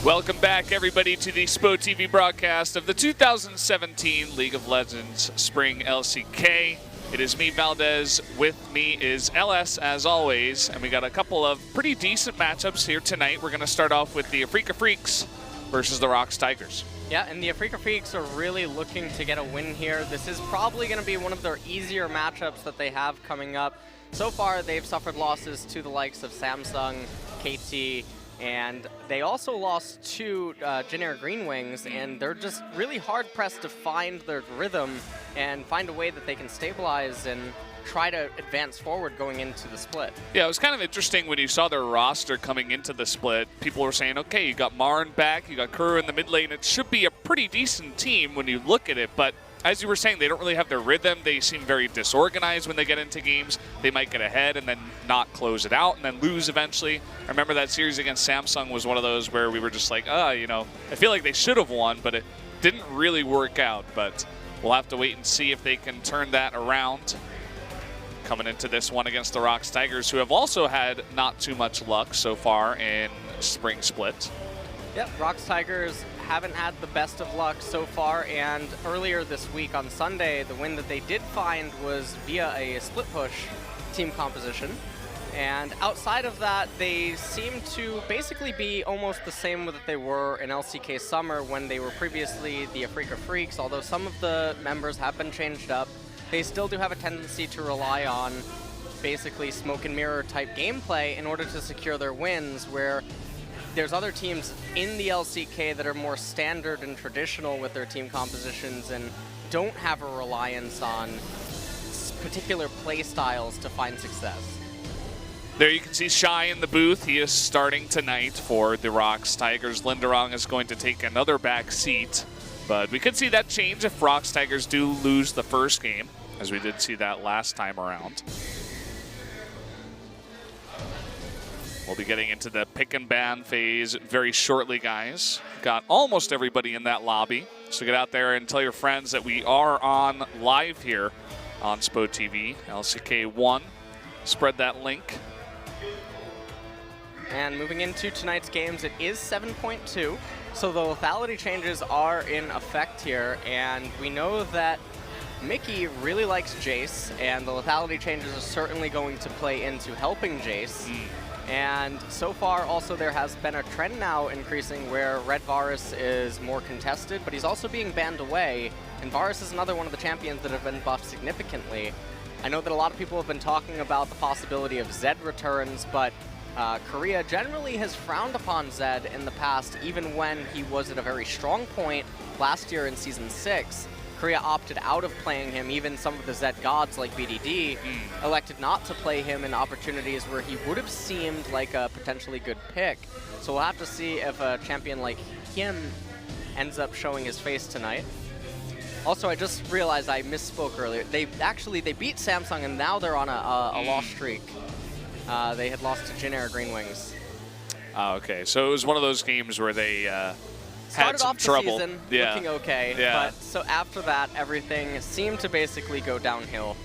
Welcome back, everybody, to the SPOTV broadcast of the 2017 League of Legends Spring LCK. It is me, Valdez. With me is LS, as always, and we got a couple of pretty decent matchups here tonight. We're going to start off with the Afreeca Freecs versus the ROX Tigers. Yeah, and the Afreeca Freecs are really looking to get a win here. This is probably going to be one of their easier matchups that they have coming up. So far, they've suffered losses to the likes of Samsung, KT, and they also lost to Generic Green Wings, and they're just really hard-pressed to find their rhythm and find a way that they can stabilize and try to advance forward going into the split. Yeah, it was kind of interesting when you saw their roster coming into the split. People were saying, okay, you got Marn back, you got Kuru in the mid lane. It should be a pretty decent team when you look at it, but as you were saying, they don't really have their rhythm. They seem very disorganized when they get into games. They might get ahead and then not close it out and then lose eventually. I remember that series against Samsung was one of those where we were just like, I feel like they should have won, but it didn't really work out. But we'll have to wait and see if they can turn that around. Coming into this one against the ROX Tigers, who have also had not too much luck so far in Spring Split. Yep, ROX Tigers haven't had the best of luck so far, and earlier this week on Sunday, the win that they did find was via a split push team composition. And outside of that, they seem to basically be almost the same that they were in LCK Summer when they were previously the Afreeca Freecs. Although some of the members have been changed up, they still do have a tendency to rely on basically smoke and mirror type gameplay in order to secure their wins, where there's other teams in the LCK that are more standard and traditional with their team compositions and don't have a reliance on particular play styles to find success. There you can see Shy in the booth. He is starting tonight for the ROX Tigers. Linderong is going to take another back seat, but we could see that change if ROX Tigers do lose the first game, as we did see that last time around. We'll be getting into the pick and ban phase very shortly, guys. Got almost everybody in that lobby. So get out there and tell your friends that we are on live here on SPOTV, LCK1. Spread that link. And moving into tonight's games, it is 7.2. So the lethality changes are in effect here. And we know that Mickey really likes Jace, and the lethality changes are certainly going to play into helping Jace. And so far, also, there has been a trend now increasing where Red Varus is more contested, but he's also being banned away. And Varus is another one of the champions that have been buffed significantly. I know that a lot of people have been talking about the possibility of Zed returns, but Korea generally has frowned upon Zed in the past, even when he was at a very strong point last year in Season 6. Korea opted out of playing him. Even some of the Zed gods like BDD elected not to play him in opportunities where he would have seemed like a potentially good pick. So we'll have to see if a champion like him ends up showing his face tonight. Also, I just realized I misspoke earlier. They beat Samsung, and now they're on a loss streak. They had lost to Generic Green Wings. Okay, so it was one of those games where they started off the trouble. Season looking okay, but so after that, everything seemed to basically go downhill.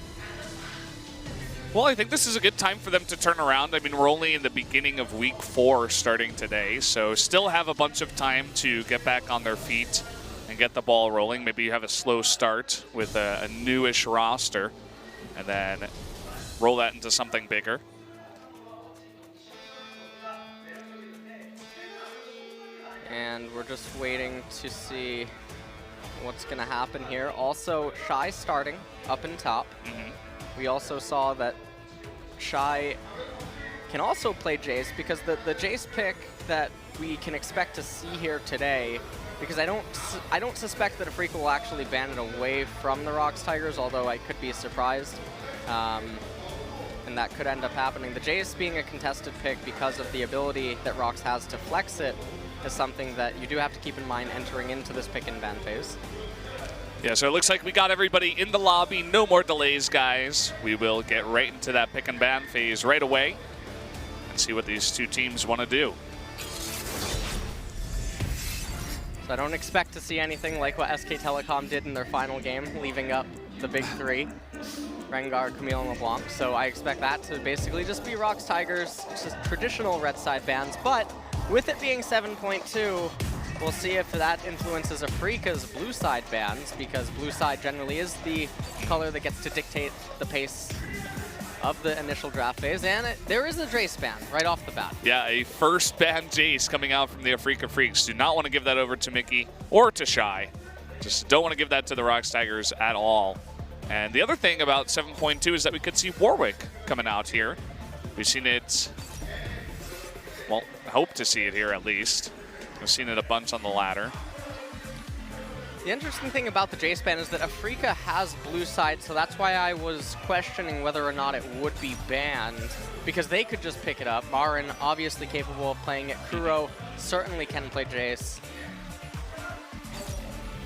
Well, I think this is a good time for them to turn around. I mean, we're only in the beginning of week 4 starting today, so still have a bunch of time to get back on their feet and get the ball rolling. Maybe you have a slow start with a newish roster, and then roll that into something bigger. And we're just waiting to see what's going to happen here. Also, Shy starting up in top. We also saw that Shy can also play Jace, because the Jace pick that we can expect to see here today, because I don't suspect that Afreeca will actually ban it away from the ROX Tigers, although I could be surprised. And that could end up happening. The Jace being a contested pick because of the ability that ROX has to flex it is something that you do have to keep in mind entering into this pick and ban phase. Yeah, so it looks like we got everybody in the lobby. No more delays, guys. We will get right into that pick and ban phase right away and see what these two teams want to do. So I don't expect to see anything like what SK Telecom did in their final game, leaving up the big three, Rengar, Camille, and LeBlanc. So I expect that to basically just be ROX Tigers, just traditional red side bans, but with it being 7.2, we'll see if that influences Afreeca's blue side bans, because blue side generally is the color that gets to dictate the pace of the initial draft phase, and there is a Jace ban right off the bat. Yeah, a first ban Jace coming out from the Afreeca Freecs. Do not want to give that over to Mickey or to Shy. Just don't want to give that to the ROX Tigers at all. And the other thing about 7.2 is that we could see Warwick coming out here. We've seen it, well, hope to see it here at least. We've seen it a bunch on the ladder. The interesting thing about the Jace ban is that Afreeca has blue side, so that's why I was questioning whether or not it would be banned, because they could just pick it up. Marin, obviously capable of playing it. Kuro certainly can play Jace.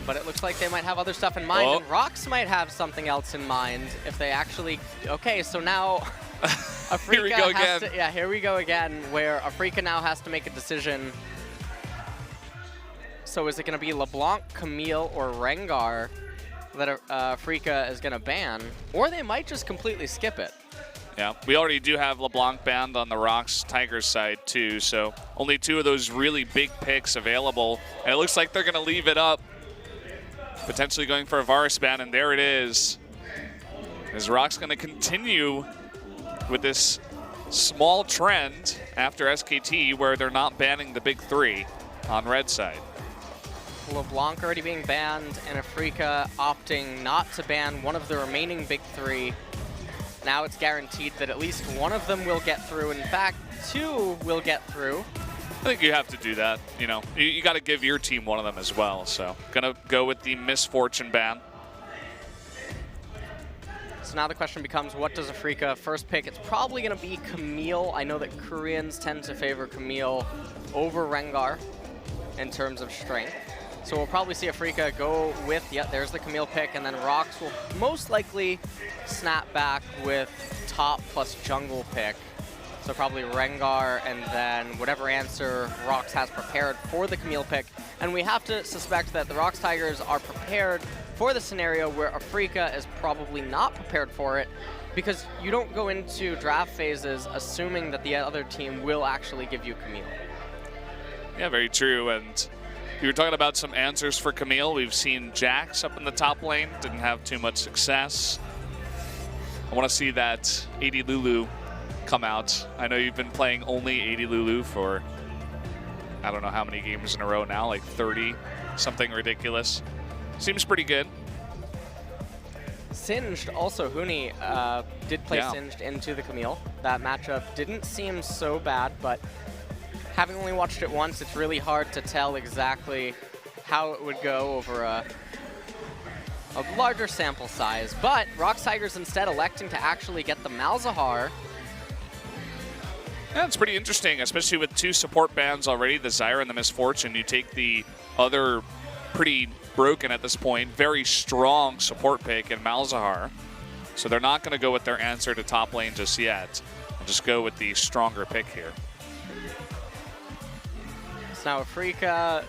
But it looks like they might have other stuff in mind, and ROX might have something else in mind if they actually... Okay, so now Afreeca here we go has again. to... Yeah, here we go again, where Afreeca now has to make a decision. So is it going to be LeBlanc, Camille, or Rengar that Afreeca is going to ban? Or they might just completely skip it. Yeah, we already do have LeBlanc banned on the ROX Tigers side too, so only 2 of those really big picks available. And it looks like they're going to leave it up, potentially going for a Varus ban, and there it is. Is ROX going to continue with this small trend after SKT where they're not banning the big 3 on red side? LeBlanc already being banned, and Afreeca opting not to ban one of the remaining big 3. Now it's guaranteed that at least one of them will get through. In fact, 2 will get through. I think you have to do that. You know, you got to give your team one of them as well. So, gonna go with the Misfortune ban. So now the question becomes, what does Afreeca first pick? It's probably going to be Camille. I know that Koreans tend to favor Camille over Rengar in terms of strength. So we'll probably see Afreeca go with, yeah, there's the Camille pick, and then ROX will most likely snap back with top plus jungle pick. So probably Rengar, and then whatever answer ROX has prepared for the Camille pick. And we have to suspect that the ROX Tigers are prepared for the scenario where Afreeca is probably not prepared for it, because you don't go into draft phases assuming that the other team will actually give you Camille. Yeah, very true. And you were talking about some answers for Camille. We've seen Jax up in the top lane, didn't have too much success. I want to see that 80 Lulu come out. I know you've been playing only 80 Lulu for, I don't know how many games in a row now, like 30, something ridiculous. Seems pretty good. Singed, also Huni did play Singed into the Camille. That matchup didn't seem so bad, but having only watched it once, it's really hard to tell exactly how it would go over a larger sample size. But ROX Tigers instead electing to actually get the Malzahar. Yeah, it's pretty interesting, especially with 2 support bans already, the Zyra and the Misfortune. You take the other pretty broken at this point, very strong support pick in Malzahar. So they're not going to go with their answer to top lane just yet, and just go with the stronger pick here. So now Afreeca,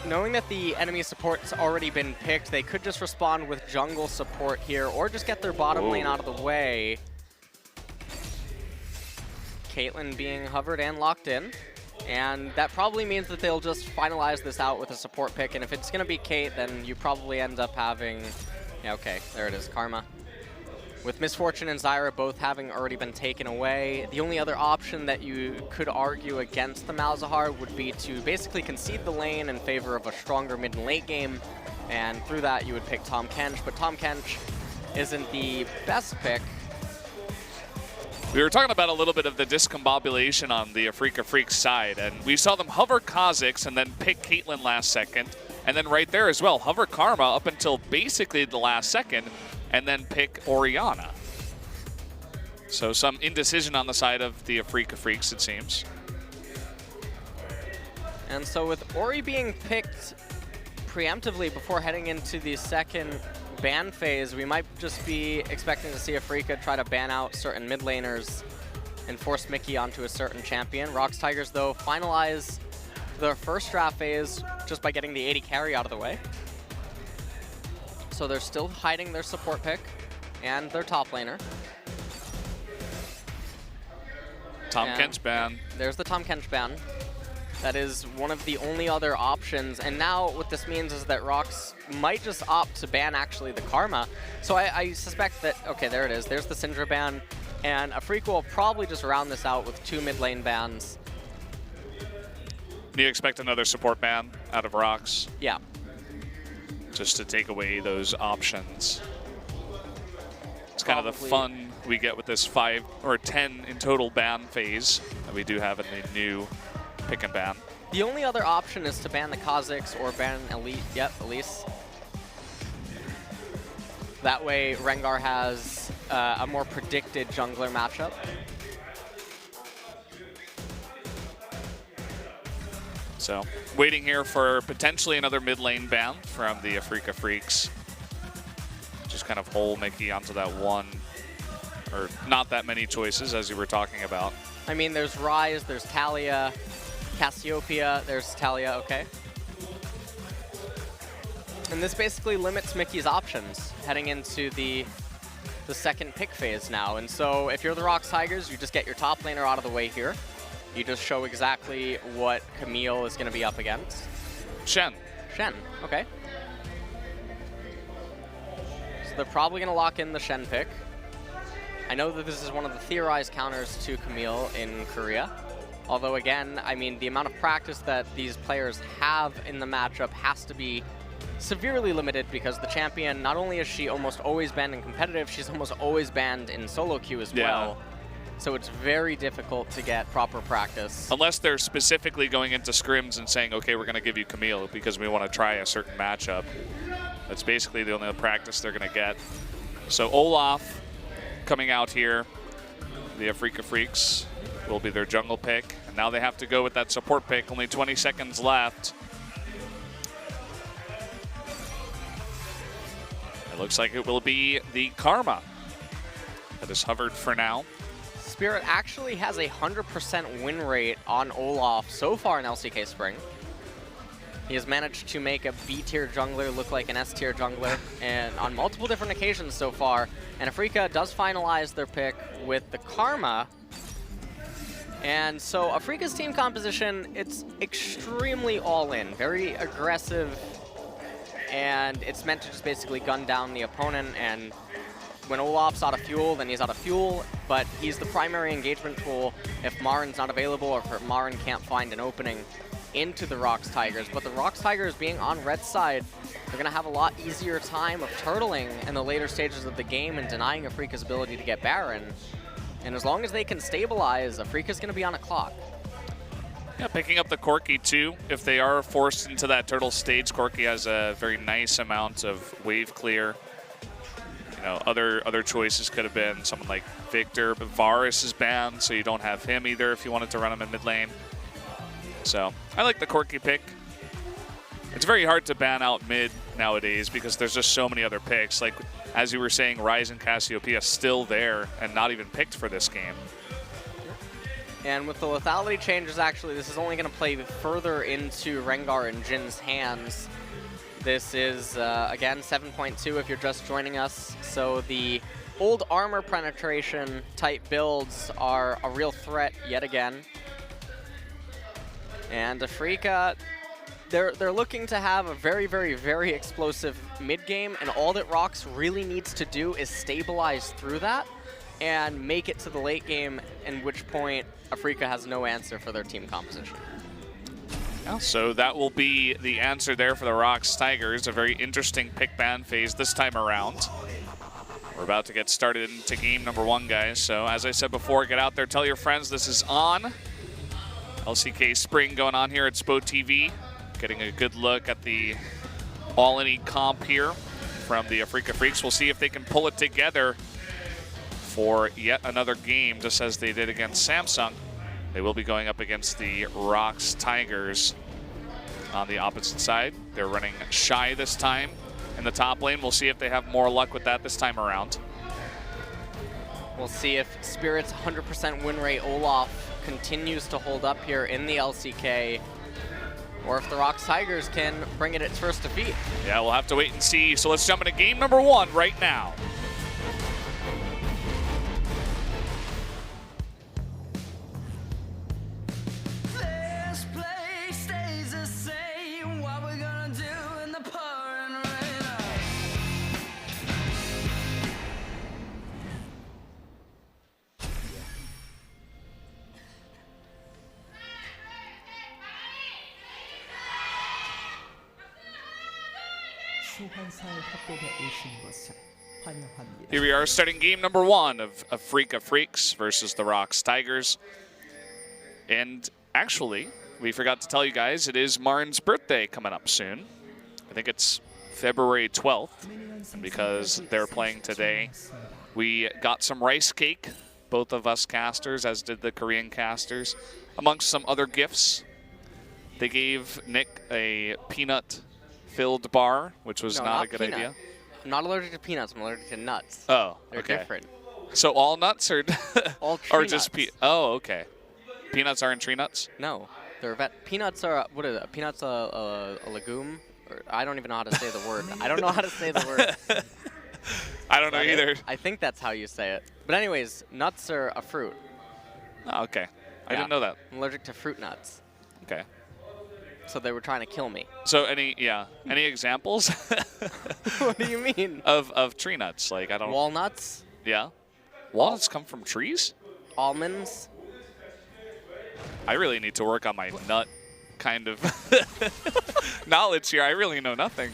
knowing that the enemy support's already been picked, they could just respond with jungle support here, or just get their bottom lane out of the way. Caitlyn being hovered and locked in. And that probably means that they'll just finalize this out with a support pick. And if it's going to be Kate, then you probably end up having... Yeah, okay, there it is, Karma. With Misfortune and Zyra both having already been taken away, the only other option that you could argue against the Malzahar would be to basically concede the lane in favor of a stronger mid and late game. And through that, you would pick Tahm Kench. But Tahm Kench isn't the best pick. We were talking about a little bit of the discombobulation on the Afreeca Freecs side, and we saw them hover Kha'Zix and then pick Caitlyn last second, and then right there as well, hover Karma up until basically the last second, and then pick Orianna. So some indecision on the side of the Afreeca Freecs, it seems. And so with Ori being picked preemptively before heading into the second ban phase, we might just be expecting to see Afreeca try to ban out certain mid laners and force Mickey onto a certain champion. ROX Tigers, though, finalize their first draft phase just by getting the 80 carry out of the way. So they're still hiding their support pick and their top laner. Tahm Kench ban. There's the Tahm Kench ban. That is one of the only other options. And now what this means is that ROX might just opt to ban actually the Karma. So I suspect that, okay, there it is. There's the Syndra ban. And Afreeca will probably just round this out with 2 mid lane bans. Do you expect another support ban out of ROX? Yeah. Just to take away those options. It's kind of the fun we get with this 5 or 10 in total ban phase that we do have in the new pick and ban. The only other option is to ban the Kha'Zix or ban Elite. Yep, Elise. That way, Rengar has a more predicted jungler matchup. So, waiting here for potentially another mid lane ban from the Afreeca Freecs. Just kind of hole Mickey onto that one, or not that many choices as you were talking about. I mean, there's Ryze, there's Talia, Cassiopeia, there's Talia, okay. And this basically limits Mickey's options heading into the second pick phase now. And so if you're the ROX Tigers, you just get your top laner out of the way here. You just show exactly what Camille is going to be up against. Shen. Shen, okay. So they're probably going to lock in the Shen pick. I know that this is one of the theorized counters to Camille in Korea. Although again, I mean, the amount of practice that these players have in the matchup has to be severely limited because the champion, not only is she almost always banned in competitive, she's almost always banned in solo queue as well. So it's very difficult to get proper practice. Unless they're specifically going into scrims and saying, okay, we're going to give you Camille because we want to try a certain matchup. That's basically the only practice they're going to get. So Olaf coming out here, the Afreeca Freecs will be their jungle pick. And now they have to go with that support pick. Only 20 seconds left. It looks like it will be the Karma that is hovered for now. Spirit actually has a 100% win rate on Olaf so far in LCK Spring. He has managed to make a B-tier jungler look like an S-tier jungler and on multiple different occasions so far. And Afreeca does finalize their pick with the Karma. And so Afreeca's team composition, it's extremely all-in, very aggressive, and it's meant to just basically gun down the opponent. And when Olaf's out of fuel, then he's out of fuel, but he's the primary engagement tool if Marin's not available or if Marin can't find an opening into the ROX Tigers. But the ROX Tigers being on red side, they're going to have a lot easier time of turtling in the later stages of the game and denying Afreeca's ability to get Baron. And as long as they can stabilize, Afreeca's going to be on a clock. Yeah, picking up the Corki too. If they are forced into that turtle stage, Corki has a very nice amount of wave clear. You know, other choices could have been someone like Victor, but Varus is banned, so you don't have him either if you wanted to run him in mid lane. So I like the Corki pick. It's very hard to ban out mid nowadays because there's just so many other picks. Like, as you were saying, Ryze and Cassiopeia still there and not even picked for this game. And with the lethality changes, actually, this is only going to play further into Rengar and Jin's hands. This is, again, 7.2 if you're just joining us. So the old armor penetration type builds are a real threat yet again. And Afreeca, they're looking to have a very, very, very explosive mid-game, and all that ROX really needs to do is stabilize through that and make it to the late game, in which point Afreeca has no answer for their team composition. Yeah, so that will be the answer there for the ROX Tigers. A very interesting pick ban phase this time around. We're about to get started into game number 1, guys. So as I said before, get out there, tell your friends this is on. LCK Spring going on here at SPOTV. Getting a good look at the all-in comp here from the Afreeca Freecs. We'll see if they can pull it together for yet another game, just as they did against Samsung. They will be going up against the ROX Tigers on the opposite side. They're running Shy this time in the top lane. We'll see if they have more luck with that this time around. We'll see if Spirit's 100% win rate Olaf continues to hold up here in the LCK, or if the ROX Tigers can bring it its first defeat. Yeah, we'll have to wait and see. So let's jump into game number 1 right now. This place 소환사의 협곡에 오신 것을 환영합니다. Here we are starting game number 1 of Afreeca Freecs versus the ROX Tigers. And actually, we forgot to tell you guys, it is Marin's birthday coming up soon. I think it's February 12th. And because they're playing today, we got some rice cake, both of us casters, as did the Korean casters, amongst some other gifts. They gave Nick a peanut-filled bar, which was not a good idea. I'm not allergic to peanuts. I'm allergic to nuts. Oh, They're okay. different. So all nuts or All tree or just nuts. Oh, okay. Peanuts aren't tree nuts? No, they're peanuts are what is it? Peanuts a legume? Or I don't even know how to say the word. I don't know how to say the word. I don't know either. I think that's how you say it. But anyways, nuts are a fruit. Oh, okay. I Yeah. didn't know that. I'm allergic to fruit nuts. Okay. So they were trying to kill me. So any examples What do you mean? of tree nuts? Like I don't. Walnuts, Yeah. Walnuts come from trees? almonds. I really need to work on my nut kind of knowledge here. I really know nothing.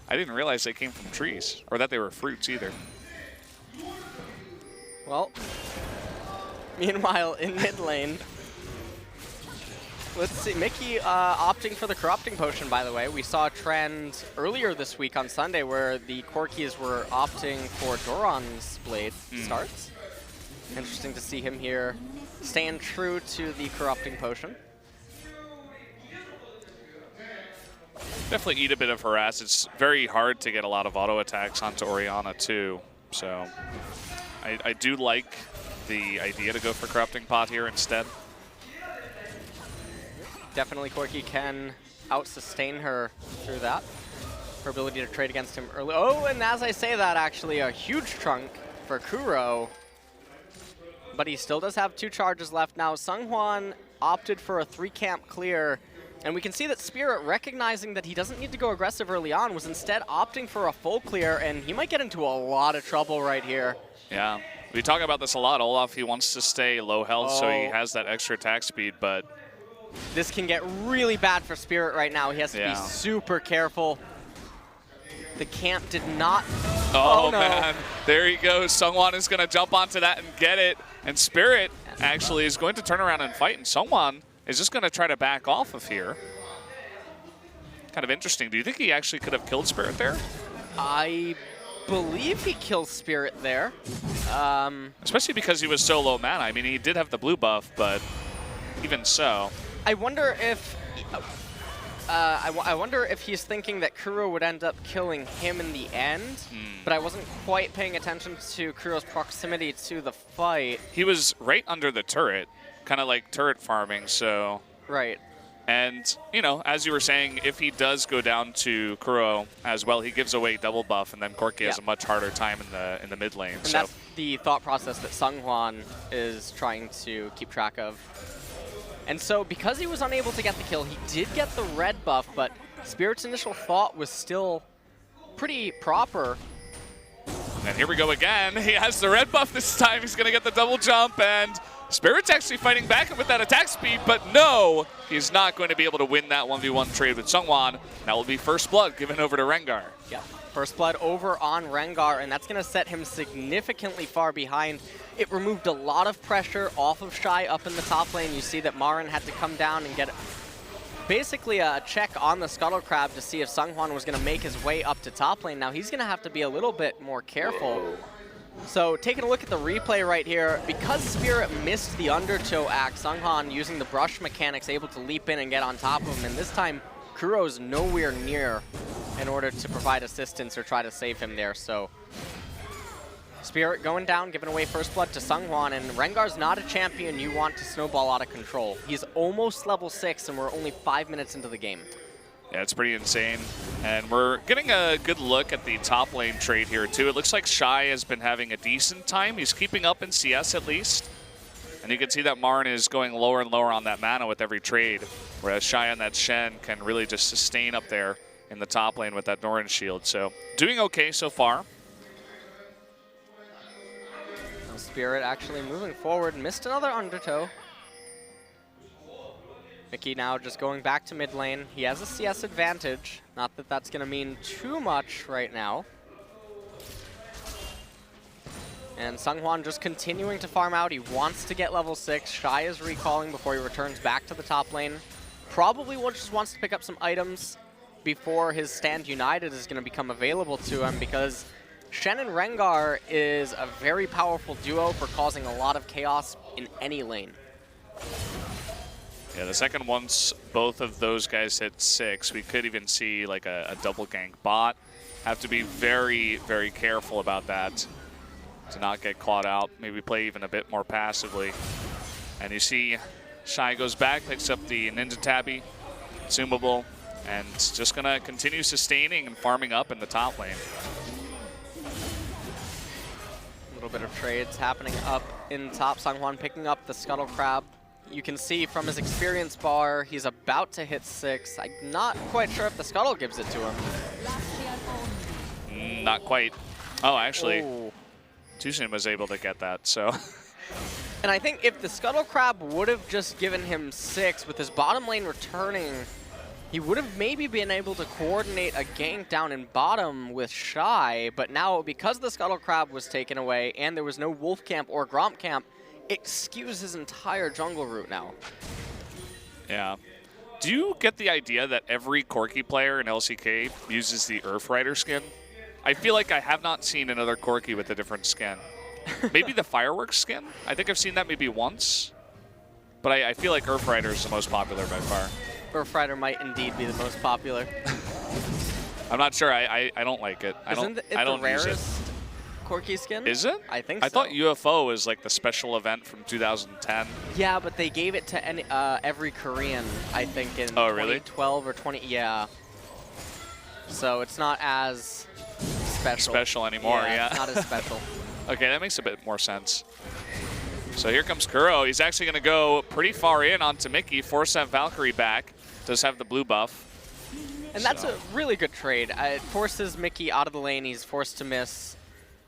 I didn't realize they came from trees or that they were fruits either. Well, meanwhile, in mid lane, let's see. Mickey opting for the Corrupting Potion, by the way. We saw a trend earlier this week on Sunday where the Corkies were opting for Doran's Blade starts. Interesting to see him here staying true to the Corrupting Potion. Definitely eat a bit of harass. It's very hard to get a lot of auto attacks onto Orianna too. So I do like the idea to go for Corrupting Pot here instead. Definitely Corki can out-sustain her through that. Her ability to trade against him early. Oh, and as I say that, actually a huge trunk for Kuro. But he still does have 2 charges left. Now, Seonghwan opted for a 3-camp clear. And we can see that Spirit, recognizing that he doesn't need to go aggressive early on, was instead opting for a full clear, and he might get into a lot of trouble right here. Yeah, we talk about this a lot. Olaf, he wants to stay low health, so he has that extra attack speed, but... This can get really bad for Spirit right now. He has to be super careful. The camp did not... Oh, no. Man, there he goes. Seonghwan is going to jump onto that and get it. And Spirit actually is going to turn around and fight, and Seonghwan is just going to try to back off of here. Kind of interesting. Do you think he actually could have killed Spirit there? I believe he kills Spirit there. Especially because he was so low mana. I mean, he did have the blue buff, but even so. I wonder if... I wonder if he's thinking that Kuro would end up killing him in the end, but I wasn't quite paying attention to Kuro's proximity to the fight. He was right under the turret, kind of like turret farming, so... Right. And, you know, as you were saying, if he does go down to Kuro as well, he gives away double buff, and then Corki has a much harder time in the mid lane. And that's the thought process that Seonghwan is trying to keep track of. And so, because he was unable to get the kill, he did get the red buff, but Spirit's initial thought was still pretty proper. And here we go again. He has the red buff this time. He's going to get the double jump, and Spirit's actually fighting back with that attack speed, but no, he's not going to be able to win that 1v1 trade with Seonghwan. That will be first blood given over to Rengar. Yeah, first blood over on Rengar, and that's going to set him significantly far behind. It removed a lot of pressure off of Shy up in the top lane. You see that Marin had to come down and get basically a check on the Scuttle Crab to see if Seonghwan was going to make his way up to top lane. Now he's going to have to be a little bit more careful. So taking a look at the replay right here, because Spirit missed the undertow axe, Seonghwan using the brush mechanics able to leap in and get on top of him, and this time Kuro's nowhere near in order to provide assistance or try to save him there. So Spirit going down, giving away first blood to Seonghwan, and Rengar's not a champion you want to snowball out of control. He's almost level 6 and we're only 5 minutes into the game. Yeah, it's pretty insane. And we're getting a good look at the top lane trade here too. It looks like Shy has been having a decent time. He's keeping up in CS at least. And you can see that Marin is going lower and lower on that mana with every trade, whereas Shy on that Shen can really just sustain up there in the top lane with that Doran shield. So doing okay so far. Spirit actually moving forward, missed another undertow. Mickey now just going back to mid lane. He has a CS advantage. Not that that's going to mean too much right now. And Seonghwan just continuing to farm out. He wants to get level 6. Shy is recalling before he returns back to the top lane. Probably just wants to pick up some items before his Stand United is going to become available to him, because Shen and Rengar is a very powerful duo for causing a lot of chaos in any lane. Yeah, the second once both of those guys hit 6, we could even see like a double gank bot. Have to be very, very careful about that to not get caught out. Maybe play even a bit more passively. And you see Shy goes back, picks up the Ninja Tabby, consumable, and just gonna continue sustaining and farming up in the top lane. A little bit of trades happening up in top. Seonghwan picking up the Scuttle Crab. You can see from his experience bar, he's about to hit 6. I'm not quite sure if the Scuttle gives it to him. Not quite. Oh, actually, Oh. Tushin was able to get that, so. And I think if the Scuttle Crab would have just given him 6 with his bottom lane returning, he would have maybe been able to coordinate a gank down in bottom with Shy, but now because the Scuttle Crab was taken away and there was no Wolf Camp or Gromp Camp, it skews his entire jungle route now. Yeah. Do you get the idea that every Corki player in LCK uses the Earthrider skin? I feel like I have not seen another Corki with a different skin. Maybe the Fireworks skin? I think I've seen that maybe once. But I feel like Earthrider is the most popular by far. Earthrider might indeed be the most popular. I'm not sure. I don't like it. I don't use it. Rarest Corki skin? Is it? I think so. I thought UFO was like the special event from 2010. Yeah, but they gave it to every Korean, I think, in 2012 or 20. Yeah. So it's not as special anymore. Yeah. It's not as special. Okay, that makes a bit more sense. So here comes Kuro. He's actually going to go pretty far in onto Mickey, force that Valkyrie back. Does have the blue buff. And that's a really good trade. It forces Mickey out of the lane. He's forced to miss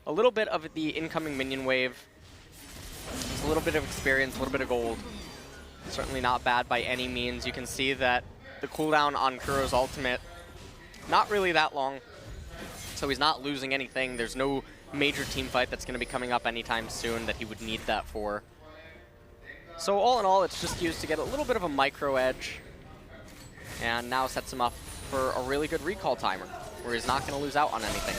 a little bit of the incoming minion wave. It's a little bit of experience, a little bit of gold. Certainly not bad by any means. You can see that the cooldown on Kuro's ultimate, not really that long. So he's not losing anything. There's no major team fight that's going to be coming up anytime soon that he would need that for. So all in all, it's just used to get a little bit of a micro edge, and now sets him up for a really good recall timer, where he's not going to lose out on anything.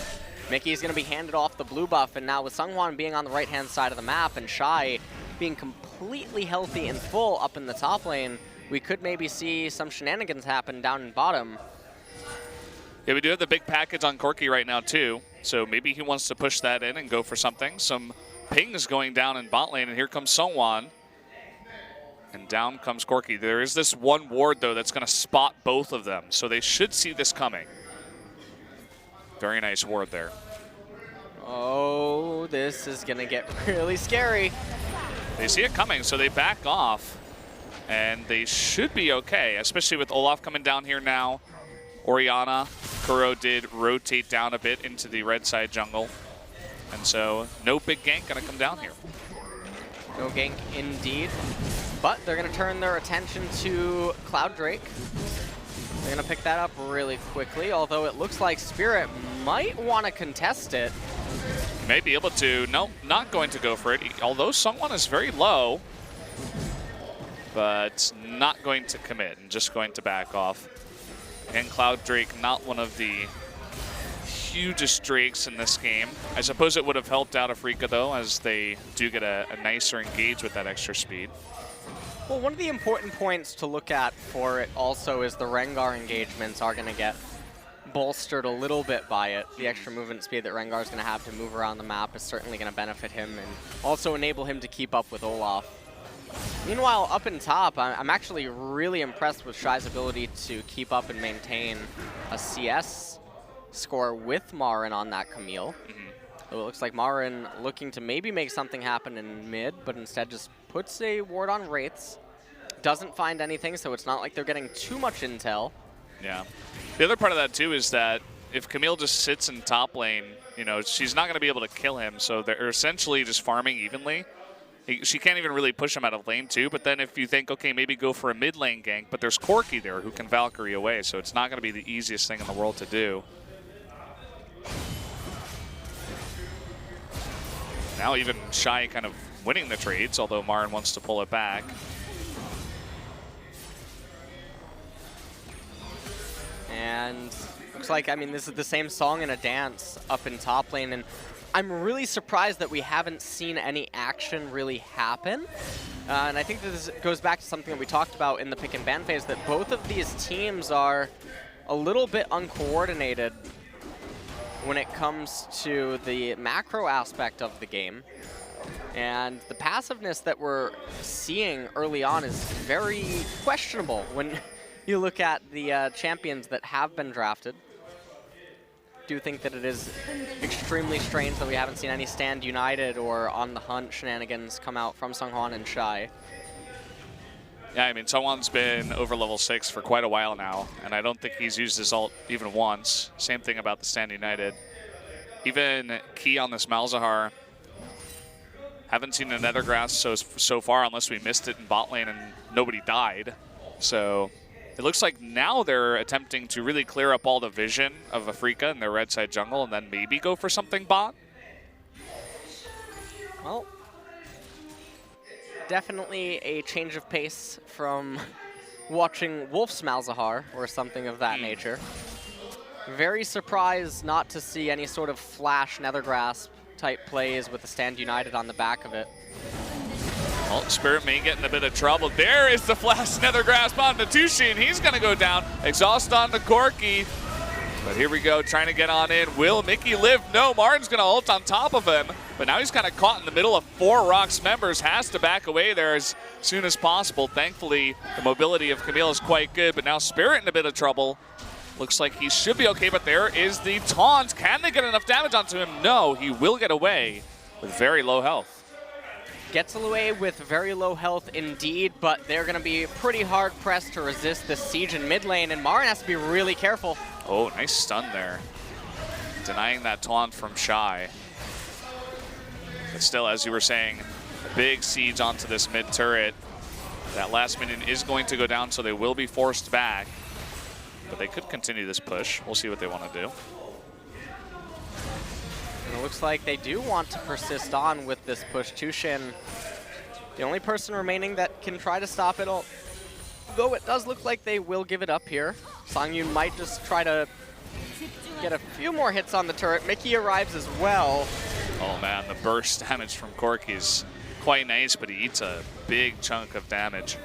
Mickey's going to be handed off the blue buff, and now with Seonghwan being on the right-hand side of the map and Shy being completely healthy and full up in the top lane, we could maybe see some shenanigans happen down in bottom. Yeah, we do have the big package on Corki right now, too. So maybe he wants to push that in and go for something. Some pings going down in bot lane, and here comes Seonghwan. And down comes Corki. There is this one ward, though, that's going to spot both of them. So they should see this coming. Very nice ward there. Oh, this is going to get really scary. They see it coming, so they back off. And they should be okay, especially with Olaf coming down here now. Orianna, Kuro did rotate down a bit into the red side jungle. And so no big gank going to come down here. No gank indeed. But they're going to turn their attention to Cloud Drake. They're going to pick that up really quickly, although it looks like Spirit might want to contest it. May be able to. No, not going to go for it, although Seonghwan is very low. But not going to commit and just going to back off. And Cloud Drake, not one of the hugest Drakes in this game. I suppose it would have helped out Afreeca, though, as they do get a nicer engage with that extra speed. Well, one of the important points to look at for it also is the Rengar engagements are going to get bolstered a little bit by it. The extra movement speed that Rengar is going to have to move around the map is certainly going to benefit him and also enable him to keep up with Olaf. Meanwhile, up in top, I'm actually really impressed with Shy's ability to keep up and maintain a CS score with Marin on that Camille. So it looks like Marin looking to maybe make something happen in mid, but instead just puts a ward on Wraiths. Doesn't find anything, so it's not like they're getting too much intel. Yeah. The other part of that, too, is that if Camille just sits in top lane, you know, she's not going to be able to kill him, so they're essentially just farming evenly. She can't even really push him out of lane too, but then if you think, okay, maybe go for a mid lane gank, but there's Corki there who can Valkyrie away, so it's not going to be the easiest thing in the world to do. Now even Shy kind of winning the trades, although Marin wants to pull it back. And looks like, I mean, this is the same song and a dance up in top lane, and I'm really surprised that we haven't seen any action really happen. And I think this goes back to something that we talked about in the pick and ban phase, that both of these teams are a little bit uncoordinated when it comes to the macro aspect of the game. And the passiveness that we're seeing early on is very questionable when you look at the champions that have been drafted. I do think that it is extremely strange that we haven't seen any Stand United or On the Hunt shenanigans come out from Seonghwan and Shy. Yeah, I mean, Seonghwan's been over level 6 for quite a while now, and I don't think he's used his ult even once. Same thing about the Stand United. Even Key on this Malzahar. Haven't seen a Nethergrass so far unless we missed it in bot lane and nobody died. So it looks like now they're attempting to really clear up all the vision of Afreeca in their red side jungle and then maybe go for something bot. Well, definitely a change of pace from watching Wolf's Malzahar or something of that nature. Very surprised not to see any sort of flash Nethergrass type plays with the Stand United on the back of it. Well, Spirit may get in a bit of trouble. There is the flash Nethergrasp on the Tushin. He's going to go down. Exhaust on the Corki. But here we go, trying to get on in. Will Mickey live? No, Martin's going to ult on top of him. But now he's kind of caught in the middle of 4 ROX members. Has to back away there as soon as possible. Thankfully, the mobility of Camille is quite good. But now Spirit in a bit of trouble. Looks like he should be okay, but there is the taunt. Can they get enough damage onto him? No, he will get away with very low health. Gets away with very low health indeed, but they're going to be pretty hard pressed to resist the siege in mid lane, and Marin has to be really careful. Oh, nice stun there. Denying that taunt from Shy. But still, as you were saying, a big siege onto this mid turret. That last minion is going to go down, so they will be forced back. But they could continue this push. We'll see what they want to do. And it looks like they do want to persist on with this push. Tushin, the only person remaining that can try to stop it all. Though it does look like they will give it up here. Songyun might just try to get a few more hits on the turret. Mickey arrives as well. Oh man, the burst damage from Corki is quite nice, but he eats a big chunk of damage.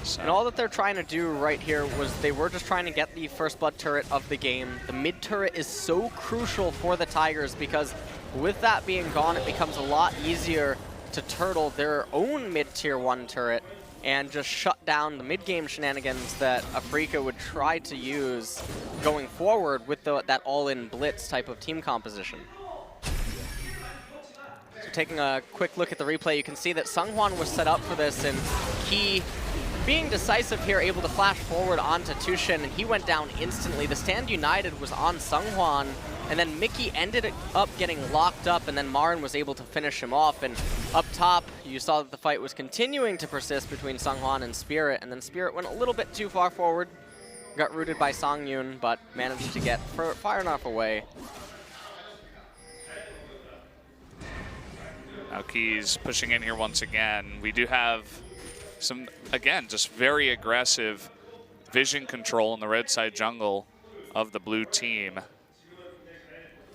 So. And all that they're trying to do right here was they were just trying to get the first blood turret of the game. The mid turret is so crucial for the Tigers because with that being gone, it becomes a lot easier to turtle their own mid-tier 1 turret and just shut down the mid-game shenanigans that Afreeca would try to use going forward with that all-in blitz type of team composition. So taking a quick look at the replay, you can see that Seonghwan was set up for this, and Key, being decisive here, able to flash forward onto Tushin, and he went down instantly. The Stand United was on Seonghwan, and then Mickey ended up getting locked up, and then Marin was able to finish him off. And up top, you saw that the fight was continuing to persist between Seonghwan and Spirit, and then Spirit went a little bit too far forward, got rooted by Songyun, but managed to get far enough away. Now Key's pushing in here once again. We do have some, again, just very aggressive vision control in the red side jungle of the blue team.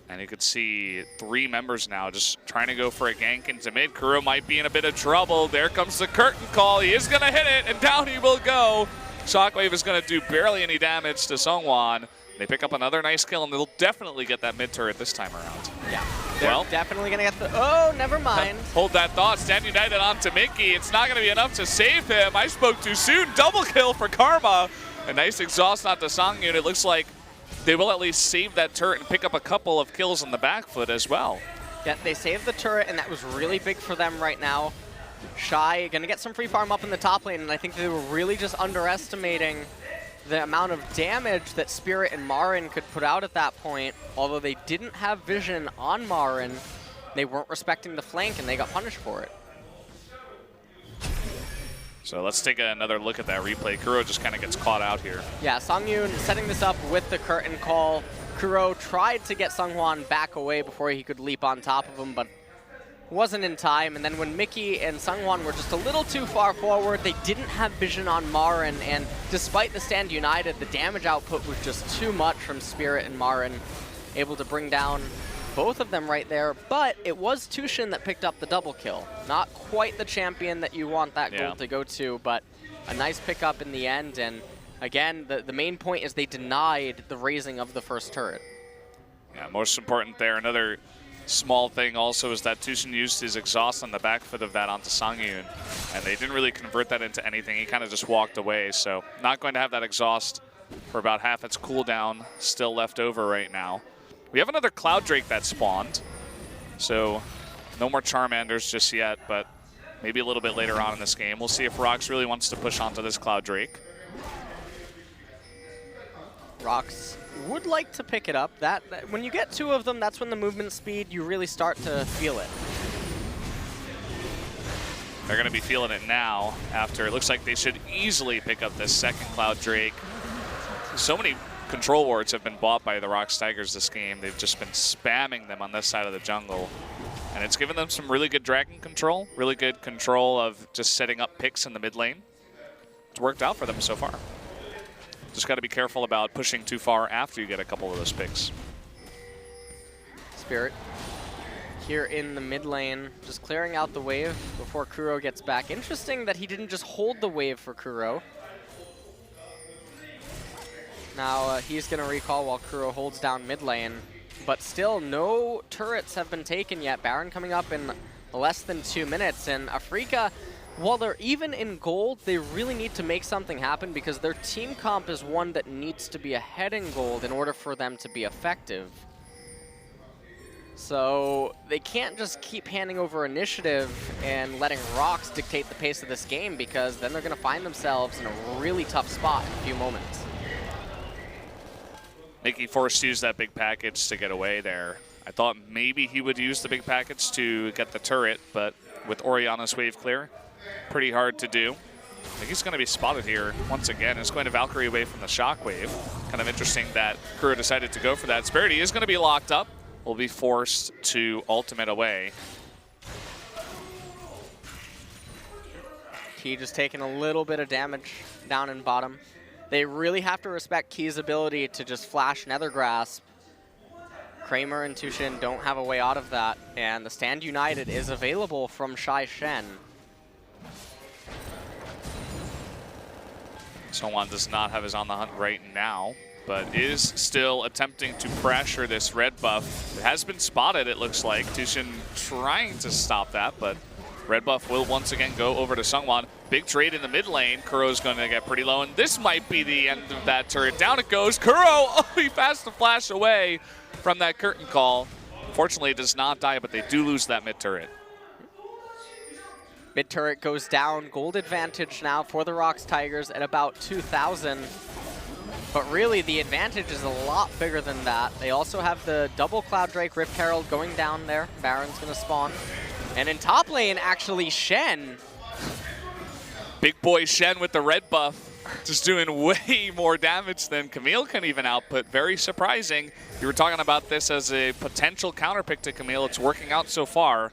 And you could see 3 members now just trying to go for a gank into mid. Kuro might be in a bit of trouble. There comes the curtain call. He is going to hit it, and down he will go. Shockwave is going to do barely any damage to Seonghwan. They pick up another nice kill, and they'll definitely get that mid turret this time around. Yeah, they're definitely going to get the... Oh, never mind. Hold that thought. Stand United onto Mickey. It's not going to be enough to save him. I spoke too soon. Double kill for Karma. A nice exhaust onto Songyun. It looks like they will at least save that turret and pick up a couple of kills on the back foot as well. Yeah, they saved the turret, and that was really big for them right now. Shy going to get some free farm up in the top lane, and I think they were really just underestimating the amount of damage that Spirit and Marin could put out at that point. Although they didn't have vision on Marin, they weren't respecting the flank, and they got punished for it. So let's take another look at that replay. Kuro just kind of gets caught out here. Yeah, Songyun setting this up with the curtain call. Kuro tried to get Seonghwan back away before he could leap on top of him, but wasn't in time. And then when Mickey and Seonghwan were just a little too far forward, they didn't have vision on Marin, and despite the stand united, the damage output was just too much from Spirit and Marin, able to bring down both of them right there. But it was Tushin that picked up the double kill. Not quite the champion that you want that gold to go to, but a nice pickup in the end. And again, the main point is they denied the raising of the first turret. Yeah, most important there. Another small thing also is that Tushin used his exhaust on the back foot of that onto Songyun, and they didn't really convert that into anything. He kind of just walked away, so not going to have that exhaust for about half its cooldown still left over right now. We have another Cloud Drake that spawned, so no more Charmanders just yet, but maybe a little bit later on in this game. We'll see if ROX really wants to push onto this Cloud Drake. ROX would like to pick it up. That when you get two of them, that's when the movement speed, you really start to feel it. They're going to be feeling it now after it looks like they should easily pick up this second Cloud Drake. So many control wards have been bought by the ROX Tigers this game. They've just been spamming them on this side of the jungle. And it's given them some really good dragon control, really good control of just setting up picks in the mid lane. It's worked out for them so far. Just got to be careful about pushing too far after you get a couple of those picks. Spirit here in the mid lane, just clearing out the wave before Kuro gets back. Interesting that he didn't just hold the wave for Kuro. Now he's going to recall while Kuro holds down mid lane, but still no turrets have been taken yet. Baron coming up in less than 2 minutes, and Afreeca, while they're even in gold, they really need to make something happen because their team comp is one that needs to be ahead in gold in order for them to be effective. So they can't just keep handing over initiative and letting ROX dictate the pace of this game, because then they're going to find themselves in a really tough spot in a few moments. Mickey forced to use that big package to get away there. I thought maybe he would use the big package to get the turret, but with Oriana's wave clear, pretty hard to do. I think he's going to be spotted here once again. It's going to Valkyrie away from the shockwave. Kind of interesting that Kuro decided to go for that. Spirit is going to be locked up. Will be forced to ultimate away. Key just taking a little bit of damage down in bottom. They really have to respect Key's ability to just flash Nether Grasp. Kramer and Tushin don't have a way out of that, and the stand united is available from Shai Shen. Seonghwan does not have his on the hunt right now, but is still attempting to pressure this red buff. It has been spotted, it looks like. Tushin trying to stop that, but red buff will once again go over to Seonghwan. Big trade in the mid lane. Kuro's going to get pretty low, and this might be the end of that turret. Down it goes. Kuro, oh, he fast to flash away from that curtain call. Unfortunately, it does not die, but they do lose that mid turret. Mid turret goes down. Gold advantage now for the ROX Tigers at about 2,000. But really, the advantage is a lot bigger than that. They also have the double Cloud Drake Rift Herald going down there. Baron's going to spawn. And in top lane, actually, Shen. Big boy Shen with the red buff. Just doing way more damage than Camille can even output. Very surprising. You were talking about this as a potential counterpick to Camille. It's working out so far.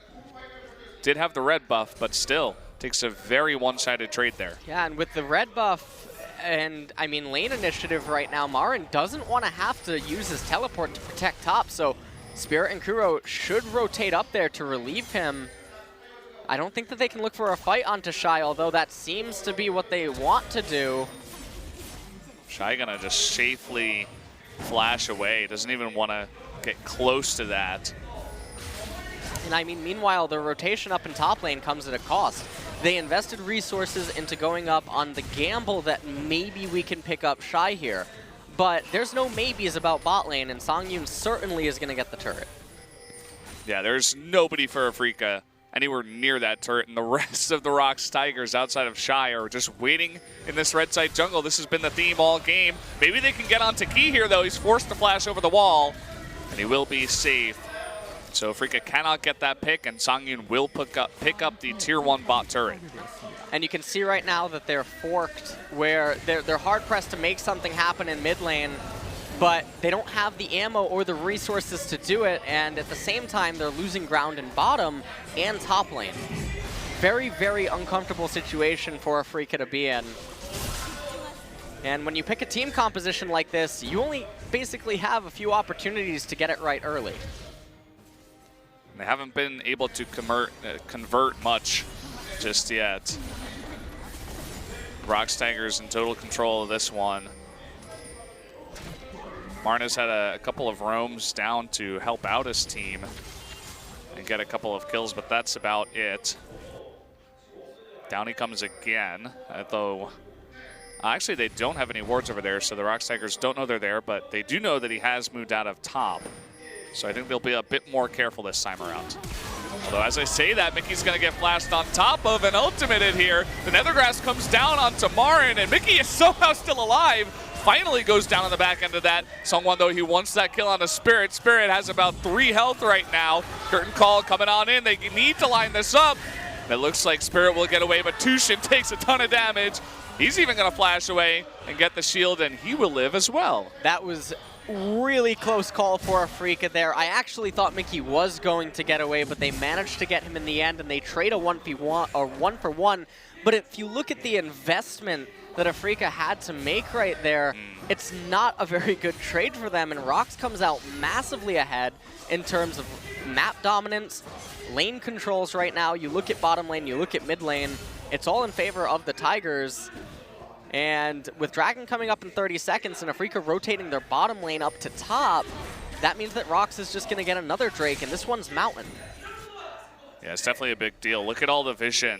Did have the red buff, but still takes a very one-sided trade there. Yeah, and with the red buff and, I mean, lane initiative right now, Marin doesn't want to have to use his teleport to protect top, so Spirit and Kuro should rotate up there to relieve him. I don't think that they can look for a fight onto Shai, although that seems to be what they want to do. Shai gonna just safely flash away. Doesn't even want to get close to that. And I mean, meanwhile, the rotation up in top lane comes at a cost. They invested resources into going up on the gamble that maybe we can pick up Shai here. But there's no maybes about bot lane, and Songyun certainly is going to get the turret. Yeah, there's nobody for Afreeca anywhere near that turret, and the rest of the ROX Tigers outside of Shai are just waiting in this red side jungle. This has been the theme all game. Maybe they can get onto Key here, though. He's forced to flash over the wall, and he will be safe. So Afreeca cannot get that pick, and Songyun will pick up the tier 1 bot turret. And you can see right now that they're forked, where they're hard-pressed to make something happen in mid lane, but they don't have the ammo or the resources to do it, and at the same time, they're losing ground in bottom and top lane. Very, very uncomfortable situation for Afreeca to be in. And when you pick a team composition like this, you only basically have a few opportunities to get it right early. They haven't been able to convert much just yet. ROX Tigers in total control of this one. Marna's had a couple of roams down to help out his team and get a couple of kills, but that's about it. Down he comes again, though actually they don't have any wards over there, so the ROX Tigers don't know they're there, but they do know that he has moved out of top. So I think they'll be a bit more careful this time around. Although as I say that, Mickey's gonna get flashed on top of an ultimated here. The Nethergrass comes down onto Marin, and Mickey is somehow still alive. Finally goes down on the back end of that. Sungwon, though, he wants that kill on the Spirit. Spirit has about 3 health right now. Curtain call coming on in. They need to line this up. It looks like Spirit will get away, but Tushin takes a ton of damage. He's even gonna flash away and get the shield, and he will live as well. That was really close call for Afreeca there. I actually thought Mickey was going to get away, but they managed to get him in the end, and they trade a 1v1 or 1-for-1. But if you look at the investment that Afreeca had to make right there, it's not a very good trade for them, and ROX comes out massively ahead in terms of map dominance, lane controls right now. You look at bottom lane, you look at mid lane, it's all in favor of the Tigers. And with Dragon coming up in 30 seconds and Afreeca rotating their bottom lane up to top, that means that ROX is just going to get another Drake, and this one's Mountain. Yeah, it's definitely a big deal. Look at all the vision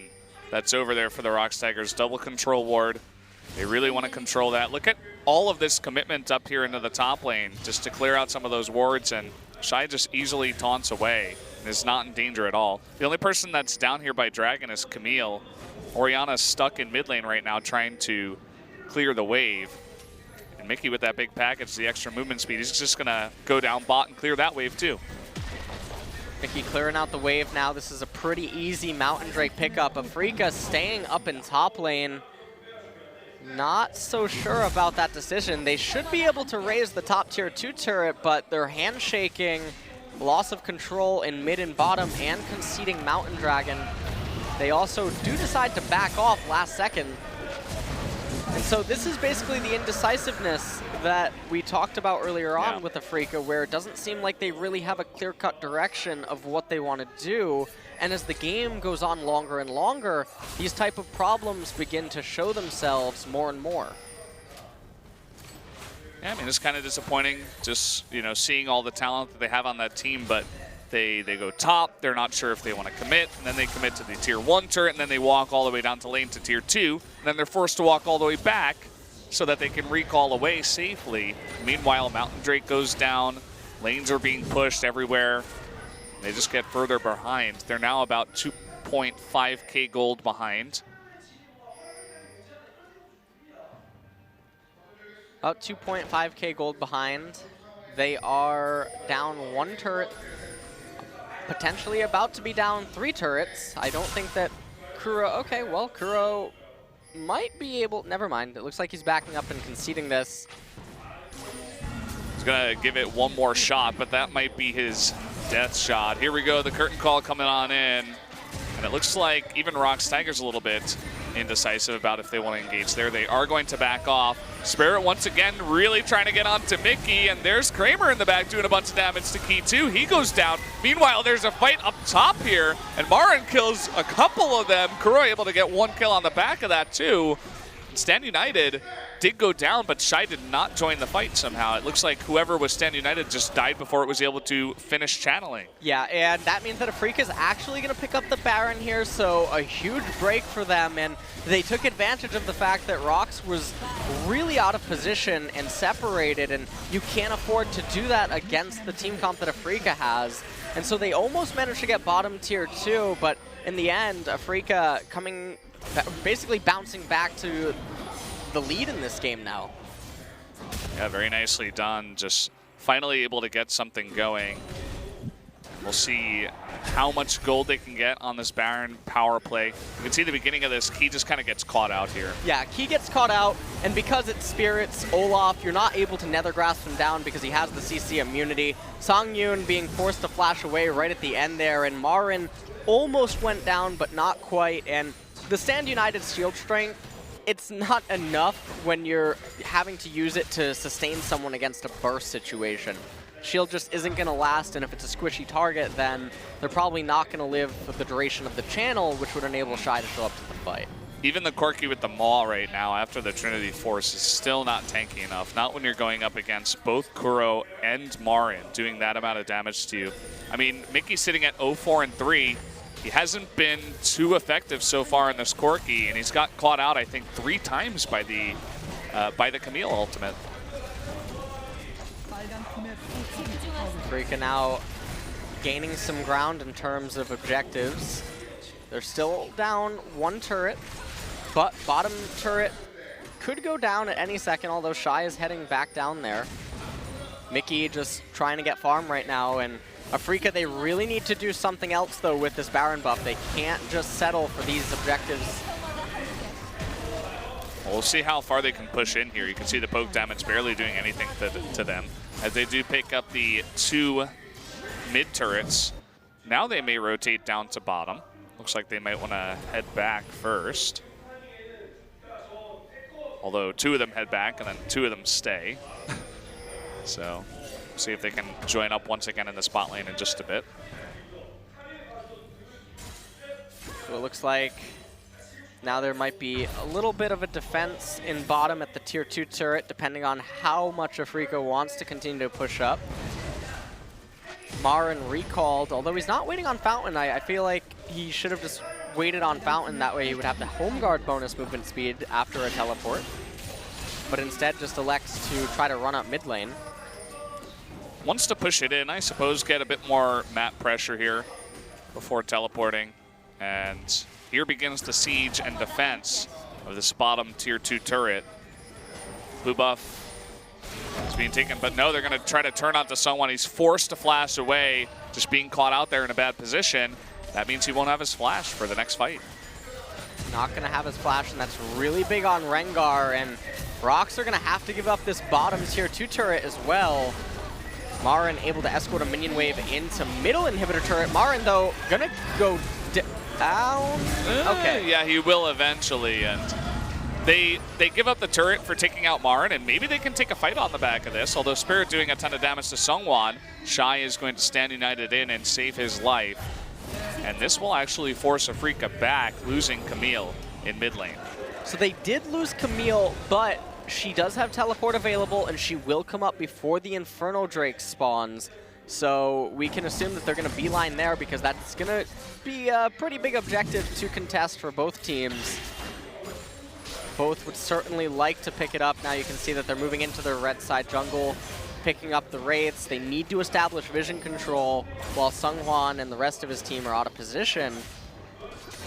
that's over there for the ROX Tigers. Double control ward. They really want to control that. Look at all of this commitment up here into the top lane just to clear out some of those wards, and Shy just easily taunts away and is not in danger at all. The only person that's down here by Dragon is Camille. Oriana's stuck in mid lane right now trying to clear the wave. And Mickey with that big package, the extra movement speed, he's just going to go down bot and clear that wave too. Mickey clearing out the wave now. This is a pretty easy Mountain Drake pickup. Afreeca staying up in top lane. Not so sure about that decision. They should be able to raise the top tier 2 turret, but they're handshaking, loss of control in mid and bottom, and conceding Mountain Dragon. They also do decide to back off last second. And so this is basically the indecisiveness that we talked about earlier on with Afreeca, where it doesn't seem like they really have a clear-cut direction of what they want to do. And as the game goes on longer and longer, these type of problems begin to show themselves more and more. Yeah, I mean, it's kind of disappointing just, you know, seeing all the talent that they have on that team, but they go top, they're not sure if they want to commit, and then they commit to the tier 1 turret, and then they walk all the way down to lane to tier 2, and then they're forced to walk all the way back so that they can recall away safely. Meanwhile, Mountain Drake goes down, lanes are being pushed everywhere, they just get further behind. They're now about 2.5k gold behind. About 2.5k gold behind. They are down 1 turret, potentially about to be down 3 turrets. I don't think that Kuro, okay, well, Kuro might be able, never mind. It looks like he's backing up and conceding this. He's gonna give it one more shot, but that might be his death shot. Here we go, the curtain call coming on in. And it looks like even ROX Tigers a little bit indecisive about if they want to engage there. They are going to back off. Spirit once again really trying to get onto Mickey, and there's Kramer in the back doing a bunch of damage to Key 2. He goes down. Meanwhile, there's a fight up top here, and Marin kills a couple of them. Kuro able to get 1 kill on the back of that too. Stand United did go down, but Shy did not join the fight somehow. It looks like whoever was Stand United just died before it was able to finish channeling. Yeah, and that means that Afreeca is actually going to pick up the Baron here, so a huge break for them, and they took advantage of the fact that ROX was really out of position and separated, and you can't afford to do that against the team comp that Afreeca has. And so they almost managed to get bottom tier 2, but in the end, Afreeca coming, basically bouncing back to the lead in this game now. Yeah, very nicely done. Just finally able to get something going. We'll see how much gold they can get on this Baron power play. You can see the beginning of this, Key just kind of gets caught out here. Yeah, Key gets caught out, and because it's Spirits, Olaf, you're not able to Nether Grasp him down because he has the CC immunity. Songyun being forced to flash away right at the end there, and Marin almost went down, but not quite. And the Stand United's shield strength, it's not enough when you're having to use it to sustain someone against a burst situation. Shield just isn't going to last, and if it's a squishy target, then they're probably not going to live for the duration of the channel, which would enable Shy to show up to the fight. Even the Corki with the Maul right now after the Trinity Force is still not tanky enough. Not when you're going up against both Kuro and Marin doing that amount of damage to you. I mean, Mickey's sitting at 0-4 and 3. He hasn't been too effective so far in this Corki, and he's got caught out, I think, 3 times by the Camille ultimate. Afreeca now gaining some ground in terms of objectives. They're still down 1 turret, but bottom turret could go down at any second, although Shy is heading back down there. Mickey just trying to get farm right now, and Afreeca, they really need to do something else, though, with this Baron buff. They can't just settle for these objectives. We'll see how far they can push in here. You can see the poke damage barely doing anything to them, as they do pick up the 2 mid turrets. Now they may rotate down to bottom. Looks like they might want to head back first. Although 2 of them head back and then 2 of them stay. So see if they can join up once again in the spot lane in just a bit. So it looks like now there might be a little bit of a defense in bottom at the tier 2 turret, depending on how much Afreeca wants to continue to push up. Marin recalled, although he's not waiting on Fountain. I feel like he should have just waited on Fountain. That way he would have the home guard bonus movement speed after a teleport. But instead just elects to try to run up mid lane. Wants to push it in, I suppose, get a bit more map pressure here before teleporting. And here begins the siege and defense of this bottom tier 2 turret. Blue buff is being taken, but no, they're going to try to turn onto someone. He's forced to flash away, just being caught out there in a bad position. That means he won't have his flash for the next fight. Not going to have his flash, and that's really big on Rengar. And ROX are going to have to give up this bottom tier 2 turret as well. Marin able to escort a minion wave into middle inhibitor turret. Marin, though, going to go down. Okay. Yeah, he will eventually. And they give up the turret for taking out Marin, and maybe they can take a fight on the back of this. Although Spirit doing a ton of damage to Seongwon, Shy is going to stand united in and save his life. And this will actually force Afreeca back, losing Camille in mid lane. So they did lose Camille, but she does have teleport available, and she will come up before the Inferno Drake spawns. So we can assume that they're going to beeline there, because that's going to be a pretty big objective to contest for both teams. Both would certainly like to pick it up. Now you can see that they're moving into their red side jungle, picking up the Wraiths. They need to establish vision control while Seonghwan and the rest of his team are out of position.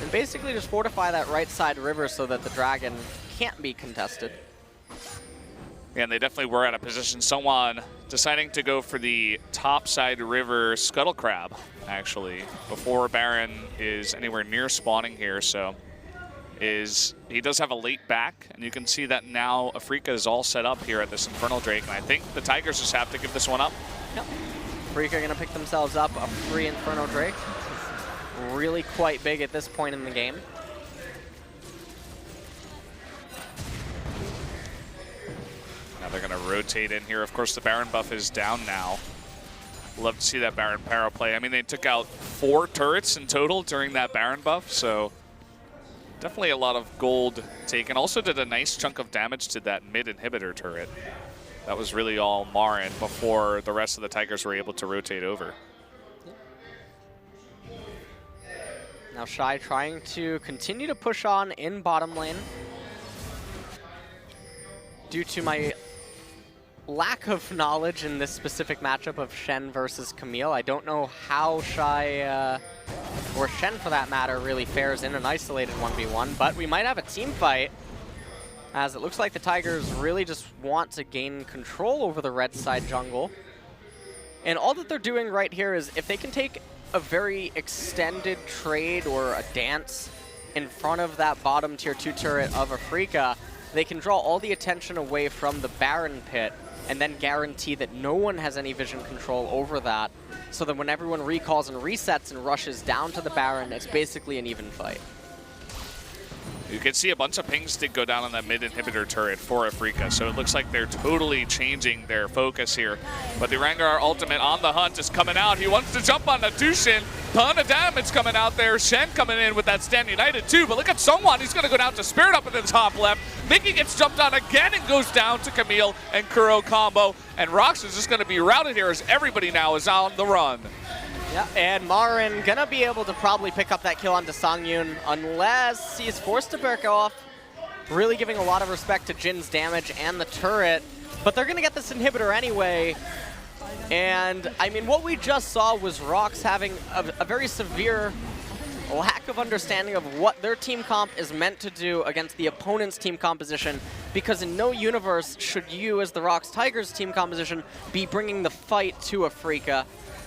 And basically just fortify that right side river so that the dragon can't be contested. Yeah, and they definitely were out of position. Seongwon deciding to go for the top side river Scuttle Crab, actually, before Baron is anywhere near spawning here. So he does have a late back, and you can see that now Afreeca is all set up here at this Infernal Drake, and I think the Tigers just have to give this one up. Yep. Afreeca are going to pick themselves up a free Inferno Drake. Really quite big at this point in the game. Now they're going to rotate in here. Of course, the Baron buff is down now. Love to see that Baron power play. I mean, they took out 4 turrets in total during that Baron buff, so definitely a lot of gold taken. Also did a nice chunk of damage to that mid inhibitor turret. That was really all Marin before the rest of the Tigers were able to rotate over. Now Shy trying to continue to push on in bottom lane. Due to my lack of knowledge in this specific matchup of Shen versus Camille, I don't know how Shy, or Shen for that matter, really fares in an isolated 1v1, but we might have a team fight, as it looks like the Tigers really just want to gain control over the red side jungle. And all that they're doing right here is if they can take a very extended trade or a dance in front of that bottom tier 2 turret of Afreeca, they can draw all the attention away from the Baron pit and then guarantee that no one has any vision control over that, so that when everyone recalls and resets and rushes down to the Baron, it's basically an even fight. You can see a bunch of ping stick go down on that mid inhibitor turret for Afreeca, so it looks like they're totally changing their focus here. But the Rengar ultimate on the hunt is coming out. He wants to jump on the Tushin. Ton of damage coming out there. Shen coming in with that Stand United too, but look at Sungwon. He's going to go down to Spirit up in the top left. Mickey gets jumped on again and goes down to Camille and Kuro combo. And ROX is just going to be routed here as everybody now is on the run. Yeah, and Marin gonna be able to probably pick up that kill onto Songyun unless he's forced to back off. Really giving a lot of respect to Jin's damage and the turret, but they're gonna get this inhibitor anyway. And I mean, what we just saw was ROX having a very severe lack of understanding of what their team comp is meant to do against the opponent's team composition, because in no universe should you, as the ROX Tigers team composition, be bringing the fight to Afreeca.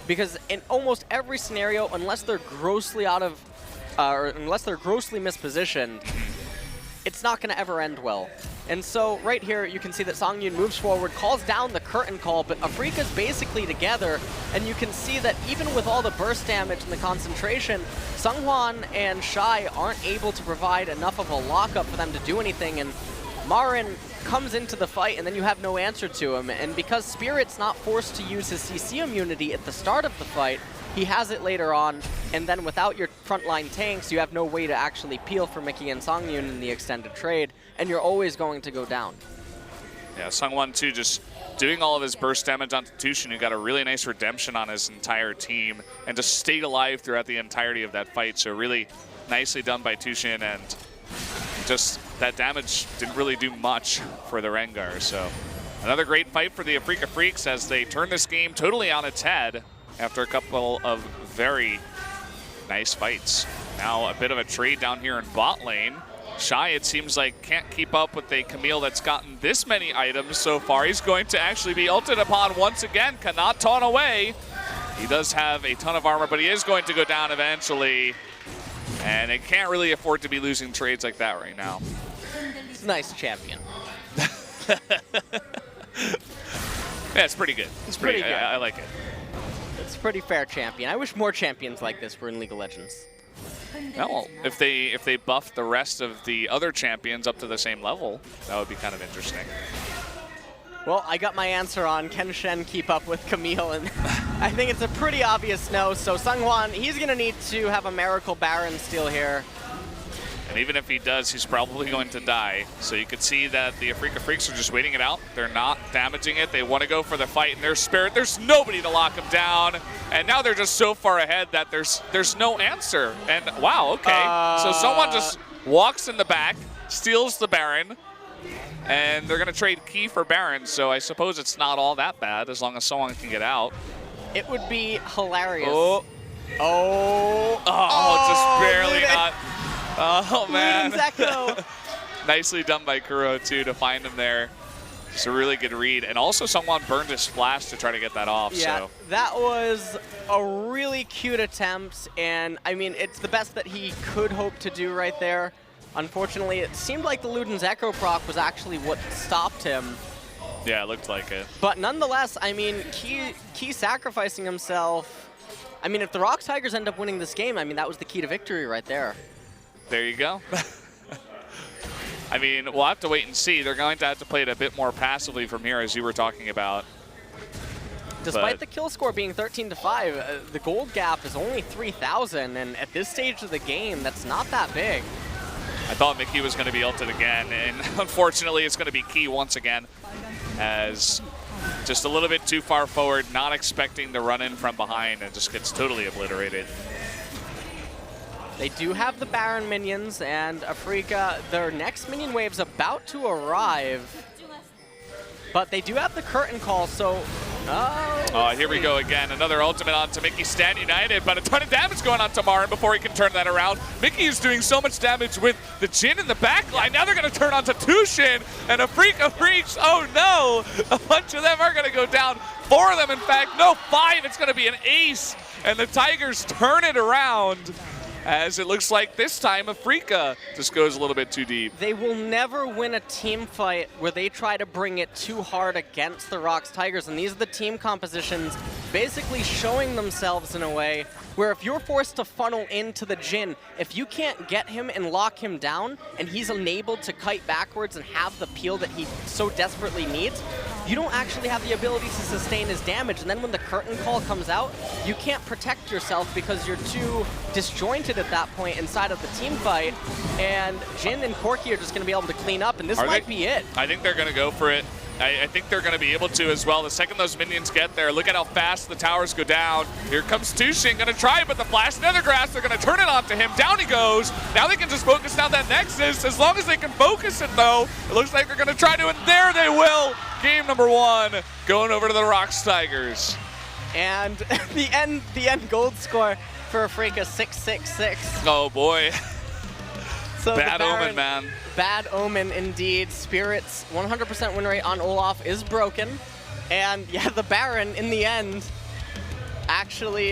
Because in almost every scenario, unless they're grossly unless they're grossly mispositioned, it's not going to ever end well. And so right here, you can see that Songyun moves forward, calls down the curtain call, but Afreeca's basically together, and you can see that even with all the burst damage and the concentration, Sungwon and Shy aren't able to provide enough of a lockup for them to do anything, and Marin comes into the fight and then you have no answer to him, and because Spirit's not forced to use his CC immunity at the start of the fight, he has it later on, and then without your frontline tanks, you have no way to actually peel for Mickey and Songyun in the extended trade, and you're always going to go down. Yeah, Sungwon too, just doing all of his burst damage onto Tushin, who got a really nice redemption on his entire team, and just stayed alive throughout the entirety of that fight, so really nicely done by Tushin, and just that damage didn't really do much for the Rengar. So another great fight for the Afreeca Freecs as they turn this game totally on its head after a couple of very nice fights. Now a bit of a trade down here in bot lane. Shy, it seems like, can't keep up with a Camille that's gotten this many items so far. He's going to actually be ulted upon once again, cannot taunt away. He does have a ton of armor, but he is going to go down eventually. And it can't really afford to be losing trades like that right now. It's a nice champion. Yeah, it's pretty good. It's pretty good. I like it. It's a pretty fair champion. I wish more champions like this were in League of Legends. Well, if they buff the rest of the other champions up to the same level, that would be kind of interesting. Well, I got my answer on can Shen keep up with Camille, and I think it's a pretty obvious no. So Sungwon, he's going to need to have a miracle Baron steal here. And even if he does, he's probably going to die. So you can see that the Afreeca Freecs are just waiting it out. They're not damaging it. They want to go for the fight in their spirit. There's nobody to lock them down. And now they're just so far ahead that there's no answer. And wow, okay. So someone just walks in the back, steals the Baron, and they're going to trade Key for Baron. So I suppose it's not all that bad as long as someone can get out. It would be hilarious. Oh, just barely not. Oh, man. Nicely done by Kuro, too, to find him there. It's a really good read. And also someone burned his flash to try to get that off. Yeah, so that was a really cute attempt. And, I mean, it's the best that he could hope to do right there. Unfortunately, it seemed like the Luden's Echo proc was actually what stopped him. Yeah, it looked like it. But nonetheless, I mean, Key sacrificing himself. I mean, if the ROX Tigers end up winning this game, I mean, that was the key to victory right there. There you go. I mean, we'll have to wait and see. They're going to have to play it a bit more passively from here, as you were talking about. Despite the kill score being 13-5, the gold gap is only 3,000, and at this stage of the game, that's not that big. I thought Mickey was going to be ulted again, and unfortunately it's going to be Key once again, as just a little bit too far forward, not expecting the run in from behind, and just gets totally obliterated. They do have the Baron minions, and Afreeca, their next minion wave's about to arrive. But they do have the curtain call, so... here we go again. Another ultimate onto Mickey, Stand United, but a ton of damage going on to Marin before he can turn that around. Mickey is doing so much damage with the Jhin in the back line. Now they're going to turn onto Tushin and Afreeca Freecs. Oh no! A bunch of them are going to go down. 4 of them, in fact. No, 5. It's going to be an ace. And the Tigers turn it around, as it looks like this time Afreeca just goes a little bit too deep. They will never win a team fight where they try to bring it too hard against the ROX Tigers, and these are the team compositions basically showing themselves in a way where if you're forced to funnel into the Jhin, if you can't get him and lock him down, and he's unable to kite backwards and have the peel that he so desperately needs, you don't actually have the ability to sustain his damage. And then when the curtain call comes out, you can't protect yourself because you're too disjointed at that point inside of the team fight. And Jhin and Corki are just going to be able to clean up, and this might be it. I think they're going to go for it. I think they're going to be able to as well. The second those minions get there, look at how fast the towers go down. Here comes Tushin, going to try, but the Flash Nethergrass, they're going to turn it onto him. Down he goes. Now they can just focus down that Nexus. As long as they can focus it, though, it looks like they're going to try to, and there they will. Game number 1 going over to the ROX Tigers. And the end gold score for Afreeca, 666. Oh, boy. So bad omen, man. Bad omen indeed. Spirit's 100% win rate on Olaf is broken. And yeah, the Baron in the end actually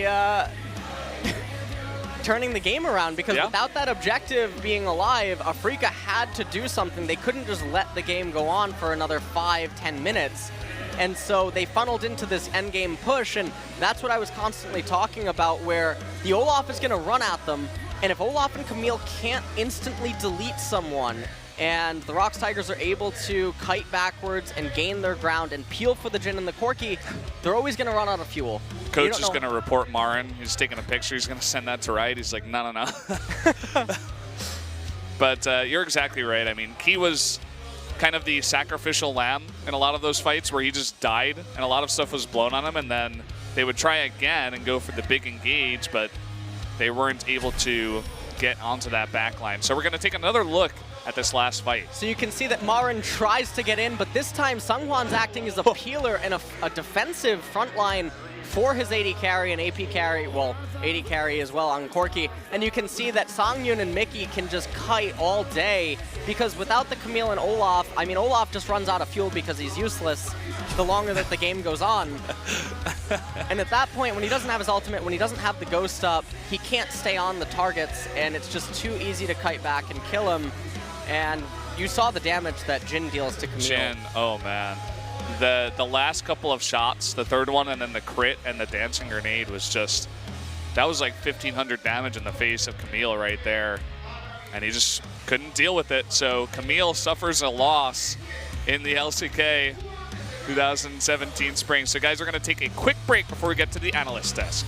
turning the game around, because without that objective being alive, Afreeca had to do something. They couldn't just let the game go on for another 5-10 minutes. And so they funneled into this endgame push, and that's what I was constantly talking about, where the Olaf is going to run at them. And if Olaf and Camille can't instantly delete someone, and the ROX Tigers are able to kite backwards and gain their ground and peel for the Jhin and the Corki, they're always going to run out of fuel. Coach is going to report Marin. He's taking a picture. He's going to send that to Riot. He's like, no, no, no. But you're exactly right. I mean, Key was kind of the sacrificial lamb in a lot of those fights where he just died and a lot of stuff was blown on him, and then they would try again and go for the big engage, but they weren't able to get onto that back line. So we're going to take another look at this last fight. So you can see that Marin tries to get in, but this time Seonghwan's acting as a peeler and a defensive front line for his AD carry and AP carry, well, AD carry as well on Corki. And you can see that Songyun and Mickey can just kite all day, because without the Camille and Olaf, I mean, Olaf just runs out of fuel because he's useless the longer that the game goes on. And at that point, when he doesn't have his ultimate, when he doesn't have the ghost up, he can't stay on the targets, and it's just too easy to kite back and kill him. And you saw the damage that Jhin deals to Camille. Jhin, oh man. The last couple of shots, the third one and then the crit and the dancing grenade was just, that was like 1,500 damage in the face of Camille right there. And he just couldn't deal with it. So Camille suffers a loss in the LCK 2017 spring. So guys, we're going to take a quick break before we get to the analyst desk.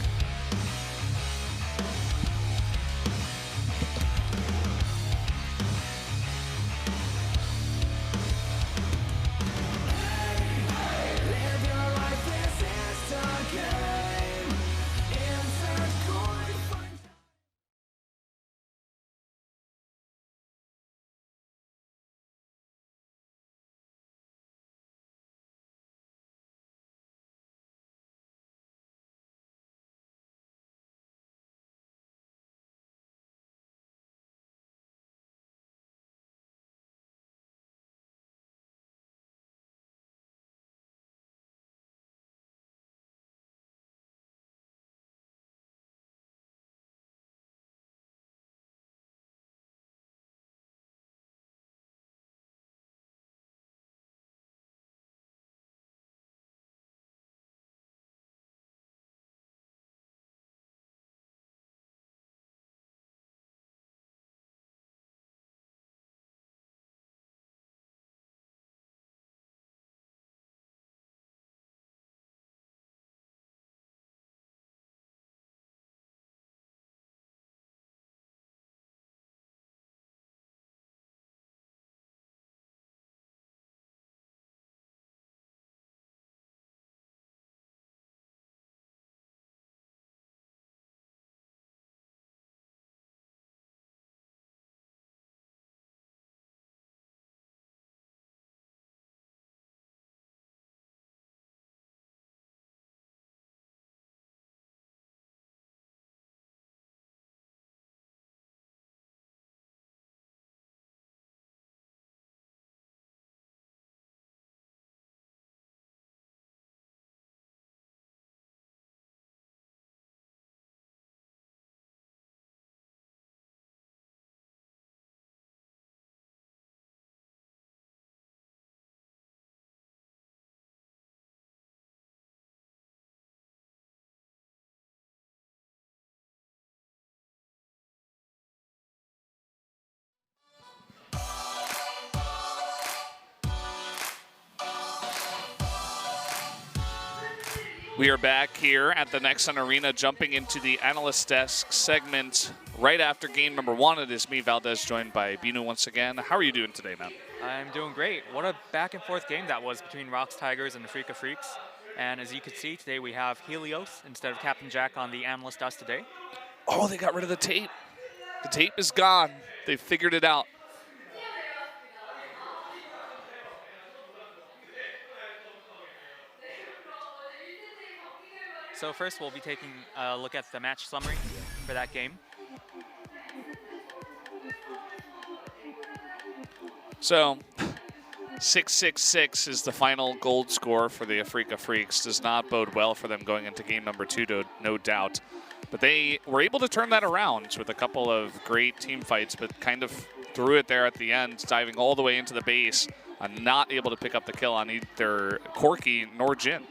We are back here at the Nexon Arena, jumping into the Analyst Desk segment right after game number 1. It is me, Valdez, joined by Binu once again. How are you doing today, man? I'm doing great. What a back and forth game that was between ROX Tigers and Afreeca Freecs. And as you can see, today we have Helios instead of Captain Jack on the Analyst Desk today. Oh, they got rid of the tape. The tape is gone. They figured it out. So first we'll be taking a look at the match summary for that game. So 6-6-6 is the final gold score for the Afreeca Freecs. Does not bode well for them going into game number 2, no doubt. But they were able to turn that around with a couple of great team fights, but kind of threw it there at the end, diving all the way into the base and not able to pick up the kill on either Corky nor Jin.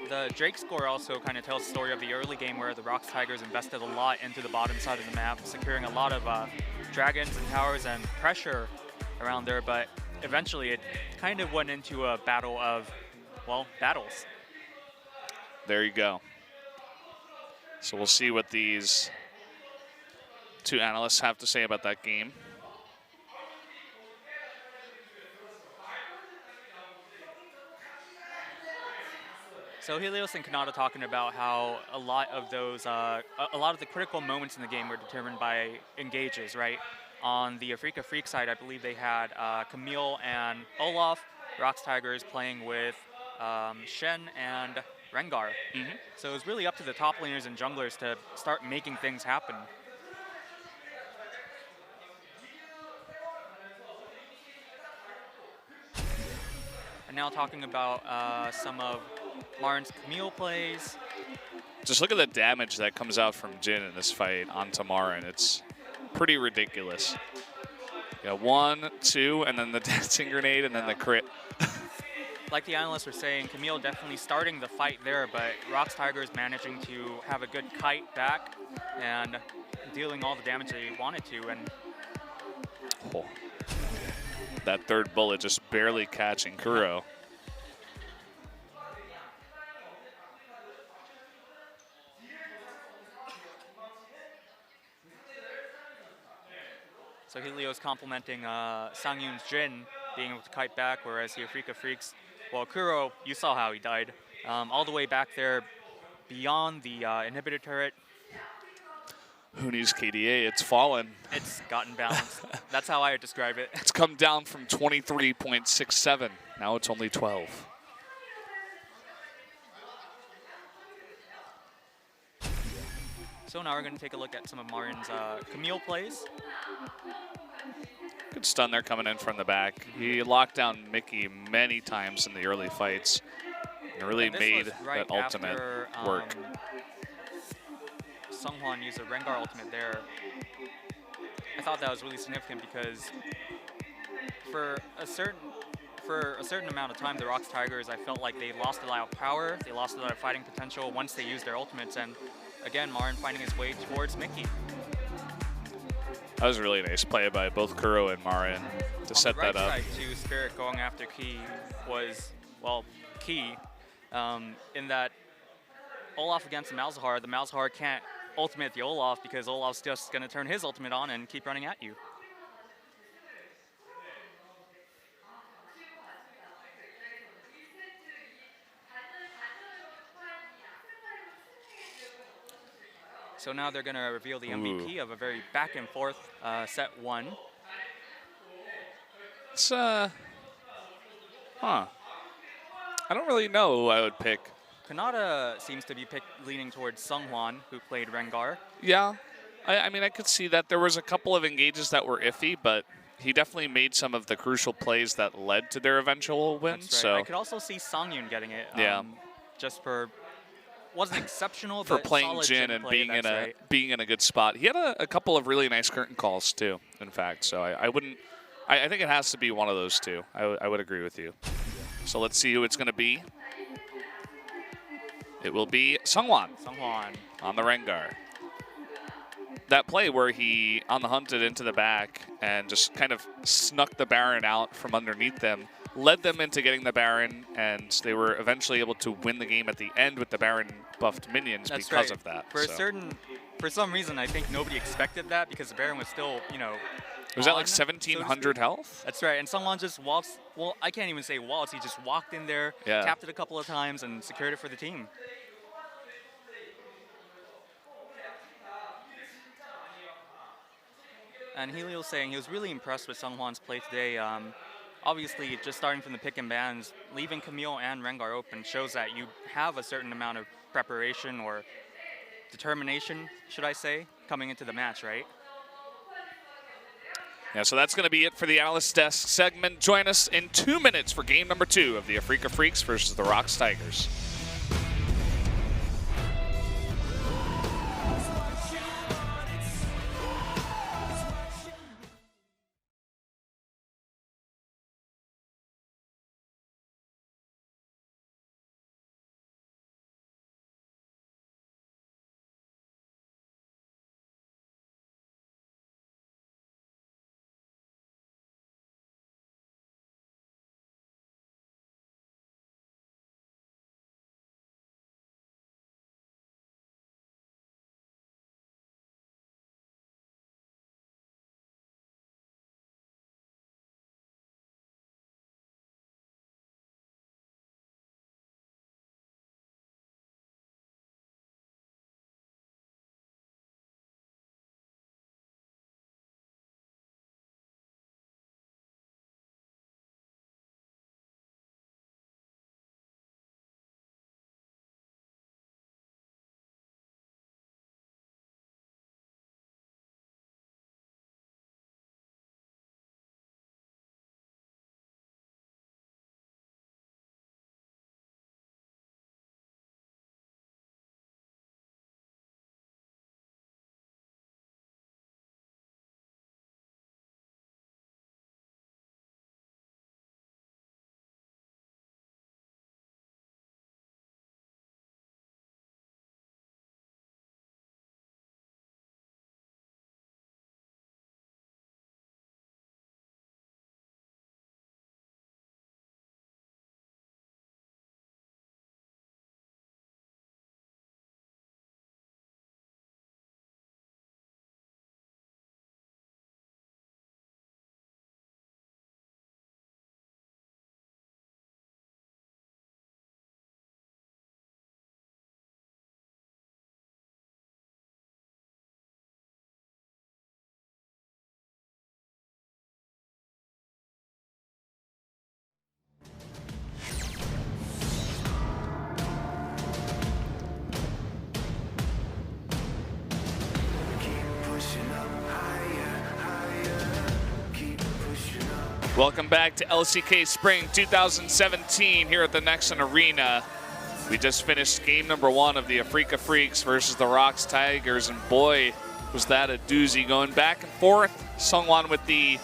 The Drake score also kind of tells the story of the early game where the ROX Tigers invested a lot into the bottom side of the map, securing a lot of dragons and towers and pressure around there, but eventually it kind of went into a battle of, well, battles. There you go. So we'll see what these two analysts have to say about that game. So Helios and Kanata talking about how a lot of those, a lot of the critical moments in the game were determined by engages, right? On the Afreeca Freak side, I believe they had Camille and Olaf, ROX Tigers playing with Shen and Rengar. So it was really up to the top laners and junglers to start making things happen. And now talking about some of Marin's Camille plays. Just look at the damage that comes out from Jin in this fight onto Marin. It's pretty ridiculous. Yeah, 1, 2, and then the dancing grenade, and then the crit. Like the analysts were saying, Camille definitely starting the fight there, but ROX Tigers managing to have a good kite back and dealing all the damage they wanted to. And oh, that third bullet just barely catching Kuro. So Helios complimenting Sangyun's Jin being able to kite back, whereas the Afreeca Freecs, well, Kuro, you saw how he died. All the way back there beyond the inhibitor turret. Who needs KDA? It's fallen. It's gotten balanced. That's how I would describe it. It's come down from 23.67. Now it's only 12. So now we're going to take a look at some of Marin's Camille plays. Good stun there coming in from the back. He locked down Mickey many times in the early fights and really made right that ultimate after, work. Sunghwan used a Rengar ultimate there. I thought that was really significant because for a certain amount of time, the ROX Tigers, I felt like they lost a lot of power, they lost a lot of fighting potential once they used their ultimates, and again, Marin finding his way towards Mickey. That was a really nice play by both Kuro and Marin to set that up. On the right side, too, Spirit going after Key was, well, key in that Olaf against the Malzahar can't ultimate the Olaf because Olaf's just going to turn his ultimate on and keep running at you. So now they're going to reveal the MVP of a very back and forth set 1. It's, huh. I don't really know who I would pick. Kanata seems to be leaning towards Sunghwan, who played Rengar. Yeah, I mean, I could see that. There was a couple of engages that were iffy, but he definitely made some of the crucial plays that led to their eventual win. That's right. So I could also see Sangyun getting it. Yeah. Just for wasn't exceptional, for but playing solid Jin Jin and play, being in a good spot. He had a couple of really nice curtain calls too, in fact. So I think it has to be one of those two. I would agree with you. So let's see who it's going to be. It will be Sunghwan on the Rengar. That play where he on the hunted into the back and just kind of snuck the Baron out from underneath them led them into getting the Baron, and they were eventually able to win the game at the end with the Baron buffed minions because of that. For some reason, I think nobody expected that because the Baron was still, you know, was that like 1,700 health? That's right, and someone just waltzed, well, I can't even say waltz, he just walked in there, tapped it a couple of times, and secured it for the team. And Helio saying he was really impressed with Seonghwan's play today. Obviously, just starting from the pick and bans, leaving Camille and Rengar open shows that you have a certain amount of preparation or determination, should I say, coming into the match, right? Yeah, so that's going to be it for the Analyst Desk segment. Join us in 2 minutes for game number 2 of the Afreeca Freecs versus the ROX Tigers. Welcome back to LCK Spring 2017 here at the Nexon Arena. We just finished game number 1 of the Afreeca Freecs versus the ROX Tigers, and boy, was that a doozy, going back and forth. Seonghwan with the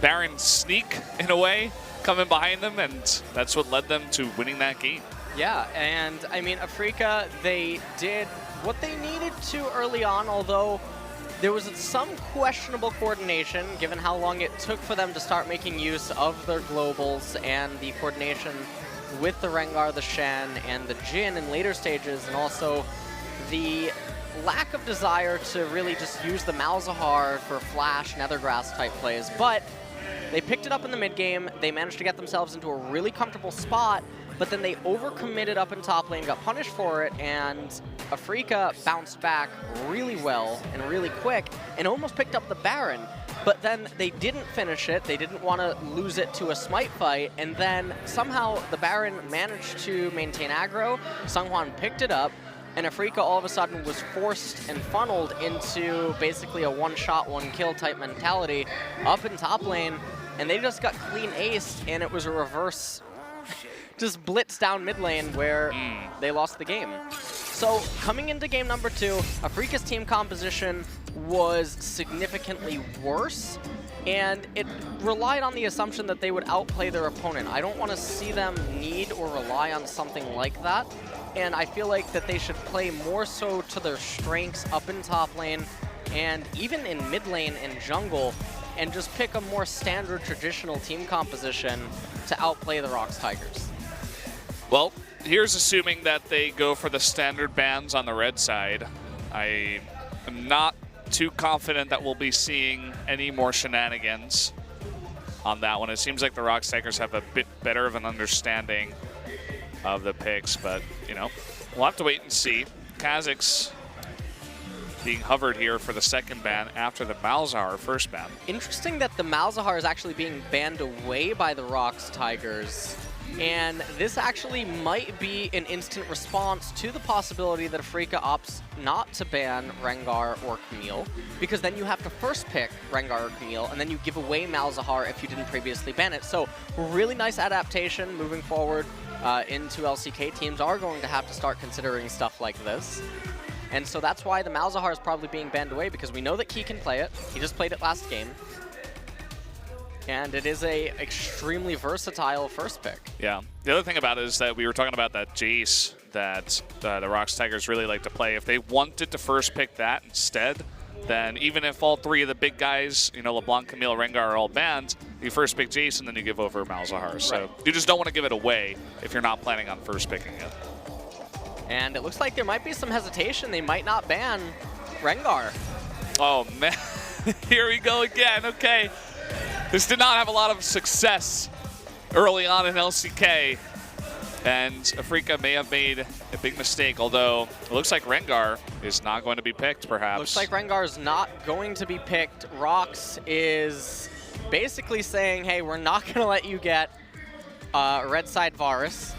Baron sneak in a way, coming behind them, and that's what led them to winning that game. Yeah, and I mean, Afreeca, they did what they needed to early on, although there was some questionable coordination given how long it took for them to start making use of their globals and the coordination with the Rengar, the Shen, and the Jhin in later stages, and also the lack of desire to really just use the Malzahar for flash, Nethergrass type plays. But they picked it up in the mid game, they managed to get themselves into a really comfortable spot, but then they overcommitted up in top lane, got punished for it, and Afreeca bounced back really well and really quick and almost picked up the Baron. But then they didn't finish it, they didn't want to lose it to a smite fight, and then somehow the Baron managed to maintain aggro, Seonghwan picked it up, and Afreeca all of a sudden was forced and funneled into basically a one-shot, one-kill type mentality up in top lane, and they just got clean aced, and it was a reverse just blitz down mid lane where they lost the game. So coming into game number 2, Afreeca's team composition was significantly worse, and it relied on the assumption that they would outplay their opponent. I don't want to see them need or rely on something like that, and I feel like that they should play more so to their strengths up in top lane and even in mid lane and jungle, and just pick a more standard traditional team composition to outplay the ROX Tigers? Well, here's assuming that they go for the standard bans on the red side. I am not too confident that we'll be seeing any more shenanigans on that one. It seems like the ROX Tigers have a bit better of an understanding of the picks, but, you know, we'll have to wait and see. Kazakh's being hovered here for the second ban after the Malzahar first ban. Interesting that the Malzahar is actually being banned away by the ROX Tigers. And this actually might be an instant response to the possibility that Afreeca opts not to ban Rengar or Camille, because then you have to first pick Rengar or Camille, and then you give away Malzahar if you didn't previously ban it. So really nice adaptation moving forward into LCK. Teams are going to have to start considering stuff like this. And so that's why the Malzahar is probably being banned away, because we know that Key can play it. He just played it last game. And it is a extremely versatile first pick. Yeah. The other thing about it is that we were talking about that Jace that the ROX Tigers really like to play. If they wanted to first pick that instead, then even if all three of the big guys, you know, LeBlanc, Camille, Rengar are all banned, you first pick Jace and then you give over Malzahar. So you just don't want to give it away if you're not planning on first picking it. And it looks like there might be some hesitation. They might not ban Rengar. Oh, man. Here we go again. Okay. This did not have a lot of success early on in LCK, and Afreeca may have made a big mistake, although it looks like Rengar is not going to be picked, perhaps. Looks like Rengar is not going to be picked. ROX is basically saying, hey, we're not going to let you get red side Varus,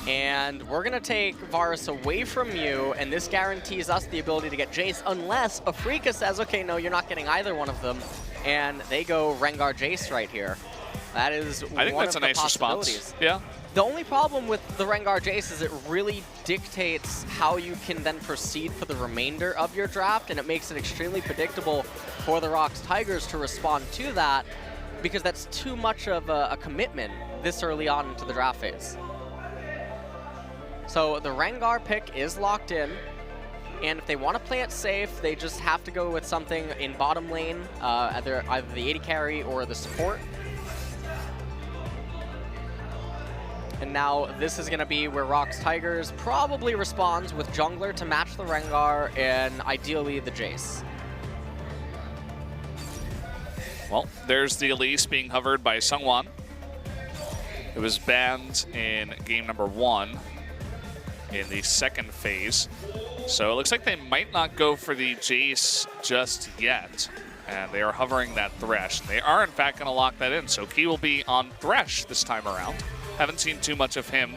and we're going to take Varus away from you, and this guarantees us the ability to get Jace, unless Afreeca says, okay, no, you're not getting either one of them. And they go Rengar Jace right here. That is I think that's a nice response. Yeah. The only problem with the Rengar Jace is it really dictates how you can then proceed for the remainder of your draft, and it makes it extremely predictable for the ROX Tigers to respond to that, because that's too much of a commitment this early on into the draft phase. So the Rengar pick is locked in. And if they want to play it safe, they just have to go with something in bottom lane, either the AD carry or the support. And now this is going to be where ROX Tigers probably responds with jungler to match the Rengar and ideally the Jace. Well, there's the Elise being hovered by Sungwon. It was banned in game number 1 in the second phase. So it looks like they might not go for the Jace just yet. And they are hovering that Thresh. They are, in fact, going to lock that in. So Key will be on Thresh this time around. Haven't seen too much of him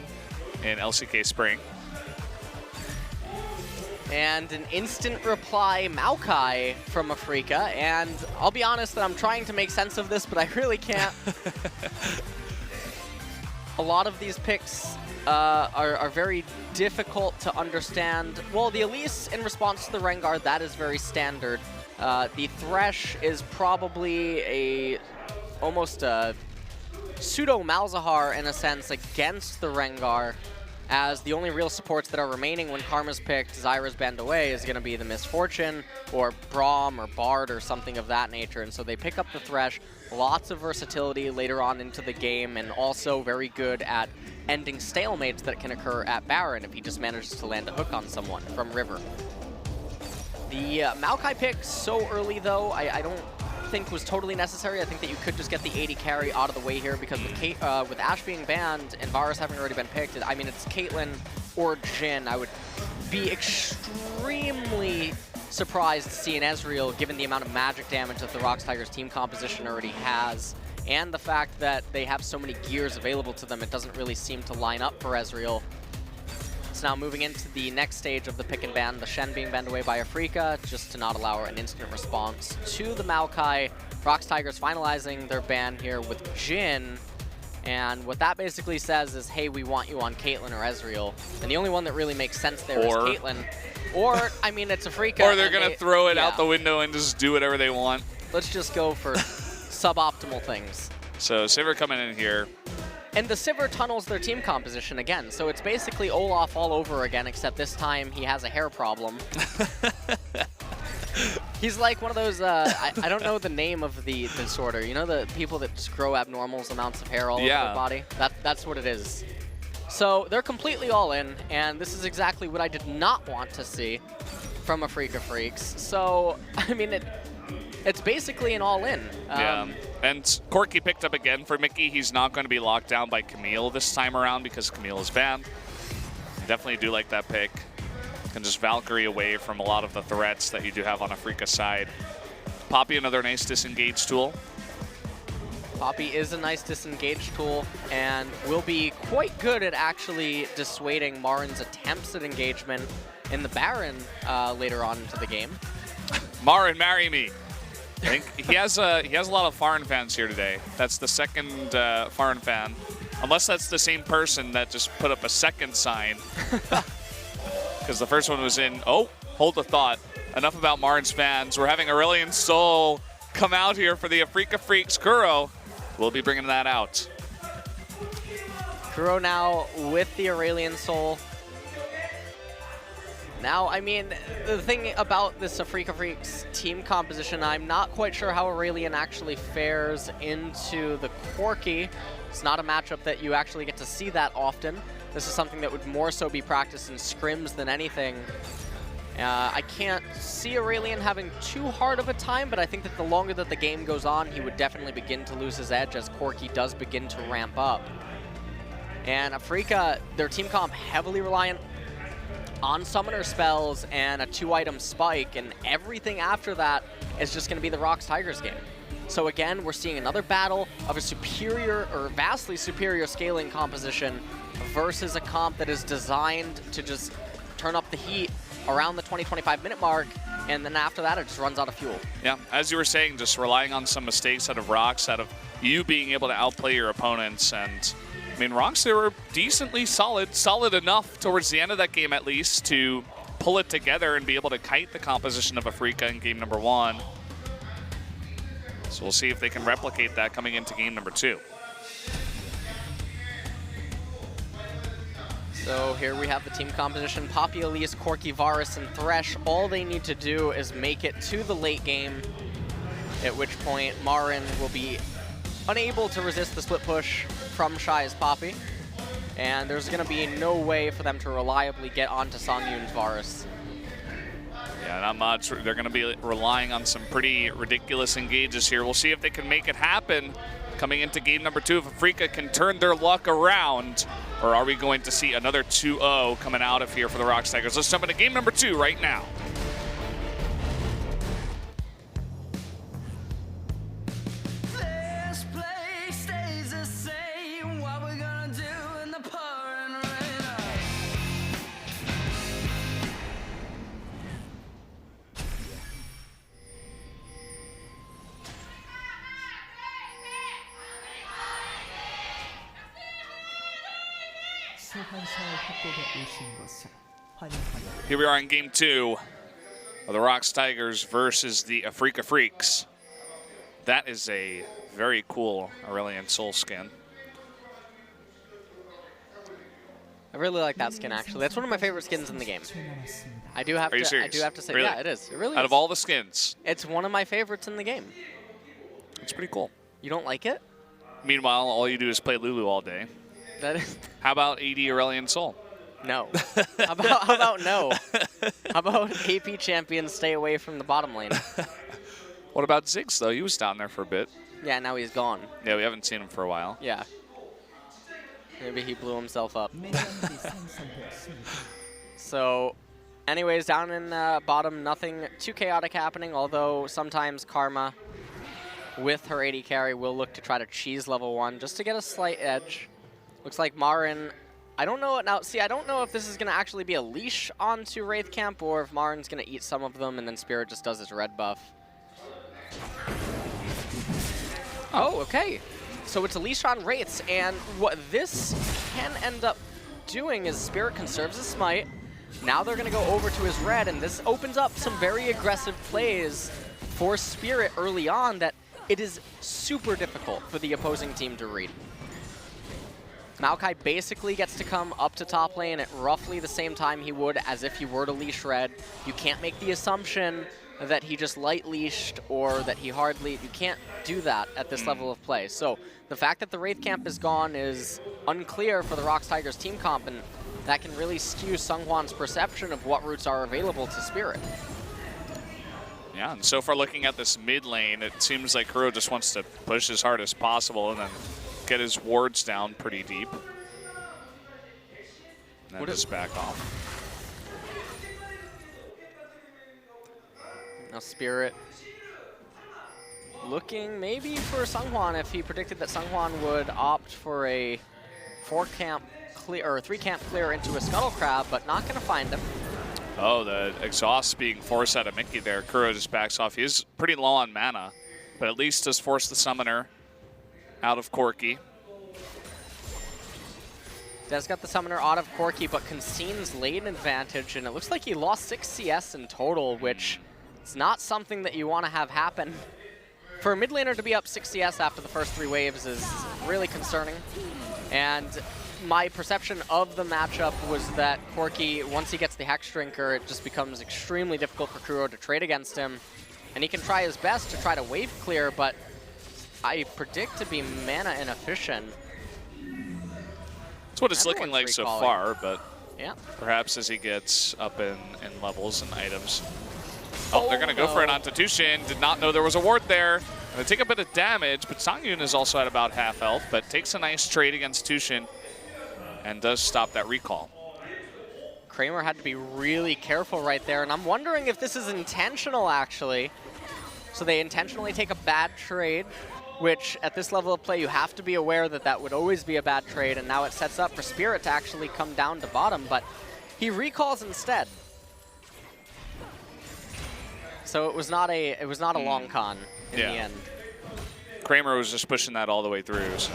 in LCK Spring. And an instant reply Maokai from Afreeca. And I'll be honest that I'm trying to make sense of this, but I really can't. A lot of these picks are very difficult to understand. Well, the Elise in response to the Rengar, that is very standard. The Thresh is probably almost a pseudo Malzahar in a sense against the Rengar, as the only real supports that are remaining when Karma's picked, Zyra's banned away, is going to be the Misfortune or Braum or Bard or something of that nature. And so they pick up the Thresh. Lots of versatility later on into the game, and also very good at ending stalemates that can occur at Baron if he just manages to land a hook on someone from River. The Maokai pick so early, though, I don't think was totally necessary. I think that you could just get the AD carry out of the way here, because with Ashe being banned and Varus having already been picked, I mean, it's Caitlyn or Jhin. I would be extremely surprised to see an Ezreal, given the amount of magic damage that the ROX Tigers team composition already has, and the fact that they have so many gears available to them. It doesn't really seem to line up for Ezreal. So now moving into the next stage of the pick and ban, the Shen being banned away by Afreeca, just to not allow an instant response to the Maokai. ROX Tigers finalizing their ban here with Jhin. And what that basically says is, hey, we want you on Caitlyn or Ezreal. And the only one that really makes sense there is Caitlyn. Or, I mean, it's Afreeca. Or they're going to throw it out the window and just do whatever they want. Let's just go for suboptimal things. So Sivir coming in here. And the Sivir tunnels their team composition again. So it's basically Olaf all over again, except this time he has a hair problem. He's like one of those, I don't know the name of the disorder. You know the people that just grow abnormal amounts of hair all over their body? That's what it is. So they're completely all in, and this is exactly what I did not want to see from Afreeca Freecs. So, I mean, it's basically an all-in. Yeah, and Corky picked up again for Mickey. He's not going to be locked down by Camille this time around because Camille is banned. Definitely do like that pick. Can just Valkyrie away from a lot of the threats that you do have on Afreeca's side. Poppy, another nice disengage tool. Poppy is a nice disengage tool and will be quite good at actually dissuading Marin's attempts at engagement in the Baron later on into the game. Marin, marry me. I think he has a lot of Farin fans here today. That's the second Farin fan. Unless that's the same person that just put up a second sign. Because the first one was in, oh, hold the thought. Enough about Marin's fans. We're having Aurelion Sol come out here for the Afreeca Freecs. Kuro will be bringing that out. Kuro now with the Aurelion Sol. Now, I mean, the thing about this Afreeca Freecs team composition, I'm not quite sure how Aurelion actually fares into the Corky. It's not a matchup that you actually get to see that often. This is something that would more so be practiced in scrims than anything. I can't see Aurelion having too hard of a time, but I think that the longer that the game goes on, he would definitely begin to lose his edge as Corky does begin to ramp up. And Afreeca, their team comp heavily reliant on summoner spells and a 2-item spike, and everything after that is just going to be the ROX Tigers game. So again, we're seeing another battle of a superior or vastly superior scaling composition versus a comp that is designed to just turn up the heat around the 20-25 minute mark, and then after that it just runs out of fuel. Yeah, as you were saying, just relying on some mistakes out of ROX, out of you being able to outplay your opponents. And I mean, ROX, they were decently solid enough towards the end of that game at least to pull it together and be able to kite the composition of Afreeca in game number 1. So we'll see if they can replicate that coming into game number 2. So here we have the team composition. Poppy, Elise, Corky, Varus, and Thresh. All they need to do is make it to the late game, at which point Marin will be unable to resist the split push from Shy's Poppy. And there's going to be no way for them to reliably get onto Songyun's Varus. Yeah, not much. They're going to be relying on some pretty ridiculous engages here. We'll see if they can make it happen coming into game number 2. If Afreeca can turn their luck around, or are we going to see another 2-0 coming out of here for the ROX Tigers? Let's jump into game number 2 right now. 소환사의 협곡에 오신 것을 환영합니다. Here we are in game 2 of the ROX Tigers versus the Afreeca Freecs. That is a very cool Aurelion Sol skin. I really like that skin, actually. That's one of my favorite skins in the game. I do have Are you to. serious? I do have to say, Really? yeah, it is. It really Out is. of all the skins, It's one of my favorites in the game. it's pretty cool. You don't like it? Meanwhile, all you do is play Lulu all day. That is How about AD Aurelion Sol? no. How about no? How about AP champions stay away from the bottom lane? What about Ziggs, though? He was down there for a bit. Yeah, now he's gone. Yeah, we haven't seen him for a while. Yeah. Maybe he blew himself up. 매장이 생성되었습니다. So, anyways, down in bottom, nothing too chaotic happening, although sometimes Karma, with her AD carry, will look to try to cheese level 1 just to get a slight edge. Looks like Marin, I don't know, now see, I don't know if this is going to actually be a leash onto Wraith Camp or if Marin's going to eat some of them and then Spirit just does his red buff. Oh, okay. So it's a leash on Wraiths, and what this can end up doing is Spirit conserves his smite. Now they're going to go over to his red, and this opens up some very aggressive plays for Spirit early on that it is super difficult for the opposing team to read. Maokai basically gets to come up to top lane at roughly the same time he would as if he were to leash red. You can't make the assumption that he just light leashed or that he hard lead. You can't do that at this level of play. So the fact that the Wraith camp is gone is unclear for the ROX Tigers team comp, and that can really skew Seonghwan's perception of what routes are available to Spirit. Yeah, and so far looking at this mid lane, it seems like Kuro just wants to push as hard as possible and then get his wards down pretty deep. And then just back off. Now Spirit looking maybe for Seonghwan if he predicted that Seonghwan would opt for a 4-camp clear or 3-camp clear into a Scuttle Crab, but not going to find him. Oh, the exhaust being forced out of Mickey there. Kuro just backs off. He is pretty low on mana, but at least does force the summoner out of Corki. Des got the summoner out of Corki, but Concene's lane advantage, and it looks like he lost 6 CS in total, which is not something that you want to have happen. For a mid laner to be up 6 CS after the first 3 waves is really concerning. And my perception of the matchup was that Corki, once he gets the Hex Drinker, it just becomes extremely difficult for Kuro to trade against him. And he can try his best to try to wave clear, but I predict to be mana inefficient. That's what it's looking like so far, but yeah, perhaps as he gets up in levels and items. Oh, they're going to go for it onto Tushin. Did not know there was a ward there. Going to take a bit of damage, but Songyun is also at about half health, but takes a nice trade against Tushin and does stop that recall. Kramer had to be really careful right there, and I'm wondering if this is intentional, actually. So they intentionally take a bad trade, which at this level of play, you have to be aware that that would always be a bad trade, and now it sets up for Spirit to actually come down to bottom, but he recalls instead. So it was not a long con in the end. Kramer was just pushing that all the way through. So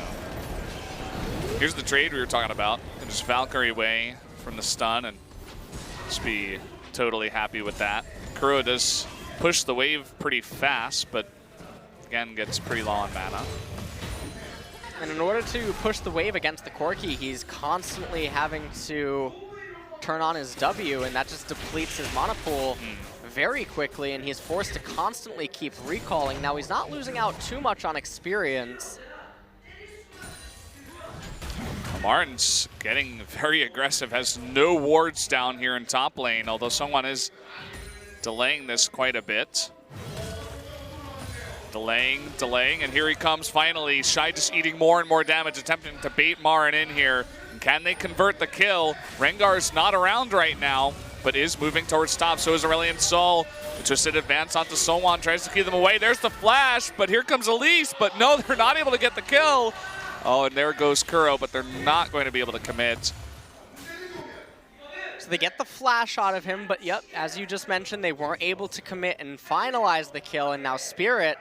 here's the trade we were talking about. And just Valkyrie away from the stun and just be totally happy with that. Kuro does push the wave pretty fast, but again gets pretty low on mana. And in order to push the wave against the Corki, he's constantly having to turn on his W, and that just depletes his mana pool very quickly, and he's forced to constantly keep recalling. Now he's not losing out too much on experience. Martin's getting very aggressive, has no wards down here in top lane, although someone is delaying this quite a bit. Delaying, and here he comes finally. Shy just eating more and more damage, attempting to bait Marin in here. And can they convert the kill? Rengar's not around right now, but is moving towards top. So is Aurelion Sol. Interested advance onto Seonghwan, tries to keep them away. There's the flash, but here comes Elise, but no, they're not able to get the kill. Oh, and there goes Kuro, but they're not going to be able to commit. So they get the flash out of him, but yep, as you just mentioned, they weren't able to commit and finalize the kill, and now Spirit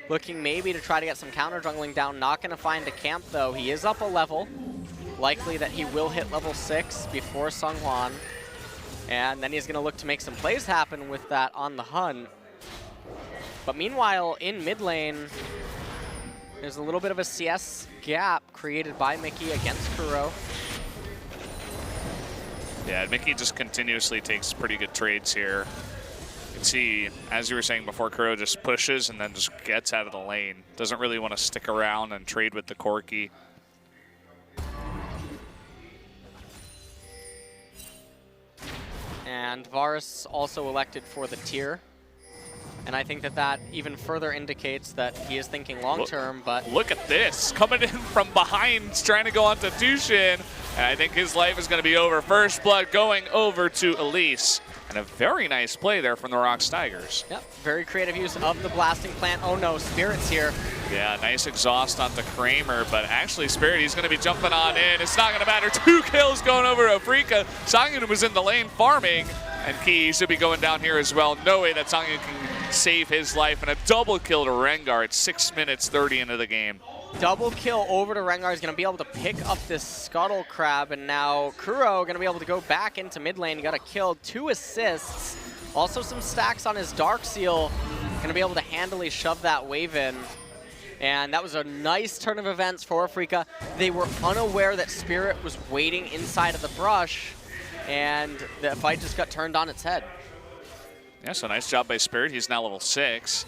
looking maybe to try to get some counter jungling down. Not going to find a camp, though. He is up a level. Likely that he will hit level 6 before Seonghwan. And then he's going to look to make some plays happen with that on the hunt. But meanwhile, in mid lane, there's a little bit of a CS gap created by Mickey against Kuro. Yeah, Mickey just continuously takes pretty good trades here. You can see, as you were saying before, Kuro just pushes and then just gets out of the lane. Doesn't really want to stick around and trade with the Corki. And Varus also elected for the tier. And I think that that even further indicates that he is thinking long-term, but... Look at this, coming in from behind, trying to go onto Tushin. And I think his life is going to be over. First blood going over to Elise. And a very nice play there from the ROX Tigers. Yep, very creative use of the blasting plant. Oh no, Spirit's here. Yeah, nice exhaust onto Kramer, but actually Spirit, he's going to be jumping on in. It's not going to matter. 2 kills going over to Afreeca. Songyun was in the lane farming, and Key should be going down here as well. No way that Songyun can save his life, and a double kill to Rengar at 6 minutes 30 into the game. Double kill over to Rengar. Is going to be able to pick up this Scuttle Crab, and now Kuro going to be able to go back into mid lane. Got a kill, 2 assists, also some stacks on his Dark Seal. Going to be able to handily shove that wave in. And that was a nice turn of events for Afreeca. They were unaware that Spirit was waiting inside of the brush, and the fight just got turned on its head. Yeah, so nice job by Spirit. He's now level 6.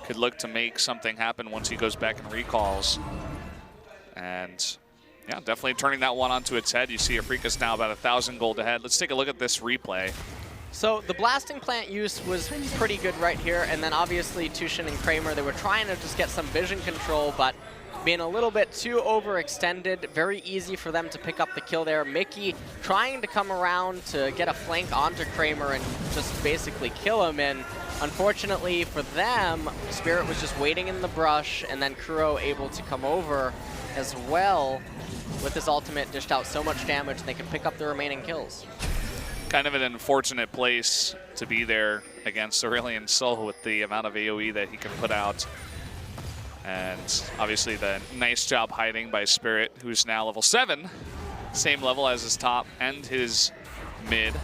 Could look to make something happen once he goes back and recalls. And yeah, definitely turning that one onto its head. You see Afreeca's now about 1,000 gold ahead. Let's take a look at this replay. So the blasting plant use was pretty good right here, and then obviously Tushin and Kramer, they were trying to just get some vision control, but being a little bit too overextended, very easy for them to pick up the kill there. Mickey trying to come around to get a flank onto Kramer and just basically kill him, and unfortunately for them, Spirit was just waiting in the brush, and then Kuro able to come over as well with his ultimate, dished out so much damage they can pick up the remaining kills. Kind of an unfortunate place to be there against Aurelian Sol with the amount of AoE that he can put out. And obviously the nice job hiding by Spirit, who's now level 7. Same level as his top and his mid.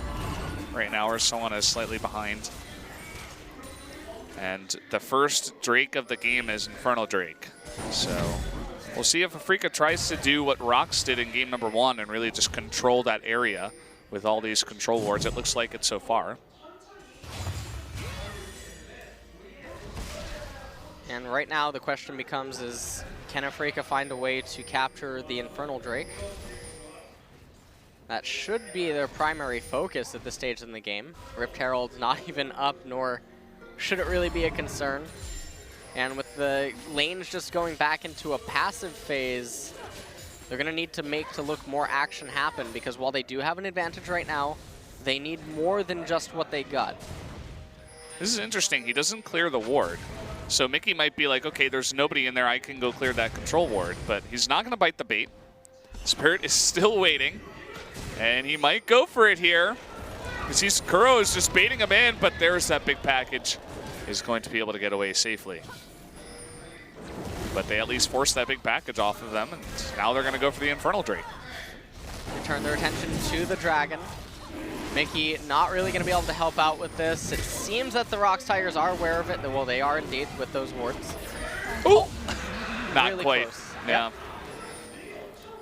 Right now, where someone is slightly behind. And the first Drake of the game is Infernal Drake. So we'll see if Afreeca tries to do what ROX did in game number 1 and really just control that area with all these control wards. It looks like it so far. And right now the question becomes is, can Afreeca find a way to capture the Infernal Drake? That should be their primary focus at this stage in the game. Rift Herald not even up, nor should it really be a concern. And with the lanes just going back into a passive phase, they're going to need to make to look more action happen, because while they do have an advantage right now, they need more than just what they got. This is interesting. He doesn't clear the ward. So Mickey might be like, okay, there's nobody in there. I can go clear that control ward. But he's not going to bite the bait. Spirit is still waiting. And he might go for it here. You see Kuro is just baiting him in, but there's that big package. Is going to be able to get away safely. But they at least forced that big package off of them, and now they're going to go for the Infernal Drake. They turn their attention to the Dragon. Mickey not really going to be able to help out with this. It seems that the ROX Tigers are aware of it. Well, they are indeed with those wards. Oh! Not really quite. Close. Yeah. Yep.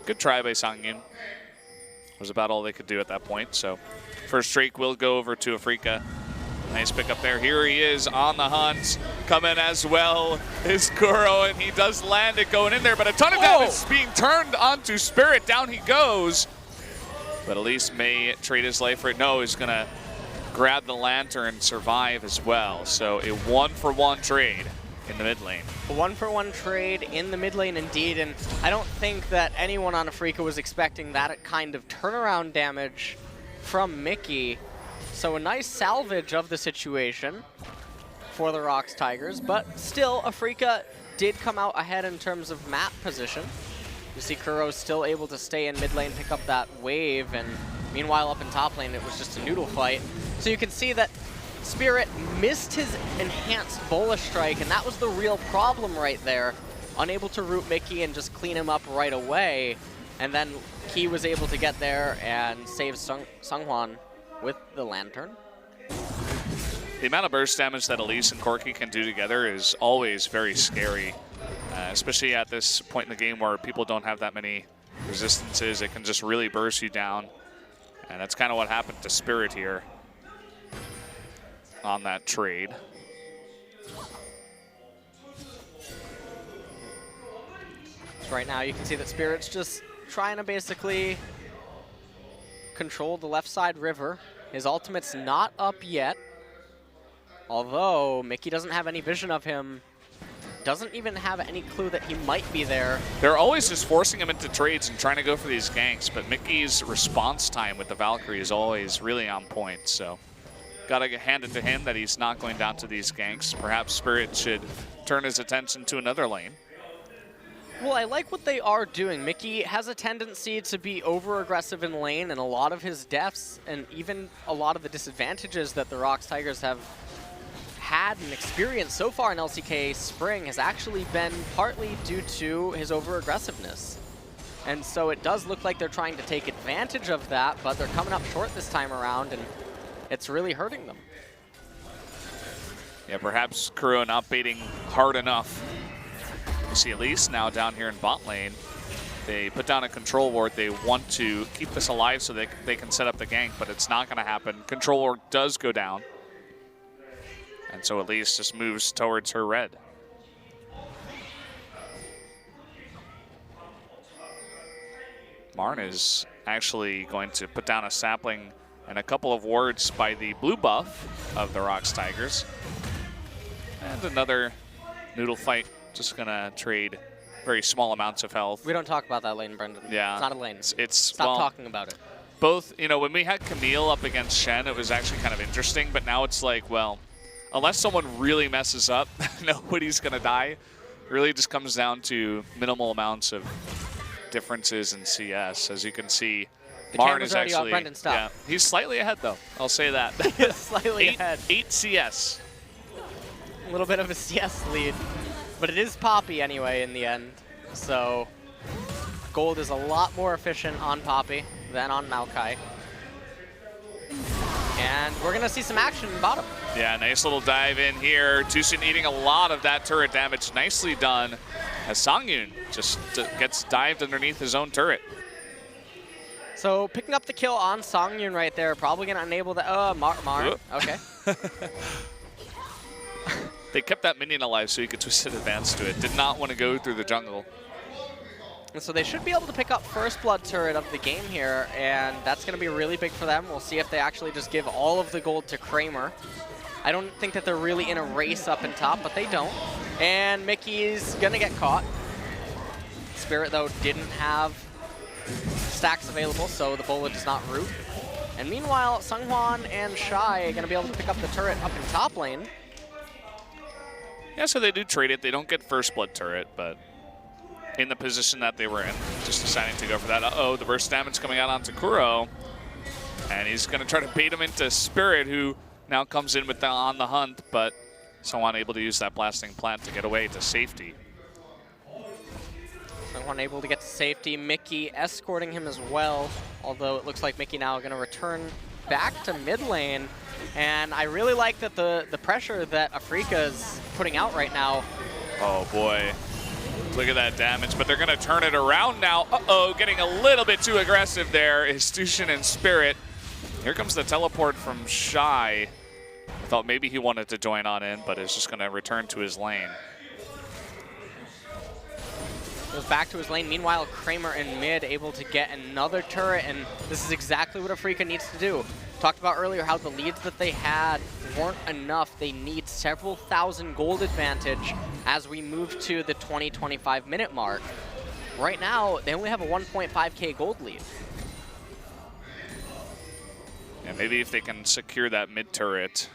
Good try by Sangyun. Was about all they could do at that point. So first Drake will go over to Afreeca. Nice pickup there. Here he is on the hunt. Coming as well is Kuro, and he does land it going in there, but a ton of damage is being turned onto Spirit. Down he goes. But at least may trade his life for it. No, he's going to grab the lantern, survive as well. So a 1-for-1 trade in the mid lane. A 1-for-1 trade in the mid lane indeed, and I don't think that anyone on Afreeca was expecting that kind of turnaround damage from Mickey. So a nice salvage of the situation for the ROX Tigers, but still Afreeca did come out ahead in terms of map position. You see Kuro still able to stay in mid lane, pick up that wave, and meanwhile up in top lane it was just a noodle fight. So you can see that Spirit missed his enhanced Bola Strike, and that was the real problem right there. Unable to root Mickey and just clean him up right away, and then Key was able to get there and save Sunghwan with the lantern. The amount of burst damage that Elise and Corki can do together is always very scary, especially at this point in the game where people don't have that many resistances. It can just really burst you down, and that's kind of what happened to Spirit here on that trade. So right now you can see that Spirit's just trying to basically control the left side river. His ultimate's not up yet, although Mickey doesn't have any vision of him, doesn't even have any clue that he might be there. They're always just forcing him into trades and trying to go for these ganks, but Mickey's response time with the Valkyrie is always really on point, so gotta hand it to him that he's not going down to these ganks. Perhaps Spirit should turn his attention to another lane. Well, I like what they are doing. Mickey has a tendency to be over-aggressive in lane, and a lot of his deaths and even a lot of the disadvantages that the ROX Tigers have had and experienced so far in LCK Spring has actually been partly due to his over-aggressiveness. And so it does look like they're trying to take advantage of that, but they're coming up short this time around, and it's really hurting them. Yeah, perhaps Kuro not baiting hard enough. You see Elise now down here in bot lane. They put down a control ward. They want to keep this alive so they can set up the gank, but it's not going to happen. Control ward does go down. And so Elise just moves towards her red. Marn is actually going to put down a sapling and a couple of wards by the blue buff of the ROX Tigers. And another noodle fight, just gonna trade very small amounts of health. We don't talk about that lane, Brendan. Yeah. It's not a lane. Stop well, talking about it. Both, you know, when we had Camille up against Shen, it was actually kind of interesting, but now it's like, well, unless someone really messes up, nobody's gonna die. It really just comes down to minimal amounts of differences in CS. As you can see, Marn is actually, Brendan, stop. yeah, he's slightly ahead though. I'll say that. Slightly ahead. 8 CS. A little bit of a CS lead, but it is Poppy anyway in the end. So gold is a lot more efficient on Poppy than on Maokai. And we're gonna see some action in bottom. Yeah, nice little dive in here. Tucson eating a lot of that turret damage. Nicely done. As Songyun just gets dived underneath his own turret. So picking up the kill on Songyun right there, probably gonna enable the Marn. Okay. They kept that minion alive so he could twisted advance to it. Did not want to go through the jungle. And so they should be able to pick up first blood turret of the game here, and that's going to be really big for them. We'll see if they actually just give all of the gold to Kramer. I don't think that they're really in a race up in top, but they don't. And Mickey's going to get caught. Spirit, though, didn't have stacks available, so the bullet does not root. And meanwhile, Seonghwan and Shy are going to be able to pick up the turret up in top lane. Yeah, so they do trade it. They don't get first blood turret, but in the position that they were in, just deciding to go for that. Uh-oh, the burst damage coming out onto Kuro. And he's going to try to bait him into Spirit, who now comes in with the on the hunt, but Seonghwan able to use that blasting plant to get away to safety. Seonghwan able to get to safety. Mickey escorting him as well, although it looks like Mickey now going to return back to mid lane. And I really like that the pressure that Afreeca is putting out right now. Oh boy. Look at that damage, but they're going to turn it around now. Uh-oh, getting a little bit too aggressive there is Tushin and Spirit. Here comes the teleport from Shy. I thought maybe he wanted to join on in, but is just going to return to his lane. Goes back to his lane. Meanwhile, Kramer in mid able to get another turret, and this is exactly what Afreeca needs to do. Talked about earlier how the leads that they had weren't enough. They need several thousand gold advantage as we move to the 20-25 minute mark. Right now, they only have a 1.5k gold lead. Yeah, maybe if they can secure that mid turret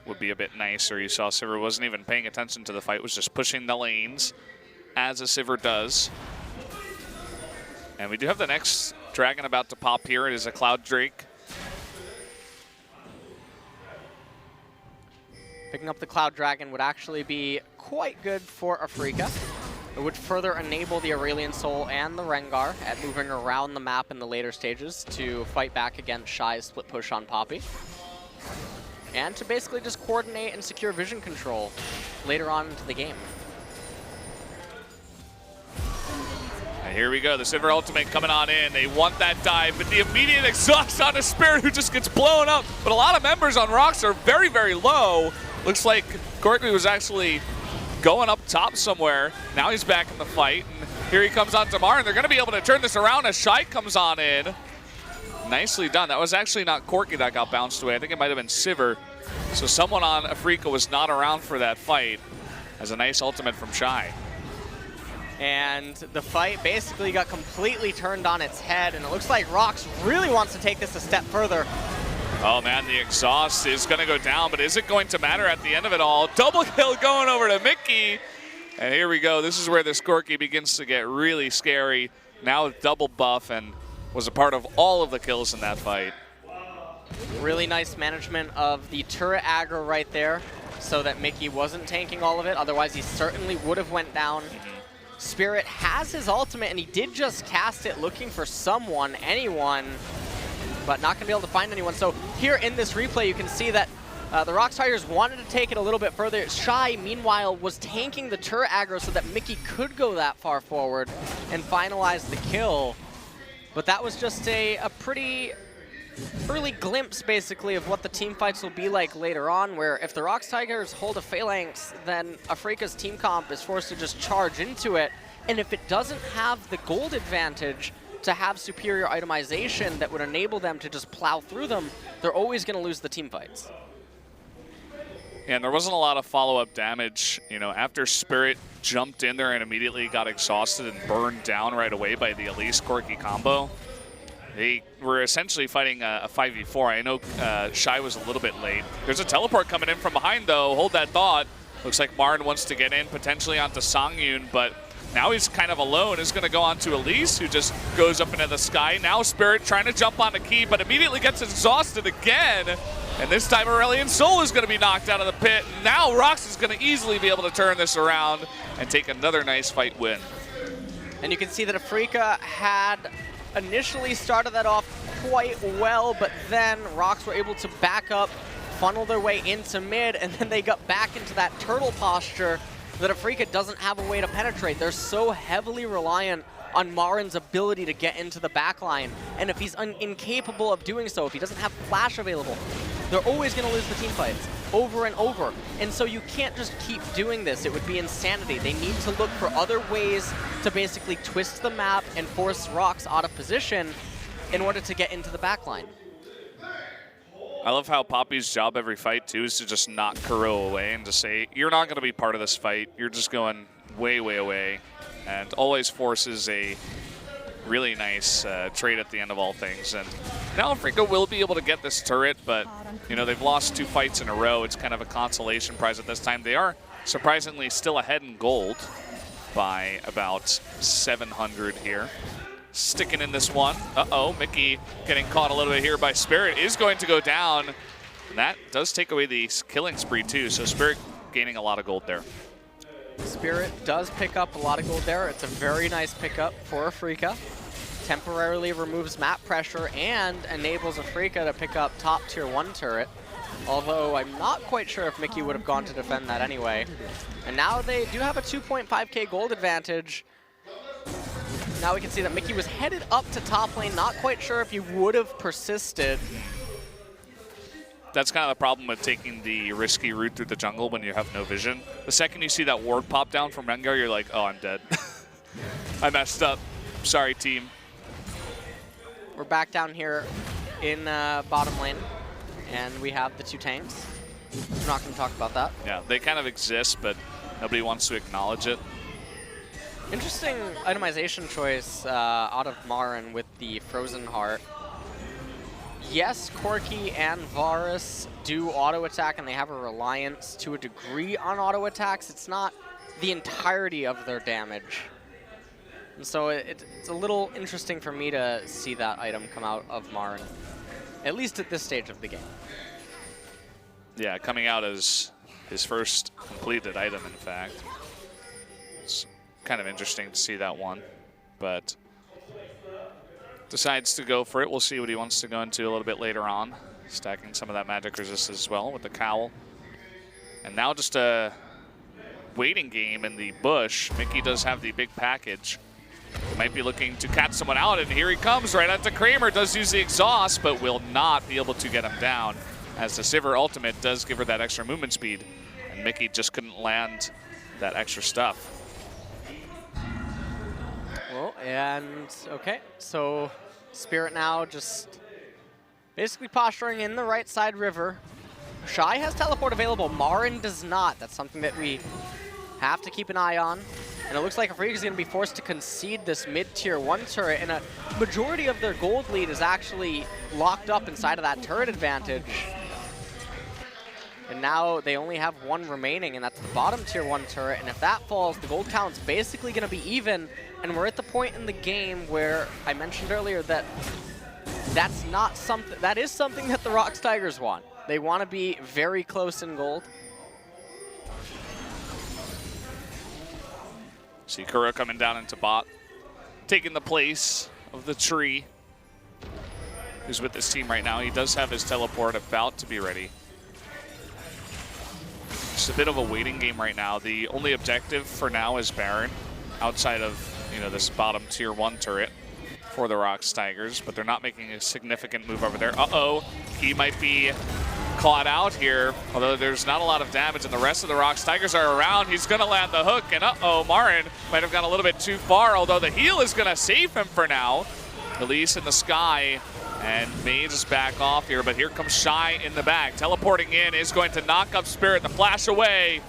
would be a bit nicer. You saw Sivir wasn't even paying attention to the fight, was just pushing the lanes as a Sivir does. And we do have the next dragon about to pop here. It is a Cloud Drake. Picking up the Cloud Dragon would actually be quite good for Afreeca. It would further enable the Aurelion Soul and the Rengar at moving around the map in the later stages to fight back against Shy's split push on Poppy. And to basically just coordinate and secure vision control later on into the game. And here we go, the Sivir ultimate coming on in. They want that dive, but the immediate exhaust on a Spirit who just gets blown up. But a lot of members on ROX are very, very low. Looks like Courtney was actually going up top somewhere. Now he's back in the fight, and here he comes on to Marn. They're going to be able to turn this around as Shai comes on in. Nicely done. That was actually not Corky that got bounced away. I think it might have been Sivir. So someone on Afreeca was not around for that fight. As a nice ultimate from Shai. And the fight basically got completely turned on its head, and it looks like ROX really wants to take this a step further. Oh man, the exhaust is going to go down, but is it going to matter at the end of it all? Double kill going over to Mickey. And here we go. This is where the Skorky begins to get really scary. Now with double buff, and was a part of all of the kills in that fight. Really nice management of the turret aggro right there so that Mickey wasn't tanking all of it. Otherwise, he certainly would have went down. Spirit has his ultimate, and he did just cast it looking for someone, anyone, but not going to be able to find anyone. So here in this replay, you can see that the ROX Tigers wanted to take it a little bit further. Shy, meanwhile, was tanking the turret aggro so that Mickey could go that far forward and finalize the kill. But that was just a pretty early glimpse, basically, of what the team fights will be like later on, where if the ROX Tigers hold a phalanx, then Afreeca's team comp is forced to just charge into it, and if it doesn't have the gold advantage to have superior itemization that would enable them to just plow through them, they're always going to lose the team fights. And there wasn't a lot of follow-up damage. You know, after Spirit jumped in there and immediately got exhausted and burned down right away by the Elise Corki combo, they were essentially fighting a 5v4. I know Shy was a little bit late. There's a teleport coming in from behind, though. Hold that thought. Looks like Marin wants to get in, potentially onto Songyun, but now he's kind of alone. He's going to go on to Elise, who just goes up into the sky. Now Spirit trying to jump on the key, but immediately gets exhausted again. And this time Aurelion Sol is going to be knocked out of the pit. Now ROX is going to easily be able to turn this around and take another nice fight win. And you can see that Afreeca had initially started that off quite well, but then ROX were able to back up, funnel their way into mid, and then they got back into that turtle posture that Afreeca doesn't have a way to penetrate. They're so heavily reliant on Marin's ability to get into the backline, and if he's incapable of doing so, if he doesn't have flash available, they're always going to lose the team fights over and over. And so you can't just keep doing this. It would be insanity. They need to look for other ways to basically twist the map and force ROX out of position in order to get into the backline. I love how Poppy's job every fight, too, is to just knock Kuro away and to say, you're not going to be part of this fight. You're just going way, way away. And always forces a really nice trade at the end of all things. And now Afreeca will be able to get this turret, but you know, they've lost 2 fights in a row. It's kind of a consolation prize at this time. They are surprisingly still ahead in gold by about 700 here. Sticking in this one. Uh-oh, Mickey getting caught a little bit here by Spirit is going to go down. And that does take away the killing spree too, so Spirit gaining a lot of gold there. Spirit does pick up a lot of gold there. It's a very nice pickup for Afreeca. Temporarily removes map pressure and enables Afreeca to pick up top tier 1 turret. Although I'm not quite sure if Mickey would have gone to defend that anyway. And now they do have a 2.5k gold advantage. Now we can see that Mickey was headed up to top lane. Not quite sure if he would have persisted. That's kind of the problem with taking the risky route through the jungle when you have no vision. The second you see that ward pop down from Rengar, you're like, oh, I'm dead. I messed up. Sorry, team. We're back down here in bottom lane, and we have the 2 tanks. We're not going to talk about that. Yeah, they kind of exist, but nobody wants to acknowledge it. Interesting itemization choice out of Marin with the Frozen Heart. Yes, Corki and Varus do auto attack, and they have a reliance to a degree on auto attacks. It's not the entirety of their damage. And so it's a little interesting for me to see that item come out of Marin, at least at this stage of the game. Yeah, coming out as his first completed item, in fact. It's kind of interesting to see that one, but decides to go for it. We'll see what he wants to go into a little bit later on. Stacking some of that magic resist as well with the cowl. And now just a waiting game in the bush. Mickey does have the big package. Might be looking to catch someone out, and here he comes right onto Kramer. Does use the exhaust, but will not be able to get him down, as the Sivir ultimate does give her that extra movement speed. And Mickey just couldn't land that extra stuff. Well, and okay, so Spirit now just basically posturing in the right side river. Shy has teleport available, Marin does not. That's something that we have to keep an eye on. And it looks like Afreeca is going to be forced to concede this mid-tier 1 turret, and a majority of their gold lead is actually locked up inside of that turret advantage. And now they only have 1 remaining, and that's the bottom tier 1 turret, and if that falls, the gold count's basically going to be even, and we're at the point in the game where I mentioned earlier that that is something that the ROX Tigers want. They want to be very close in gold. See Kuro coming down into bot, taking the place of the tree, who's with this team right now. He does have his teleport about to be ready. Just a bit of a waiting game right now. The only objective for now is Baron, outside of this bottom tier 1 turret. for the ROX Tigers, but they're not making a significant move over there. Uh-oh, he might be caught out here, although there's not a lot of damage, and the rest of the ROX Tigers are around. He's going to land the hook, and uh-oh, Marin might have gone a little bit too far, although the heal is going to save him for now. Elise in the sky, and Mage is back off here, but here comes Shy in the back. Teleporting in is going to knock up Spirit, the flash away,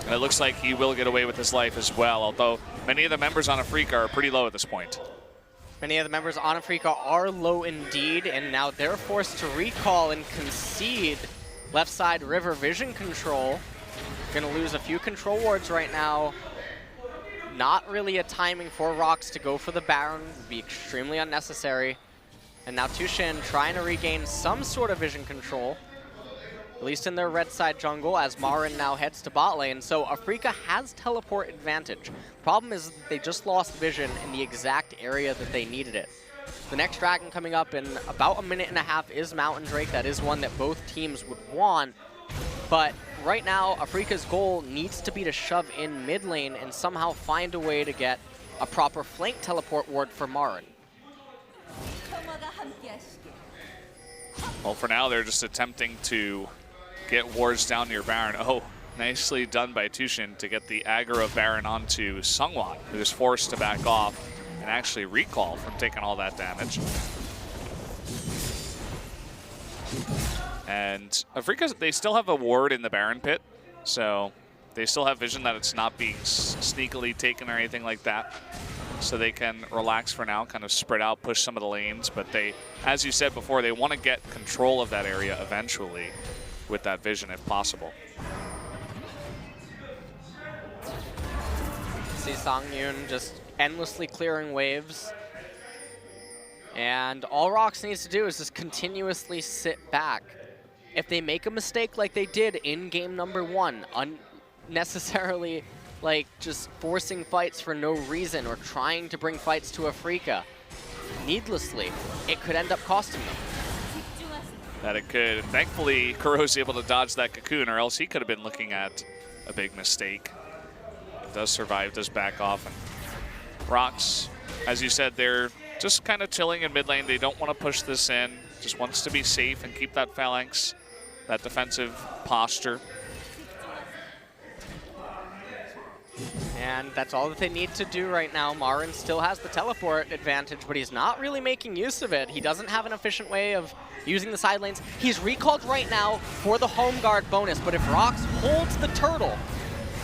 and it looks like he will get away with his life as well, although many of the members on Afreeca are pretty low at this point. Many of the members on Afreeca are low indeed, and now they're forced to recall and concede left side river vision control. Gonna lose a few control wards right now. Not really a timing for ROX to go for the Baron. Would be extremely unnecessary. And now Tushin trying to regain some sort of vision control, at least in their red side jungle, as Marin now heads to bot lane. So Afreeca has teleport advantage. Problem is they just lost vision in the exact area that they needed it. The next dragon coming up in about a minute and a half is Mountain Drake. That is one that both teams would want. But right now, Afreeca's goal needs to be to shove in mid lane and somehow find a way to get a proper flank teleport ward for Marin. Well, for now, they're just attempting to get wards down near Baron. Oh, nicely done by Tushin to get the aggro of Baron onto Seongwon, who is forced to back off and actually recall from taking all that damage. And Afreeca, they still have a ward in the Baron pit, so they still have vision that it's not being sneakily taken or anything like that. So they can relax for now, kind of spread out, push some of the lanes, but they, as you said before, they want to get control of that area eventually with that vision if possible. See Songyun just endlessly clearing waves. And all ROX needs to do is just continuously sit back. If they make a mistake like they did in game number 1, unnecessarily like just forcing fights for no reason or trying to bring fights to Afreeca needlessly, it could end up costing them. That it could. Thankfully, Kuro's able to dodge that cocoon, or else he could have been looking at a big mistake. It does survive, does back off. And ROX, as you said, they're just kind of chilling in mid lane. They don't want to push this in. Just wants to be safe and keep that phalanx, that defensive posture. And that's all that they need to do right now. Marin still has the teleport advantage, but he's not really making use of it. He doesn't have an efficient way of using the side lanes. He's recalled right now for the home guard bonus, but if ROX holds the turtle,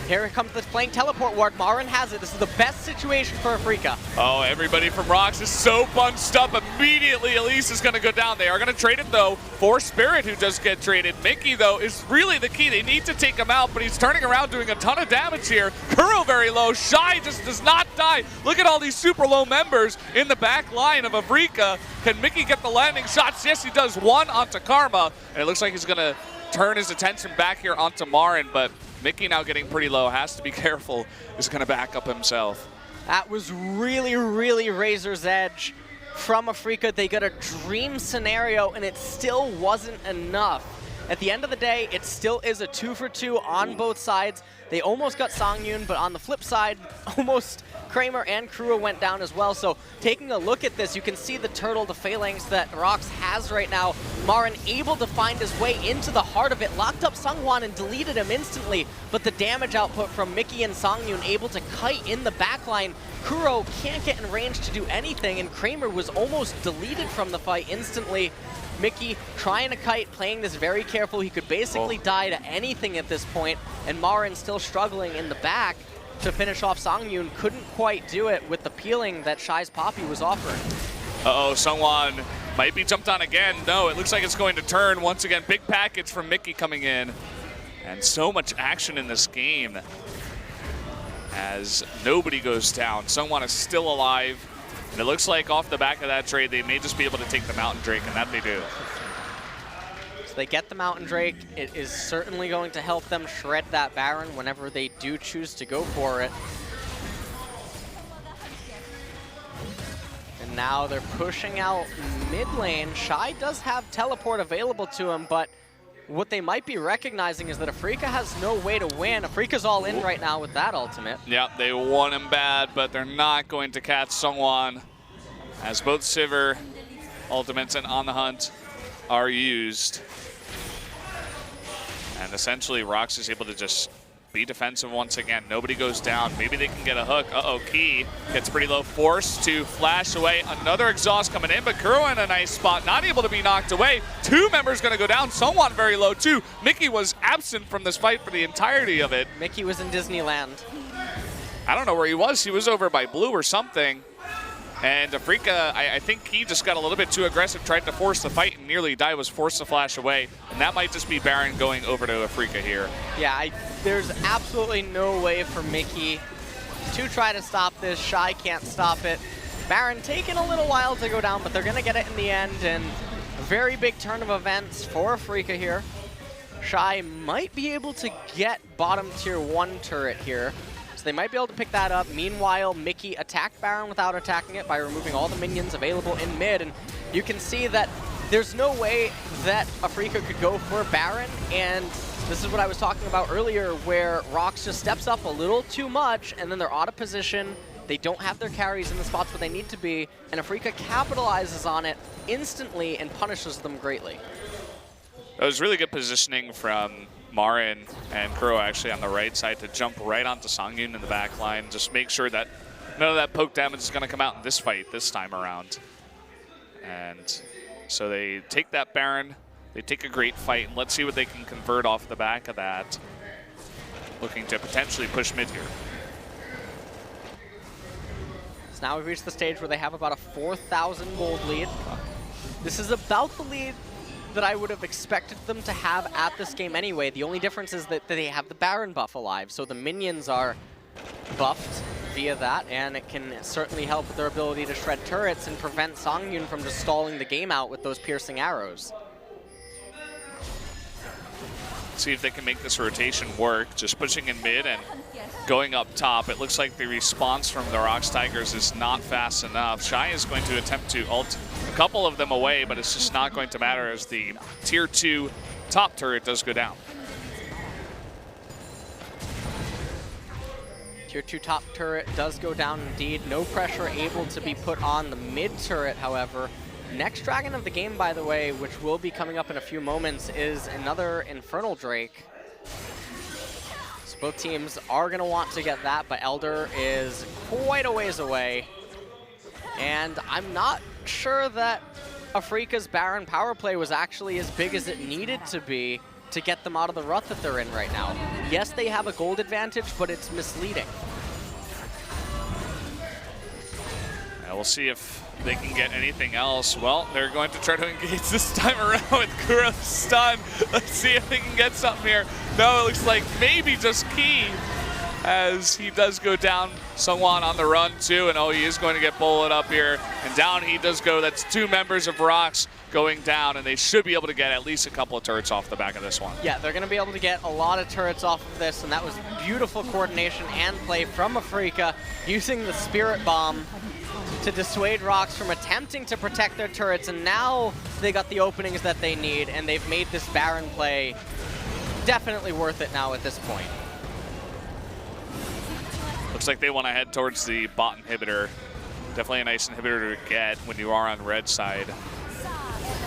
here comes the flank teleport ward. Marin has it. This is the best situation for Afreeca. Oh, everybody from ROX is so bunched up. Immediately, Elise is going to go down. They are going to trade it, though, for Spirit, who does get traded. Mickey, though, is really the key. They need to take him out, but he's turning around doing a ton of damage here. Kuro very low. Shy just does not die. Look at all these super low members in the back line of Afreeca. Can Mickey get the landing shots? Yes, he does. One onto Karma, and it looks like he's going to turn his attention back here onto Marin, but Mickey now getting pretty low, has to be careful, is going to back up himself. That was really, really razor's edge from Afreeca. They got a dream scenario, and it still wasn't enough. At the end of the day, it still is a 2-for-2 on both sides. They almost got Songyun, but on the flip side, almost Kramer and Kuro went down as well. So taking a look at this, you can see the turtle, the phalanx that ROX has right now. Marin able to find his way into the heart of it, locked up Seongwon and deleted him instantly. But the damage output from Mickey and Songyun able to kite in the backline. Kuro can't get in range to do anything, and Kramer was almost deleted from the fight instantly. Mickey trying to kite, playing this very careful. He could basically die to anything at this point, and Marin still struggling in the back to finish off Songyun. Couldn't quite do it with the peeling that Shy's Poppy was offering. Uh-oh, Seongwon might be jumped on again. No, it looks like it's going to turn once again. Big package from Mickey coming in. And so much action in this game as nobody goes down. Seongwon is still alive. And it looks like off the back of that trade, they may just be able to take the Mountain Drake, and that they do. So they get the Mountain Drake. It is certainly going to help them shred that Baron whenever they do choose to go for it. And now they're pushing out mid lane. Shy does have teleport available to him, but what they might be recognizing is that Afreeca has no way to win. Afreeca's all in right now with that ultimate. Yeah, they want him bad, but they're not going to catch Seongwon. as both Sivir ultimates and On the Hunt are used. And essentially, ROX is able to just be defensive once again. Nobody goes down. Maybe they can get a hook. Uh-oh, Key gets pretty low. Forced to flash away. Another exhaust coming in, but Kuro in a nice spot. Not able to be knocked away. 2 members going to go down. Someone very low, too. Mickey was absent from this fight for the entirety of it. Mickey was in Disneyland. I don't know where he was. He was over by Blue or something. And Afreeca, I think he just got a little bit too aggressive, tried to force the fight and nearly died, was forced to flash away. And that might just be Baron going over to Afreeca here. Yeah, there's absolutely no way for Mickey to try to stop this. Shy can't stop it. Baron taking a little while to go down, but they're going to get it in the end. And a very big turn of events for Afreeca here. Shy might be able to get bottom tier 1 turret here. So they might be able to pick that up. Meanwhile, Mickey attacked Baron without attacking it by removing all the minions available in mid. And you can see that there's no way that Afreeca could go for Baron. And this is what I was talking about earlier, where ROX just steps up a little too much, and then they're out of position. They don't have their carries in the spots where they need to be. And Afreeca capitalizes on it instantly and punishes them greatly. It was really good positioning from Marin and Kuro actually on the right side to jump right onto Songyun in the back line. Just make sure that none of that poke damage is going to come out in this fight this time around. And so they take that Baron, they take a great fight, and let's see what they can convert off the back of that. Looking to potentially push mid here. So now we've reached the stage where they have about a 4,000 gold lead. This is about the lead that I would have expected them to have at this game anyway. The only difference is that they have the Baron buff alive, so the minions are buffed via that, and it can certainly help with their ability to shred turrets and prevent Songyun from just stalling the game out with those piercing arrows. See if they can make this rotation work, just pushing in mid and going up top. It looks like the response from the ROX Tigers is not fast enough. Shy is going to attempt to ult a couple of them away, but it's just not going to matter as the tier 2 top turret does go down. Tier 2 top turret does go down indeed. No pressure able to be put on the mid turret, however. Next dragon of the game, by the way, which will be coming up in a few moments, is another Infernal Drake. So both teams are going to want to get that, but Elder is quite a ways away. And I'm not sure that Afreeca's Baron power play was actually as big as it needed to be to get them out of the rut that they're in right now. Yes, they have a gold advantage, but it's misleading. Yeah, we'll see if they can get anything else. Well, they're going to try to engage this time around with Kuro's stun. Let's see if they can get something here. No, it looks like maybe just Key, as he does go down. Sungwon on the run too, and oh, he is going to get bullet up here. And down he does go. That's 2 members of ROX going down, and they should be able to get at least a couple of turrets off the back of this one. Yeah, they're going to be able to get a lot of turrets off of this, and that was beautiful coordination and play from Afreeca, using the Spirit Bomb to dissuade ROX from attempting to protect their turrets, and now they got the openings that they need, and they've made this Baron play definitely worth it now at this point. Looks like they want to head towards the bot inhibitor. Definitely a nice inhibitor to get when you are on red side.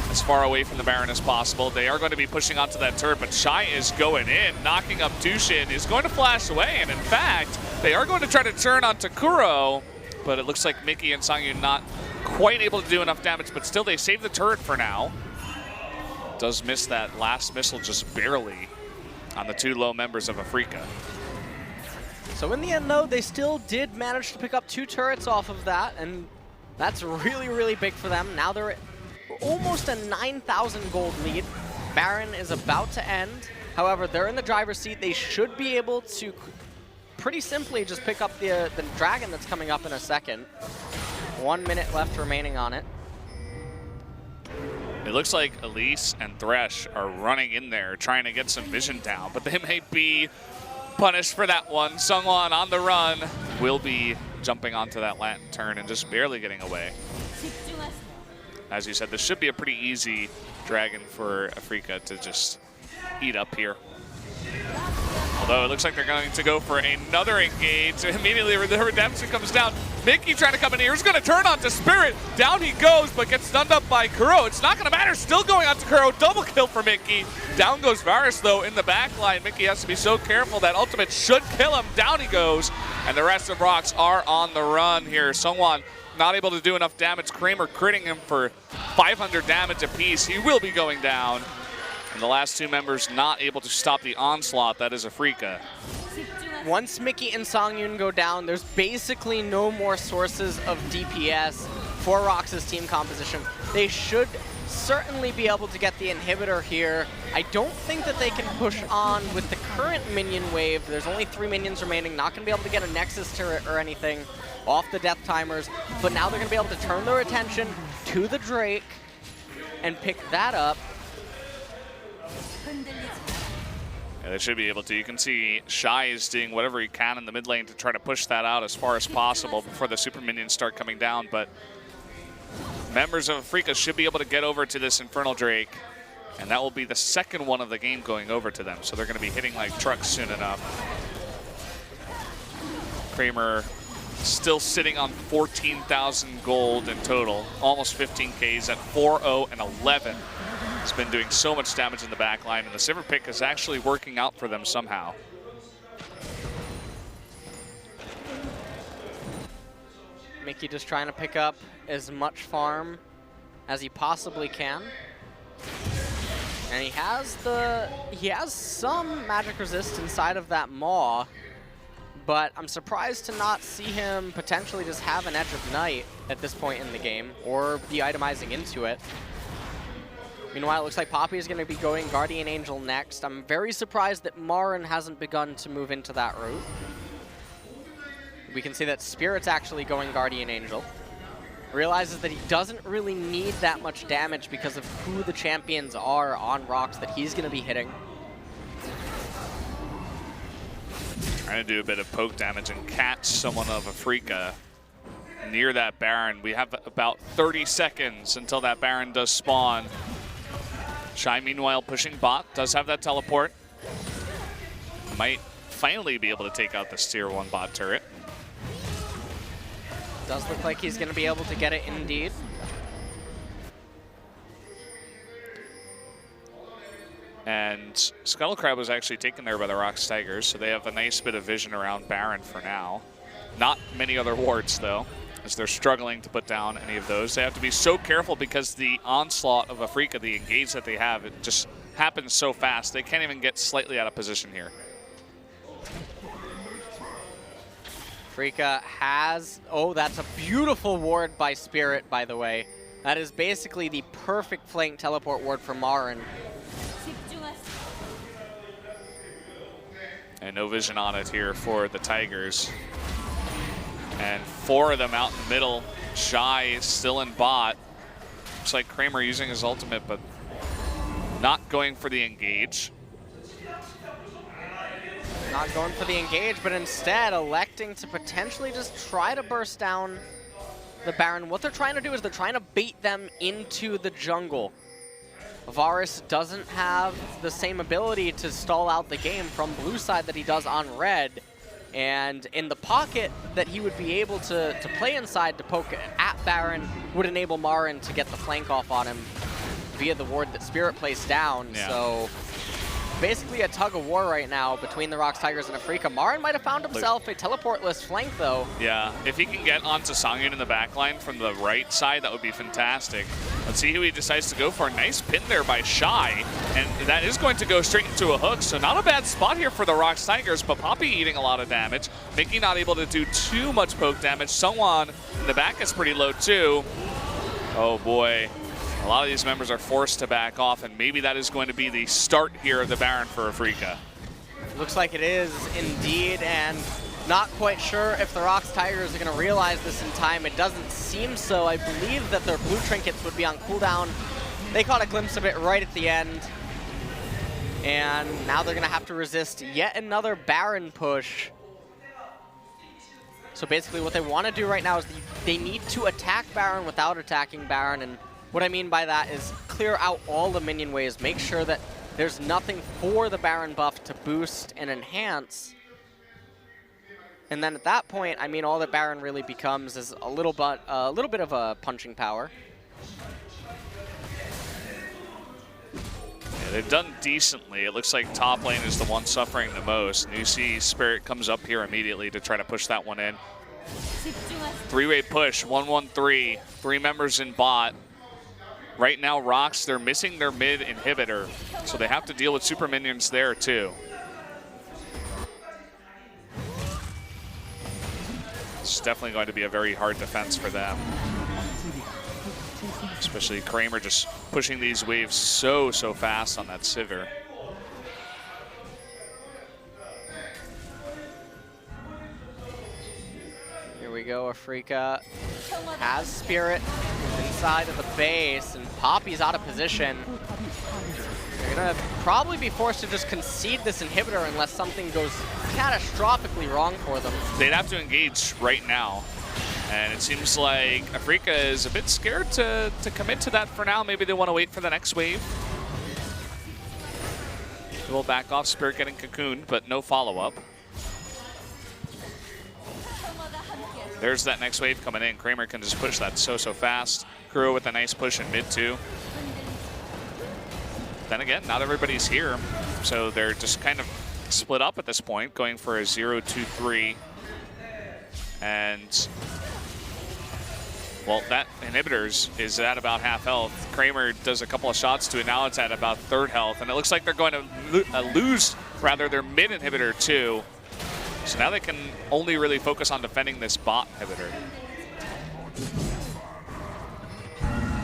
As far away from the Baron as possible. They are going to be pushing onto that turret, but Shy is going in, knocking up Dushin, is going to flash away, and in fact, they are going to try to turn onto Kuro, but it looks like Mickey and Songyun not quite able to do enough damage, but still they save the turret for now. Does miss that last missile just barely on the 2 low members of Afreeca. So in the end, though, they still did manage to pick up 2 turrets off of that, and that's really, really big for them. Now they're at almost a 9,000 gold lead. Baron is about to end. However, they're in the driver's seat. They should be able to pretty simply just pick up the dragon that's coming up in a second. 1 minute left remaining on it. It looks like Elise and Thresh are running in there trying to get some vision down, but they may be punished for that one. Sungwon on the run will be jumping onto that lantern and just barely getting away. As you said, this should be a pretty easy dragon for Afreeca to just eat up here. Although it looks like they're going to go for another engage. Immediately the redemption comes down. Mickey trying to come in here. He's going to turn onto Spirit. Down he goes, but gets stunned up by Kuro. It's not going to matter. Still going on to Kuro. Double kill for Mickey. Down goes Varus, though, in the back line. Mickey has to be so careful. That ultimate should kill him. Down he goes. And the rest of ROX are on the run here. Sungwon not able to do enough damage. Kramer critting him for 500 damage apiece. He will be going down. And the last two members not able to stop the onslaught. That is Afreeca. Once Mickey and Songyun go down, there's basically no more sources of DPS for ROX's team composition. They should certainly be able to get the inhibitor here. I don't think that they can push on with the current minion wave. There's only 3 minions remaining, not going to be able to get a Nexus turret or anything off the death timers, but now they're going to be able to turn their attention to the Drake and pick that up. Yeah, they should be able to. You can see Shy is doing whatever he can in the mid lane to try to push that out as far as possible before the super minions start coming down, but members of Afreeca should be able to get over to this Infernal Drake, and that will be the second one of the game going over to them, so they're going to be hitting like trucks soon enough. Kramer still sitting on 14,000 gold in total, almost 15Ks at 4-0 and 11. He's been doing so much damage in the back line, and the Sivir pick is actually working out for them somehow. Mickey just trying to pick up as much farm as he possibly can. And he has some magic resist inside of that Maw, but I'm surprised to not see him potentially just have an Edge of Night at this point in the game, or be itemizing into it. Meanwhile, it looks like Poppy is going to be going Guardian Angel next. I'm very surprised that Marin hasn't begun to move into that route. We can see that Spirit's actually going Guardian Angel. Realizes that he doesn't really need that much damage because of who the champions are on ROX that he's going to be hitting. Trying to do a bit of poke damage and catch someone of Afreeca near that Baron. We have about 30 seconds until that Baron does spawn. Shy, meanwhile, pushing bot, does have that teleport. Might finally be able to take out this tier 1 bot turret. Does look like he's going to be able to get it indeed. And Scuttlecrab was actually taken there by the ROX Tigers, so they have a nice bit of vision around Baron for now. Not many other wards, though, as they're struggling to put down any of those. They have to be so careful because the onslaught of Afreeca, the engage that they have, it just happens so fast. They can't even get slightly out of position here. Afreeca has, oh, that's a beautiful ward by Spirit, by the way. That is basically the perfect flank teleport ward for Marin. And no vision on it here for the Tigers. And 4 of them out in the middle. Shy still in bot. Looks like Kramer using his ultimate, but not going for the engage. Not going for the engage, but instead electing to potentially just try to burst down the Baron. What they're trying to do is they're trying to bait them into the jungle. Varus doesn't have the same ability to stall out the game from blue side that he does on red. And in the pocket that he would be able to play inside to poke at Baron would enable Marin to get the flank off on him via the ward that Spirit placed down. Yeah. So basically a tug of war right now between the ROX Tigers and Afreeca. Marin might have found himself a teleportless flank, though. Yeah, if he can get onto Songyun in the backline from the right side, that would be fantastic. Let's see who he decides to go for. Nice pin there by Shy, and that is going to go straight into a hook, so not a bad spot here for the ROX Tigers, but Poppy eating a lot of damage. Mickey not able to do too much poke damage. Sungwon in the back is pretty low too. Oh boy. A lot of these members are forced to back off, and maybe that is going to be the start here of the Baron for Afreeca. Looks like it is indeed, and not quite sure if the ROX Tigers are going to realize this in time. It doesn't seem so. I believe that their blue trinkets would be on cooldown. They caught a glimpse of it right at the end, and now they're going to have to resist yet another Baron push. So basically what they want to do right now is they need to attack Baron without attacking Baron, and what I mean by that is clear out all the minion waves, make sure that there's nothing for the Baron buff to boost and enhance. And then at that point, I mean, all that Baron really becomes is a little bit of a punching power. Yeah, they've done decently. It looks like top lane is the one suffering the most. And you see Spirit comes up here immediately to try to push that one in. Three-way push, 1-1-3. 3 members in bot. Right now, ROX, they're missing their mid inhibitor, so they have to deal with super minions there too. It's definitely going to be a very hard defense for them. Especially Kramer just pushing these waves so fast on that Sivir. Here we go, Afreeca has Spirit inside of the base, and Poppy's out of position. They're gonna probably be forced to just concede this inhibitor unless something goes catastrophically wrong for them. They'd have to engage right now. And it seems like Afreeca is a bit scared to commit to that for now. Maybe they want to wait for the next wave. A little back off, Spirit getting cocooned, but no follow-up. There's that next wave coming in. Kramer can just push that so fast. Kuro with a nice push in mid too. Then again, not everybody's here, so they're just kind of split up at this point, going for a 0-2-3. And, well, that inhibitors is at about half health. Kramer does a couple of shots to it. Now it's at about third health. And it looks like they're going to lose, rather, their mid inhibitor too. So now they can only really focus on defending this bot inhibitor.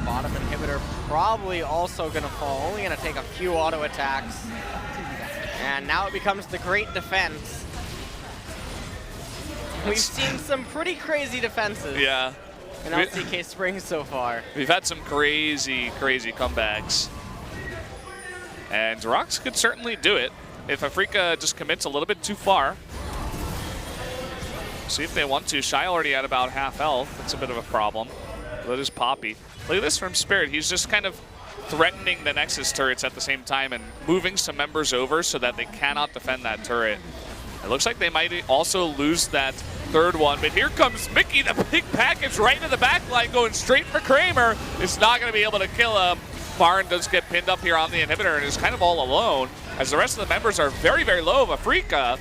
Bottom inhibitor probably also going to fall, only going to take a few auto attacks. And now it becomes the great defense. We've seen some pretty crazy defenses in LCK Spring so far. We've had some crazy comebacks. And ROX could certainly do it if Afreeca just commits a little bit too far. See if they want to. Shy already at about half health. That's a bit of a problem. That is Poppy. Look at this from Spirit. He's just kind of threatening the Nexus turrets at the same time and moving some members over so that they cannot defend that turret. It looks like they might also lose that third one, but here comes Mickey, the big package right into the back line, going straight for Kramer. It's not going to be able to kill him. Barn does get pinned up here on the inhibitor and is kind of all alone, as the rest of the members are very low of Afreeca.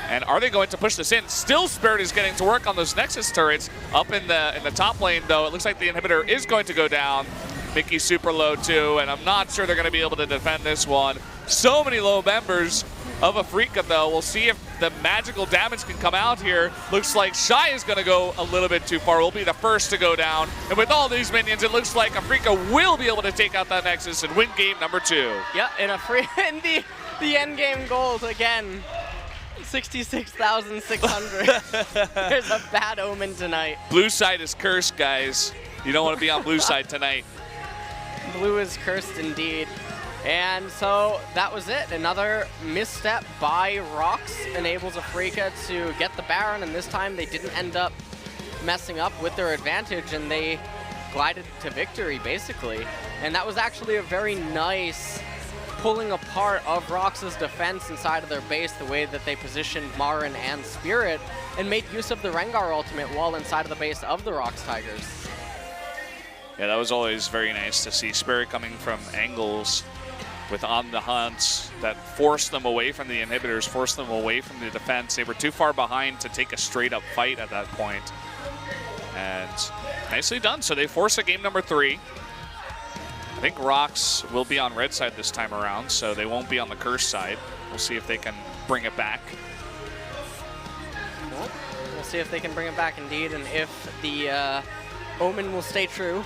And are they going to push this in? Still, Spirit is getting to work on those Nexus turrets. Up in the top lane, though, it looks like the inhibitor is going to go down. Mickey's super low, too, and I'm not sure they're going to be able to defend this one. So many low members of Afreeca, though. We'll see if the magical damage can come out here. Looks like Shy is going to go a little bit too far. Will be the first to go down. And with all these minions, it looks like Afreeca will be able to take out that Nexus and win game number 2. Yeah, and in the end game goals again. 66,600. There's a bad omen tonight. Blue side is cursed, guys. You don't want to be on blue side tonight. Blue is cursed indeed. And so that was it. Another misstep by ROX enables Afreeca to get the Baron, and this time they didn't end up messing up with their advantage, and they glided to victory, basically. And that was actually a very nice pulling apart of ROX's defense inside of their base, the way that they positioned Marin and Spirit, and made use of the Rengar ultimate while inside of the base of the ROX Tigers. Yeah, that was always very nice to see. Spirit coming from angles with on the hunts that forced them away from the inhibitors, forced them away from the defense. They were too far behind to take a straight up fight at that point. And nicely done. So they force a game number 3. I think ROX will be on red side this time around, so they won't be on the curse side. We'll see if they can bring it back. Well, we'll see if they can bring it back indeed, and if the omen will stay true.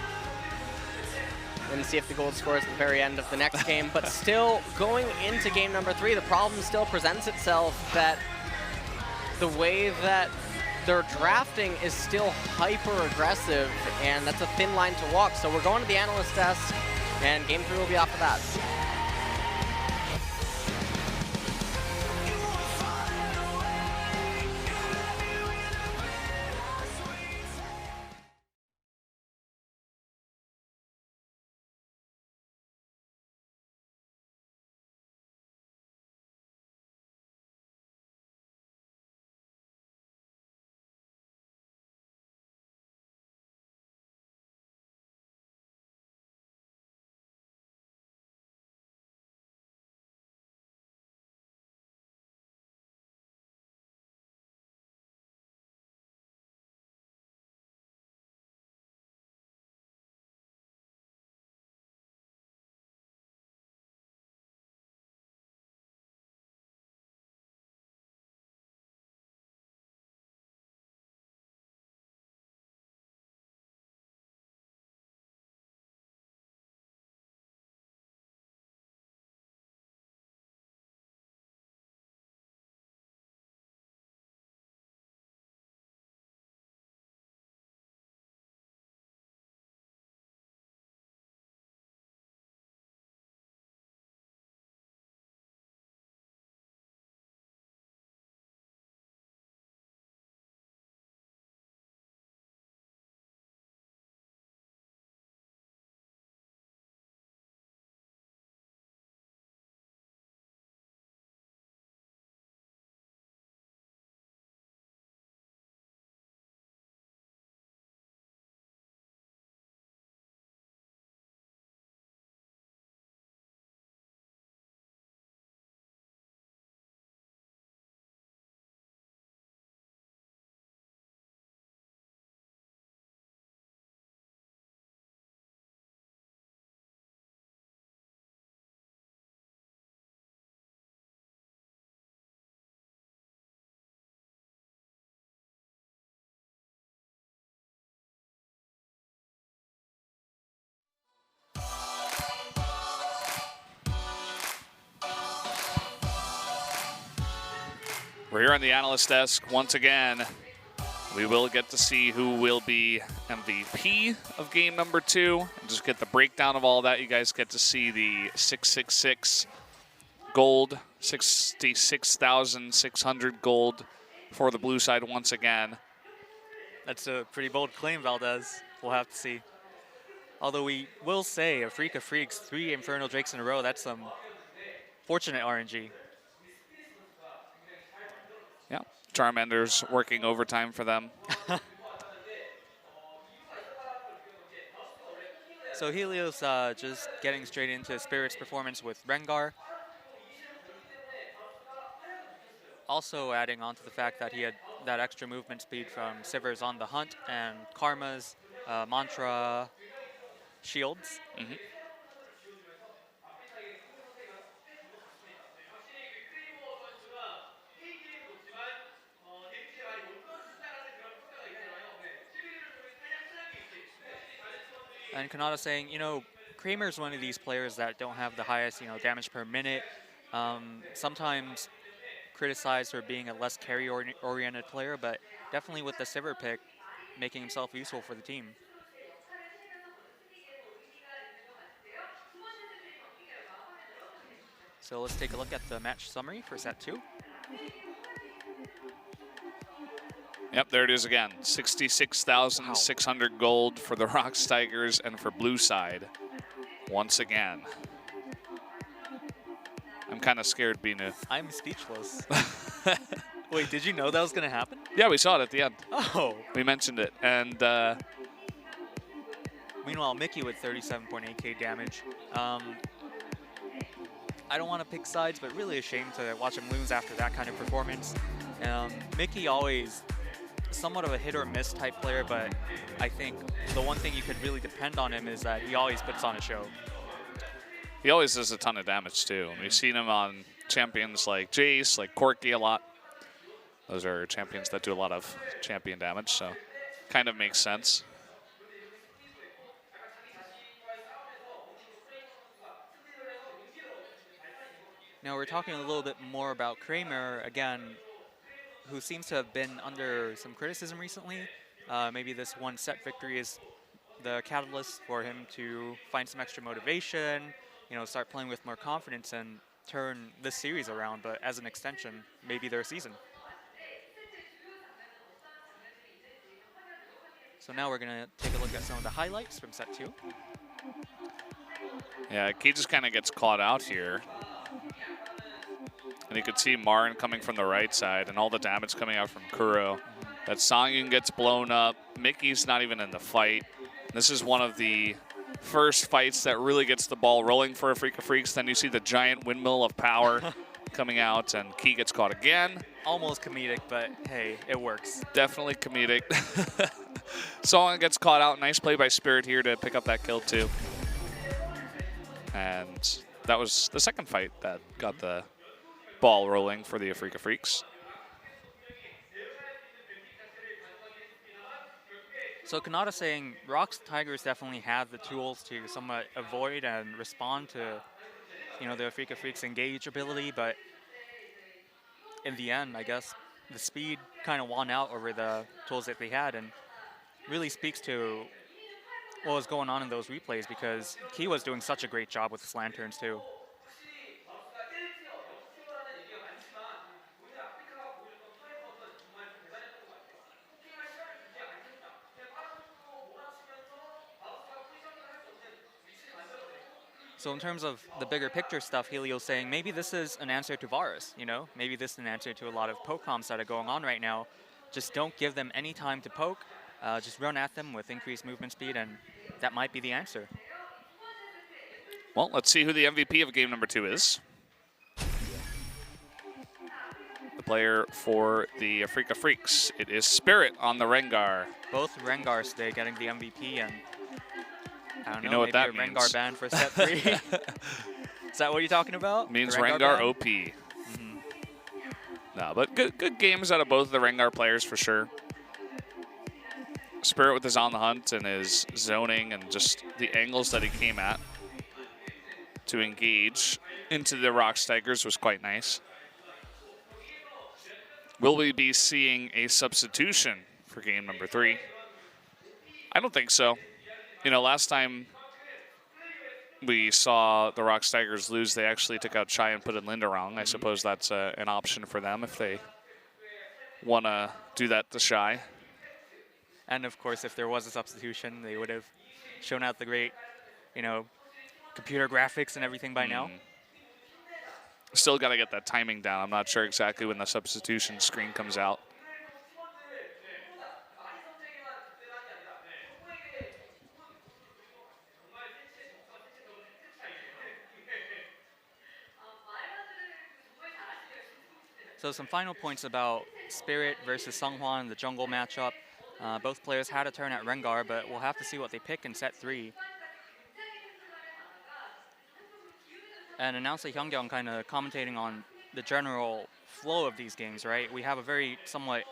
And see if the gold scores at the very end of the next game. But still, going into game number 3, the problem still presents itself that the way that their drafting is still hyper-aggressive, and that's a thin line to walk. So we're going to the analyst desk, and game 3 will be off of that. We're here on the analyst desk once again. We will get to see who will be MVP of game number 2. And just get the breakdown of all that. You guys get to see the 666 gold, 66,600 gold for the blue side once again. That's a pretty bold claim, Valdez. We'll have to see. Although we will say, Afreeca Freecs, 3 Infernal Drakes in a row, that's some fortunate RNG. Yeah, Charmander's working overtime for them. So Helios just getting straight into Spirit's performance with Rengar. Also adding on to the fact that he had that extra movement speed from Sivers on the Hunt and Karma's Mantra shields. Mm-hmm. And Kanata saying, you know, Kramer's one of these players that don't have the highest, damage per minute. Sometimes criticized for being a less carry-oriented player, but definitely with the Sivir pick, making himself useful for the team. So let's take a look at the match summary for set 2. Yep, there it is again. 66,600 gold for the ROX Tigers and for blue side once again. I'm kind of scared, Binu. I'm speechless. Wait, did you know that was going to happen? Yeah, we saw it at the end. Oh. We mentioned it. And meanwhile, Mickey with 37.8k damage. I don't want to pick sides, but really ashamed to watch him lose after that kind of performance. Mickey always somewhat of a hit or miss type player, but I think the one thing you could really depend on him is that he always puts on a show. He always does a ton of damage too. And we've seen him on champions like Jace, like Corki a lot. Those are champions that do a lot of champion damage, so kind of makes sense. Now we're talking a little bit more about Kramer, again, who seems to have been under some criticism recently. Maybe this one set victory is the catalyst for him to find some extra motivation, start playing with more confidence and turn this series around, but as an extension, maybe their season. So now we're going to take a look at some of the highlights from set 2. Yeah, Key just kind of gets caught out here. And you could see Marin coming from the right side and all the damage coming out from Kuro. That Songyun gets blown up. Mickey's not even in the fight. This is one of the first fights that really gets the ball rolling for Afreeca Freecs. Then you see the giant windmill of power coming out, and Key gets caught again. Almost comedic, but hey, it works. Definitely comedic. Songyun gets caught out. Nice play by Spirit here to pick up that kill too. And that was the second fight that got the ball rolling for the Afreeca Freecs. So Kanata saying ROX Tigers definitely have the tools to somewhat avoid and respond to, the Afreeca Freecs engage ability, but in the end, I guess the speed kind of won out over the tools that they had, and really speaks to what was going on in those replays, because Key was doing such a great job with his lanterns too. So in terms of the bigger picture stuff, Helio's saying maybe this is an answer to Varus, Maybe this is an answer to a lot of poke comps that are going on right now. Just don't give them any time to poke. Just run at them with increased movement speed, and that might be the answer. Well, let's see who the MVP of game number 2 is. The player for the Afreeca Freecs. It is Spirit on the Rengar. Both Rengars today getting the MVP, and I don't know, what that maybe a means. Rengar ban for set 3. Is that what you're talking about? Means The Rengar OP. Mm-hmm. No, but good games out of both of the Rengar players for sure. Spirit with his on the hunt and his zoning and just the angles that he came at to engage into the ROX Tigers was quite nice. Will we be seeing a substitution for game number 3? I don't think so. You know, last time we saw the ROX Tigers lose, they actually took out Chai and put in Linderong. I suppose that's an option for them if they want to do that to Chai. And of course, if there was a substitution, they would have shown out the great, you know, computer graphics and everything by now. Still got to get that timing down. I'm not sure exactly when the substitution screen comes out. So some final points about Spirit versus Seonghwan, the jungle matchup. Both players had a turn at Rengar, but we'll have to see what they pick in set 3. And Announcer Hyungkyung kind of commentating on the general flow of these games, right? We have a very somewhat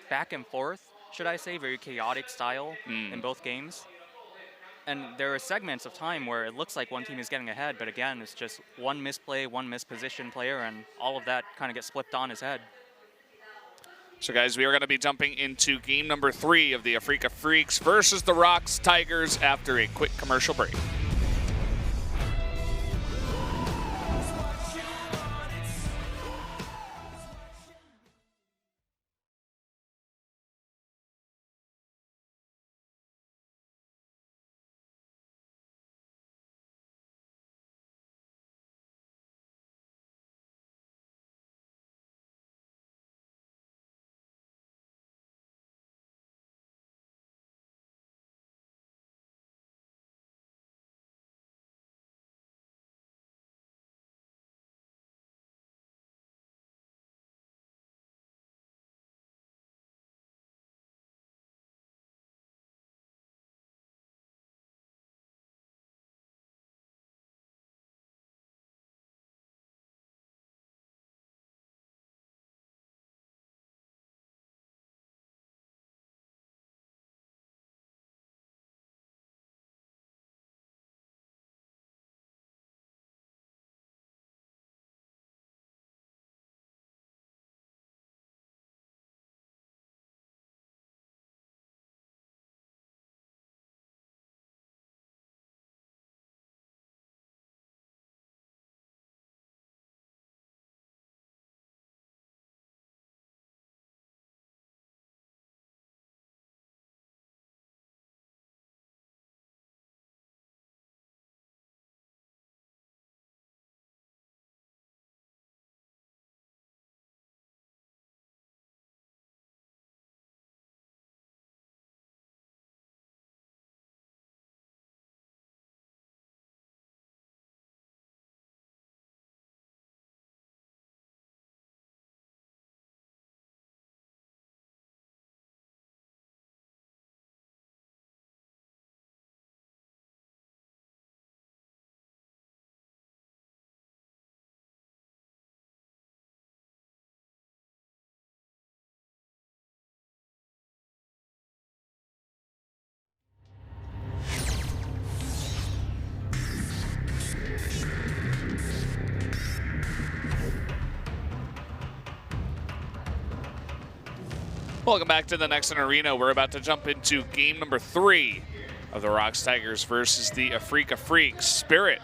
back and forth, should I say, very chaotic style in both games. And there are segments of time where it looks like one team is getting ahead, but again, it's just one misplay, one misposition player, and all of that kind of gets flipped on his head. So guys, we are going to be jumping into game number 3 of the Afreeca Freecs versus the ROX Tigers after a quick commercial break. Welcome back to the Nexon Arena. We're about to jump into game number 3 of the ROX Tigers versus the Afreeca Freecs. Spirit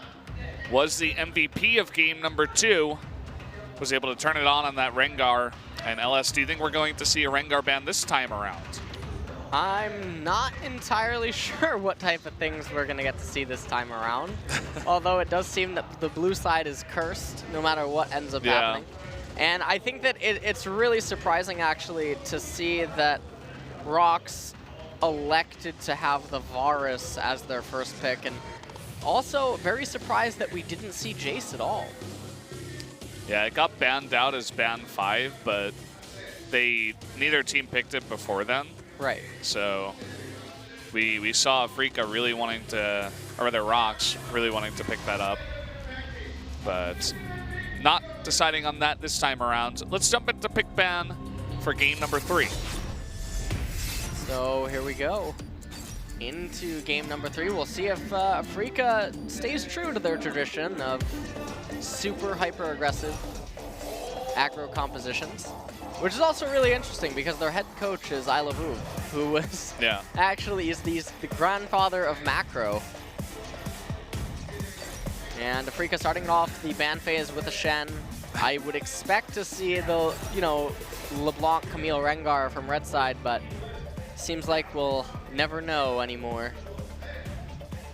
was the MVP of game number 2, was able to turn it on that Rengar. And LS, do you think we're going to see a Rengar ban this time around? I'm not entirely sure what type of things we're going to get to see this time around. Although it does seem that the blue side is cursed no matter what ends up happening. And I think that it's really surprising, actually, to see that ROX elected to have the Varus as their first pick. And also very surprised that we didn't see Jace at all. Yeah, it got banned out as ban 5, but neither team picked it before then. Right. So we saw Afreeca really wanting to, or rather ROX really wanting to pick that up. But not deciding on that this time around. Let's jump into pick ban for game number 3. So here we go. Into game number 3. We'll see if Afreeca stays true to their tradition of super hyper aggressive aggro compositions, which is also really interesting because their head coach is Vu, who was actually is the grandfather of macro. And Afreeca starting off the ban phase with a Shen. I would expect to see the, LeBlanc, Camille, Rengar from red side, but seems like we'll never know anymore.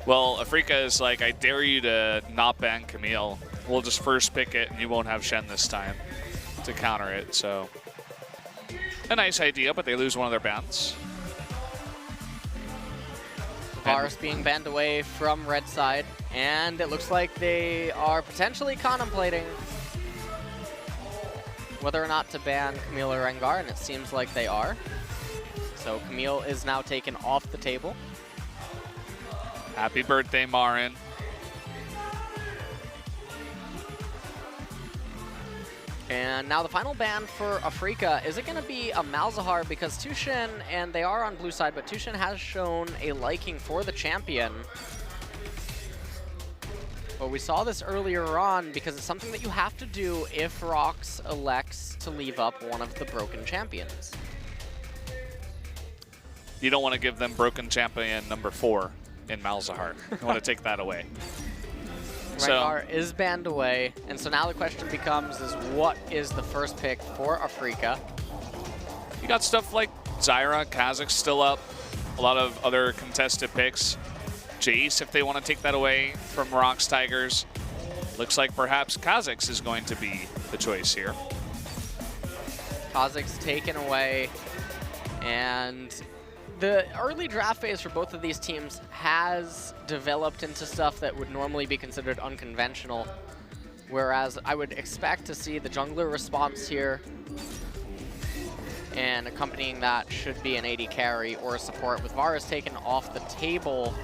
Well, Afreeca is like, I dare you to not ban Camille. We'll just first pick it, and you won't have Shen this time to counter it. So, a nice idea, but they lose one of their bans. Varus being banned away from red side, and it looks like they are potentially contemplating whether or not to ban Camille or Rengar, and it seems like they are. So Camille is now taken off the table. Happy birthday, Marin. And now the final ban for Afreeca, is it going to be a Malzahar? Because Tushin, and they are on blue side, but Tushin has shown a liking for the champion. But we saw this earlier on because it's something that you have to do if ROX elects to leave up one of the broken champions. You don't want to give them broken champion number 4 in Malzahar. You want to take that away. Rengar is banned away, and so now the question becomes is what is the first pick for Afreeca? You got stuff like Zyra, Kha'Zix still up, a lot of other contested picks. Jace, if they want to take that away from ROX Tigers. Looks like perhaps Kha'Zix is going to be the choice here. Kha'Zix taken away, and the early draft phase for both of these teams has developed into stuff that would normally be considered unconventional, whereas I would expect to see the jungler response here, and accompanying that should be an AD carry or a support. With Varus taken off the table,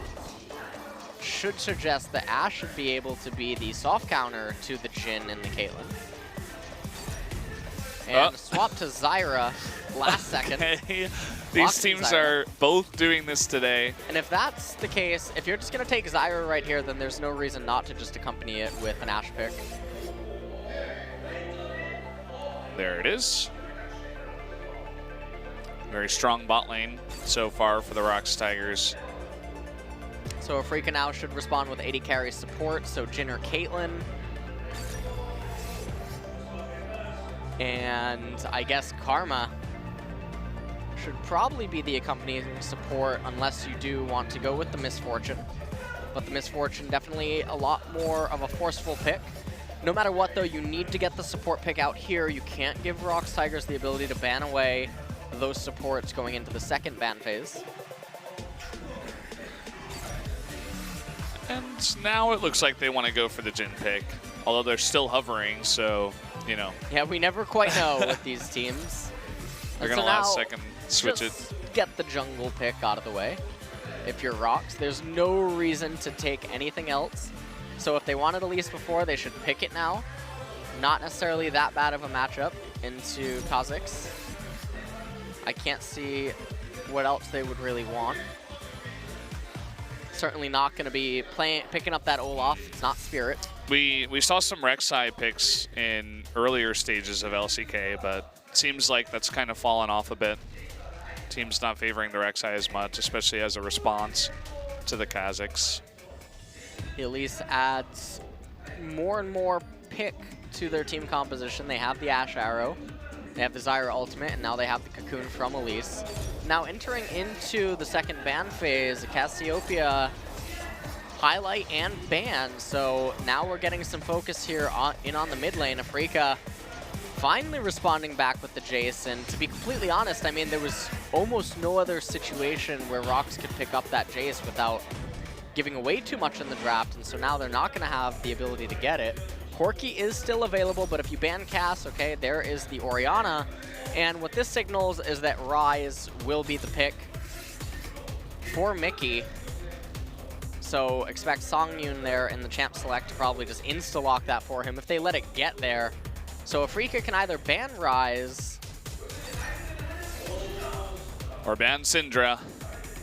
should suggest that Ashe should be able to be the soft counter to the Jhin and the Caitlyn. And swap to Zyra last second. Okay. These teams are both doing this today. And if that's the case, if you're just going to take Zyra right here, then there's no reason not to just accompany it with an Ashe pick. There it is. Very strong bot lane so far for the ROX Tigers. So Afreeca now should respond with AD carry support, so Jhin or Caitlyn. And I guess Karma should probably be the accompanying support unless you do want to go with the Misfortune. But the Misfortune definitely a lot more of a forceful pick. No matter what though, you need to get the support pick out here. You can't give ROX Tigers the ability to ban away those supports going into the second ban phase. And now it looks like they want to go for the Jhin pick, although they're still hovering, so, you know. Yeah, we never quite know with these teams. They're going to last second switch it. Get the jungle pick out of the way. If you're ROX, there's no reason to take anything else. So if they wanted Elise before, they should pick it now. Not necessarily that bad of a matchup into Kha'Zix. I can't see what else they would really want. Certainly not going to be picking up that Olaf. It's not Spirit. We saw some Rek'Sai picks in earlier stages of LCK, but it seems like that's kind of fallen off a bit. Team's not favoring the Rek'Sai as much, especially as a response to the Kha'Zix. Elise adds more and more pick to their team composition. They have the Ashe Arrow, they have the Zyra ultimate, and now they have the Cocoon from Elise. Now entering into the second ban phase, Cassiopeia highlight and ban, so now we're getting some focus here on the mid lane. Afreeca finally responding back with the Jace, and to be completely honest, I mean, there was almost no other situation where ROX could pick up that Jace without giving away too much in the draft, and so now they're not going to have the ability to get it. Corki is still available, but if you ban Cass, okay, there is the Orianna, and what this signals is that Ryze will be the pick for Mickey. So expect Songyun there in the champ select to probably just insta-lock that for him if they let it get there. So Afreeca can either ban Ryze or ban Syndra.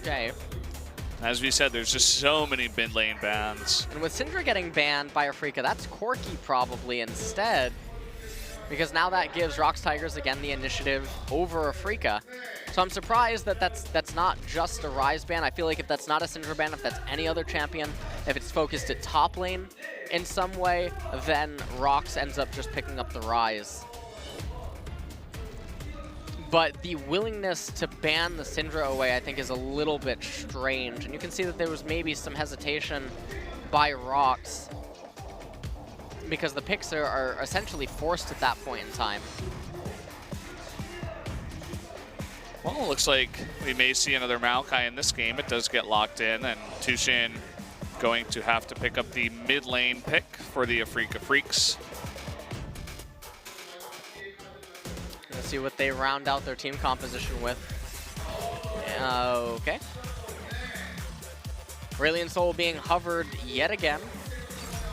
Okay. As we said, there's just so many mid lane bans. And with Syndra getting banned by Afreeca, that's Corki probably instead. because now that gives ROX Tigers again the initiative over Afreeca. So I'm surprised that that's not just a Ryze ban. I feel like if that's not a Syndra ban, if that's any other champion, if it's focused at top lane in some way, then ROX ends up just picking up the Ryze. But the willingness to ban the Syndra away, I think, is a little bit strange. And you can see that there was maybe some hesitation by ROX because the picks are essentially forced at that point in time. Well, it looks like we may see another Maokai in this game. It does get locked in, and Tushin going to have to pick up the mid lane pick for the Afreeca Freecs. Let's see what they round out their team composition with. Okay. Brilliant Soul being hovered yet again.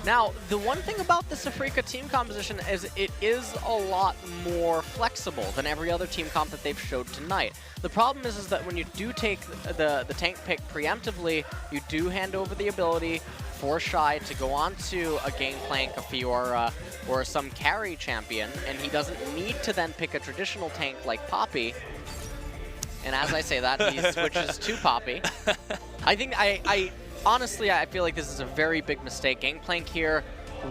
Now, the one thing about this Afreeca team composition is it is a lot more flexible than every other team comp that they've showed tonight. The problem is that when you do take the tank pick preemptively, you do hand over the ability for Shy to go on to a Gangplank, a Fiora, or some carry champion, and he doesn't need to then pick a traditional tank like Poppy. And as I say that, he switches to Poppy. Honestly, I feel like this is a very big mistake. Gangplank here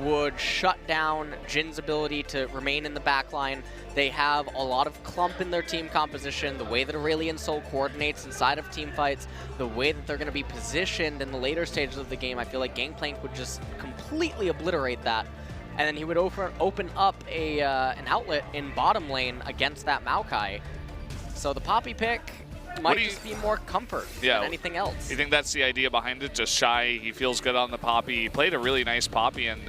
would shut down Jin's ability to remain in the backline. They have a lot of clump in their team composition, the way that Aurelion Sol coordinates inside of team fights, the way that they're going to be positioned in the later stages of the game. I feel like Gangplank would just completely obliterate that. And then he would open up an outlet in bottom lane against that Maokai. So the Poppy pick might just be more comfort than anything else. You think that's the idea behind it? Just Shy, he feels good on the Poppy. He played a really nice Poppy in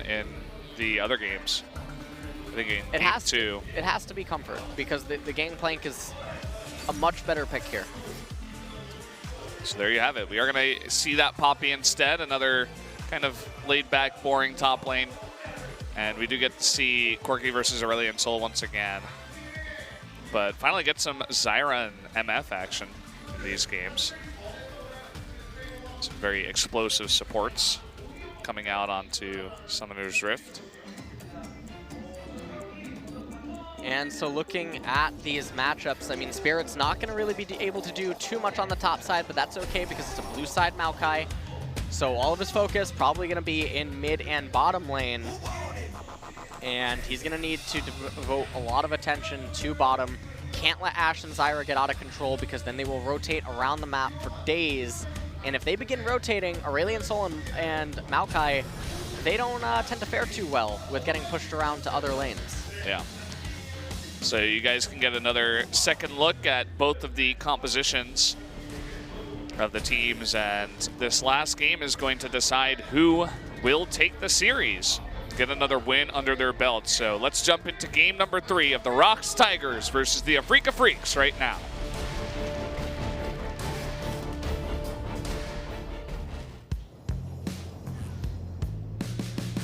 the other games. I think in game 2. It has to be comfort, because the Gangplank is a much better pick here. So there you have it. We are going to see that Poppy instead, another kind of laid-back, boring top lane. And we do get to see Corki versus Aurelion Sol once again. But finally get some Zyra and MF action in these games. Some very explosive supports coming out onto Summoner's Rift. And so looking at these matchups, I mean, Spirit's not going to really be able to do too much on the top side, but that's okay because it's a blue side Maokai. So all of his focus probably going to be in mid and bottom lane. And he's going to need to devote a lot of attention to bottom. Can't let Ashe and Zyra get out of control because then they will rotate around the map for days. And if they begin rotating, Aurelion Sol and Maokai, they don't tend to fare too well with getting pushed around to other lanes. Yeah. So you guys can get another second look at both of the compositions of the teams. And this last game is going to decide who will take the series, get another win under their belt. So let's jump into game number 3 of the ROX Tigers versus the Afreeca Freecs right now.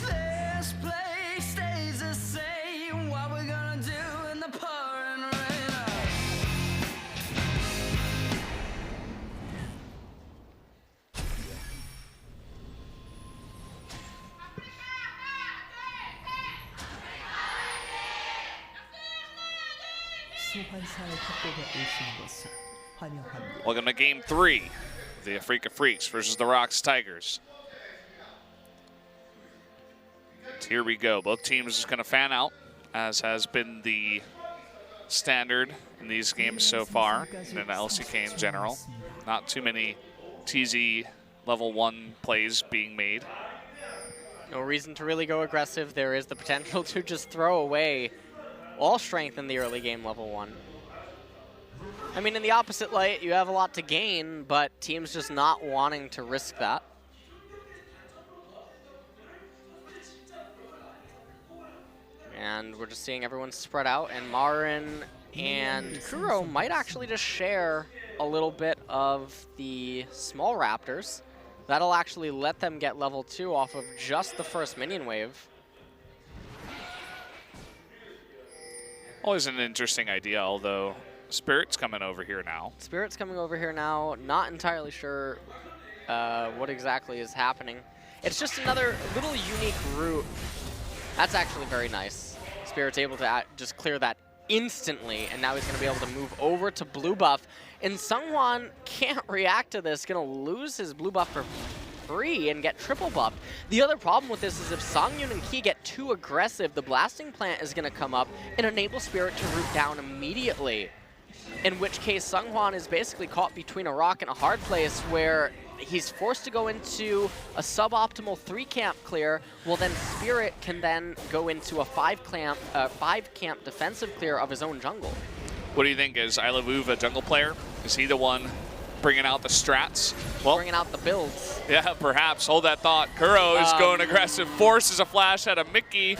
This place stays the same. What we're gonna do in the pouring rain. 소환사의 협곡에 오신 것을 환영합니다. Welcome to game 3, the Afreeca Freecs versus the ROX Tigers. And here we go. Both teams just going to fan out, as has been the standard in these games so far, and in the LCK in general. Not too many TZ level 1 plays being made. No reason to really go aggressive. There is the potential to just throw away all strength in the early game level 1. I mean, in the opposite light, you have a lot to gain, but teams just not wanting to risk that. And we're just seeing everyone spread out, and Marin and Kuro might actually just share a little bit of the small Raptors. That'll actually let them get level 2 off of just the first minion wave. Always an interesting idea, although Spirit's coming over here now. Spirit's coming over here now. Not entirely sure what exactly is happening. It's just another little unique route. That's actually very nice. Spirit's able to just clear that instantly, and now he's going to be able to move over to blue buff. And Seonghwan can't react to this, going to lose his blue buff for free and get triple buffed. The other problem with this is if Songyun and Ki get too aggressive, the blasting plant is going to come up and enable Spirit to root down immediately. In which case, Seonghwan is basically caught between a rock and a hard place where he's forced to go into a suboptimal 3-camp clear, well then Spirit can then go into a 5-camp defensive clear of his own jungle. What do you think? Is Ilavuv a jungle player? Is he the one bringing out the strats? Well, bringing out the builds. Yeah, perhaps. Hold that thought. Kuro is going aggressive, forces a flash out of Mickey,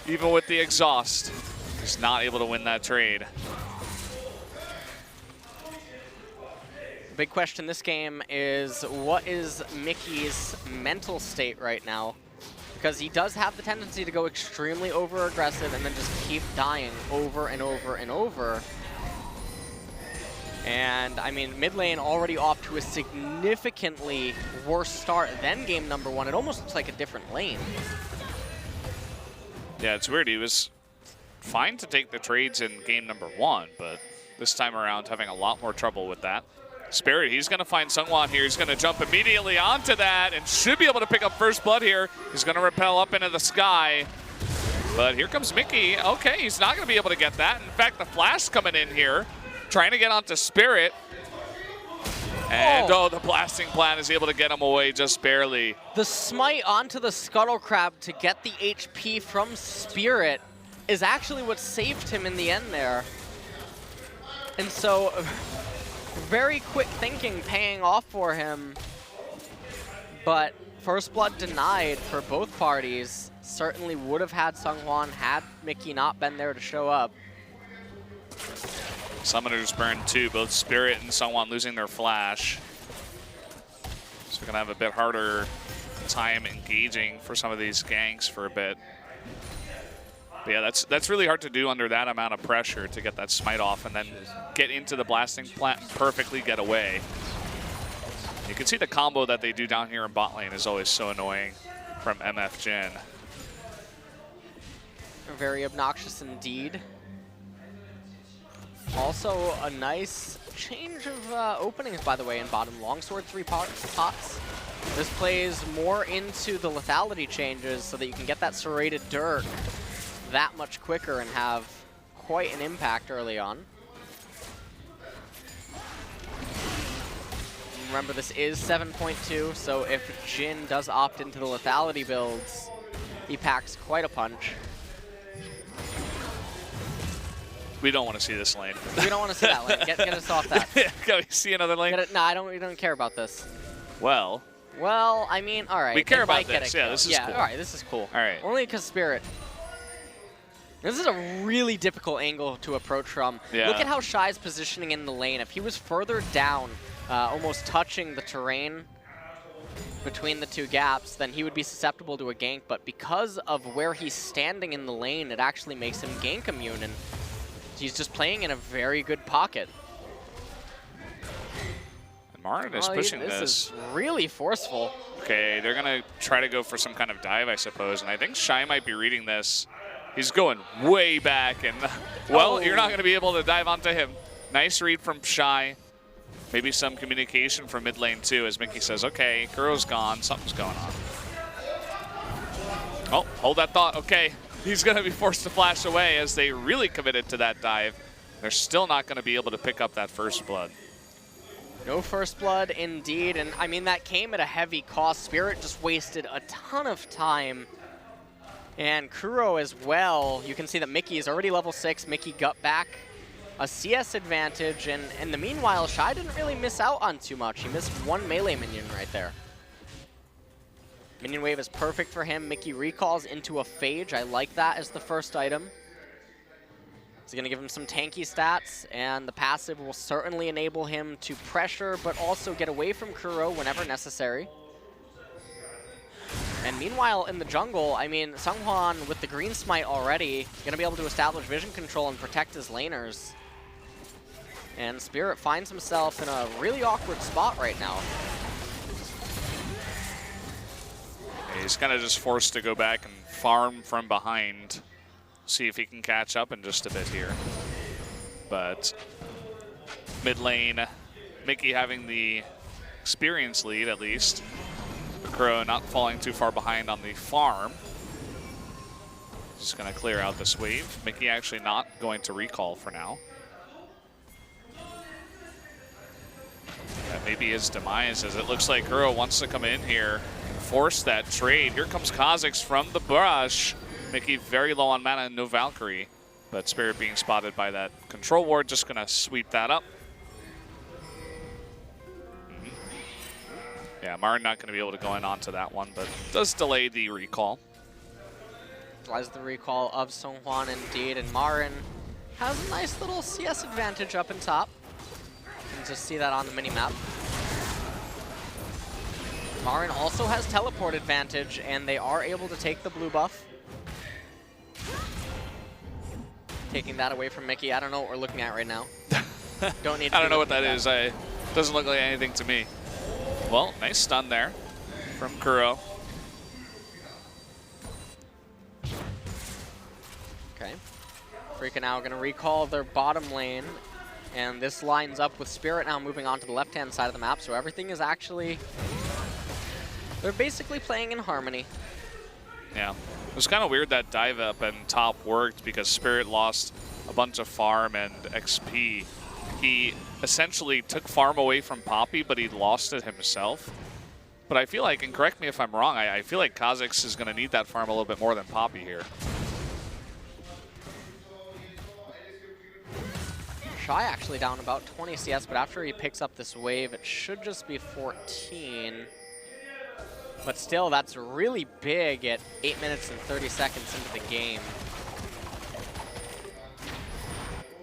even with the exhaust. He's not able to win that trade. Big question this game is, what is Mickey's mental state right now? Because he does have the tendency to go extremely over-aggressive and then just keep dying over and over and over. And, I mean, mid lane already off to a significantly worse start than game number 1. It almost looks like a different lane. Yeah, it's weird. He was fine to take the trades in game number 1, but this time around having a lot more trouble with that. Spirit, he's going to find Seonghwan here. He's going to jump immediately onto that and should be able to pick up first blood here. He's going to rappel up into the sky. But here comes Mickey. Okay, he's not going to be able to get that. In fact, the flash coming in here, trying to get onto Spirit. And, the blasting plant is able to get him away just barely. The smite onto the Scuttle Crab to get the HP from Spirit is actually what saved him in the end there. And so, very quick thinking paying off for him, but first blood denied for both parties. Certainly would have had Seonghwan had Mickey not been there to show up. Summoners burned too, both Spirit and Seonghwan losing their flash. So we're gonna have a bit harder time engaging for some of these ganks for a bit. But yeah, that's really hard to do under that amount of pressure to get that smite off and then get into the blasting plant and perfectly get away. You can see the combo that they do down here in bot lane is always so annoying from MF Jin. Very obnoxious indeed. Also a nice change of openings, by the way, in bottom. Longsword 3 pots. This plays more into the lethality changes so that you can get that serrated dirt that much quicker and have quite an impact early on. Remember, this is 7.2, so if Jin does opt into the lethality builds, he packs quite a punch. We don't want to see this lane. We don't want to see that lane. Get us off that. Can we see another lane? No, we don't care about this. Well, I mean, all right. we care about this. Yeah, this is cool. All right, this is cool. All right. Only because Spirit. This is a really difficult angle to approach from. Yeah. Look at how Shy's positioning in the lane. If he was further down, almost touching the terrain between the two gaps, then he would be susceptible to a gank. But because of where he's standing in the lane, it actually makes him gank immune, and he's just playing in a very good pocket. And Marin is pushing this. This is really forceful. Okay, they're going to try to go for some kind of dive, I suppose. And I think Shy might be reading this. He's going way back, and, well, you're not going to be able to dive onto him. Nice read from Shy. Maybe some communication from mid lane, too, as Mickey says, okay, Kuro's gone. Something's going on. Oh, hold that thought. Okay, he's going to be forced to flash away as they really committed to that dive. They're still not going to be able to pick up that first blood. No first blood, indeed. And, I mean, that came at a heavy cost. Spirit just wasted a ton of time. And Kuro as well. You can see that Mickey is already level 6. Mickey got back a CS advantage. And in the meanwhile, Shy didn't really miss out on too much. He missed one melee minion right there. Minion wave is perfect for him. Mickey recalls into a Phage. I like that as the first item. It's going to give him some tanky stats, and the passive will certainly enable him to pressure, but also get away from Kuro whenever necessary. And meanwhile, in the jungle, I mean, Seonghwan with the green smite already, going to be able to establish vision control and protect his laners. And Spirit finds himself in a really awkward spot right now. He's kind of just forced to go back and farm from behind. See if he can catch up in just a bit here. But mid lane, Mickey having the experience lead at least. Crow not falling too far behind on the farm. Just going to clear out this wave. Mickey actually not going to recall for now. That may be his demise, as it looks like Kuro wants to come in here, force that trade. Here comes Kha'Zix from the brush. Mickey very low on mana and no Valkyrie, but Spirit being spotted by that control ward, just going to sweep that up. Yeah, Marin not going to be able to go in onto that one, but does delay the recall. Delays the recall of Songhwan indeed, and Marin has a nice little CS advantage up in top. You can just see that on the mini-map. Marin also has teleport advantage, and they are able to take the blue buff. Taking that away from Mickey. I don't know what we're looking at right now. Don't need to I don't know what that is. Doesn't look like anything to me. Well, nice stun there from Kuro. Okay. Afreeca now going to recall their bottom lane, and this lines up with Spirit now moving on to the left-hand side of the map, so everything is actually... They're basically playing in harmony. Yeah. It was kind of weird that dive up and top worked because Spirit lost a bunch of farm and XP. He essentially took farm away from Poppy, but he lost it himself. But I feel like, and correct me if I'm wrong, I feel like Kha'Zix is going to need that farm a little bit more than Poppy here. Shy actually down about 20 CS, but after he picks up this wave, it should just be 14. But still, that's really big at 8 minutes and 30 seconds into the game.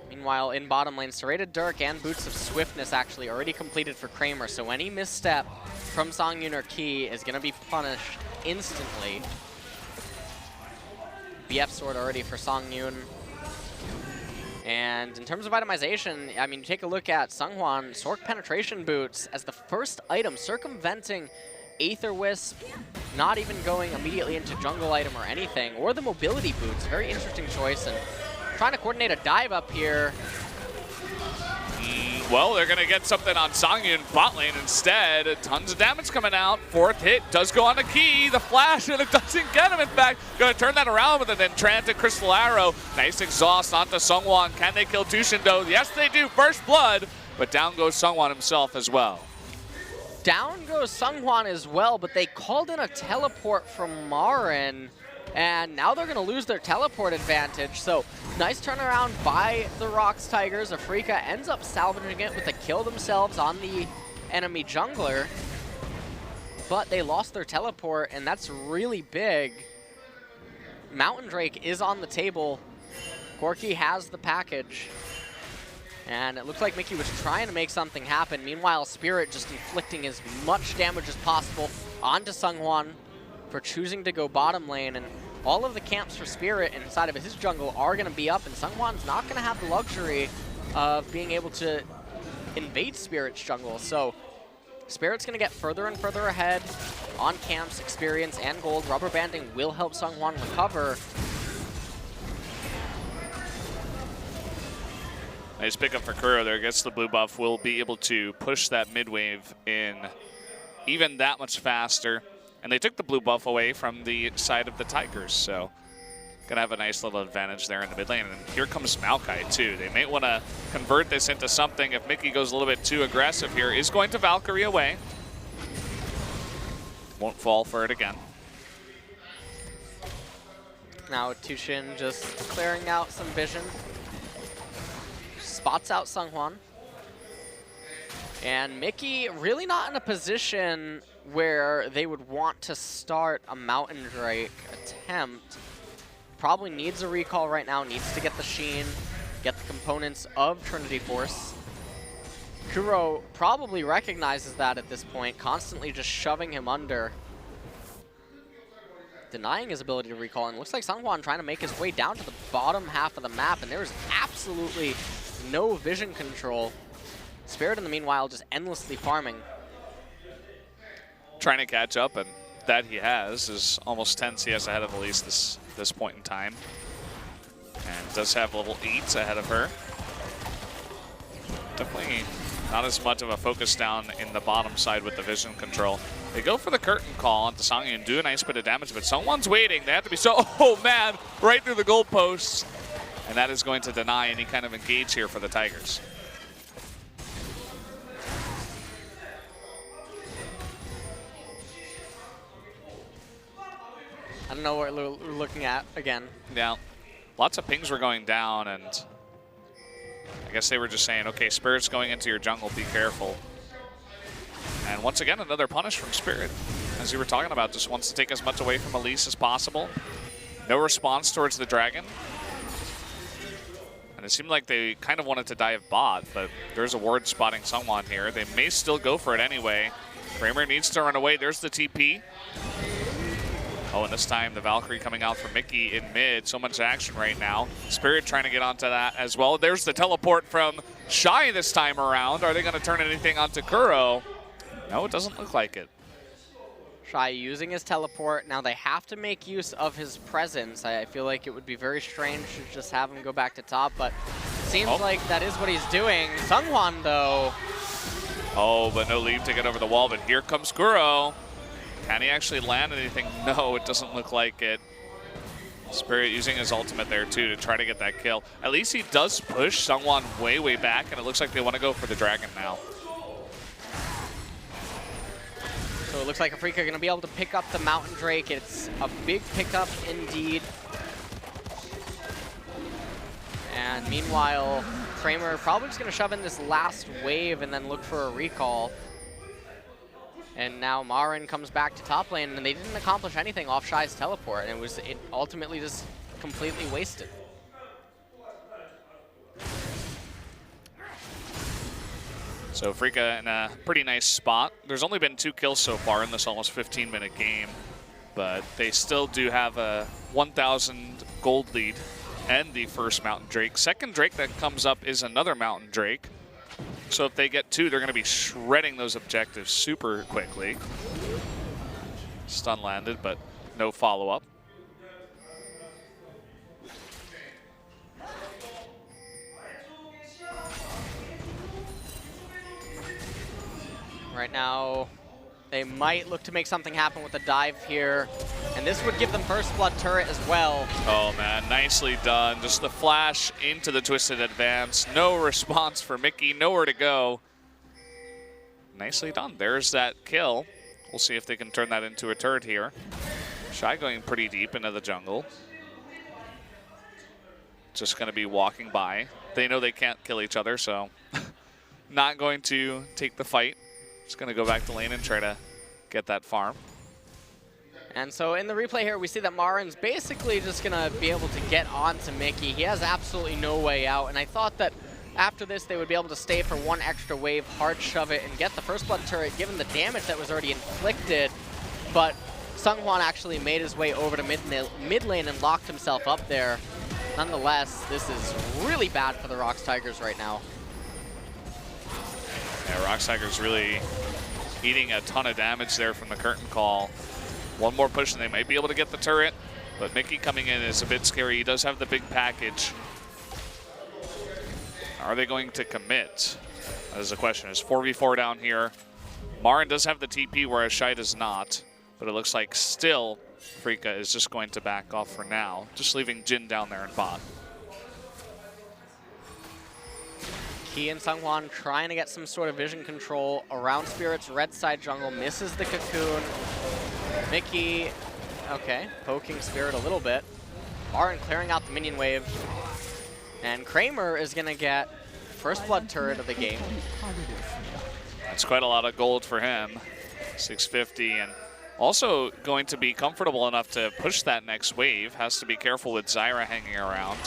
Meanwhile, in bottom lane, Serrated Dirk and Boots of Swiftness actually already completed for Kramer, so any misstep from Songyun or Key is going to be punished instantly. BF Sword already for Songyun. And in terms of itemization, I mean, take a look at Songhwan, Sork Penetration Boots as the first item, circumventing Aether Wisp, not even going immediately into jungle item or anything, or the Mobility Boots. Very interesting choice, and trying to coordinate a dive up here. Well, they're going to get something on Songyun bot lane instead. Tons of damage coming out. Fourth hit does go on the Key. The flash, and it doesn't get him, in fact. Going to turn that around with an Enchanted Crystal Arrow. Nice exhaust onto Songhwan. Can they kill Tushindo? Yes, they do. First blood, but down goes Songhwan himself as well. Down goes Songhwan as well, but they called in a teleport from Marin, and now they're going to lose their teleport advantage. So nice turnaround by the ROX Tigers. Afreeca ends up salvaging it with a kill themselves on the enemy jungler, but they lost their teleport, and that's really big. Mountain Drake is on the table. Corki has the package. And it looked like Mickey was trying to make something happen. Meanwhile, Spirit just inflicting as much damage as possible onto Songhwan for choosing to go bottom lane. And all of the camps for Spirit inside of his jungle are going to be up, and Songhwan's not going to have the luxury of being able to invade Spirit's jungle. So Spirit's going to get further and further ahead on camps, experience, and gold. Rubber banding will help Songhwan recover. Nice pickup for Kuro there, gets the blue buff, will be able to push that mid wave in even that much faster. And they took the blue buff away from the side of the Tigers, so gonna have a nice little advantage there in the mid lane. And here comes Maokai too. They may want to convert this into something if Mickey goes a little bit too aggressive here. Is going to Valkyrie away. Won't fall for it again. Now Tushin just clearing out some vision. Spots out Songhwan. And Mickey really not in a position where they would want to start a Mountain Drake attempt. Probably needs a recall right now, needs to get the Sheen, get the components of Trinity Force. Kuro probably recognizes that at this point, constantly just shoving him under, denying his ability to recall. And it looks like Songhwan trying to make his way down to the bottom half of the map, and there's absolutely no vision control. Spirit in the meanwhile just endlessly farming. Trying to catch up, and that he has, is almost 10 CS ahead of at least this point in time. And does have level 8 ahead of her. Definitely not as much of a focus down in the bottom side with the vision control. They go for the curtain call onto Songyun and do a nice bit of damage, but someone's waiting. They have to be so, oh man, right through the goalposts. And that is going to deny any kind of engage here for the Tigers. I don't know what we're looking at again. Yeah, lots of pings were going down, and I guess they were just saying, okay, Spirit's going into your jungle, be careful. And once again, another punish from Spirit. As you were talking about, just wants to take as much away from Elise as possible. No response towards the dragon. And it seemed like they kind of wanted to dive bot, but there's a ward spotting someone here. They may still go for it anyway. Kramer needs to run away. There's the TP. Oh, and this time the Valkyrie coming out for Mickey in mid. So much action right now. Spirit trying to get onto that as well. There's the teleport from Shy this time around. Are they going to turn anything onto Kuro? No, it doesn't look like it. Shy using his teleport. Now they have to make use of his presence. I feel like it would be very strange to just have him go back to top, but it seems like that is what he's doing. Seonghwan, though. Oh, but no leave to get over the wall, but here comes Kuro. Can he actually land anything? No, it doesn't look like it. Spirit using his ultimate there, too, to try to get that kill. At least he does push Seonghwan way, way back, and it looks like they want to go for the dragon now. So it looks like Afreeca going to be able to pick up the Mountain Drake. It's a big pickup indeed. And meanwhile, Kramer probably just going to shove in this last wave and then look for a recall. And now Marin comes back to top lane, and they didn't accomplish anything off Shy's teleport, and it ultimately just completely wasted. So Afreeca in a pretty nice spot. There's only been 2 kills so far in this almost 15-minute game, but they still do have a 1,000 gold lead and the first Mountain Drake. Second Drake that comes up is another Mountain Drake. So if they get 2, they're going to be shredding those objectives super quickly. Stun landed, but no follow-up. Right now, they might look to make something happen with a dive here. And this would give them first blood turret as well. Oh man, nicely done. Just the flash into the twisted advance. No response for Mickey, nowhere to go. Nicely done. There's that kill. We'll see if they can turn that into a turret here. Shy going pretty deep into the jungle. Just going to be walking by. They know they can't kill each other, so not going to take the fight. Just going to go back to lane and try to get that farm. And so in the replay here, we see that Marin's basically just going to be able to get onto Mickey. He has absolutely no way out, and I thought that after this, they would be able to stay for one extra wave, hard shove it, and get the first blood turret, given the damage that was already inflicted. But Seonghwan actually made his way over to mid lane and locked himself up there. Nonetheless, this is really bad for the ROX Tigers right now. Yeah, ROX Tigers really eating a ton of damage there from the curtain call. One more push and they might be able to get the turret, but Mickey coming in is a bit scary. He does have the big package. Are they going to commit? That is the question. It's 4v4 down here. Marin does have the TP, whereas Shy does not, but it looks like still Afreeca is just going to back off for now, just leaving Jin down there in bot. Key and Seonghwan trying to get some sort of vision control around Spirit's red side jungle, misses the cocoon. Mickey, okay, poking Spirit a little bit. Marin clearing out the minion wave. And Kramer is going to get first blood turret of the game. That's quite a lot of gold for him. 650, and also going to be comfortable enough to push that next wave. Has to be careful with Zyra hanging around.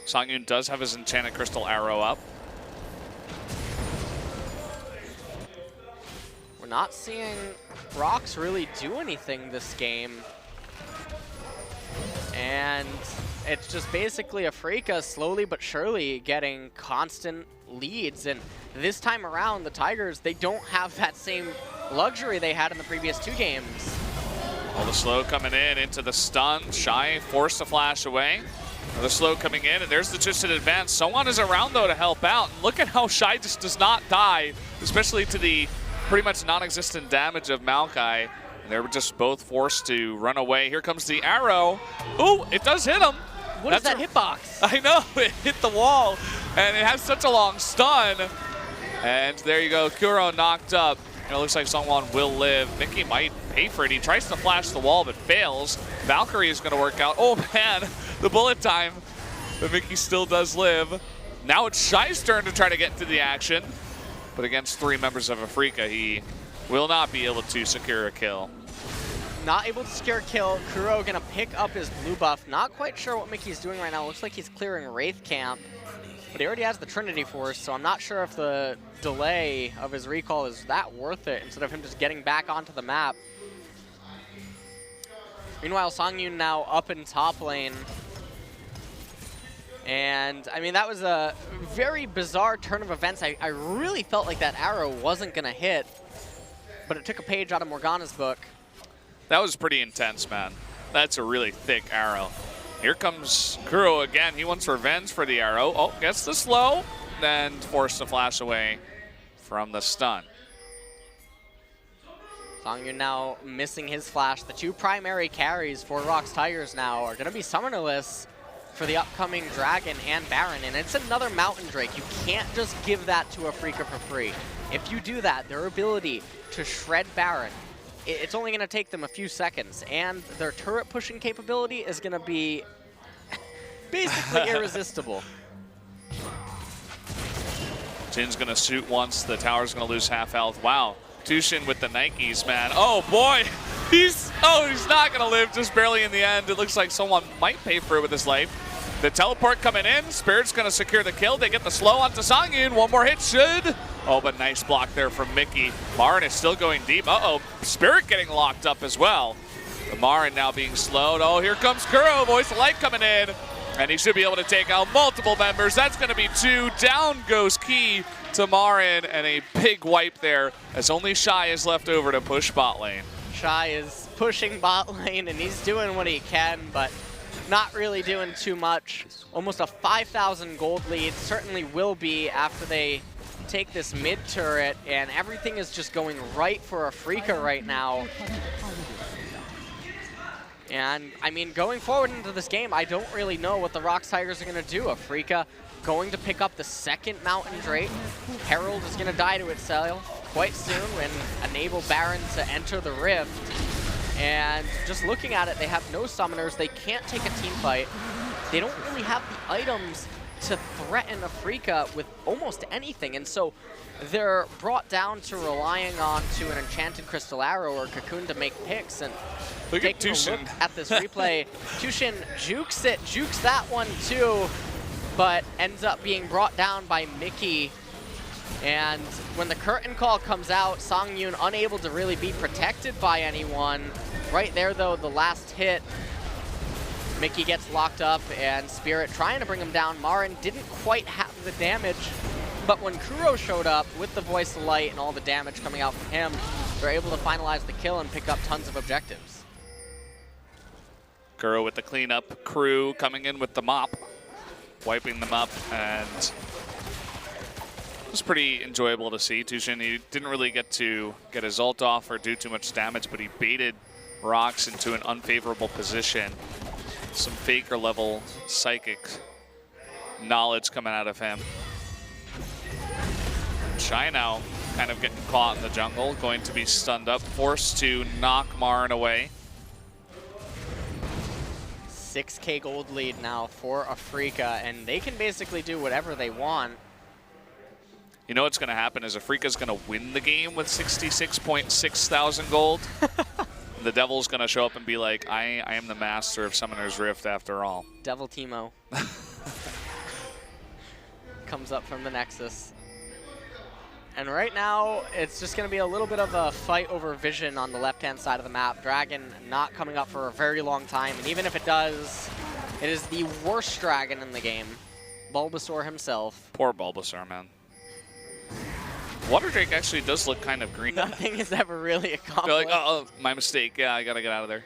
Songyun does have his enchanted crystal arrow up. We're not seeing ROX really do anything this game. And it's just basically Afreeca slowly but surely getting constant leads. And this time around, the Tigers, they don't have that same luxury they had in the previous 2 games. All the slow coming in into the stun. Shy forced to flash away. Another slow coming in, and there's the twisted advance. Someone is around, though, to help out. And look at how Shy just does not die, especially to the pretty much non-existent damage of Maokai. And they were just both forced to run away. Here comes the arrow. Ooh, it does hit him. What is that hitbox? I know, it hit the wall, and it has such a long stun. And there you go, Kuro knocked up. And it looks like someone will live. Mickey might pay for it. He tries to flash the wall, but fails. Valkyrie is going to work out. Oh, man, the bullet time. But Mickey still does live. Now it's Shy's turn to try to get into the action. But against 3 members of Afreeca, he will not be able to secure a kill. Not able to secure a kill. Kuro going to pick up his blue buff. Not quite sure what Mickey's doing right now. Looks like he's clearing Wraith Camp. But he already has the Trinity Force, so I'm not sure if the delay of his recall is that worth it instead of him just getting back onto the map. Meanwhile, Songyun now up in top lane. And, I mean, that was a very bizarre turn of events. I really felt like that arrow wasn't going to hit, but it took a page out of Morgana's book. That was pretty intense, man. That's a really thick arrow. Here comes Kuro again. He wants revenge for the arrow. Oh, gets the slow, then forced to flash away from the stun. Songyun now missing his flash. The 2 primary carries for ROX Tigers now are going to be summonerless for the upcoming Dragon and Baron, and it's another Mountain Drake. You can't just give that to Afreeca for free. If you do that, their ability to shred Baron, it's only going to take them a few seconds, and their turret pushing capability is going to be basically irresistible. Jin's going to shoot once. The tower's going to lose half health. Wow. Tushin with the Nikes, man. Oh, boy. He's not going to live, just barely in the end. It looks like someone might pay for it with his life. The teleport coming in. Spirit's going to secure the kill. They get the slow onto Songyun. One more hit should. Oh, but nice block there from Mickey. Marin is still going deep. Uh-oh. Spirit getting locked up as well. The Marin now being slowed. Oh, here comes Kuro. Voice of Light coming in. And he should be able to take out multiple members. That's going to be 2. Down goes Key to Marin. And a big wipe there as only Shy is left over to push bot lane. Shy is pushing bot lane, and he's doing what he can, but not really doing too much. Almost a 5,000 gold lead. Certainly will be after they take this mid turret, and everything is just going right for Afreeca right now. And, I mean, going forward into this game, I don't really know what the ROX Tigers are going to do. Afreeca going to pick up the 2nd Mountain Drake. Herald is going to die to itself quite soon and enable Baron to enter the Rift. And just looking at it, they have no summoners. They can't take a team fight. They don't really have the items to threaten Afreeca with almost anything. And so they're brought down to relying on to an Enchanted Crystal Arrow or Cocoon to make picks. And taking a look at this replay, Tushin jukes that one too, but ends up being brought down by Mickey. And when the curtain call comes out, Songyun unable to really be protected by anyone. Right there though, the last hit, Mickey gets locked up and Spirit trying to bring him down. Marin didn't quite have the damage, but when Kuro showed up with the Voice of Light and all the damage coming out from him, they're able to finalize the kill and pick up tons of objectives. Kuro with the cleanup crew coming in with the mop, wiping them up, and it was pretty enjoyable to see. Tushin, he didn't really get to get his ult off or do too much damage, but he baited ROX into an unfavorable position. Some Faker level psychic knowledge coming out of him. Shy now kind of getting caught in the jungle, going to be stunned up, forced to knock Marin away. 6K gold lead now for Afreeca, and they can basically do whatever they want. You know what's going to happen is Afreeca's going to win the game with 66.6 thousand gold. The Devil's going to show up and be like, I am the master of Summoner's Rift after all. Devil Teemo. Comes up from the Nexus. And right now, it's just going to be a little bit of a fight over vision on the left-hand side of the map. Dragon not coming up for a very long time, and even if it does, it is the worst Dragon in the game. Bulbasaur himself. Poor Bulbasaur, man. Water Drake actually does look kind of green. Nothing is ever really accomplished. They're like, oh, my mistake. Yeah, I got to get out of there.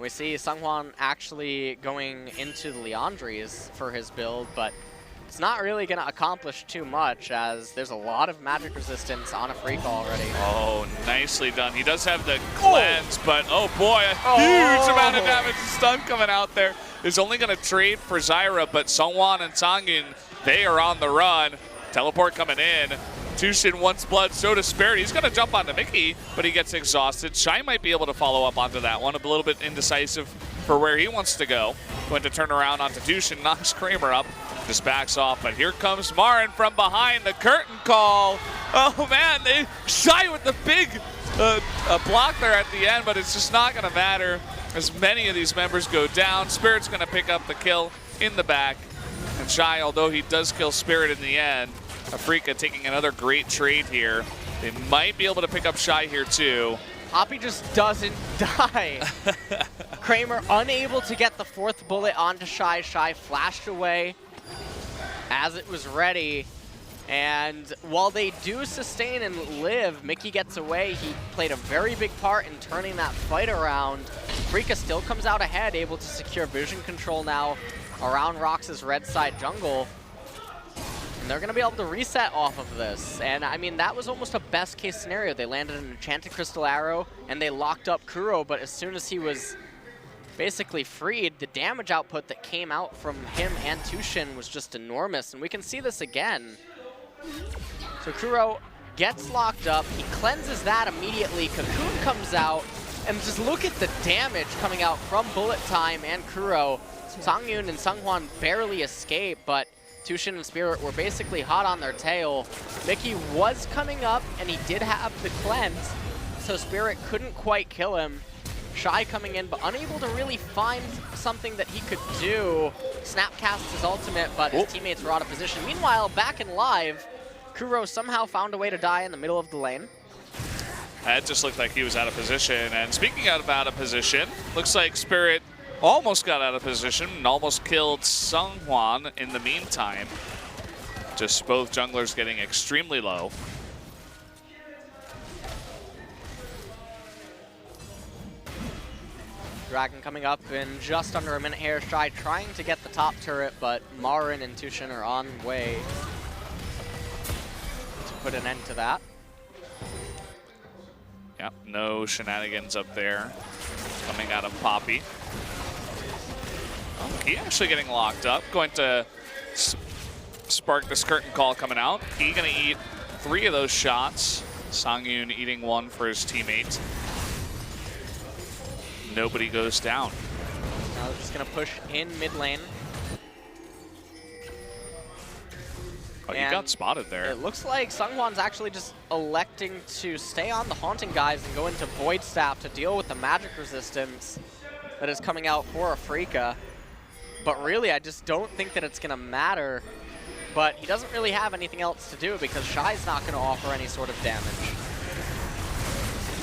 We see Sungwon actually going into the Leandries for his build, but it's not really going to accomplish too much as there's a lot of magic resistance on Afreeca already. Oh, nicely done. He does have the cleanse, but oh boy, a huge amount of damage and stun coming out there. Is only going to trade for Zyra, but Sungwon and Sangyun, they are on the run. Teleport coming in. Tushin wants blood, so does Spirit. He's going to jump onto Mickey, but he gets exhausted. Shy might be able to follow up onto that one. A little bit indecisive for where he wants to go. Going to turn around onto Tushin, knocks Kramer up, just backs off. But here comes Marin from behind, the curtain call. Oh man, Shy with the big block there at the end, but it's just not going to matter as many of these members go down. Spirit's going to pick up the kill in the back. And Shy, although he does kill Spirit in the end, Afreeca taking another great trade here. They might be able to pick up Shy here too. Hoppy just doesn't die. Kramer unable to get the 4th bullet onto Shy. Shy flashed away as it was ready. And while they do sustain and live, Mickey gets away. He played a very big part in turning that fight around. Afreeca still comes out ahead, able to secure vision control now around ROX's red side jungle. And they're going to be able to reset off of this. And I mean, that was almost a best case scenario. They landed an Enchanted Crystal Arrow and they locked up Kuro, but as soon as he was basically freed, the damage output that came out from him and Tushin was just enormous. And we can see this again. So Kuro gets locked up. He cleanses that immediately. Cocoon comes out. And just look at the damage coming out from Bullet Time and Kuro. Sangyun and Sungwon barely escape, but Tushin and Spirit were basically hot on their tail. Mickey was coming up, and he did have the cleanse, so Spirit couldn't quite kill him. Shy coming in, but unable to really find something that he could do. Snapcast his ultimate, but his teammates were out of position. Meanwhile, back in live, Kuro somehow found a way to die in the middle of the lane. It just looked like he was out of position. And speaking out of position, looks like Spirit almost got out of position and almost killed Sungwon in the meantime. Just both junglers getting extremely low. Dragon coming up in just under a minute here. Shy trying to get the top turret, but Marin and Tushin are on way to put an end to that. Yep, no shenanigans up there coming out of Poppy. Oh, he actually getting locked up. Going to spark this curtain call coming out. He gonna eat 3 of those shots. Sangyun eating 1 for his teammate. Nobody goes down. Now they're just gonna push in mid lane. Oh, you got spotted there. It looks like Sungwon's actually just electing to stay on the Haunting guys and go into Void Staff to deal with the magic resistance that is coming out for Afreeca. But really, I just don't think that it's going to matter. But he doesn't really have anything else to do because Shy's not going to offer any sort of damage.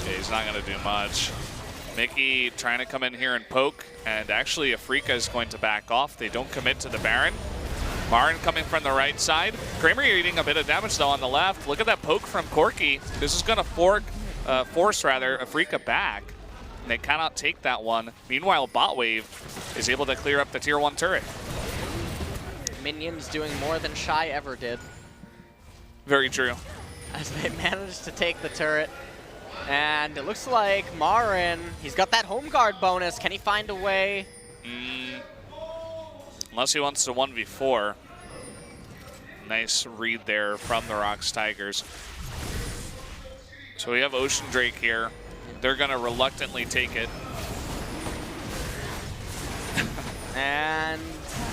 Yeah, he's not going to do much. Mickey trying to come in here and poke, and actually Afreeca is going to back off. They don't commit to the Baron. Marin coming from the right side. Kramer eating a bit of damage though on the left. Look at that poke from Corky. This is going to force Afreeca back. And they cannot take that one. Meanwhile, Bot Wave is able to clear up the tier 1 turret. Minions doing more than Shy ever did. Very true. As they managed to take the turret. And it looks like Marin, he's got that home guard bonus. Can he find a way? Unless he wants to 1v4. Nice read there from the ROX Tigers. So we have Ocean Drake here. They're going to reluctantly take it. And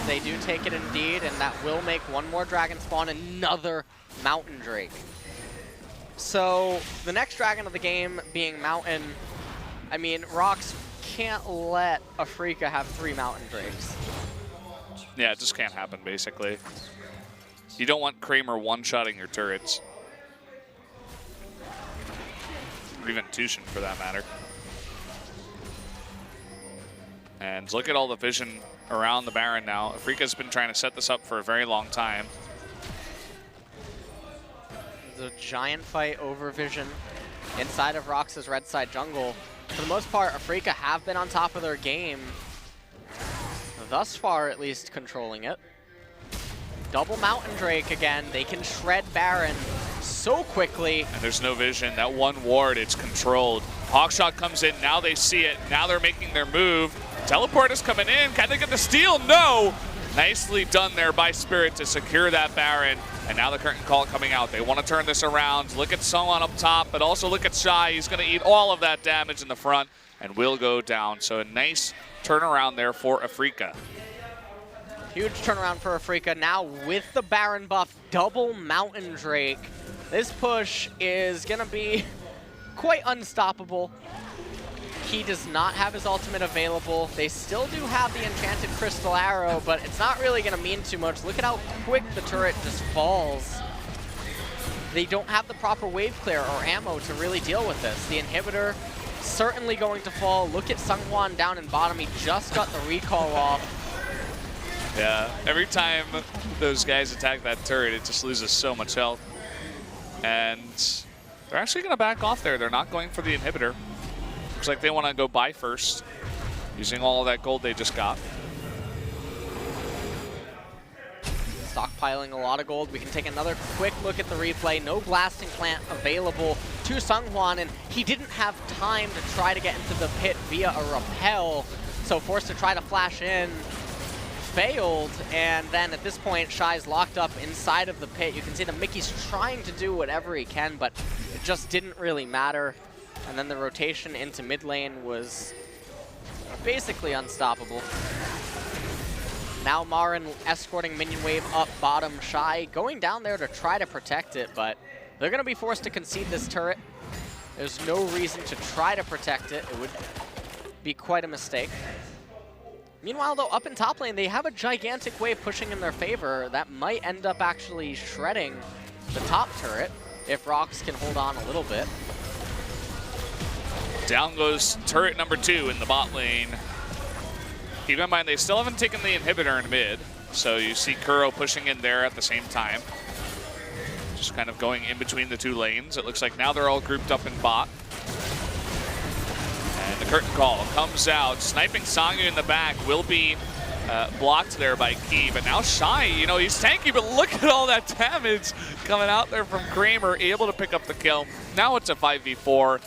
they do take it indeed, and that will make one more dragon spawn, another Mountain Drake. So the next dragon of the game being Mountain, I mean, ROX can't let Afreeca have 3 Mountain Drakes. Yeah, it just can't happen, basically. You don't want Kramer one-shotting your turrets. Or even Tushin, for that matter. And look at all the vision around the Baron now. Afreeca's been trying to set this up for a very long time. There's a giant fight over vision inside of ROX's red side jungle. for the most part, Afreeca have been on top of their game. Thus far, at least, controlling it. Double Mountain Drake again. They can shred Baron so quickly. And there's no vision. That one ward, it's controlled. Hawkshot comes in. Now they see it. Now they're making their move. Teleport is coming in. Can they get the steal? No! Nicely done there by Spirit to secure that Baron. And now the curtain call coming out. They want to turn this around. Look at Sungwon up top, but also look at Shy. He's going to eat all of that damage in the front and will go down. So a nice turnaround there for Afreeca. Huge turnaround for Afreeca. Now with the Baron buff, double Mountain Drake. This push is going to be quite unstoppable. He does not have his ultimate available. They still do have the Enchanted Crystal Arrow, but it's not really going to mean too much. Look at how quick the turret just falls. They don't have the proper wave clear or ammo to really deal with this. The inhibitor certainly going to fall. Look at Sungwon down in bottom. He just got the recall off. Yeah, every time those guys attack that turret, it just loses so much health. And they're actually going to back off there. They're not going for the inhibitor. Looks like they want to go buy first, using all of that gold they just got. Stockpiling a lot of gold. We can take another quick look at the replay. No blasting plant available to Sungwon, and he didn't have time to try to get into the pit via a rappel, so forced to try to flash in. Failed, and then at this point, Shy's locked up inside of the pit. You can see that Mickey's trying to do whatever he can, but it just didn't really matter. And then the rotation into mid lane was basically unstoppable. Now Marin escorting minion wave up bottom. Shy going down there to try to protect it, but they're going to be forced to concede this turret. There's no reason to try to protect it. It would be quite a mistake. Meanwhile, though, up in top lane, they have a gigantic wave pushing in their favor that might end up actually shredding the top turret if ROX can hold on a little bit. Down goes turret number 2 in the bot lane. Keep in mind, they still haven't taken the inhibitor in mid, so you see Kuro pushing in there at the same time. Just kind of going in between the two lanes. It looks like now they're all grouped up in bot. And the curtain call comes out. Sniping Sangyu in the back will be blocked there by Key. But now Shy, you know, he's tanky, but look at all that damage coming out there from Kramer, able to pick up the kill. Now it's a 5v4.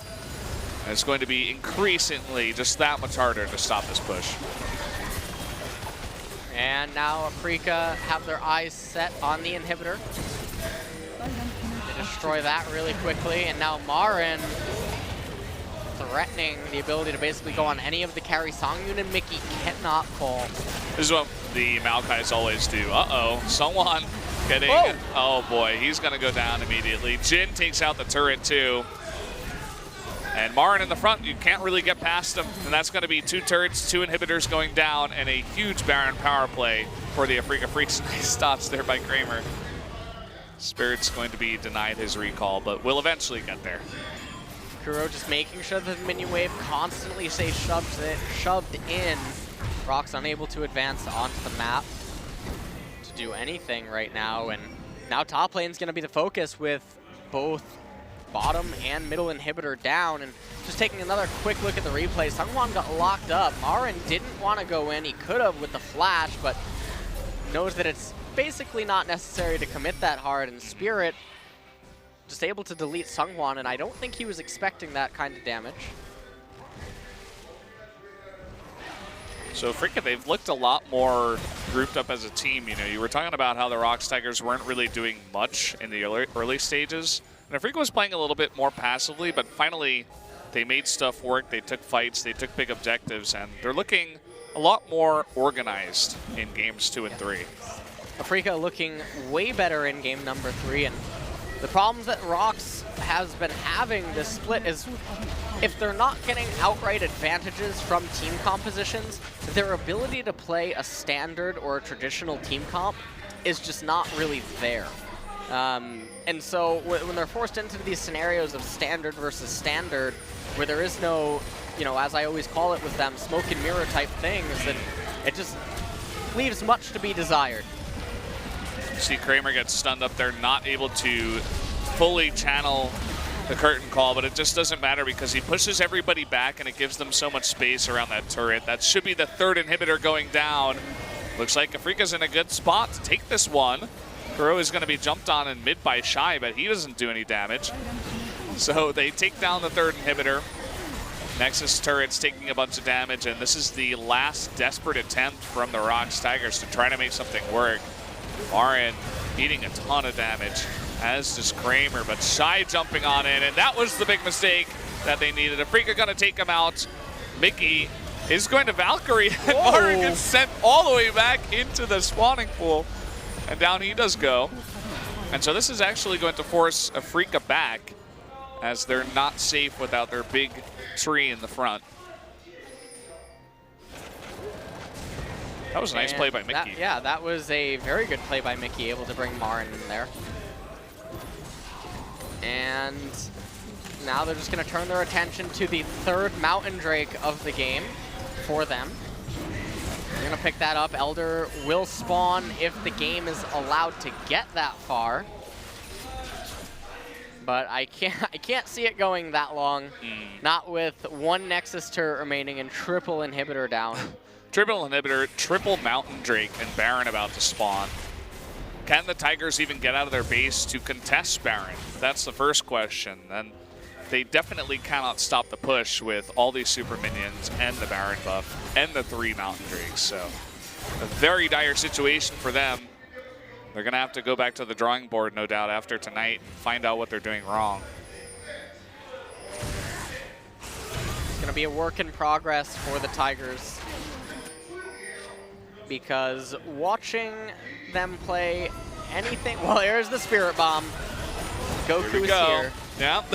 And it's going to be increasingly just that much harder to stop this push. And now Afreeca have their eyes set on the inhibitor. They destroy that really quickly, and now Marin threatening the ability to basically go on any of the carry. Songyun and Mickey cannot call. This is what the Maokais always do. Uh-oh, someone getting, oh boy, he's gonna go down immediately. Jin takes out the turret too. And Marin in the front, you can't really get past him. And that's going to be 2 turrets, 2 inhibitors going down, and a huge Baron power play for the Afreeca Freecs. Nice stops there by Kramer. Spirit's going to be denied his recall, but will eventually get there. Kuro just making sure that the minion wave constantly stays shoved in. ROX unable to advance onto the map to do anything right now. And now top lane's going to be the focus with both bottom and middle inhibitor down. And just taking another quick look at the replay, Sungwon got locked up. Marin didn't want to go in. He could have with the flash, but knows that it's basically not necessary to commit that hard. And Spirit just able to delete Sungwon, and I don't think he was expecting that kind of damage. So Afreeca, they've looked a lot more grouped up as a team. You know, you were talking about how the ROX Tigers weren't really doing much in the early stages. And Afreeca was playing a little bit more passively, but finally they made stuff work. They took fights, they took big objectives, and they're looking a lot more organized in games 2 and 3. Afreeca looking way better in game number 3, and the problems that ROX has been having this split is if they're not getting outright advantages from team compositions, their ability to play a standard or a traditional team comp is just not really there. And so when they're forced into these scenarios of standard versus standard, where there is no, you know, as I always call it with them, smoke and mirror type things, then it just leaves much to be desired. You see Kramer get stunned up there, not able to fully channel the curtain call, but it just doesn't matter because he pushes everybody back and it gives them so much space around that turret. That should be the third inhibitor going down. Looks like Afreeca's in a good spot to take this one. Kuro is going to be jumped on in mid by Shy, but he doesn't do any damage. So they take down the third inhibitor. Nexus turret's taking a bunch of damage, and this is the last desperate attempt from the ROX Tigers to try to make something work. Marin eating a ton of damage, as does Kramer, but Shy jumping on in, and that was the big mistake that they needed. Afreeca gonna take him out. Mickey is going to Valkyrie, and Marin gets sent all the way back into the spawning pool, and down he does go. And so this is actually going to force Afreeca back, as they're not safe without their big tree in the front. That was a nice play by Mickey. Yeah, that was a very good play by Mickey, able to bring Marin in there. And now they're just going to turn their attention to the third Mountain Drake of the game for them. They're going to pick that up. Elder will spawn if the game is allowed to get that far. But I can't see it going that long. Not with one Nexus turret remaining and triple inhibitor down. Triple inhibitor, triple Mountain Drake, and Baron about to spawn. Can the Tigers even get out of their base to contest Baron? That's the first question. And they definitely cannot stop the push with all these super minions and the Baron buff and the 3 Mountain Drakes. So a very dire situation for them. They're going to have to go back to the drawing board, no doubt, after tonight and find out what they're doing wrong. It's going to be a work in progress for the Tigers, because watching them play anything... Well, here's the Spirit Bomb. Goku's here. Yep.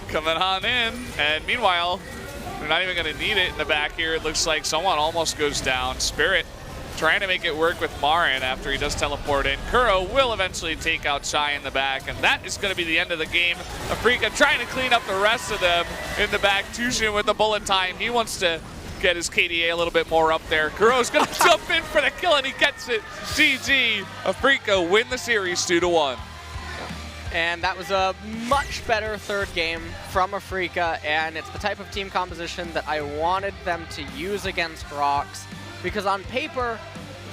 Coming on in. And meanwhile, they're not even going to need it in the back here. It looks like someone almost goes down. Spirit trying to make it work with Marin after he does teleport in. Kuro will eventually take out Shy in the back, and that is going to be the end of the game. Afreeca trying to clean up the rest of them in the back. Tushin with the bullet time. He wants to get his KDA a little bit more up there. Kuro's going to jump in for the kill, and he gets it. GG. Afreeca win the series 2-1. And that was a much better third game from Afreeca, and it's the type of team composition that I wanted them to use against ROX, because on paper,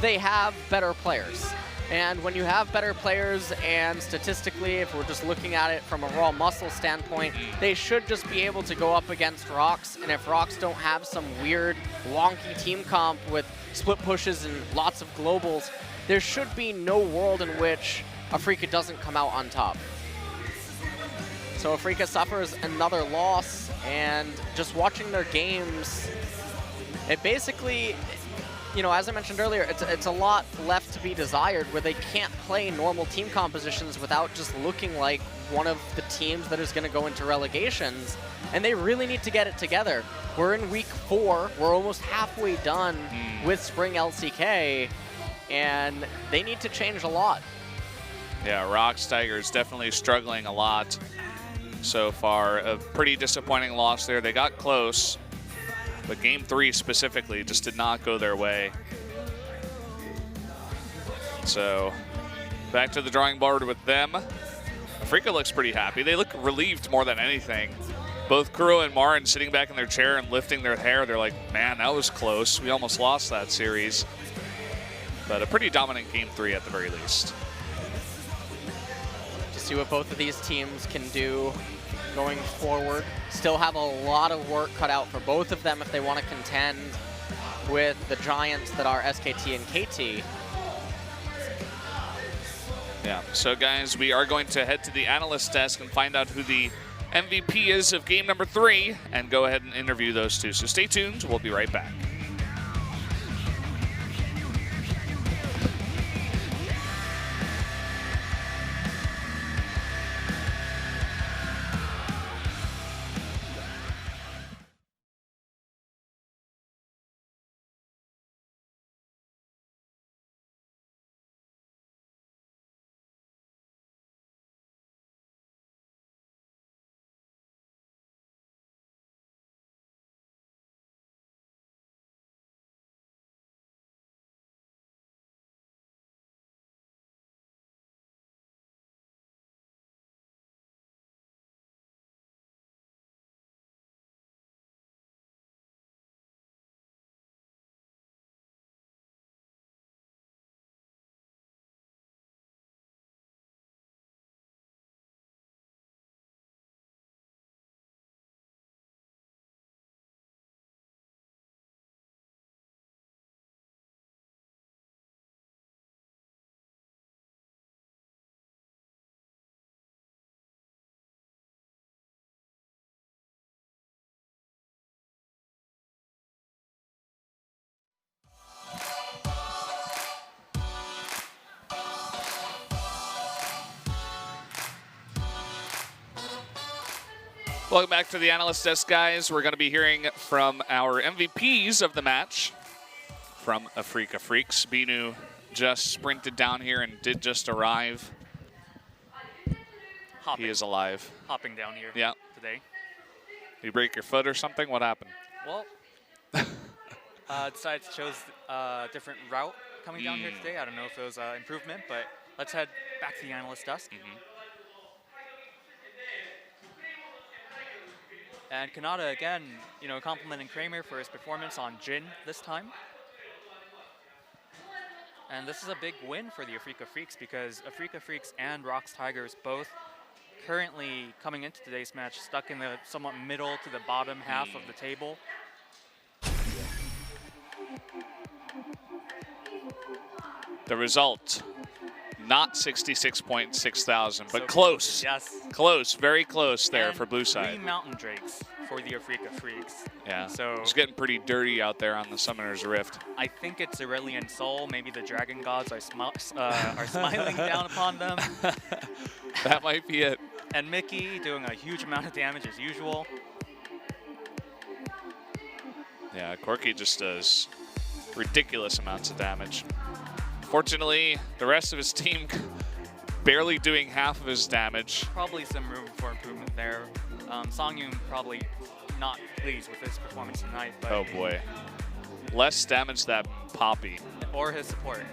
they have better players. And when you have better players, and statistically, if we're just looking at it from a raw muscle standpoint, they should just be able to go up against ROX. And if ROX don't have some weird, wonky team comp with split pushes and lots of globals, there should be no world in which Afreeca doesn't come out on top. So Afreeca suffers another loss, and just watching their games, it basically, you know, as I mentioned earlier, it's a lot left to be desired, where they can't play normal team compositions without just looking like one of the teams that is going to go into relegations, and they really need to get it together. We're in week 4, we're almost halfway done with Spring LCK, and they need to change a lot. Yeah, ROX Tigers definitely struggling a lot so far. A pretty disappointing loss there. They got close, but game 3 specifically just did not go their way. So back to the drawing board with them. Afreeca looks pretty happy. They look relieved more than anything. Both Kuro and Marin sitting back in their chair and lifting their hair. They're like, man, that was close. We almost lost that series. But a pretty dominant game 3 at the very least. To see what both of these teams can do going forward. Still have a lot of work cut out for both of them if they want to contend with the giants that are SKT and KT. Yeah, so guys, we are going to head to the analyst desk and find out who the MVP is of game number 3 and go ahead and interview those two. So stay tuned, we'll be right back. Welcome back to the Analyst Desk, guys. We're going to be hearing from our MVPs of the match from Afreeca Freecs. Binu just sprinted down here and did just arrive. Hopping. He is alive. Hopping down here Yeah. today. You break your foot or something? What happened? Well, decided to choose a different route coming down here today. I don't know if it was an improvement, but let's head back to the Analyst Desk. And Kanata, again, you know, complimenting Kramer for his performance on Jin this time. And this is a big win for the Afreeca Freecs because Afreeca Freecs and ROX Tigers both currently coming into today's match stuck in the somewhat middle to the bottom half of the table. The result, not 66.6 thousand, but So close. Yes. Close, very close there And for blue side. 3 Mountain Drakes for the Afreeca Freecs. Yeah, So it's getting pretty dirty out there on the Summoner's Rift. I think it's Aurelian Soul. Maybe the Dragon Gods are smiling down upon them. That might be it. And Mickey doing a huge amount of damage as usual. Yeah, Corky just does ridiculous amounts of damage. Fortunately, the rest of his team barely doing half of his damage. Probably some room for improvement there. Songyun probably not pleased with his performance tonight, but Oh boy. Less damage than Poppy. or his support.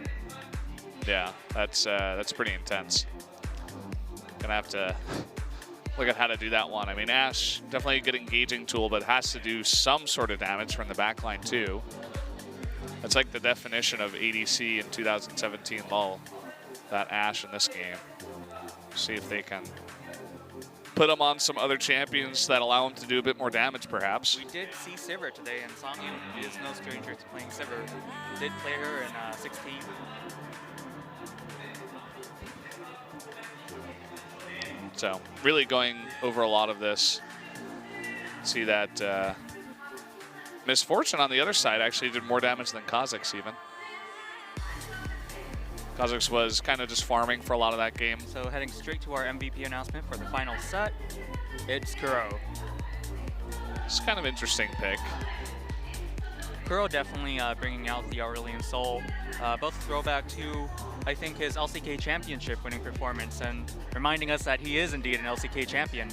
Yeah, that's pretty intense. Gonna have to look at how to do that one. I mean, Ash, definitely a good engaging tool, but has to do some sort of damage from the backline too. That's like the definition of ADC in 2017 LoL, that Ash in this game. See if they can put him on some other champions that allow him to do a bit more damage, perhaps. We did see Sivir today, and Songyun is no stranger to playing Sivir. Did play her in 16. So really going over a lot of this. See that Misfortune on the other side actually did more damage than Kha'Zix even. Kha'Zix was kind of just farming for a lot of that game. So heading straight to our MVP announcement for the final set, it's Kuro. It's kind of interesting pick. Kuro definitely bringing out the Aurelian Soul. Both throwback to, I think, his LCK championship winning performance and reminding us that he is indeed an LCK champion.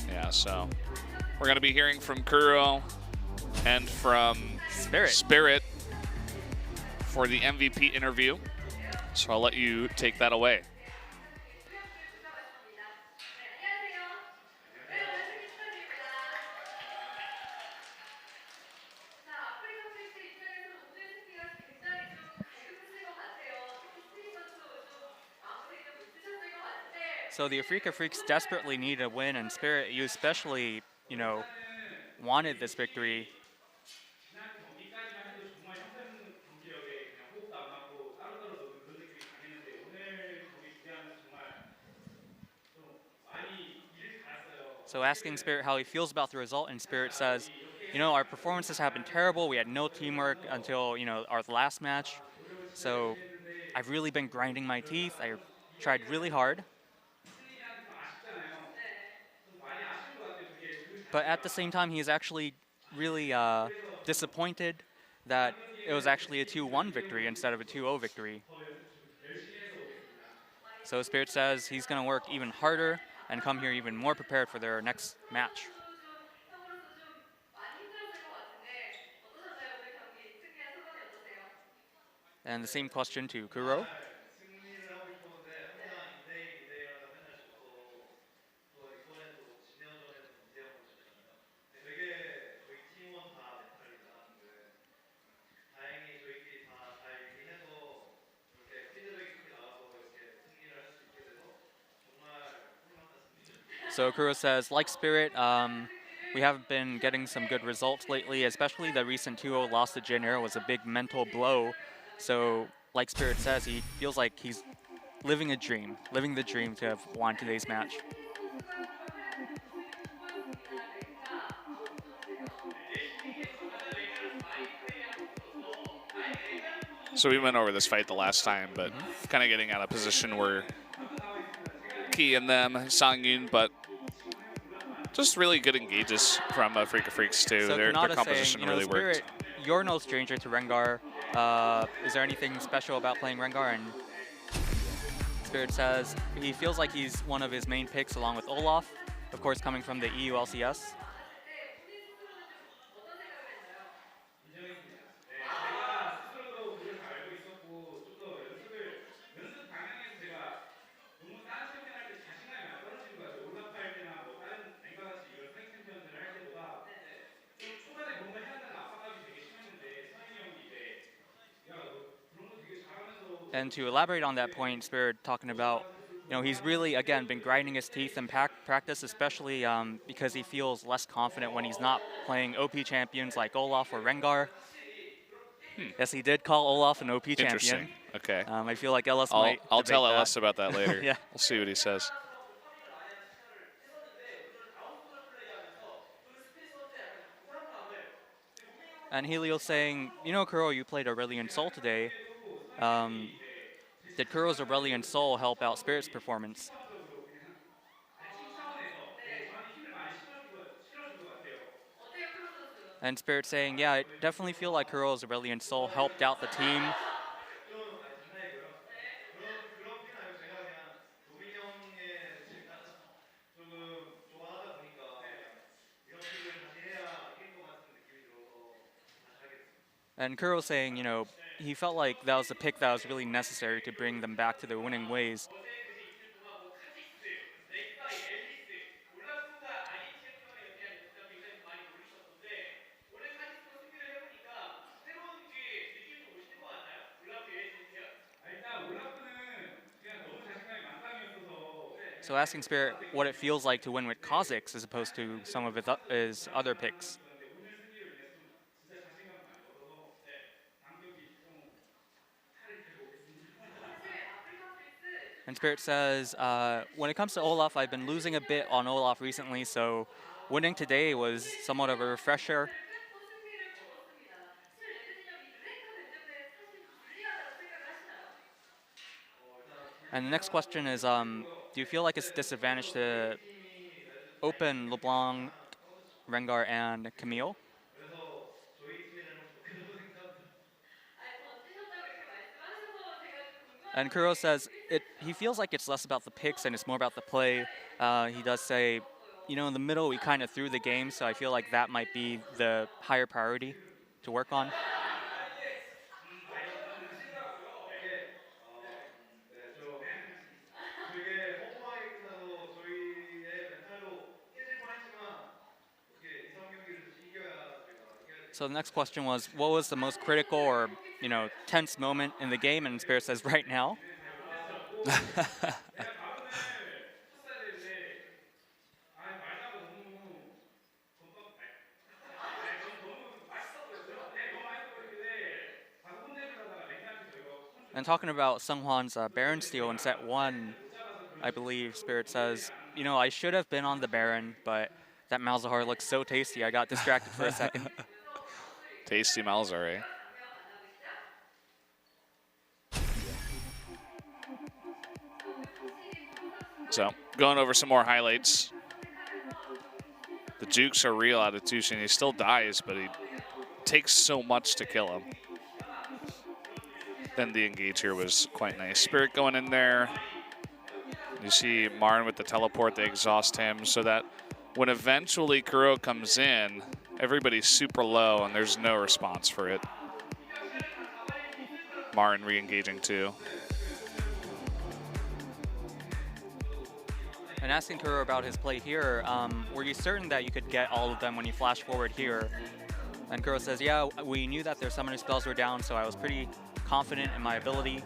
Yeah, so we're going to be hearing from Kuro and from Spirit for the MVP interview. So I'll let you take that away. So the Afreeca Freecs desperately need a win, and Spirit, you especially, you know, wanted this victory. So asking Spirit how he feels about the result, and Spirit says, you know, our performances have been terrible. We had no teamwork until, you know, our last match. So I've really been grinding my teeth. I tried really hard. But at the same time, he's actually really disappointed that it was actually a 2-1 victory instead of a 2-0 victory. So Spirit says he's going to work even harder and come here even more prepared for their next match. And the same question to Kuro. So Kuro says, like Spirit, we have been getting some good results lately, especially the recent 2-0 loss to Jin Air was a big mental blow. So like Spirit says, he feels like he's living a dream, living the dream to have won today's match. So we went over this fight the last time, but kind of getting out of position where Key in them, Sangyun, but just really good engages from Freecs too. So Their Kanata composition saying, really Spirit, worked. you're no stranger to Rengar. Is there anything special about playing Rengar? And Spirit says he feels like he's one of his main picks along with Olaf, of course coming from the EU LCS. And to elaborate on that point, Spirit talking about, he's really, again, been grinding his teeth in practice, especially because he feels less confident when he's not playing OP champions like Olaf or Rengar. Yes, he did call Olaf an OP champion. Interesting. Okay. I feel like Ellis I'll might tell debate Ellis that. about that later. Yeah. We'll see what he says. And Helios saying, Kuro, you played Aurelion Soul today. Did Kuro's Aurelion Soul help out Spirit's performance? And Spirit saying, yeah, I definitely feel like Kuro's Aurelion Soul helped out the team. And Kuro saying, he felt like that was a pick that was really necessary to bring them back to their winning ways. So asking Spirit what it feels like to win with Kha'Zix as opposed to some of his other picks. And Spirit says, when it comes to Olaf, I've been losing a bit on Olaf recently, so winning today was somewhat of a refresher. And the next question is, do you feel like it's a disadvantage to open LeBlanc, Rengar, and Camille? And Kuro says he feels like it's less about the picks and it's more about the play. He does say, in the middle we kind of threw the game, so I feel like that might be the higher priority to work on. So the next question was, what was the most critical or, tense moment in the game? And Spirit says, right now. And talking about Seonghwan's Baron steal in set 1, I believe Spirit says, I should have been on the Baron, but that Malzahar looks so tasty, I got distracted for a second. Tasty Malzahar, eh? So, going over some more highlights. The jukes are real out of Tushin. He still dies, but he takes so much to kill him. Then the engage here was quite nice. Spirit going in there. You see Marn with the teleport, they exhaust him so that when eventually Kuro comes in, everybody's super low and there's no response for it. Marn re-engaging too. And asking Kuro about his play here, were you certain that you could get all of them when you flash forward here? And Kuro says, yeah, we knew that their summoner spells were down, so I was pretty confident in my ability.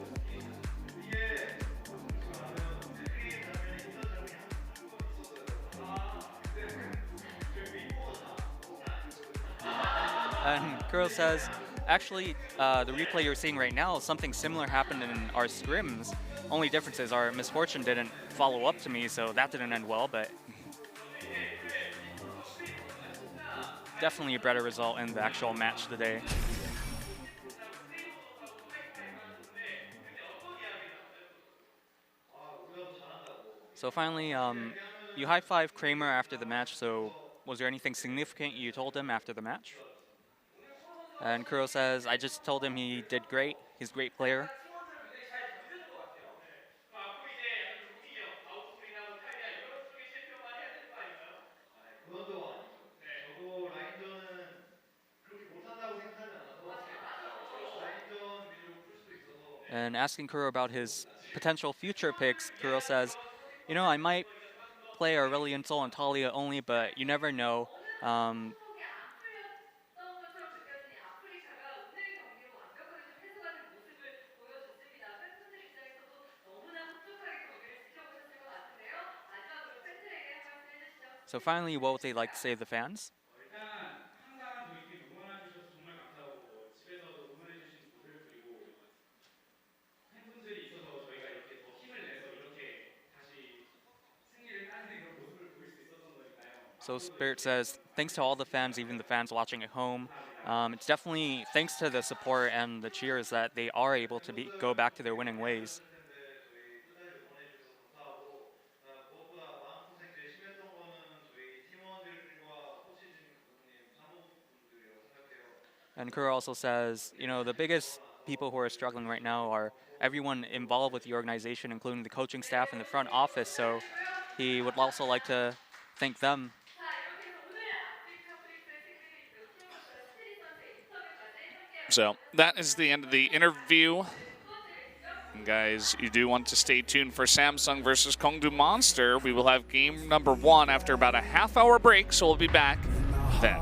And Kuro says, actually, the replay you're seeing right now, something similar happened in our scrims. Only difference is our Misfortune didn't follow up to me, so that didn't end well, but definitely a better result in the actual match today. So finally, you high-fived Kramer after the match, so was there anything significant you told him after the match? And Kuro says, I just told him he did great, he's a great player. And asking Kuro about his potential future picks, Kuro says, you know, I might play Aurelion Sol and Talia only, but you never know. So finally, what would they like to say to the fans? 항상 저희 팀 응원해주셔서 정말 감사하고 집에서도 응원해주신 분들 그리고 팬분들이 있어서 저희가 이렇게 더 힘을 내서 이렇게 다시 승리를 따내는 그런 모습을 보일 수 있었던 거니까요. So Spirit says, thanks to all the fans, even the fans watching at home. It's definitely thanks to the support and the cheers that they are able to go back to their winning ways. 저희 끝까지 보내주셔서 감사하고 무엇보다 마음고생 제일 심했던 거는 저희 팀원들과 코치진 감독님, 사무분들이라고 생각해요. And Kuro also says, you know, the biggest people who are struggling right now are everyone involved with the organization, including the coaching staff and the front office. So he would also like to thank them. So that is the end of the interview. And guys, you do want to stay tuned for Samsung versus Kongdoo Monster. We will have game number 1 after about a half-hour break, so we'll be back then.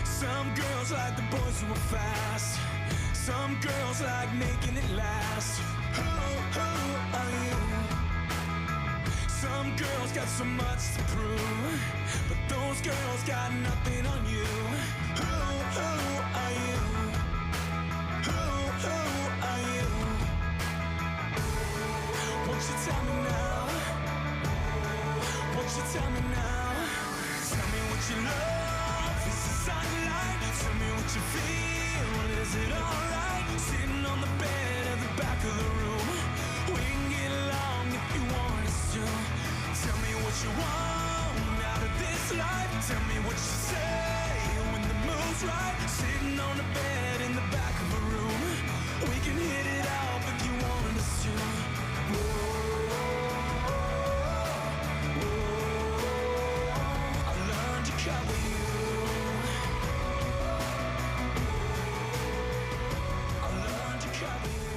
Some girls like the boys who are fast. Some girls like making it last. Who are you? Some girls got so much to prove, but those girls got nothing on you. Who are you? Who are you? Won't you tell me now? Won't you tell me now? Tell me what you love. Is the sunlight? Tell me what you feel. Is it alright? Sitting on the bed at the back of the room. We can get along if you want us to. Tell me what you want out of this life. Tell me what you say when the mood's right. Sitting on the bed in the back of a room. We can hit it off if you want us to. I'll learn to cover you. I'll learn to cover you.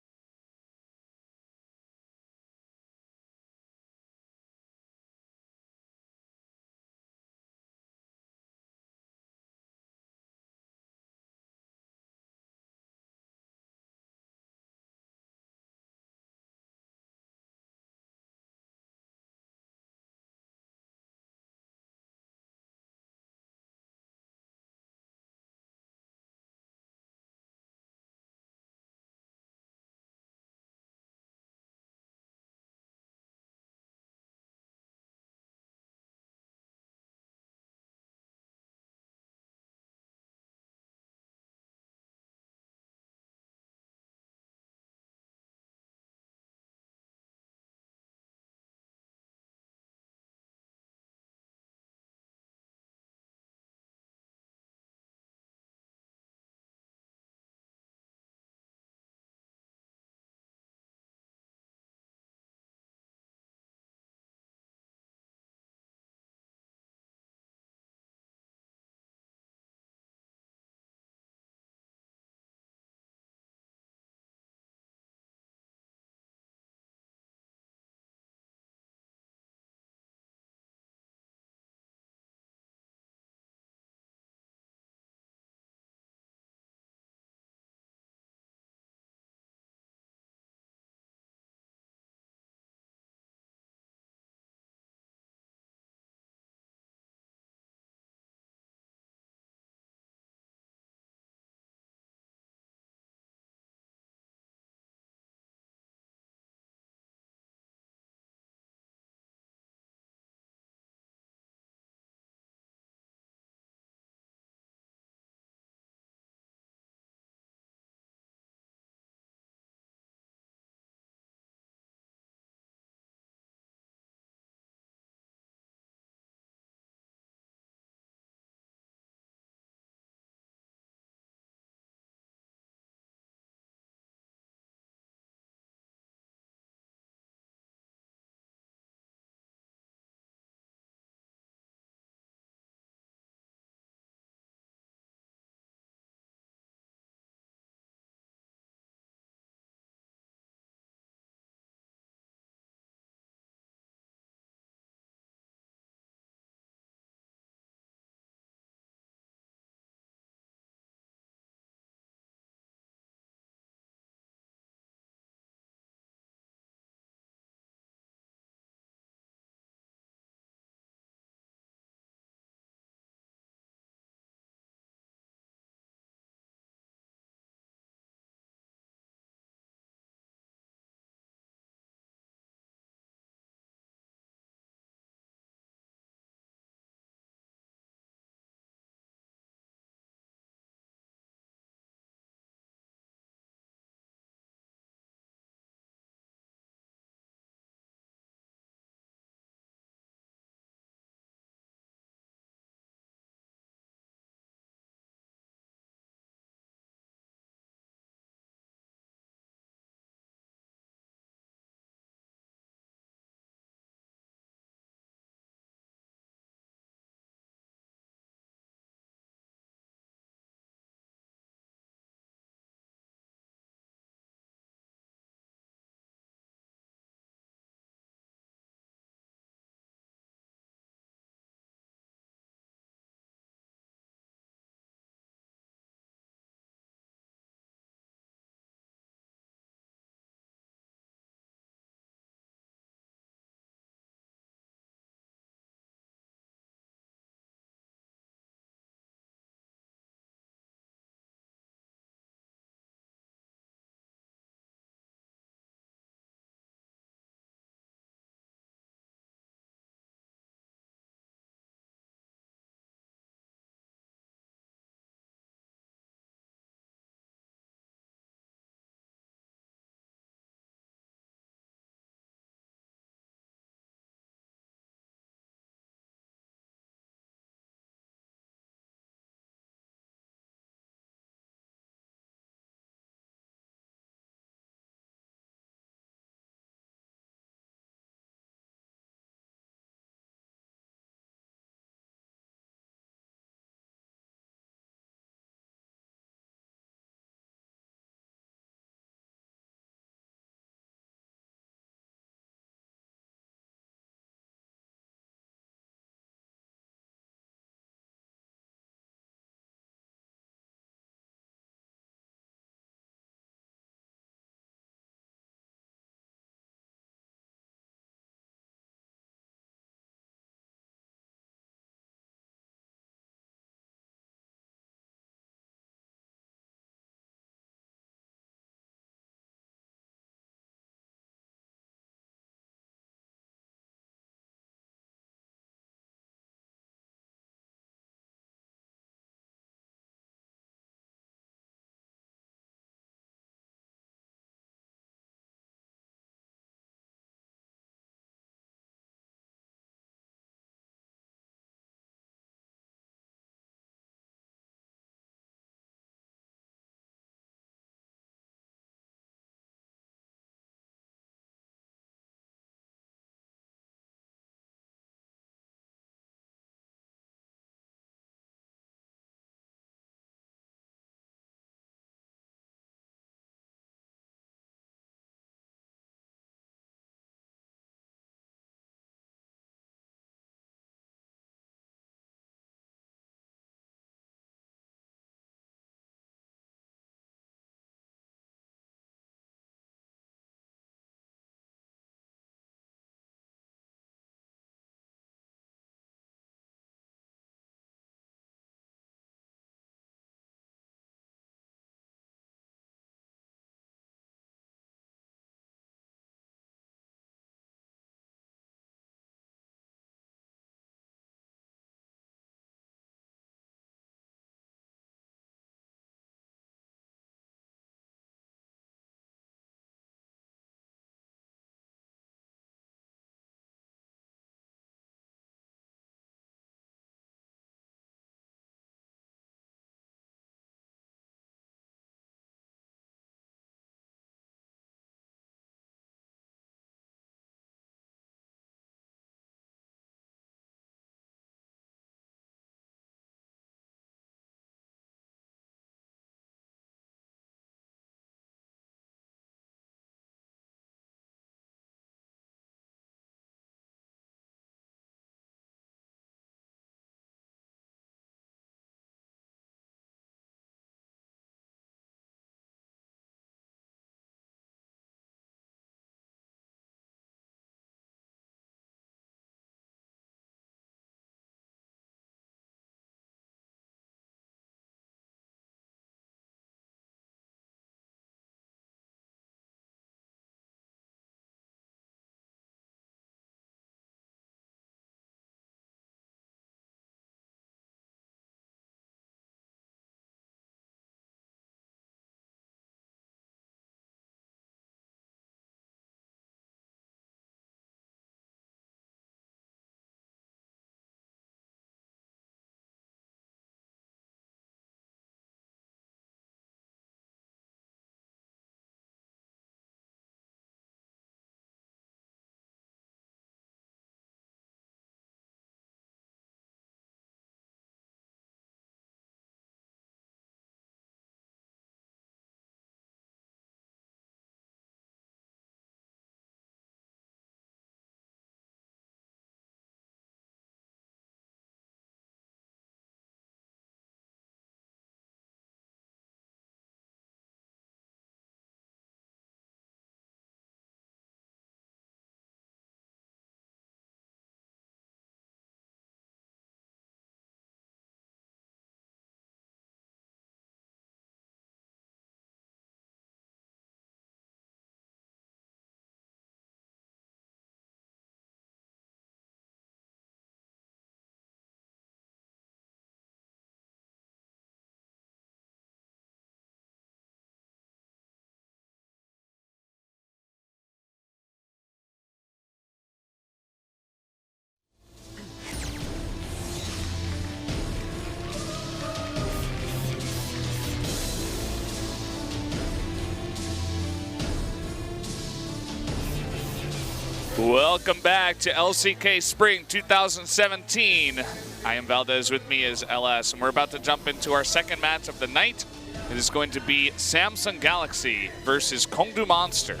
Welcome back to LCK Spring 2017. I am Valdez, with me is LS, and we're about to jump into our second match of the night. It is going to be Samsung Galaxy versus Kongdoo Monster.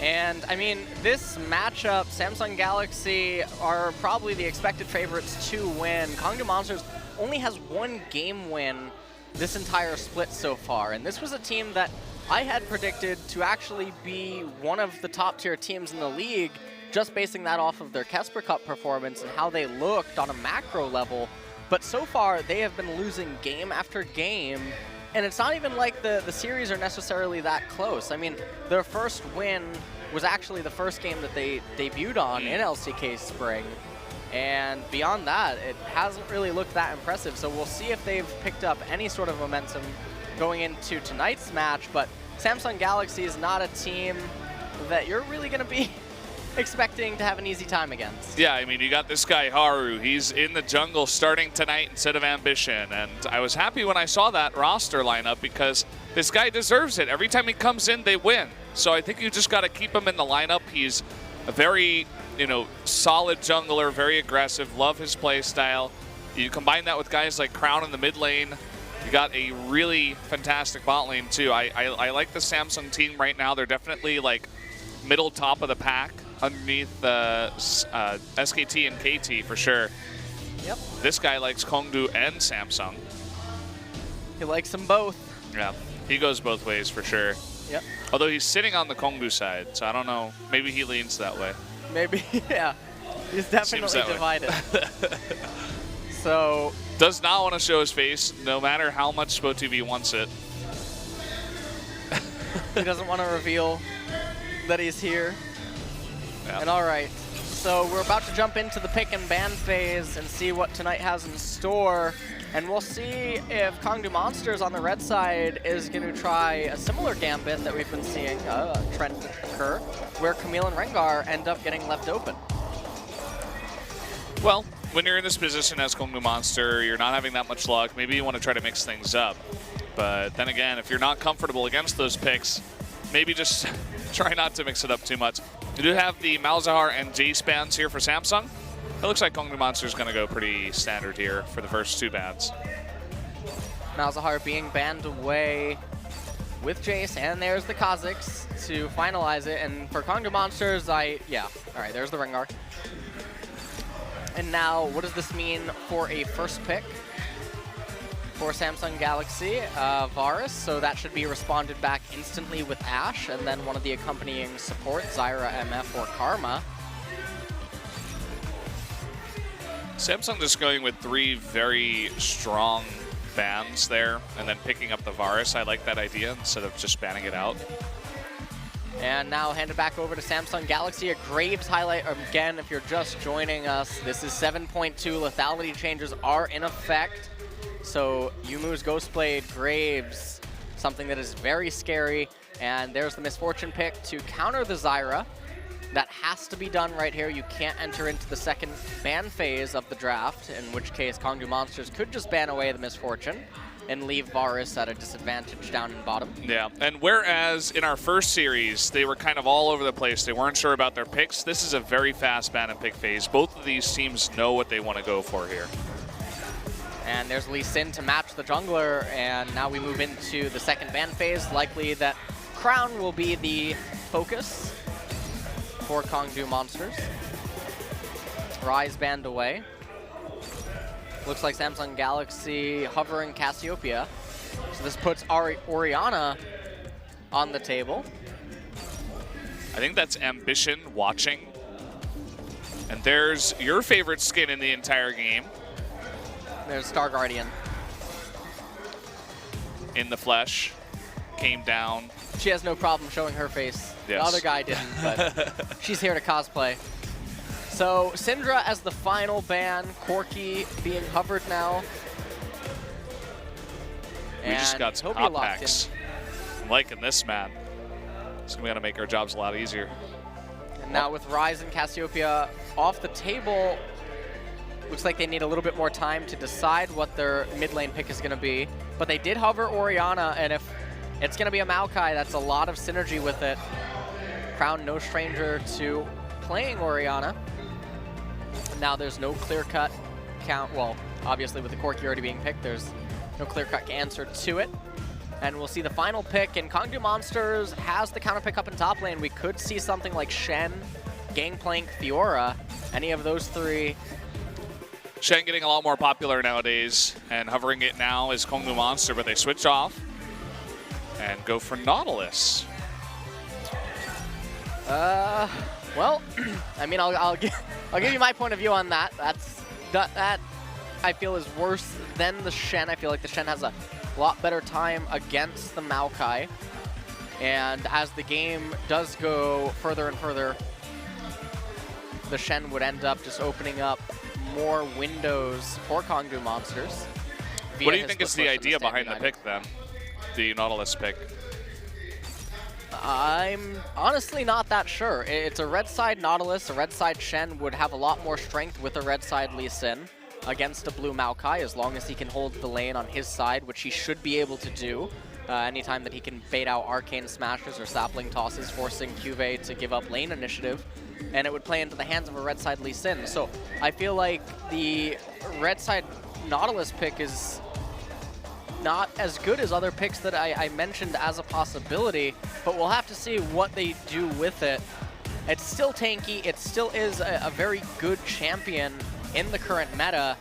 And I mean, this matchup, Samsung Galaxy are probably the expected favorites to win. Kongdoo Monsters only has one game win this entire split so far, and this was a team that I had predicted to actually be one of the top tier teams in the league, just basing that off of their Kesper Cup performance and how they looked on a macro level. But so far, they have been losing game after game, and it's not even like the series are necessarily that close. I mean, their first win was actually the first game that they debuted on in LCK Spring, and beyond that, it hasn't really looked that impressive. So we'll see if they've picked up any sort of momentum going into tonight's match, but Samsung Galaxy is not a team that you're really going to be expecting to have an easy time against. Yeah, I mean, you got this guy Haru. He's in the jungle starting tonight instead of Ambition, and I was happy when I saw that roster lineup because this guy deserves it. Every time he comes in, they win. So I think you just got to keep him in the lineup. He's a very, solid jungler, very aggressive, love his play style. You combine that with guys like Crown in the mid lane. You got a really fantastic bot lane too. I like the Samsung team right now. They're definitely like middle top of the pack underneath SKT and KT for sure. Yep. This guy likes Kongdoo and Samsung. He likes them both. Yeah, he goes both ways for sure. Yep. Although he's sitting on the Kongdoo side, so I don't know. Maybe he leans that way. Maybe, yeah. He's definitely divided. So does not want to show his face, no matter how much SPOTV wants it. He doesn't want to reveal that he's here. Yeah. And all right, so we're about to jump into the pick and ban phase and see what tonight has in store. And we'll see if Kongdoo Monsters on the red side is going to try a similar gambit that we've been seeing trend occur, where Camille and Rengar end up getting left open. Well, when you're in this position as Kongdoo Monster, you're not having that much luck. Maybe you want to try to mix things up. But then again, if you're not comfortable against those picks, maybe just try not to mix it up too much. You do have the Malzahar and Jace bans here for Samsung. It looks like Kongdoo Monster is going to go pretty standard here for the first two bans. Malzahar being banned away with Jace, and there's the Kha'Zix to finalize it. And for Kongdoo Monsters, all right, there's the Rengar. And now, what does this mean for a first pick for Samsung Galaxy? Varus, so that should be responded back instantly with Ashe, and then one of the accompanying support, Zyra, MF, or Karma. Samsung just going with three very strong bans there, and then picking up the Varus. I like that idea instead of just banning it out. And now handed back over to Samsung Galaxy. A Graves highlight. Again, if you're just joining us, this is 7.2. Lethality changes are in effect. So Yumu's Ghostblade, Graves, something that is very scary. And there's the Misfortune pick to counter the Zyra. That has to be done right here. You can't enter into the second ban phase of the draft, in which case Kongdoo Monsters could just ban away the Misfortune and leave Varus at a disadvantage down in bottom. Yeah, and whereas in our first series, they were kind of all over the place, they weren't sure about their picks, this is a very fast ban and pick phase. Both of these teams know what they want to go for here. And there's Lee Sin to match the jungler, and now we move into the second ban phase. Likely that Crown will be the focus for Kongdoo Monsters. Ryze banned away. Looks like Samsung Galaxy hovering Cassiopeia. So this puts Orianna on the table. I think that's Ambition watching. And there's your favorite skin in the entire game. There's Star Guardian. In the flesh. Came down. She has no problem showing her face. Yes. The other guy didn't, but she's here to cosplay. So Syndra as the final ban, Corki being hovered now. We just got some Toby hot locked packs. I'm liking this, man. It's going to make our jobs a lot easier. And now with Ryze and Cassiopeia off the table, looks like they need a little bit more time to decide what their mid lane pick is going to be. But they did hover Orianna, and if it's going to be a Maokai, that's a lot of synergy with it. Crown no stranger to playing Orianna. Now there's no clear-cut count. Well, obviously with the Corki already being picked, there's no clear-cut answer to it. And we'll see the final pick, and Kongdoo Monsters has the counter pick up in top lane. We could see something like Shen, Gangplank, Fiora, any of those three. Shen getting a lot more popular nowadays, and hovering it now is Kongdoo Monster, but they switch off and go for Nautilus. Well, I mean, I'll give you my point of view on that. That I feel is worse than the Shen. I feel like the Shen has a lot better time against the Maokai. And as the game does go further and further, the Shen would end up just opening up more windows for Kongdoo Monsters. What do you think is the idea behind the pick then? The Nautilus pick? I'm honestly not that sure. It's a red side Nautilus. A red side Shen would have a lot more strength with a red side Lee Sin against a blue Maokai, as long as he can hold the lane on his side, which he should be able to do. Anytime that he can bait out arcane smashes or sapling tosses, forcing Cuvée to give up lane initiative, and it would play into the hands of a red side Lee Sin. So I feel like the red side Nautilus pick is not as good as other picks that I mentioned as a possibility, but we'll have to see what they do with it. It's still tanky. It still is a very good champion in the current meta,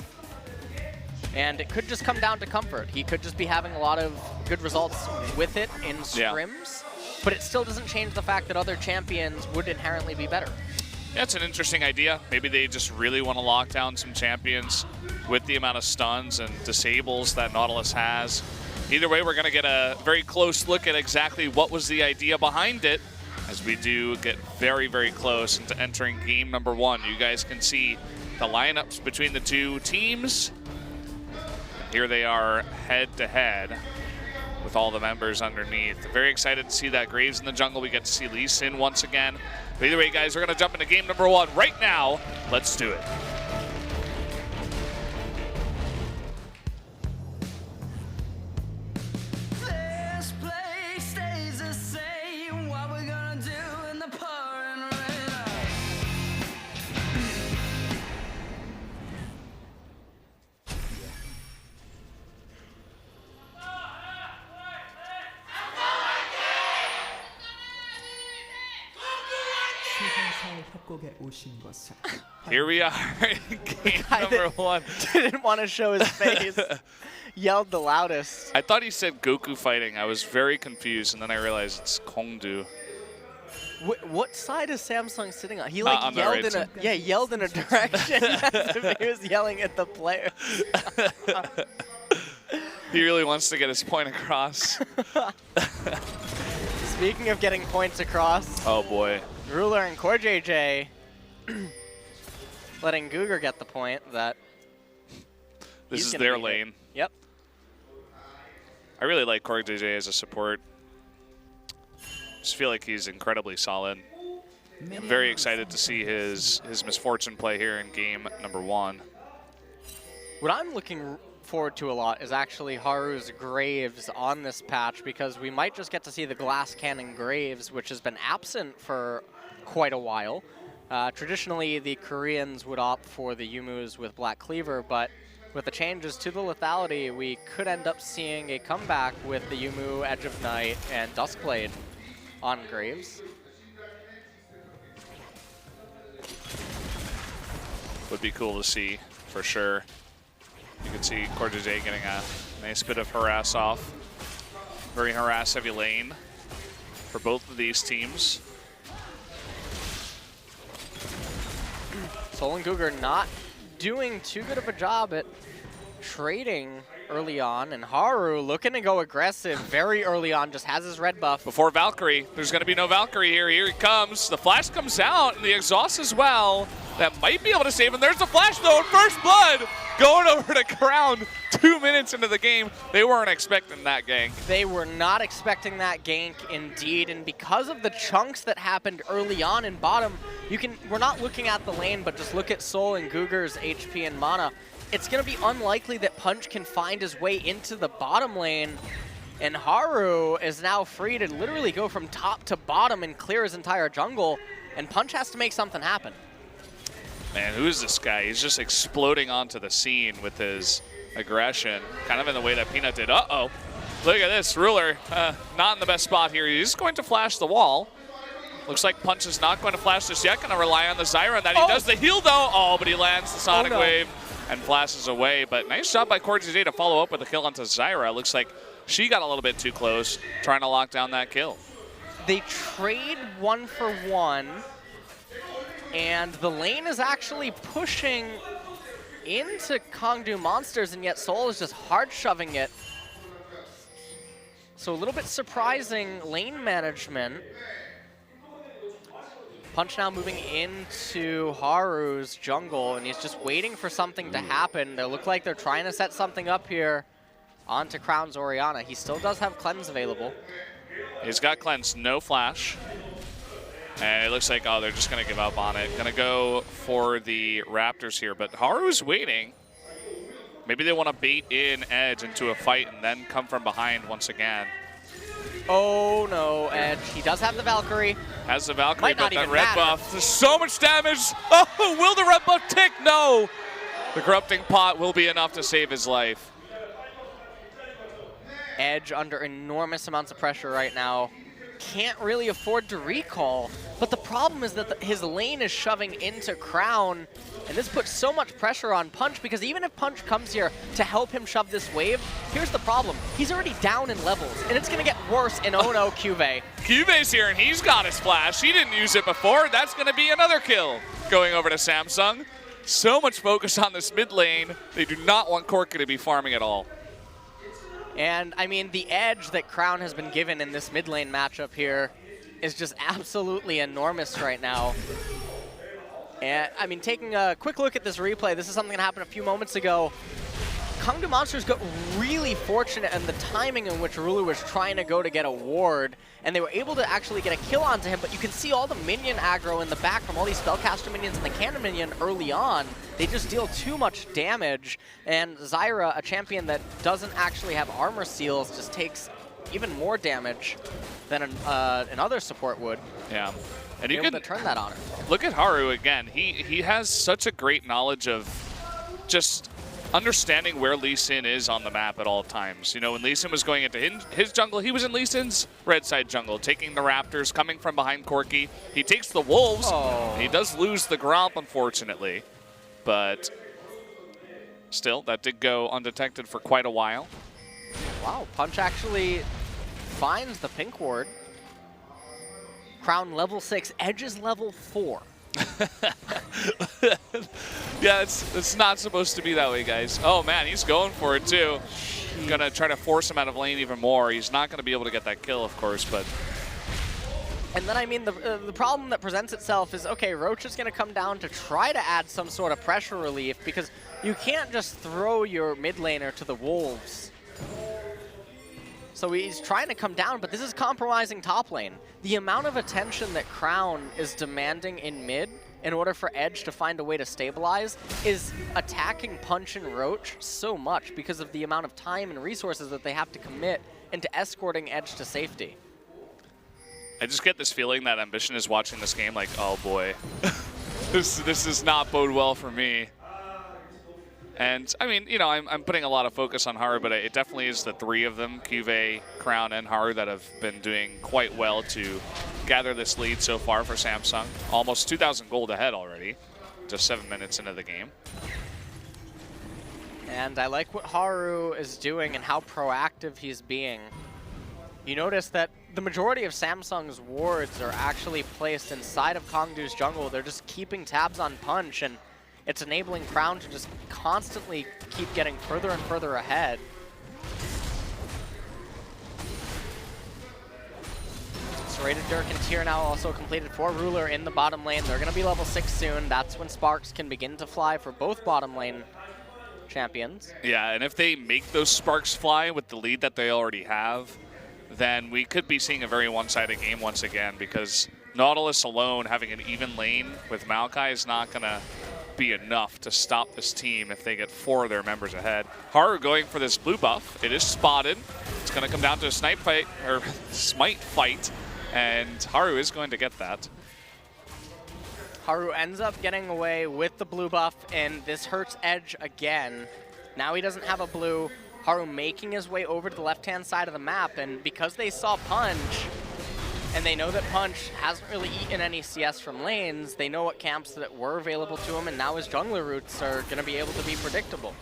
and it could just come down to comfort. He could just be having a lot of good results with it in scrims, but it still doesn't change the fact that other champions would inherently be better. Yeah, it's an interesting idea. Maybe they just really want to lock down some champions with the amount of stuns and disables that Nautilus has. Either way, we're going to get a very close look at exactly what was the idea behind it, as we do get very, very close into entering game number 1. You guys can see the lineups between the two teams. Here they are head-to-head with all the members underneath. Very excited to see that Graves in the jungle. We get to see Lee Sin once again. But either way, guys, we're going to jump into game number 1 right now. Let's do it. This place stays the same. What we're gonna do in the pouring rain. 시간사의 협곡에 오신 것을 Here we are in game number 1. Didn't want to show his face. Yelled the loudest. I thought he said Goku fighting. I was very confused, and then I realized it's Kongdoo. What side is Samsung sitting on? He on like the yelled right in side. yelled in a direction as if he was yelling at the player. He really wants to get his point across. Speaking of getting points across, Oh boy. Ruler and CoreJJ letting Googer get the point that This he's is gonna their be hit. lane. Yep. I really like KDM as a support. Just feel like he's incredibly solid. I'm very excited to see his misfortune play here in game number 1. What I'm looking forward to a lot is actually Haru's Graves on this patch, because we might just get to see the glass cannon Graves, which has been absent for quite a while. Traditionally, the Koreans would opt for the Yumus with Black Cleaver, but with the changes to the lethality, we could end up seeing a comeback with the Yumu, Edge of Night, and Duskblade on Graves. Would be cool to see, for sure. You can see KDM getting a nice bit of harass off. Very harass-heavy lane for both of these teams. Sol and Googer not doing too good of a job at trading early on, and Haru looking to go aggressive very early on, just has his red buff. Before Valkyrie, there's going to be no Valkyrie here. Here he comes. The flash comes out, and the exhaust as well. That might be able to save him. There's the flash, though, and first blood going over to Crown 2 minutes into the game. They weren't expecting that gank. They were not expecting that gank indeed, and because of the chunks that happened early on in bottom, we're not looking at the lane, but just look at Sol and Googer's HP and mana. It's going to be unlikely that Punch can find his way into the bottom lane, And Haru is now free to literally go from top to bottom and clear his entire jungle, and Punch has to make something happen. Man, who is this guy? He's just exploding onto the scene with his aggression, kind of in the way that Peanut did. Uh-oh. Look at this, Ruler, not in the best spot here. He's going to flash the wall. Looks like Punch is not going to flash this yet. Going to rely on the Zyra, and that he does the heal, though. Oh, but he lands the Sonic Wave and flashes away. But nice job by CoreGJ to follow up with a kill onto Zyra. Looks like she got a little bit too close, trying to lock down that kill. They trade 1-for-1, and the lane is actually pushing into Kongdoo Monsters, and yet Soul is just hard shoving it. So a little bit surprising lane management. Punch now moving into Haru's jungle, and he's just waiting for something to happen. They look like they're trying to set something up here onto Crown's Orianna. He still does have Cleanse available. He's got Cleanse, no flash. And it looks like, oh, they're just going to give up on it. Going to go for the Raptors here, but Haru's waiting. Maybe they want to bait in Edge into a fight and then come from behind once again. Oh no, Edge. He does have the Valkyrie. Has the Valkyrie, Might not but that even red matter. buff. There's so much damage. Oh, will the red buff tick? No. The Corrupting Pot will be enough to save his life. Edge under enormous amounts of pressure right now. Can't really afford to recall, but the problem is that his lane is shoving into Crown, and this puts so much pressure on Punch, because even if Punch comes here to help him shove this wave, here's the problem. He's already down in levels, and it's going to get worse in oh no, Cuvée. Cuvé's here, and he's got his flash. He didn't use it before. That's going to be another kill going over to Samsung. So much focus on this mid lane. They do not want Corki to be farming at all. And, I mean, the edge that Crown has been given in this mid lane matchup here is just absolutely enormous right now. And, I mean, taking a quick look at this replay, this is something that happened a few moments ago. Kongdoo Monsters got really fortunate in the timing in which Rulu was trying to go to get a ward, and they were able to actually get a kill onto him, but you can see all the minion aggro in the back from all these Spellcaster minions and the Cannon minion early on. They just deal too much damage, and Zyra, a champion that doesn't actually have armor seals, just takes even more damage than another support would. Yeah. And you can can turn that on her. Look at Haru again. He has such a great knowledge of just understanding where Lee Sin is on the map at all times. You know, when Lee Sin was going into his jungle, he was in Lee Sin's red side jungle, taking the Raptors, coming from behind Corki. He takes the Wolves. Oh. He does lose the Gromp, unfortunately. But still, that did go undetected for quite a while. Wow, Punch actually finds the pink ward. Crown level 6, Edge is level 4. Yeah, it's not supposed to be that way, guys. Oh man, he's going for it too. Gonna try to force him out of lane even more. He's not gonna be able to get that kill, of course, but... And then, I mean, the problem that presents itself is, okay, Roach is gonna come down to try to add some sort of pressure relief, because you can't just throw your mid laner to the wolves. So he's trying to come down, but this is compromising top lane. The amount of attention that Crown is demanding in mid in order for Edge to find a way to stabilize is attacking Punch and Roach so much because of the amount of time and resources that they have to commit into escorting Edge to safety. I just get this feeling that Ambition is watching this game like, oh boy, this does not bode well for me. And, I mean, you know, I'm putting a lot of focus on Haru, but it definitely is the three of them, Cuvée, Crown, and Haru, that have been doing quite well to gather this lead so far for Samsung. Almost 2,000 gold ahead already, just 7 minutes into the game. And I like what Haru is doing and how proactive he's being. You notice that the majority of Samsung's wards are actually placed inside of Kongdoo's jungle. They're just keeping tabs on Punch, and it's enabling Crown to just constantly keep getting further and further ahead. Serrated Dirk and Tyr now also completed for Ruler in the bottom lane. They're going to be level 6 soon. That's when sparks can begin to fly for both bottom lane champions. Yeah, and if they make those sparks fly with the lead that they already have, then we could be seeing a very one-sided game once again, because Nautilus alone having an even lane with Maokai is not going to be enough to stop this team if they get 4 of their members ahead. Haru going for this blue buff. It is spotted. It's it's going to come down to a snipe fight, or smite fight, and Haru is going to get that. Haru ends up getting away with the blue buff, and this hurts Edge again. Now he doesn't have a blue. Haru making his way over to the left-hand side of the map, and because they saw Punch, and they know that Punch hasn't really eaten any CS from lanes, they know what camps that were available to him, and now his jungler routes are going to be able to be predictable.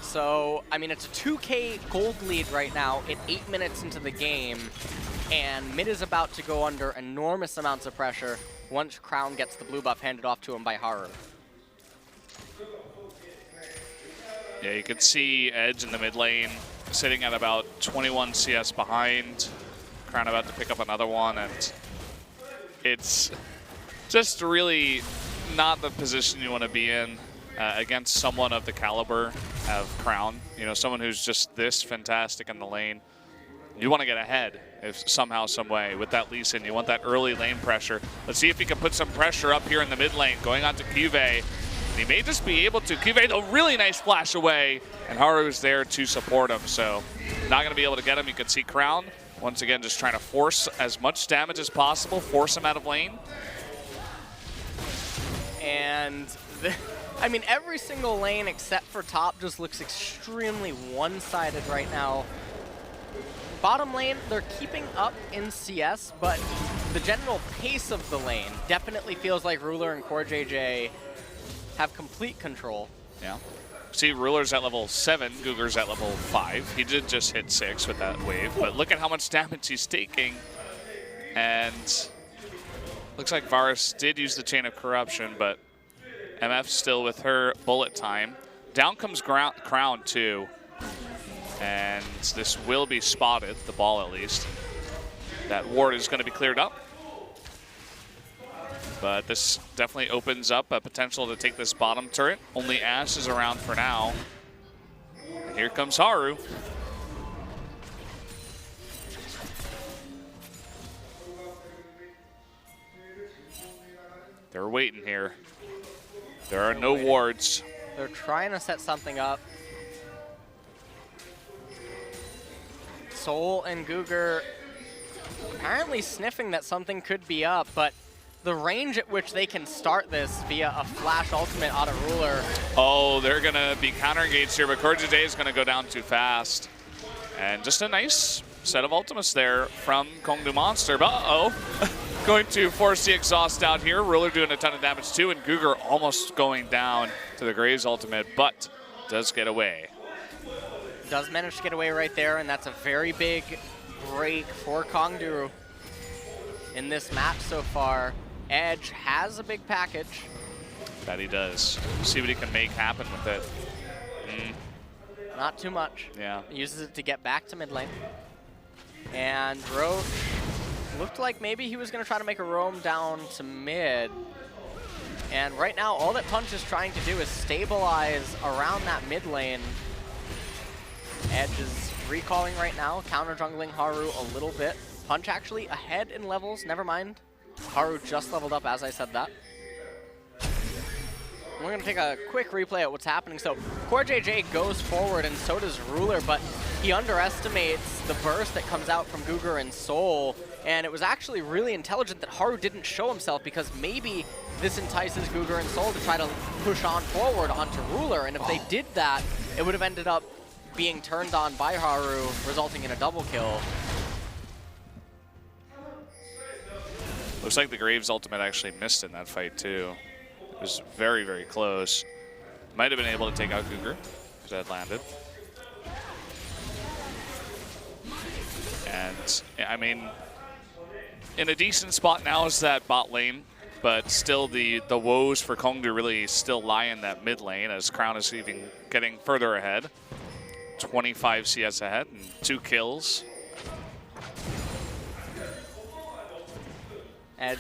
So, I mean, it's a 2K gold lead right now at 8 minutes into the game, and mid is about to go under enormous amounts of pressure once Crown gets the blue buff handed off to him by Haru. Yeah, you can see Edge in the mid lane sitting at about 21 CS behind. Crown about to pick up another one, and it's just really not the position you want to be in against someone of the caliber of Crown. You know, someone who's just this fantastic in the lane. You want to get ahead if somehow, some way with that Lee Sin. You want that early lane pressure. Let's see if he can put some pressure up here in the mid lane, going on to Cuvée. And he may just be able to. Cuvée, a really nice flash away, and Haru's there to support him. So not going to be able to get him. You can see Crown once again just trying to force as much damage as possible, force him out of lane. And I mean, every single lane except for top just looks extremely one-sided right now. Bottom lane, they're keeping up in CS, but the general pace of the lane definitely feels like Ruler and CoreJJ have complete control. Yeah. See, Ruler's at level 7, Guger's at level 5. He did just hit 6 with that wave, but look at how much damage he's taking. And looks like Varus did use the Chain of Corruption, but MF still with her bullet time. Down comes Crown too. And this will be spotted, the ball at least. That ward is going to be cleared up. But this definitely opens up a potential to take this bottom turret. Only Ashe is around for now. And here comes Haru. They're waiting here. There are no wards. They're trying to set something up. Soul and Guger apparently sniffing that something could be up, but the range at which they can start this via a flash ultimate out of Ruler. Oh, they're going to be counter-engaged here, but CoreJJ is going to go down too fast. And just a nice set of ultimates there from Kongdoo Monster. But uh-oh, going to force the exhaust out here. Ruler doing a ton of damage too, and Guger almost going down to the Graves ultimate, but does get away. Does manage to get away right there, and that's a very big break for Kongdoo in this match so far. Edge has a big package. That he does. See what he can make happen with it. Not too much. Yeah. He uses it to get back to mid lane. And Roach looked like maybe he was going to try to make a roam down to mid. And right now, all that Punch is trying to do is stabilize around that mid lane. Edge is recalling right now, counter-jungling Haru a little bit. Punch actually ahead in levels, never mind. Haru just leveled up as I said that. We're going to take a quick replay at what's happening. So CoreJJ goes forward, and so does Ruler, but he underestimates the burst that comes out from Guger and Soul. And it was actually really intelligent that Haru didn't show himself, because maybe this entices Guger and Soul to try to push on forward onto Ruler. And if they did that, it would have ended up being turned on by Haru, resulting in a double kill. Looks like the Graves ultimate actually missed in that fight too. It was very, very close. Might have been able to take out Guger if that landed. And I mean, in a decent spot now is that bot lane, but still the woes for Kongdoo really still lie in that mid lane, as Crown is even getting further ahead. 25 CS ahead and 2 kills. Edge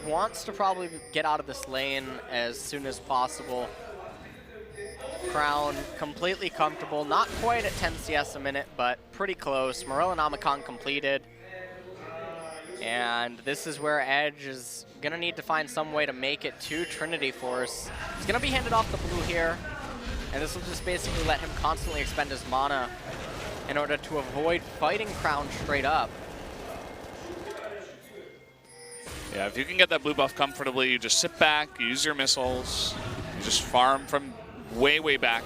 wants to probably get out of this lane as soon as possible. Crown completely comfortable, not quite at 10 CS a minute, but pretty close. Morel and Omicron completed. And this is where Edge is gonna need to find some way to make it to Trinity Force. He's gonna be handed off the blue here, and this will just basically let him constantly expend his mana in order to avoid fighting Crown straight up. Yeah, if you can get that blue buff comfortably, you just sit back, you use your missiles, you just farm from way, way back,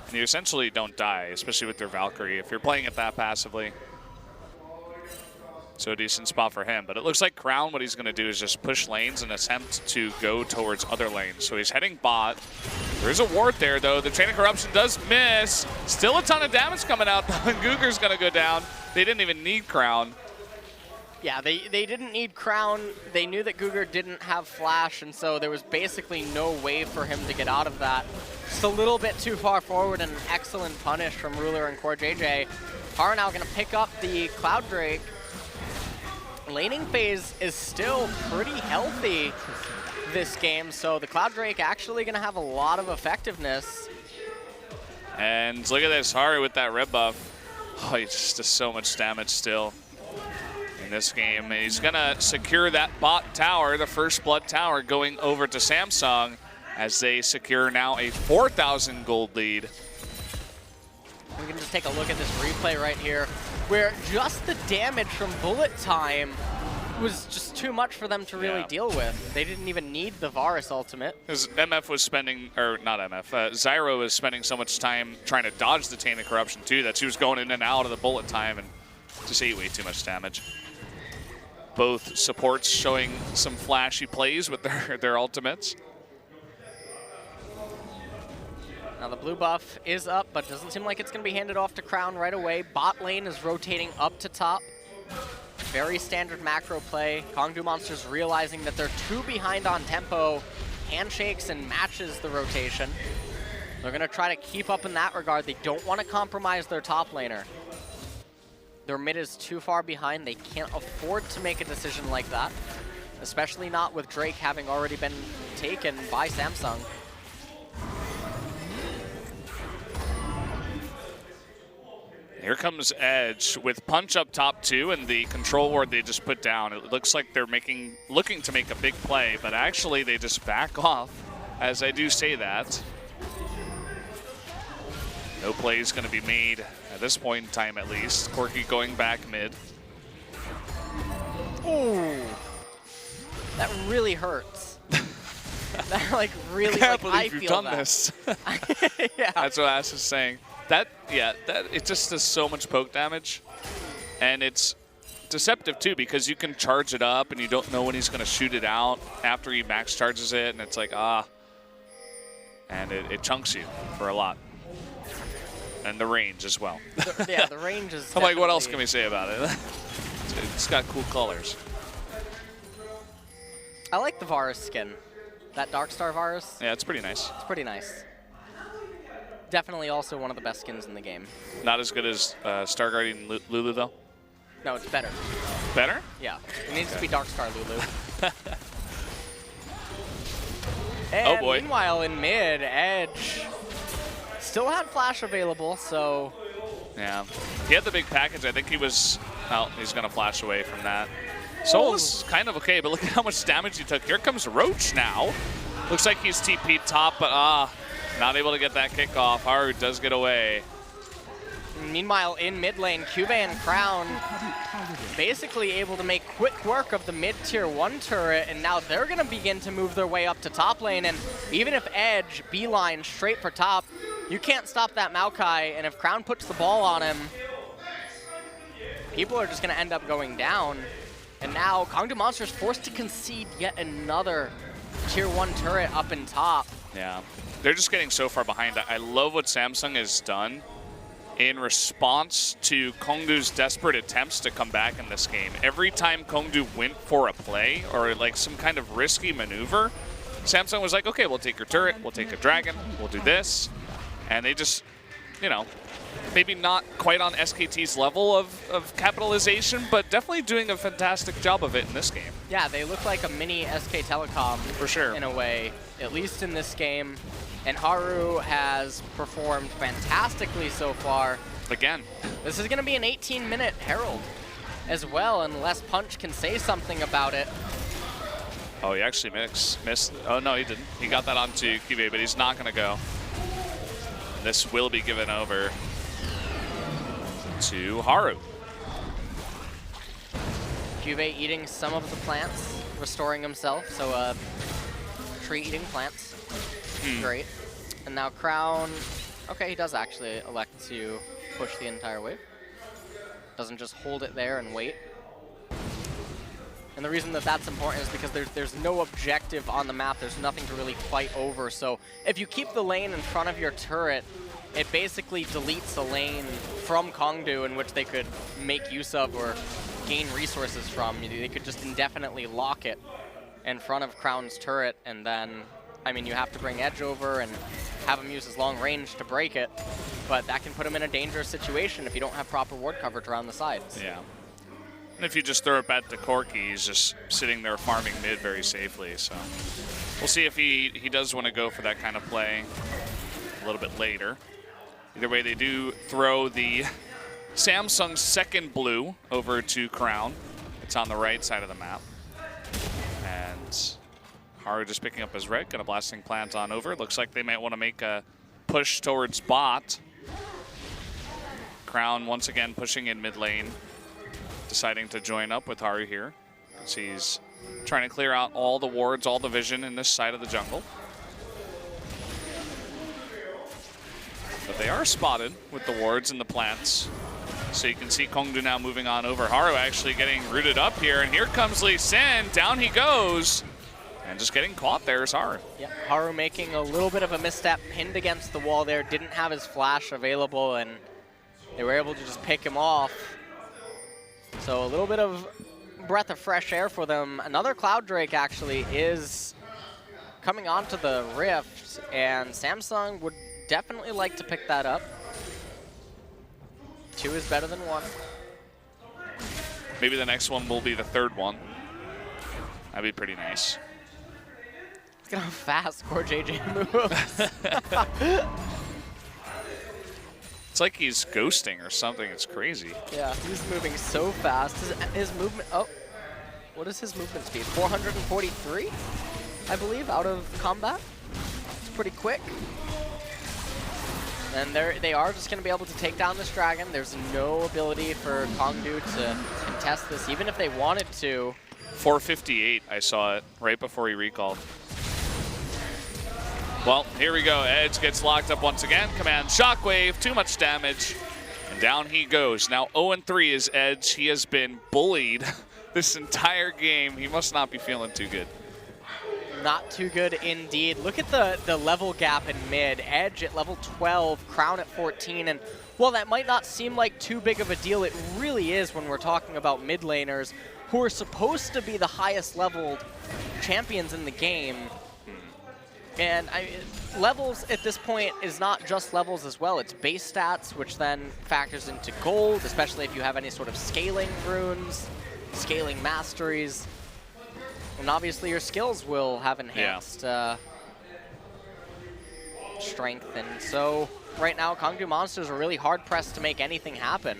and you essentially don't die, especially with your Valkyrie, if you're playing it that passively. So a decent spot for him. But it looks like Crown, what he's going to do is just push lanes and attempt to go towards other lanes. So he's heading bot. There is a ward there, though. The Chain of Corruption does miss. Still a ton of damage coming out, though, and Guger's going to go down. They didn't even need Crown. Yeah, they didn't need Crown. They knew that Guger didn't have Flash, and so there was basically no way for him to get out of that. Just a little bit too far forward, and an excellent punish from Ruler and Core JJ. Are now going to pick up the Cloud Drake. Laning phase is still pretty healthy this game, so the Cloud Drake actually going to have a lot of effectiveness. And look at this, Haru with that red buff. Oh, he just does so much damage still in this game. He's going to secure that bot tower, the first blood tower, going over to Samsung as they secure now a 4,000 gold lead. We can just take a look at this replay right here, where just the damage from bullet time was just too much for them to really deal with. They didn't even need the Varus ultimate. Because MF was spending, or not MF, Zyro was spending so much time trying to dodge the Chain of Corruption too that she was going in and out of the bullet time and just ate way too much damage. Both supports showing some flashy plays with their ultimates. Now the blue buff is up, but doesn't seem like it's going to be handed off to Crown right away. Bot lane is rotating up to top. Very standard macro play. Kongdoo Monsters realizing that they're too behind on tempo, handshakes and matches the rotation. They're going to try to keep up in that regard. They don't want to compromise their top laner. Their mid is too far behind. They can't afford to make a decision like that, especially not with Drake having already been taken by Samsung. Here comes Edge with punch up top too, and the control ward they just put down. It looks like they're looking to make a big play, but actually they just back off, as I do say that. No play is going to be made at this point in time, at least. Corki going back mid. Ooh, that really hurts. That like really, I can't like, believe I you've feel done that. this. Yeah. That's what Ash is saying. That it just does so much poke damage, and it's deceptive too because you can charge it up and you don't know when he's going to shoot it out after he max charges it, and it's like and it chunks you for a lot, and the range as well. Yeah, the range is. I'm like, what else can we say about it? It's got cool colors. I like the Varus skin, that Darkstar Varus. Yeah, it's pretty nice. It's pretty nice. Definitely also one of the best skins in the game. Not as good as Star Guardian Lulu though. No, it's better. Better? Yeah, it needs to be Darkstar Lulu. Oh boy. Meanwhile, in mid, Edge still had Flash available, so. Yeah, he had the big package. I think he was. Oh, he's gonna flash away from that. Soul is kind of okay, but look at how much damage he took. Here comes Roach now. Looks like he's TP'd top, but not able to get that kickoff. Haru does get away. Meanwhile, in mid lane, Cube and Crown basically able to make quick work of the mid-tier 1 turret, and now they're going to begin to move their way up to top lane, and even if Edge beeline straight for top, you can't stop that Maokai, and if Crown puts the ball on him, people are just going to end up going down. And now Kongdoo Monsters forced to concede yet another tier 1 turret up in top. Yeah, they're just getting so far behind. I love what Samsung has done in response to Kongdoo's desperate attempts to come back in this game. Every time Kongdoo went for a play or like some kind of risky maneuver, Samsung was like, okay, we'll take your turret, we'll take a dragon, we'll do this. And they just, you know, maybe not quite on SKT's level of capitalization, but definitely doing a fantastic job of it in this game. Yeah, they look like a mini SK Telecom for sure, in a way, at least in this game. And Haru has performed fantastically so far. Again. This is going to be an 18-minute Herald as well, unless Punch can say something about it. Oh, he actually missed. Oh, no, he didn't. He got that onto QV, but he's not going to go. This will be given over. to Haru. Juve eating some of the plants, restoring himself, so tree eating plants. Great. And now Crown, okay, he does actually elect to push the entire wave. Doesn't just hold it there and wait. And the reason that that's important is because there's no objective on the map. There's nothing to really fight over. So if you keep the lane in front of your turret, it basically deletes a lane from Kongdoo in which they could make use of or gain resources from. They could just indefinitely lock it in front of Crown's turret, and then, I mean, you have to bring Edge over and have him use his long range to break it, but that can put him in a dangerous situation if you don't have proper ward coverage around the sides. Yeah. And if you just throw it back to Corki, he's just sitting there farming mid very safely. So we'll see if he does want to go for that kind of play a little bit later. Either way, they do throw the Samsung second blue over to Crown. It's on the right side of the map. And Haru just picking up his red, gonna blasting plant on over. Looks like they might want to make a push towards bot. Crown once again pushing in mid lane, deciding to join up with Haru here, as he's trying to clear out all the wards, all the vision in this side of the jungle. But they are spotted with the wards and the plants. So you can see Kongdoo now moving on over. Haru actually getting rooted up here, and here comes Lee Sin. Down he goes. And just getting caught there is Haru. Yeah, Haru making a little bit of a misstep, pinned against the wall there, didn't have his flash available, and they were able to just pick him off. So a little bit of breath of fresh air for them. Another Cloud Drake actually is coming onto the Rift, and Samsung would definitely like to pick that up. 2 is better than 1. Maybe the next one will be the third one. That'd be pretty nice. Look at how fast Core JJ moves. It's like he's ghosting or something. It's crazy. Yeah, he's moving so fast. His movement, oh, what is his movement speed? 443, I believe, out of combat. It's pretty quick. And they are just going to be able to take down this dragon. There's no ability for Kongdoo to contest this, even if they wanted to. 458, I saw it right before he recalled. Well, here we go. Edge gets locked up once again. Command Shockwave, too much damage. And down he goes. Now 0-3 is Edge. He has been bullied this entire game. He must not be feeling too good. Not too good indeed. Look at the level gap in mid. Edge at level 12, Crown at 14, and while that might not seem like too big of a deal, it really is when we're talking about mid laners who are supposed to be the highest leveled champions in the game. And levels at this point is not just levels as well. It's base stats, which then factors into gold, especially if you have any sort of scaling runes, scaling masteries. And obviously your skills will have enhanced strength. And so right now, Kongdoo Monsters are really hard pressed to make anything happen.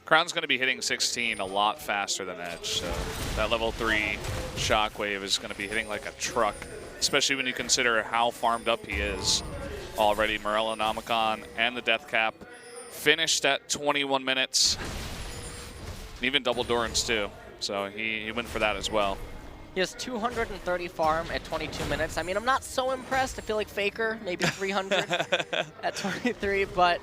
Crown's going to be hitting 16 a lot faster than Edge. So that level 3 Shockwave is going to be hitting like a truck, especially when you consider how farmed up he is already. Morellonomicon and the Death Cap finished at 21 minutes. And even double Dorans too. So he went for that as well. He has 230 farm at 22 minutes. I mean, I'm not so impressed. I feel like Faker, maybe 300 at 23, but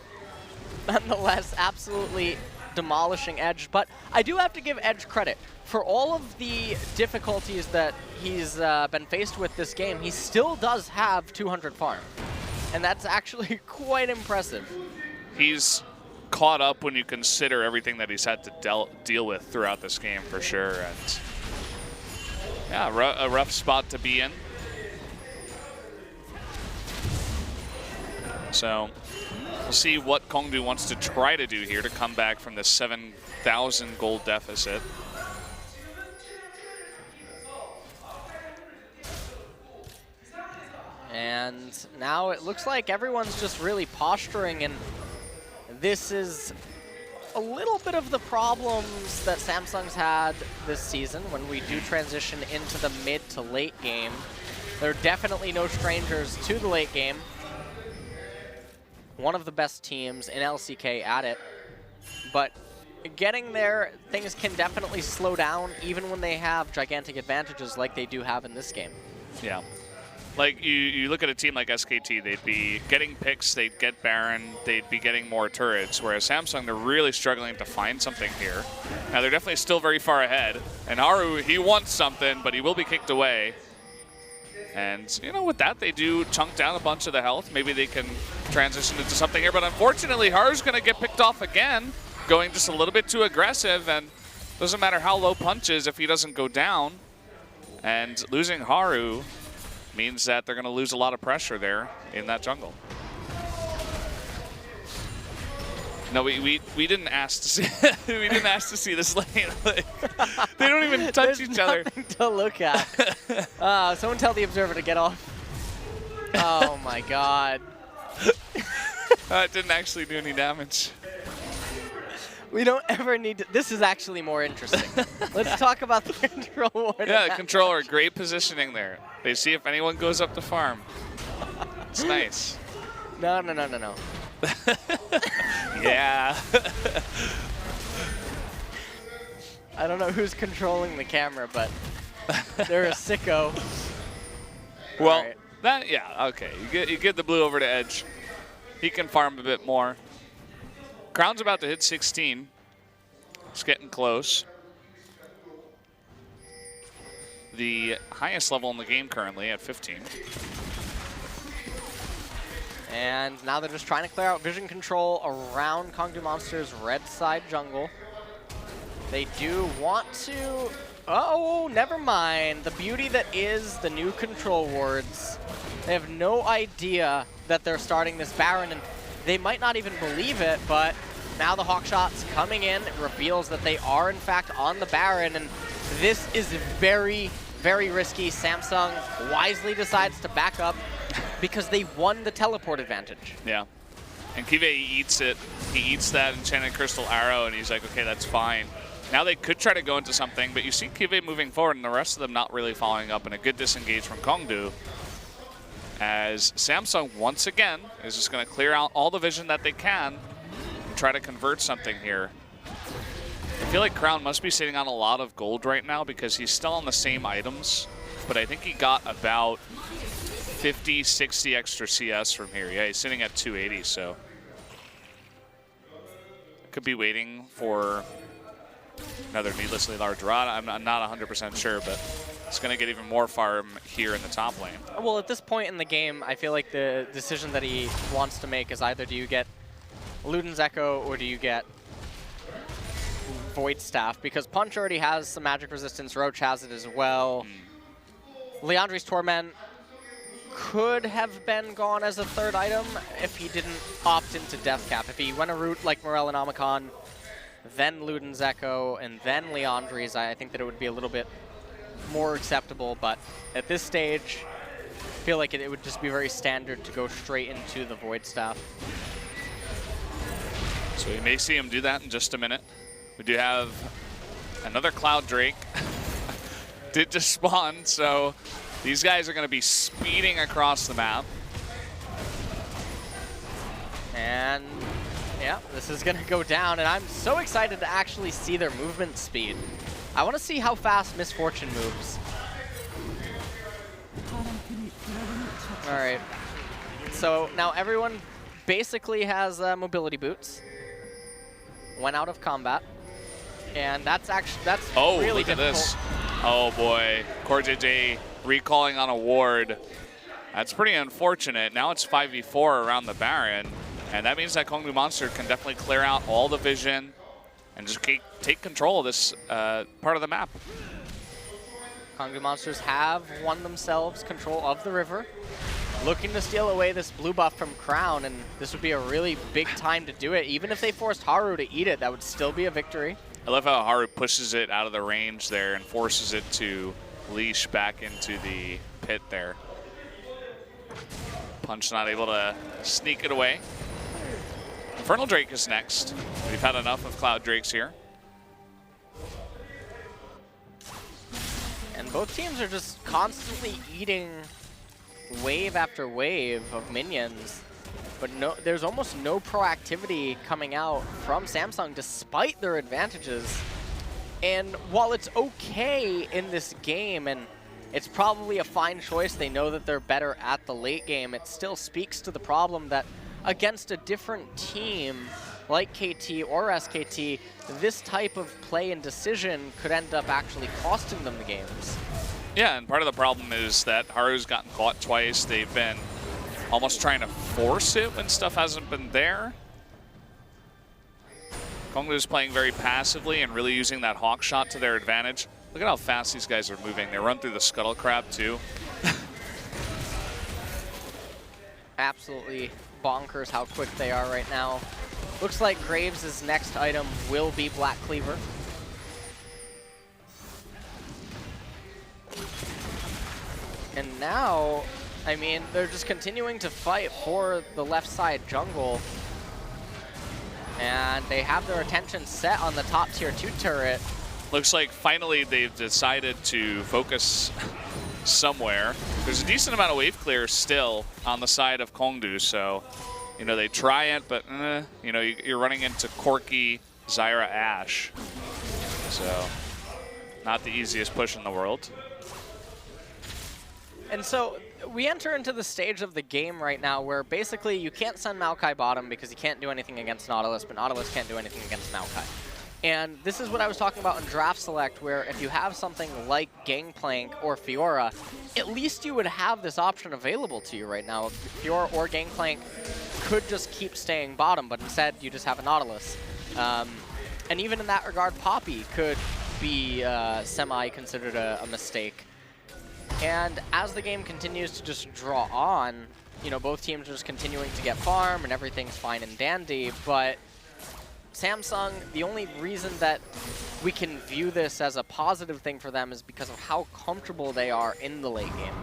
nonetheless, absolutely demolishing Edge. But I do have to give Edge credit. For all of the difficulties that he's been faced with this game, he still does have 200 farm. And that's actually quite impressive. He's caught up when you consider everything that he's had to deal with throughout this game for sure. And yeah, a rough spot to be in. So we'll see what Kongdoo wants to try to do here to come back from the 7,000 gold deficit. And now it looks like everyone's just really posturing, and this is a little bit of the problems that Samsung's had this season when we do transition into the mid to late game. They're definitely no strangers to the late game. One of the best teams in LCK at it. but getting there, things can definitely slow down even when they have gigantic advantages like they do have in this game. Yeah. Like, you look at a team like SKT, they'd be getting picks, they'd get Baron, they'd be getting more turrets, whereas Samsung, they're really struggling to find something here. Now, they're definitely still very far ahead, and Haru, he wants something, but he will be kicked away. And, you know, with that, they do chunk down a bunch of the health. Maybe they can transition into something here, but unfortunately, Haru's going to get picked off again, going just a little bit too aggressive, and doesn't matter how low punch is if he doesn't go down. And losing Haru means that they're going to lose a lot of pressure there in that jungle. No, we didn't ask to see we didn't ask to see this lane. Like, they don't even touch each other. There's nothing to look at. Someone tell the observer to get off. Oh my god. It didn't actually do any damage. We don't ever need to. This is actually more interesting. Let's talk about the control ward. Yeah, the controller, great positioning there. They see if anyone goes up to farm. It's nice. No. Yeah. I don't know who's controlling the camera, but they're a sicko. Well, right. that, yeah, okay. You get the blue over to Edge. He can farm a bit more. Crown's about to hit 16. It's getting close. The highest level in the game currently at 15. And now they're just trying to clear out vision control around Kongdoo Monster's red side jungle. They do want to... Oh, never mind. The beauty that is the new control wards. They have no idea that they're starting this Baron, and they might not even believe it, but now the hawk shot's coming in. It reveals that they are, in fact, on the Baron, and this is very, very risky. Samsung wisely decides to back up because they won the teleport advantage. Yeah. And Kive eats it. He eats that Enchanted Crystal Arrow, and he's like, okay, that's fine. Now they could try to go into something, but you see Kive moving forward, and the rest of them not really following up, and a good disengage from Kongdoo. As Samsung, once again, is just going to clear out all the vision that they can and try to convert something here. I feel like Crown must be sitting on a lot of gold right now because he's still on the same items, but I think he got about 50, 60 extra CS from here. Yeah, he's sitting at 280, so could be waiting for another needlessly large rod. I'm not 100% sure, but it's going to get even more farm here in the top lane. Well, at this point in the game, I feel like the decision that he wants to make is either do you get Luden's Echo or do you get Void Staff, because Punch already has some magic resistance, Roach has it as well. Leandri's Torment could have been gone as a third item if he didn't opt into Death Cap. If he went a route like Morel and Omicron, then Luden's Echo, and then Leandri's, I think that it would be a little bit more acceptable, but at this stage, I feel like it would just be very standard to go straight into the Void Staff. So you may see him do that in just a minute. We do have another Cloud Drake. Did just spawn, so these guys are going to be speeding across the map. And yeah, this is going to go down, and I'm so excited to actually see their movement speed. I want to see how fast Misfortune moves. All right. So now everyone basically has mobility boots. Went out of combat. And that's really look difficult. at this. Oh boy, Core JJ recalling on a ward. That's pretty unfortunate. Now it's 5v4 around the Baron, and that means that Kongdoo Monster can definitely clear out all the vision and just take control of this part of the map. Kongdoo Monsters have won themselves control of the river, looking to steal away this blue buff from Crown, and this would be a really big time to do it. Even if they forced Haru to eat it, that would still be a victory. I love how Haru pushes it out of the range there and forces it to leash back into the pit there. Punch not able to sneak it away. Infernal Drake is next. We've had enough of Cloud Drakes here. And both teams are just constantly eating wave after wave of minions. But no, there's almost no proactivity coming out from Samsung despite their advantages. And while it's okay in this game, and it's probably a fine choice, they know that they're better at the late game, it still speaks to the problem that against a different team like KT or SKT, this type of play and decision could end up actually costing them the games. Yeah, and part of the problem is that Haru's gotten caught twice. They've been almost trying to force it when stuff hasn't been there. Kongdoo's playing very passively and really using that hawk shot to their advantage. Look at how fast these guys are moving. They run through the scuttle crab too. Absolutely bonkers how quick they are right now. Looks like Graves' next item will be Black Cleaver. And now, I mean, they're just continuing to fight for the left side jungle. And they have their attention set on the top tier 2 turret. Looks like finally they've decided to focus somewhere. There's a decent amount of wave clear still on the side of Kongdoo, so you know they try it, but you know you're running into Corki, Zyra, Ashe, so not the easiest push in the world. And so we enter into the stage of the game right now where basically you can't send Maokai bottom because you can't do anything against Nautilus, but Nautilus can't do anything against Maokai. And this is what I was talking about in Draft Select, where if you have something like Gangplank or Fiora, at least you would have this option available to you right now. Fiora or Gangplank could just keep staying bottom, but instead you just have a Nautilus. And even in that regard, Poppy could be semi-considered a mistake. And as the game continues to just draw on, you know, both teams are just continuing to get farm and everything's fine and dandy, but Samsung, the only reason that we can view this as a positive thing for them is because of how comfortable they are in the late game.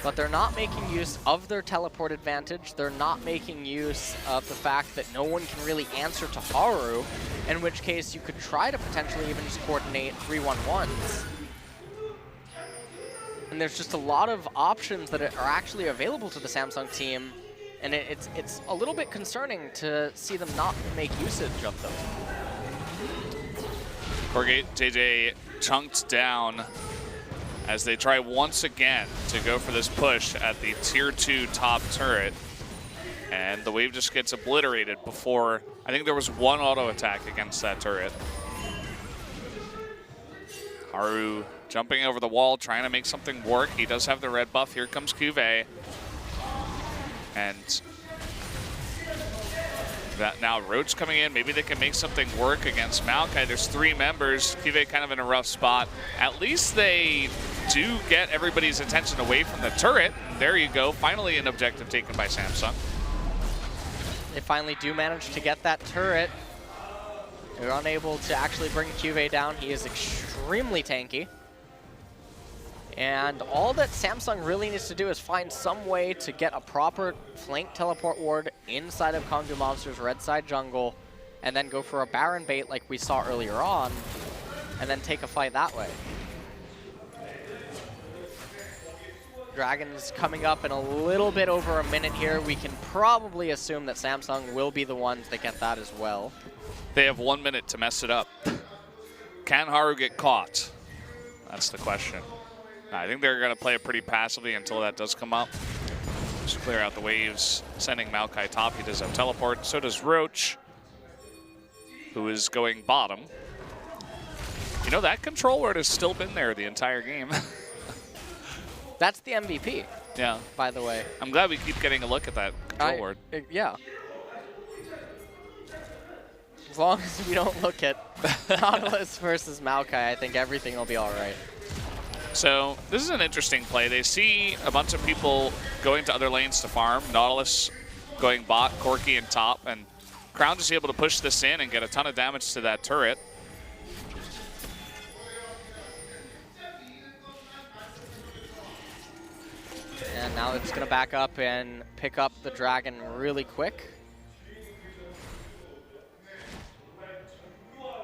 But they're not making use of their teleport advantage. They're not making use of the fact that no one can really answer to Haru, in which case you could try to potentially even just coordinate 3-1-1s. And there's just a lot of options that are actually available to the Samsung team, and it's a little bit concerning to see them not make usage of them. Corgate JJ chunked down as they try once again to go for this push at the tier 2 top turret. And the wave just gets obliterated before, I think there was one auto attack against that turret. Haru jumping over the wall, trying to make something work. He does have the red buff. Here comes Cuvée. And that now Roach coming in. Maybe they can make something work against Maokai. There's 3 members. Cuvée kind of in a rough spot. At least they do get everybody's attention away from the turret. There you go. Finally an objective taken by Samsung. They finally do manage to get that turret. They're unable to actually bring Cuvée down. He is extremely tanky. And all that Samsung really needs to do is find some way to get a proper flank teleport ward inside of Kongdoo Monster's red side jungle, and then go for a Baron bait like we saw earlier on, and then take a fight that way. Dragon's coming up in a little bit over a minute here. We can probably assume that Samsung will be the ones that get that as well. They have 1 minute to mess it up. Can Haru get caught? That's the question. I think they're going to play it pretty passively until that does come up. Just clear out the waves, sending Maokai top. He does have teleport. So does Roach, who is going bottom. You know, that control ward has still been there the entire game. That's the MVP, yeah, by the way. I'm glad we keep getting a look at that control ward. Yeah. As long as we don't look at Nautilus versus Maokai, I think everything will be all right. So this is an interesting play. They see a bunch of people going to other lanes to farm. Nautilus going bot, Corki in top, and Crown just able to push this in and get a ton of damage to that turret. And now they're just going to back up and pick up the Dragon really quick.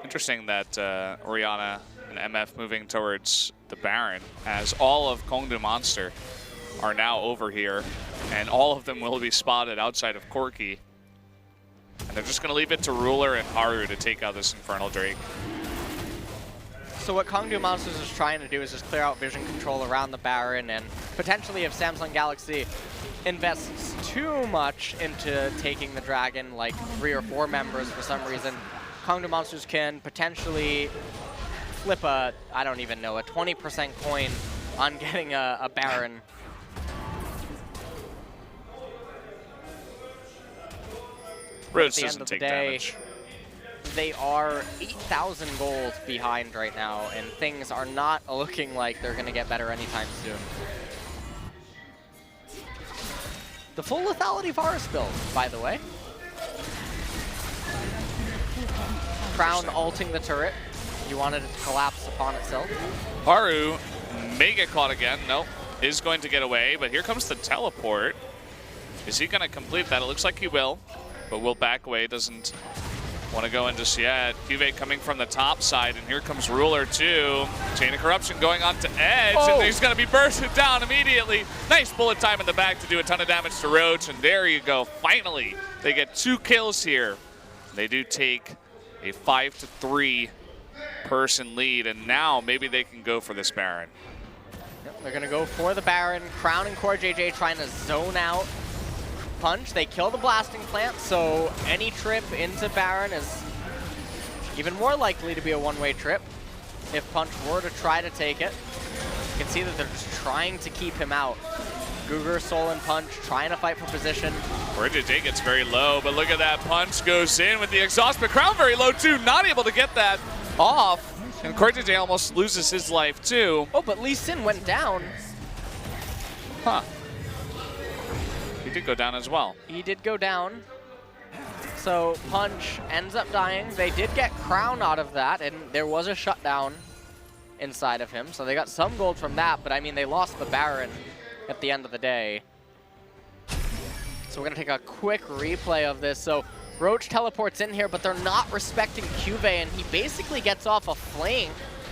Interesting that Orianna and MF moving towards the Baron, as all of Kongdoo Monster are now over here And all of them will be spotted outside of Corki. And they're just going to leave it to Ruler and Haru to take out this Infernal Drake. So what Kongdoo Monsters is trying to do is just clear out vision control around the Baron, and potentially if Samsung Galaxy invests too much into taking the Dragon, like 3 or 4 members for some reason, Kongdoo Monsters can potentially flip a, I don't even know, a 20% coin on getting a Baron. Roach doesn't take damage. They are 8,000 gold behind right now, and things are not looking like they're going to get better anytime soon. The full lethality Varus build, by the way. Crown ulting the turret. You wanted it to collapse upon itself. Haru may get caught again. Nope. Is going to get away, but here comes the teleport. Is he going to complete that? It looks like he will, but will back away. Doesn't want to go in just yet. Cuvée coming from the top side, and here comes Ruler too. Chain of Corruption going on to Edge, and he's going to be bursted down immediately. Nice bullet time in the back to do a ton of damage to Roach, and there you go. Finally, they get 2 kills here. They do take a 5-3 person lead, and now maybe they can go for this Baron. Yep, they're going to go for the Baron. Crown and Core JJ trying to zone out Punch. They kill the blasting plant, so any trip into Baron is even more likely to be a one-way trip if Punch were to try to take it. You can see that they're just trying to keep him out. Guger, Soul, and Punch trying to fight for position. Core JJ gets very low, but look at that. Punch goes in with the exhaust, but Crown very low too, not able to get that off. And Core JJ almost loses his life too. Oh, but Lee Sin went down. Huh. He did go down as well. He did go down. So Punch ends up dying. They did get Crown out of that, and there was a shutdown inside of him. So they got some gold from that, but I mean, they lost the Baron at the end of the day. So we're gonna take a quick replay of this. So Roach teleports in here, but they're not respecting Cuvée, and he basically gets off a flank.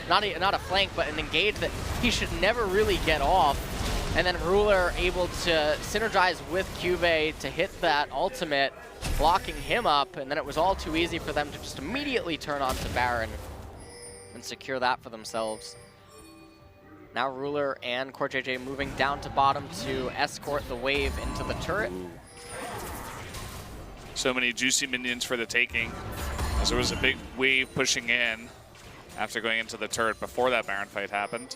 Not a flank, but an engage that he should never really get off. And then Ruler able to synergize with Cuvée to hit that ultimate, blocking him up, and then it was all too easy for them to just immediately turn on to Baron and secure that for themselves. Now Ruler and Core JJ moving down to bottom to escort the wave into the turret. So many juicy minions for the taking, as there was a big wave pushing in after going into the turret before that Baron fight happened.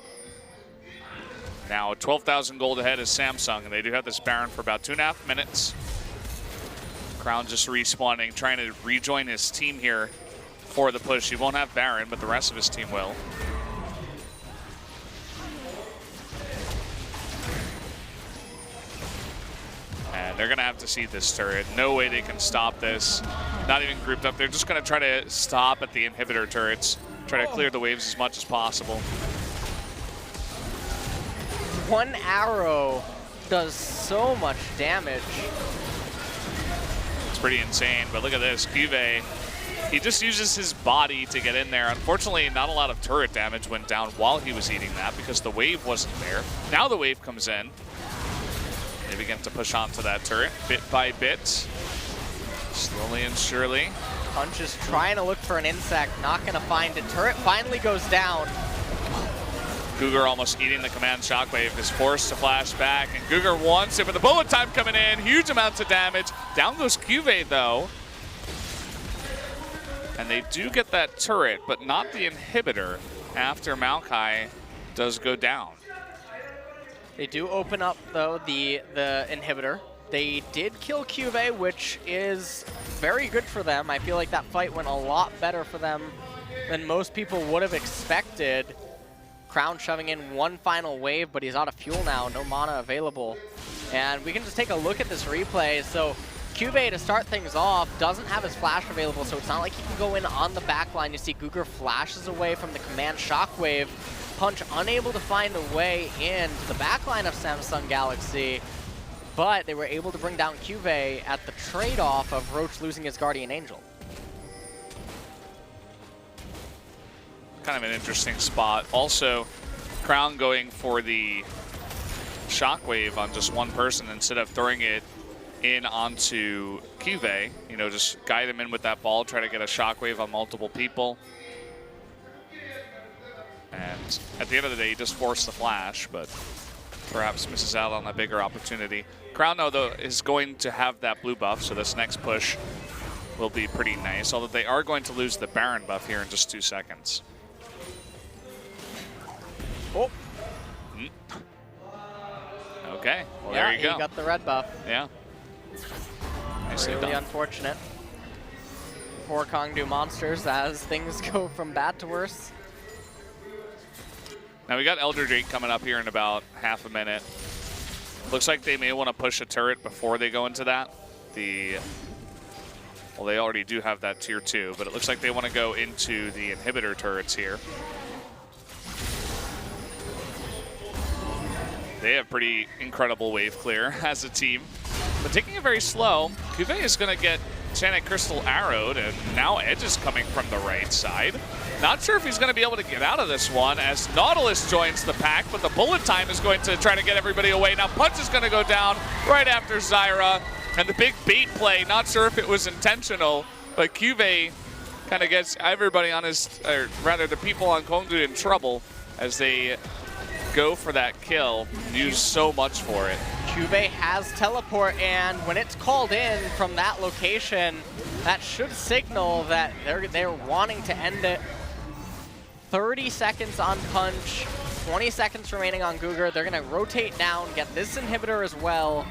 Now 12,000 gold ahead is Samsung, and they do have this Baron for about 2.5 minutes. Crown just respawning, trying to rejoin his team here for the push. He won't have Baron, but the rest of his team will. And they're going to have to see this turret. No way they can stop this. Not even grouped up. They're just going to try to stop at the inhibitor turrets. Try to clear the waves as much as possible. One arrow does so much damage. It's pretty insane, but look at this. Cuvée, he just uses his body to get in there. Unfortunately, not a lot of turret damage went down while he was eating that because the wave wasn't there. Now the wave comes in. They begin to push onto that turret bit by bit. Slowly and surely. Punch is trying to look for an insect, not going to find it. Turret finally goes down. Guger almost eating the command shockwave is forced to flash back, and Guger wants it, but the bullet time coming in, huge amounts of damage. Down goes Cuvée though. And they do get that turret, but not the inhibitor after Maokai does go down. They do open up though the inhibitor. They did kill Cuvée, which is very good for them. I feel like that fight went a lot better for them than most people would have expected. Crown shoving in one final wave, but he's out of fuel now, no mana available. And we can just take a look at this replay. So Cuvée, to start things off, doesn't have his flash available, so it's not like he can go in on the back line. You see Guger flashes away from the command shockwave. Punch unable to find a way into the back line of Samsung Galaxy, but they were able to bring down Cuvée at the trade-off of Roach losing his Guardian Angel. Kind of an interesting spot. Also, Crown going for the shockwave on just one person instead of throwing it in onto Cuvée. You know, just guide him in with that ball, try to get a shockwave on multiple people. And at the end of the day, he just forced the flash, but perhaps misses out on a bigger opportunity. Crown, though, is going to have that blue buff, so this next push will be pretty nice, although they are going to lose the Baron buff here in just 2 seconds. Oh. Okay, well, Yeah, there you go. he got the red buff. Yeah. Nicely Really done. unfortunate for Kongdoo Monsters as things go from bad to worse. Now we got Elder Drake coming up here in about half a minute. Looks like they may want to push a turret before they go into that. Well, they already do have that tier 2, but it looks like they want to go into the inhibitor turrets here. They have pretty incredible wave clear as a team. But taking it very slow, Cuvée is going to get Sonic Crystal arrowed, and now Edge is coming from the right side. Not sure if he's going to be able to get out of this one as Nautilus joins the pack, but the bullet time is going to try to get everybody away. Now Punch is going to go down right after Zyra, and the big bait play, not sure if it was intentional, but Cuvée kind of gets everybody on his, or rather the people on Kongdoo in trouble as they go for that kill, use so much for it. Cuvée has teleport, and when it's called in from that location, that should signal that they're wanting to end it. 30 seconds on Punch, 20 seconds remaining on Guger. They're gonna rotate down, get this inhibitor as well.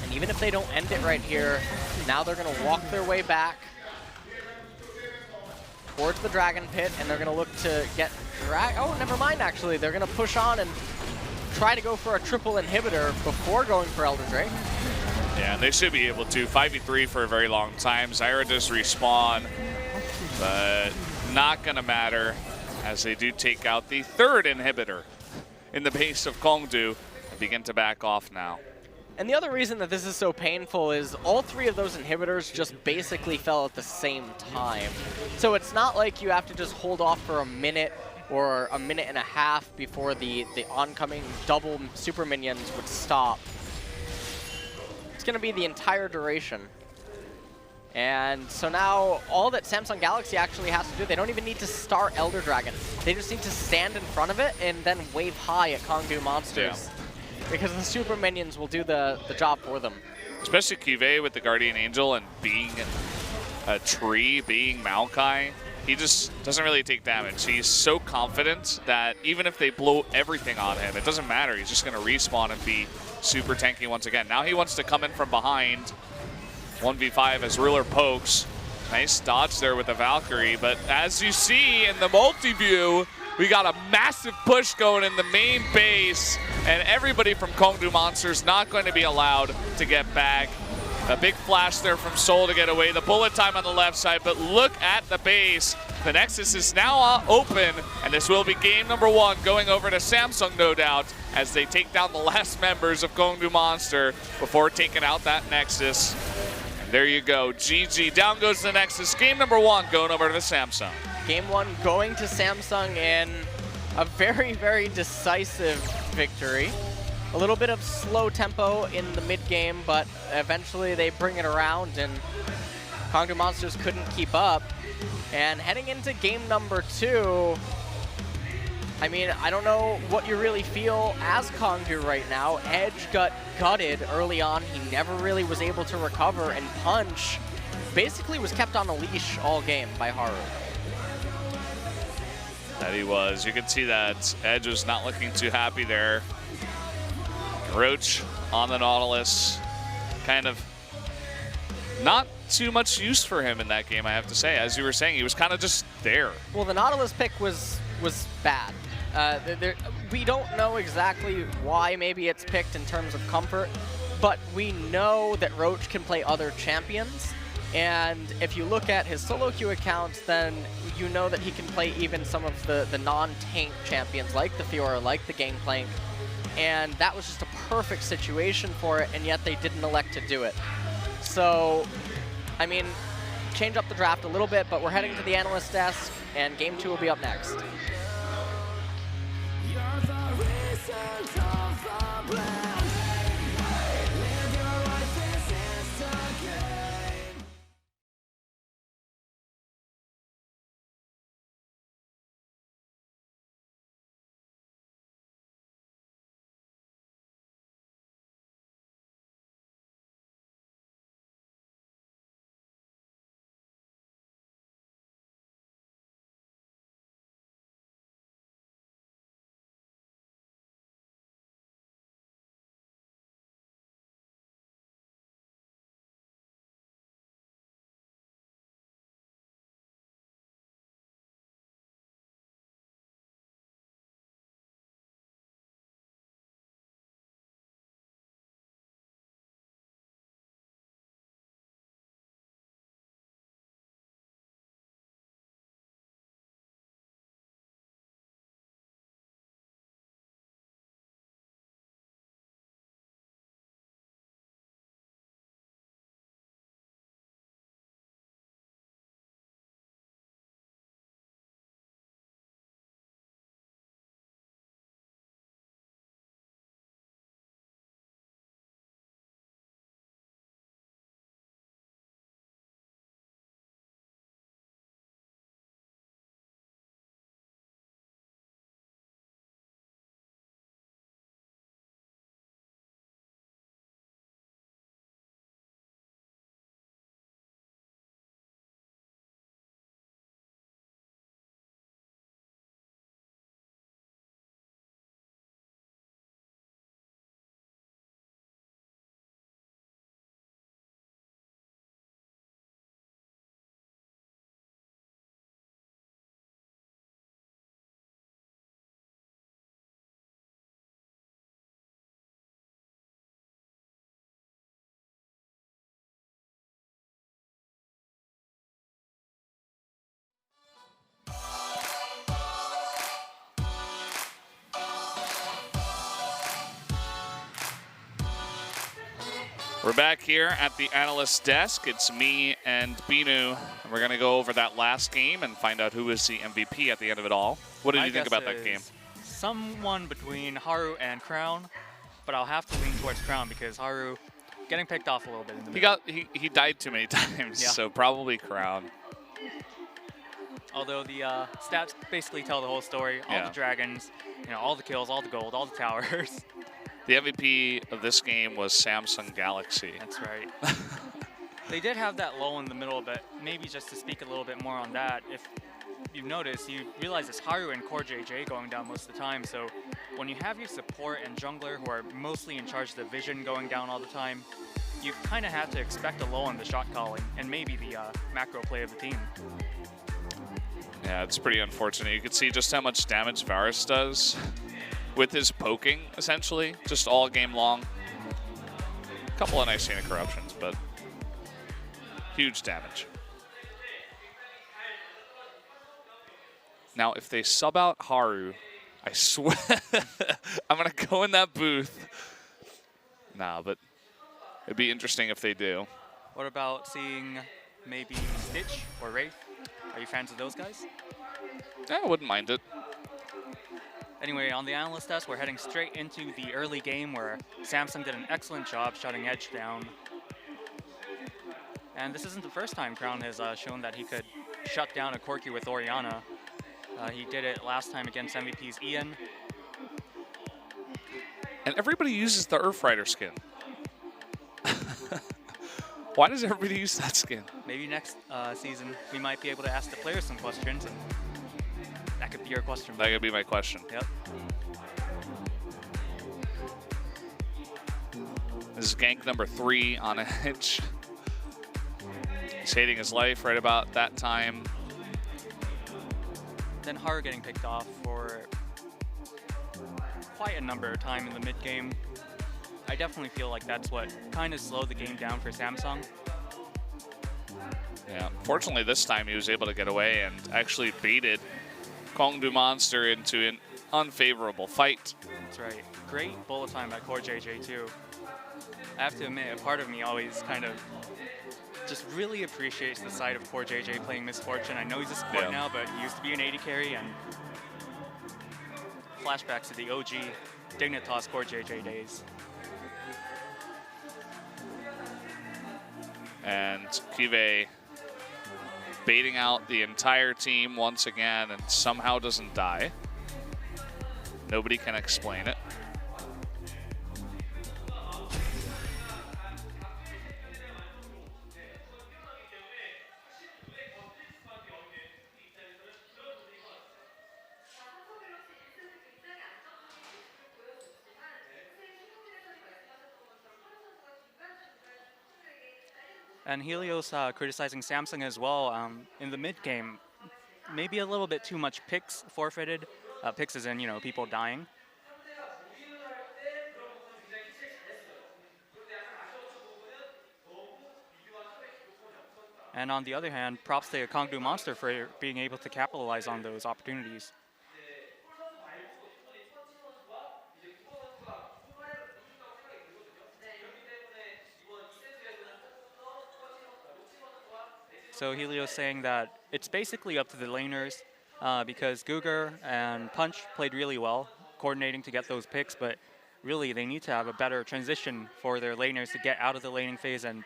And even if they don't end it right here, now they're gonna walk their way back towards the Dragon Pit, and they're gonna look to get oh, never mind actually. They're gonna push on and try to go for a triple inhibitor before going for Elder Drake. Yeah, and they should be able to. 5v3 for a very long time. Zyra does respawn, but not gonna matter as they do take out the third inhibitor in the base of Kongdoo and begin to back off now. And the other reason that this is so painful is all 3 of those inhibitors just basically fell at the same time. So it's not like you have to just hold off for a minute or a minute and a half before the oncoming double super minions would stop. It's going to be the entire duration. And so now all that Samsung Galaxy actually has to do, they don't even need to start Elder Dragon. They just need to stand in front of it and then wave high at Kongdoo Monsters. Yeah. Because the super minions will do the job for them. Especially Cuvée with the Guardian Angel and being a tree, being Maokai. He just doesn't really take damage. He's so confident that even if they blow everything on him, it doesn't matter. He's just going to respawn and be super tanky once again. Now he wants to come in from behind. 1v5 as Ruler pokes. Nice dodge there with the Valkyrie. But as you see in the multi-view, we got a massive push going in the main base. And everybody from Kongdoo Monsters not going to be allowed to get back. A big flash there from Soul to get away. The bullet time on the left side, but look at the base. The Nexus is now open, and this will be game number 1 going over to Samsung, no doubt, as they take down the last members of Kongdoo Monster before taking out that Nexus. And there you go, GG. Down goes the Nexus. Game number 1 going over to the Samsung. Game 1 going to Samsung in a very, very decisive victory. A little bit of slow tempo in the mid game, but eventually they bring it around and Kongdoo Monsters couldn't keep up. And heading into game number 2, I mean, I don't know what you really feel as Kongdoo right now. Edge got gutted early on. He never really was able to recover, and Punch basically was kept on a leash all game by Haru. That he was. You can see that Edge was not looking too happy there. Roach on the Nautilus, kind of not too much use for him in that game, I have to say. As you were saying, he was kind of just there. Well, the Nautilus pick was bad. We don't know exactly why maybe it's picked in terms of comfort, but we know that Roach can play other champions. And if you look at his solo queue accounts, then you know that he can play even some of the non-tank champions like the Fiora, like the Gangplank. And that was just a perfect situation for it, and yet they didn't elect to do it. So, I mean, change up the draft a little bit, but we're heading to the analyst desk, and game 2 will be up next. You're the reason We're back here at the Analyst desk. It's me and Binu. And we're going to go over that last game and find out who is the MVP at the end of it all. What did you think about that game? Someone between Haru and Crown, but I'll have to lean towards Crown because Haru getting picked off a little bit in the middle. He died too many times, Yeah. so probably Crown. Although the stats basically tell the whole story. All the dragons, you know, all the kills, all the gold, all the towers. The MVP of this game was Samsung Galaxy. That's right. They did have that lull in the middle, but maybe just to speak a little bit more on that, if you've noticed, you realize it's Haru and Core JJ going down most of the time, so when you have your support and jungler who are mostly in charge of the vision going down all the time, you kind of have to expect a lull in the shot calling and maybe the macro play of the team. Yeah, it's pretty unfortunate. You can see just how much damage Varus does with his poking, essentially, just all game long. A couple of nice chain of corruptions, but huge damage. Now, if they sub out Haru, I swear I'm going to go in that booth. Nah, but it'd be interesting if they do. What about seeing maybe Stitch or Wraith? Are you fans of those guys? Yeah, I wouldn't mind it. Anyway, on the Analyst desk, we're heading straight into the early game where Samsung did an excellent job shutting Edge down. And this isn't the first time Crown has shown that he could shut down a Corki with Orianna. He did it last time against MVP's Ian. And everybody uses the Earth Rider skin. Why does everybody use that skin? Maybe next season we might be able to ask the players some questions, and that could be your question. That could be my question. Yep. This is gank number 3 on Edge. He's hating his life right about that time. Then Haru getting picked off for quite a number of time in the mid game. I definitely feel like that's what kind of slowed the game down for Samsung. Yeah, fortunately this time he was able to get away and actually baited Kongdoo Monster into an unfavorable fight. That's right. Great bullet time by Core JJ too. I have to admit, a part of me always kind of just really appreciates the sight of Core JJ playing Miss Fortune. I know he's a support now, but he used to be an AD carry, and flashbacks to the OG Dignitas Core JJ days. And Kive baiting out the entire team once again and somehow doesn't die. Nobody can explain it. And Helios criticizing Samsung as well in the mid game. Maybe a little bit too much picks forfeited. Picks as in, you know, people dying. And on the other hand, props to Kongdoo Monster for being able to capitalize on those opportunities. So Helios saying that it's basically up to the laners because Guger and Punch played really well, coordinating to get those picks, but really they need to have a better transition for their laners to get out of the laning phase and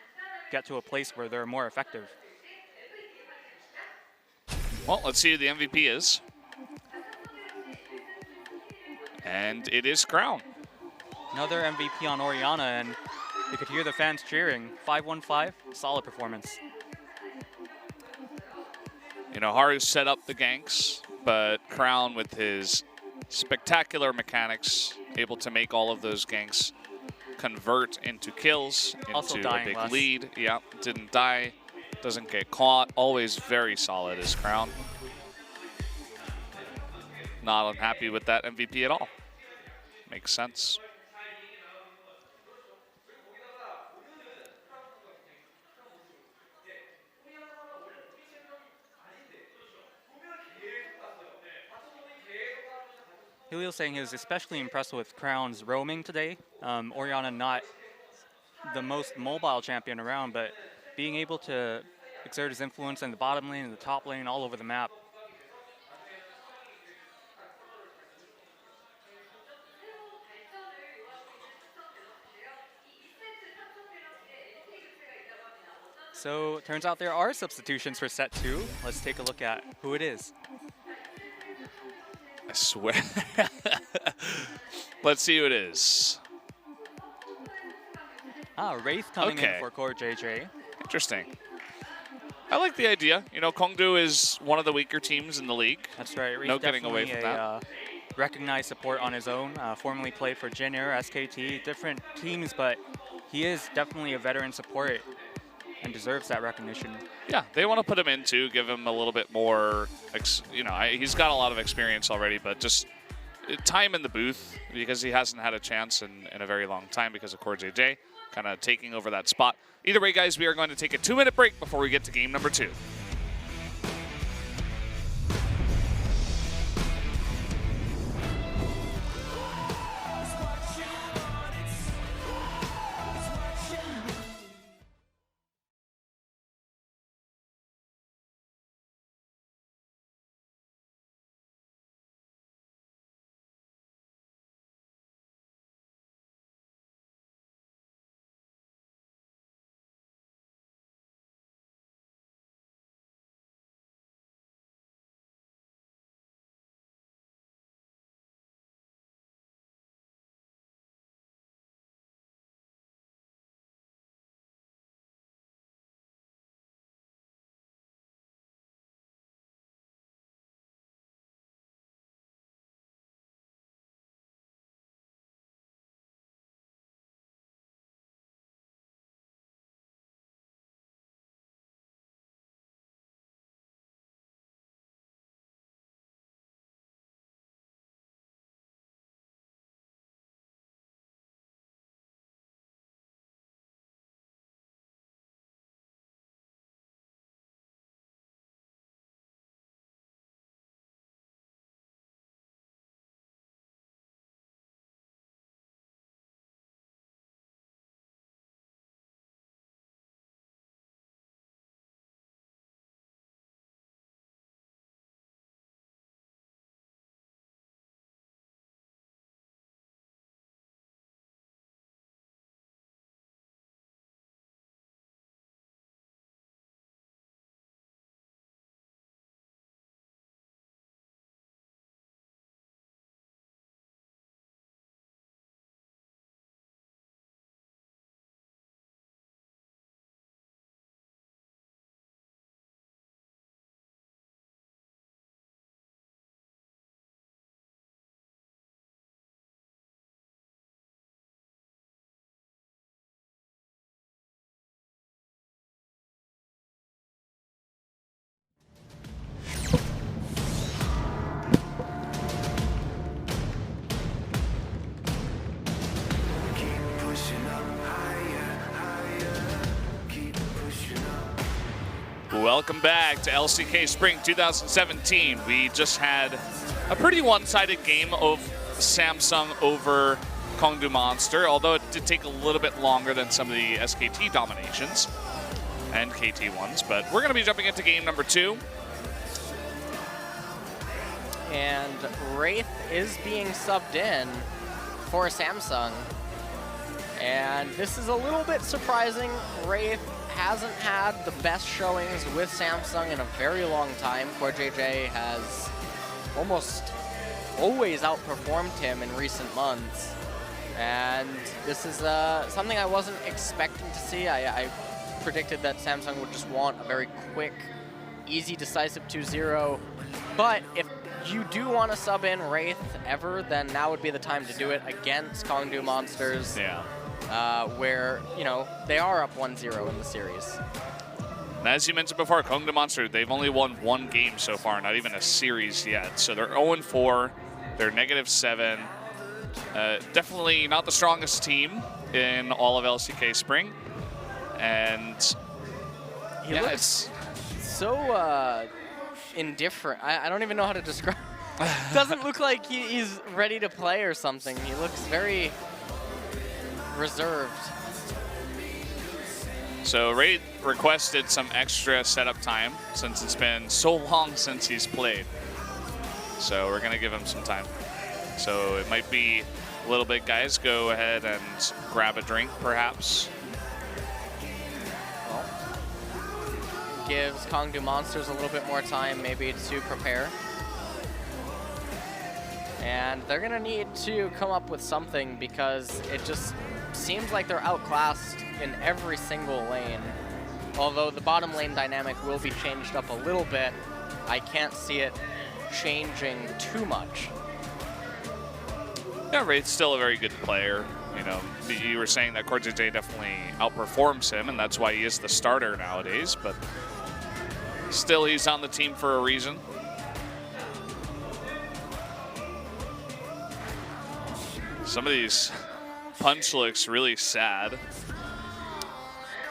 get to a place where they're more effective. Well, let's see who the MVP is. And it is Crown. Another MVP on Orianna, and you could hear the fans cheering. 5-1-5, solid performance. You know, Haru set up the ganks, but Crown with his spectacular mechanics, able to make all of those ganks convert into kills, into a big lead. Yeah, didn't die, doesn't get caught, always very solid as Crown. Not unhappy with that MVP at all. Makes sense. Helios saying he was especially impressed with Crown's roaming today. Orianna not the most mobile champion around, but being able to exert his influence in the bottom lane and the top lane all over the map. So it turns out there are substitutions for set 2. Let's take a look at who it is. I swear. Let's see who it is. Wraith coming Okay. in for Core JJ. Interesting. I like the idea. You know, Kongdoo is one of the weaker teams in the league. That's right. Wraith No getting away definitely from that. Recognized support on his own. Formerly played for Jin Air, SKT, different teams, but he is definitely a veteran support and deserves that recognition. Yeah, they want to put him in too, give him a little bit more, you know, he's got a lot of experience already, but just time in the booth because he hasn't had a chance in a very long time because of Core JJ kind of taking over that spot. Either way, guys, we are going to take a 2-minute break before we get to game number 2. Welcome back to LCK Spring 2017. We just had a pretty one-sided game of Samsung over Kongdoo Monster, although it did take a little bit longer than some of the SKT dominations and KT ones. But we're going to be jumping into game number 2. And Wraith is being subbed in for Samsung. And this is a little bit surprising. Wraith hasn't had the best showings with Samsung in a very long time. Core JJ has almost always outperformed him in recent months. And this is something I wasn't expecting to see. I predicted that Samsung would just want a very quick, easy, decisive 2-0. But if you do want to sub in Wraith ever, then now would be the time to do it against Kongdoo Monsters. Yeah. Where, you know, they are up 1-0 in the series. And as you mentioned before, Kongdoo Monster, they've only won 1 game so far, not even a series yet. So they're 0-4, they're -7. Definitely not the strongest team in all of LCK Spring. And He yeah, looks so indifferent. I don't even know how to describe. Doesn't look like he's ready to play or something. He looks very reserved. So Wraith requested some extra setup time since it's been so long since he's played. So we're gonna give him some time. So it might be a little bit, guys. Go ahead and grab a drink, perhaps. Well, gives Kongdoo Monsters a little bit more time maybe to prepare. And they're gonna need to come up with something because it just seems like they're outclassed in every single lane. Although the bottom lane dynamic will be changed up a little bit, I can't see it changing too much. Yeah, Wraith's still a very good player. You know, you were saying that CoreJJ definitely outperforms him, and that's why he is the starter nowadays, but still he's on the team for a reason. Some of these punch looks really sad.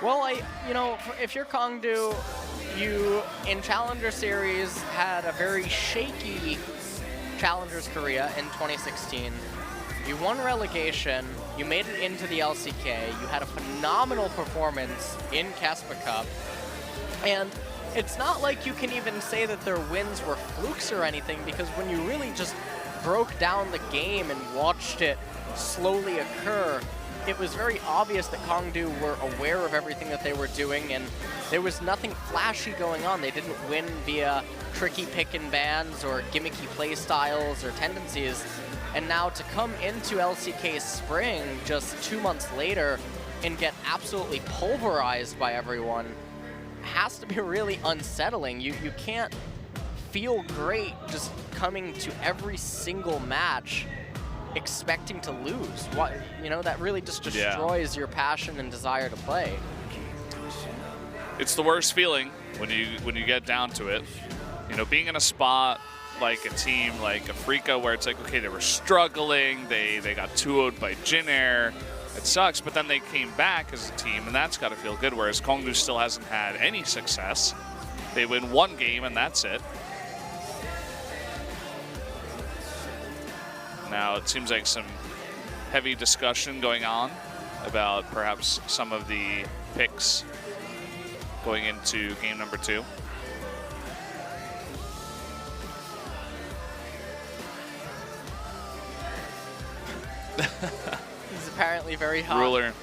Well, you know, if you're Kongdoo, you, in Challenger Series, had a very shaky Challengers Korea in 2016. You won relegation, you made it into the LCK, you had a phenomenal performance in Caspa Cup, and it's not like you can even say that their wins were flukes or anything, because when you really just broke down the game and watched it slowly occur, it was very obvious that Kongdoo were aware of everything that they were doing, and there was nothing flashy going on. They didn't win via tricky pick and bans or gimmicky play styles or tendencies. And now to come into LCK Spring just 2 months later and get absolutely pulverized by everyone has to be really unsettling. You can't feel great just coming to every single match expecting to lose. What, you know, that really just destroys your passion and desire to play. It's the worst feeling when you get down to it. You know, being in a spot like a team like Afreeca where it's like, okay, they were struggling, they got 2-0'd by Jin Air. It sucks, but then they came back as a team, and that's got to feel good, whereas Kongdoo still hasn't had any success. They win one game, and that's it. Now, it seems like some heavy discussion going on about perhaps some of the picks going into game number 2. He's apparently very hot. Ruler.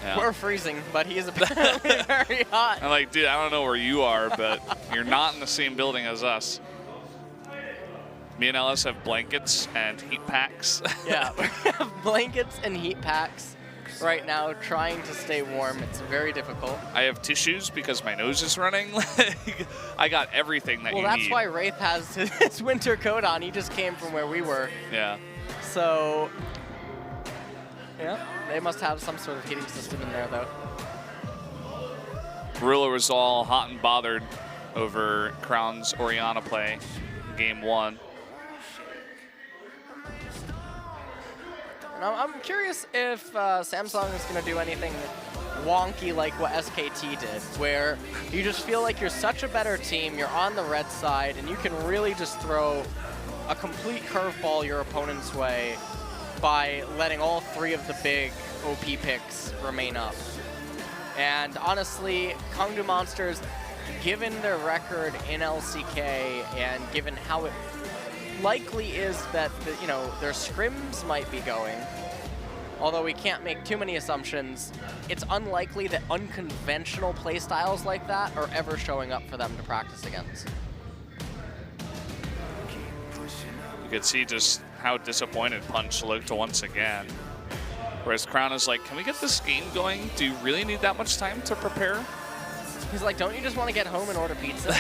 Yeah. We're freezing, but he is apparently very hot. I'm like, dude, I don't know where you are, but you're not in the same building as us. Me and Ellis have blankets and heat packs. Yeah, we have blankets and heat packs right now, trying to stay warm. It's very difficult. I have tissues because my nose is running. I got everything that you need. Well, that's why Wraith has his winter coat on. He just came from where we were. Yeah. So, yeah, they must have some sort of heating system in there, though. Ruler was all hot and bothered over Crown's Orianna play in game 1. And I'm curious if Samsung is going to do anything wonky like what SKT did, where you just feel like you're such a better team, you're on the red side, and you can really just throw a complete curveball your opponent's way by letting all 3 of the big OP picks remain up. And honestly, Kongdoo Monsters, given their record in LCK and given how it likely is that you know, their scrims might be going, although we can't make too many assumptions, it's unlikely that unconventional playstyles like that are ever showing up for them to practice against. You could see just how disappointed Punch looked once again. Whereas Crown is like, can we get this game going? Do you really need that much time to prepare? He's like, don't you just want to get home and order pizza?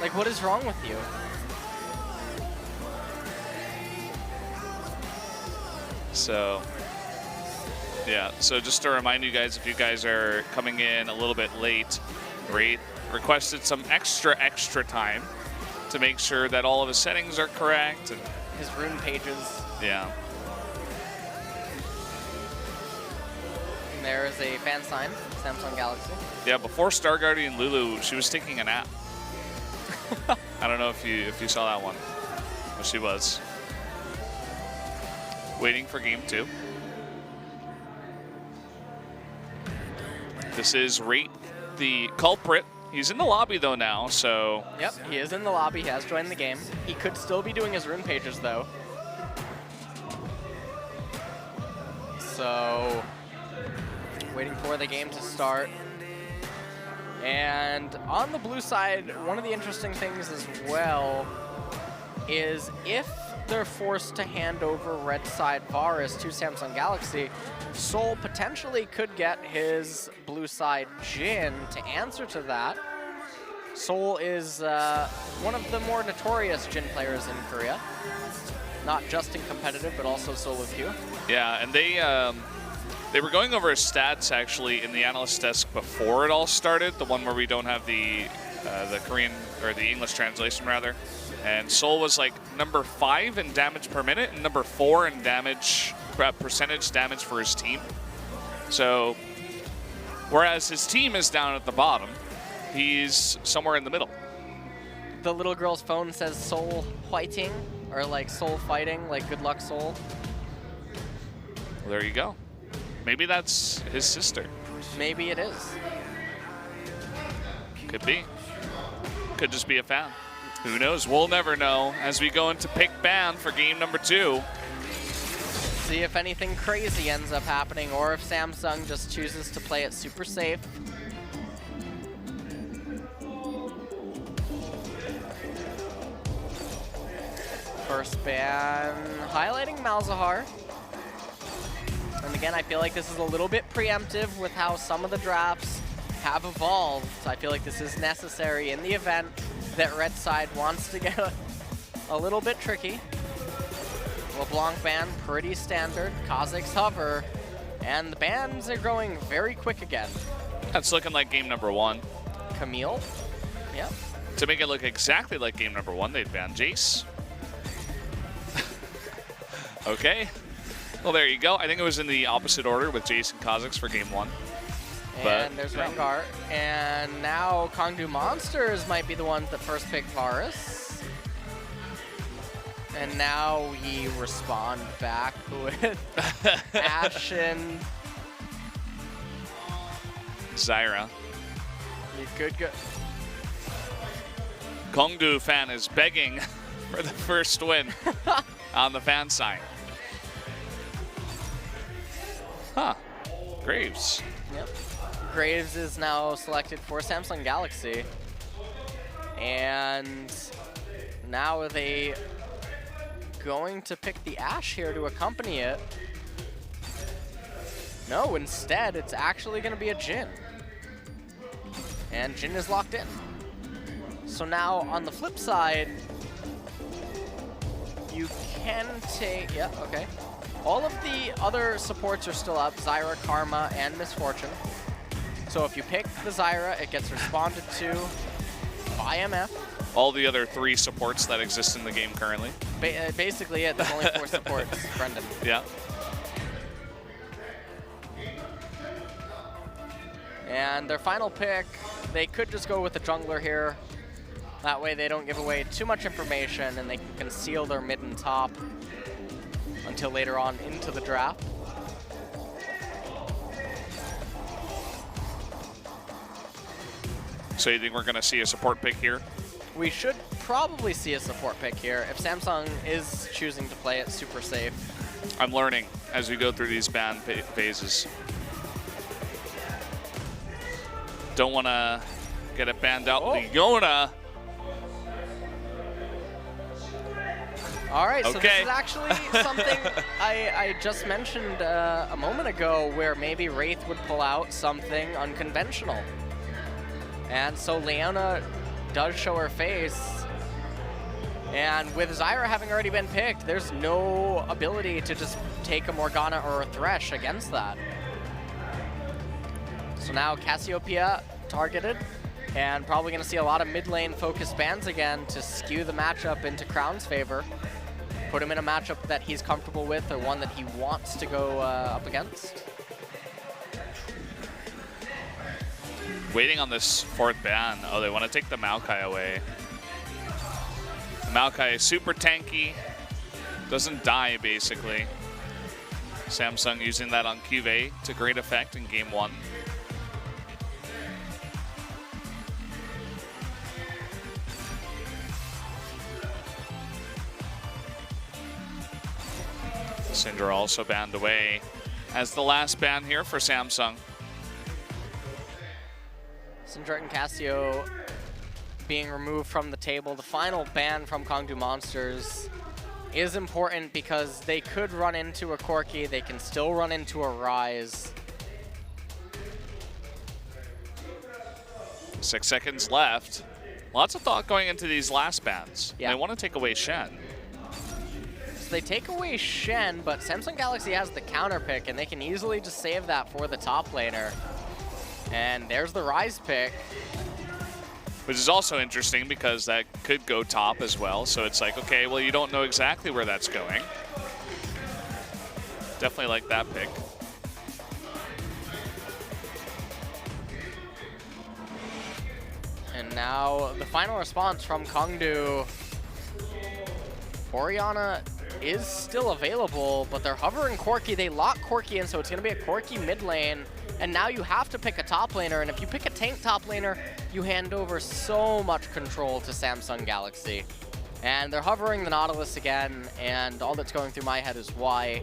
Like, what is wrong with you? So, yeah. So just to remind you guys, if you guys are coming in a little bit late, Wraith requested some extra time to make sure that all of his settings are correct. And His rune pages. yeah. And there is a fan sign, Samsung Galaxy. Yeah, before Star Guardian Lulu, she was taking a nap. I don't know if you saw that one. But she was. Waiting for game 2. The This is Rate, the culprit. He's in the lobby though now, so. Yep, he is in the lobby. He has joined the game. He could still be doing his rune pages though. So, waiting for the game to start. And on the blue side, one of the interesting things as well is if they're forced to hand over red side Varus to Samsung Galaxy, Soul potentially could get his blue side Jin to answer to that. Soul is one of the more notorious Jin players in Korea, not just in competitive, but also solo queue. Yeah, and they were going over his stats actually in the analyst desk before it all started, the one where we don't have the Korean or the English translation rather. And Soul was like number 5 in damage per minute and number 4 in damage percentage damage for his team. So, whereas his team is down at the bottom, he's somewhere in the middle. The little girl's phone says Soul fighting, or like Soul fighting, like good luck Soul. Well, there you go. Maybe that's his sister. Maybe it is. Could be. Could just be a fan. Who knows? We'll never know as we go into pick ban for game number 2. See if anything crazy ends up happening, or if Samsung just chooses to play it super safe. First ban, highlighting Malzahar. And again, I feel like this is a little bit preemptive with how some of the drafts have evolved. I feel like this is necessary in the event that red side wants to get a little bit tricky. LeBlanc ban, pretty standard. Kazakh's hover. And the bans are going very quick again. That's looking like game number 1. Camille. Yep. To make it look exactly like game number 1, they'd ban Jace. Okay. Well, there you go. I think it was in the opposite order with Jace and Kazakhs for game 1. And there's Rengar. And now Kongdoo Monsters might be the ones that first pick Varus. And now we respond back with Ash and Zyra. You could go. Kongdoo fan is begging for the first win on the fan side. Huh. Graves. Yep. Graves is now selected for Samsung Galaxy. And now are they going to pick the Ashe here to accompany it? No, instead it's actually going to be a Jhin. And Jhin is locked in. So now on the flip side, you can take, yeah, okay. All of the other supports are still up, Zyra, Karma, and Misfortune. So if you pick the Zyra, it gets responded to by MF. All the other 3 supports that exist in the game currently. Basically it, there's only 4 supports, Brendan. Yeah. And their final pick, they could just go with the jungler here. That way they don't give away too much information and they can conceal their mid and top until later on into the draft. So you think we're going to see a support pick here? We should probably see a support pick here if Samsung is choosing to play it super safe. I'm learning as we go through these ban phases. Don't want to get it banned out. Leona. All right, so Okay. this is actually something I just mentioned a moment ago where maybe Wraith would pull out something unconventional. And so Leona does show her face. And with Zyra having already been picked, there's no ability to just take a Morgana or a Thresh against that. So now Cassiopeia targeted, and probably going to see a lot of mid lane focused bans again to skew the matchup into Crown's favor. Put him in a matchup that he's comfortable with or one that he wants to go up against. Waiting on this 4th ban. Oh, they want to take the Maokai away. The Maokai is super tanky. Doesn't die, basically. Samsung using that on QV to great effect in game 1. Syndra also banned away as the last ban here for Samsung. Syndra and Cassio being removed from the table. The final ban from Kongdoo Monsters is important because they could run into a Corki, they can still run into a Rise. 6 seconds left. Lots of thought going into these last bans. Yeah. They want to take away Shen. So they take away Shen, but Samsung Galaxy has the counter pick, and they can easily just save that for the top laner. And there's the Rise pick. Which is also interesting because that could go top as well. So it's like, okay, well, you don't know exactly where that's going. Definitely like that pick. And now the final response from Kongdoo. Orianna is still available, but they're hovering Corki. They lock Corki in, so it's going to be a Corki mid lane. And now you have to pick a top laner, and if you pick a tank top laner, you hand over so much control to Samsung Galaxy. And they're hovering the Nautilus again, and all that's going through my head is why.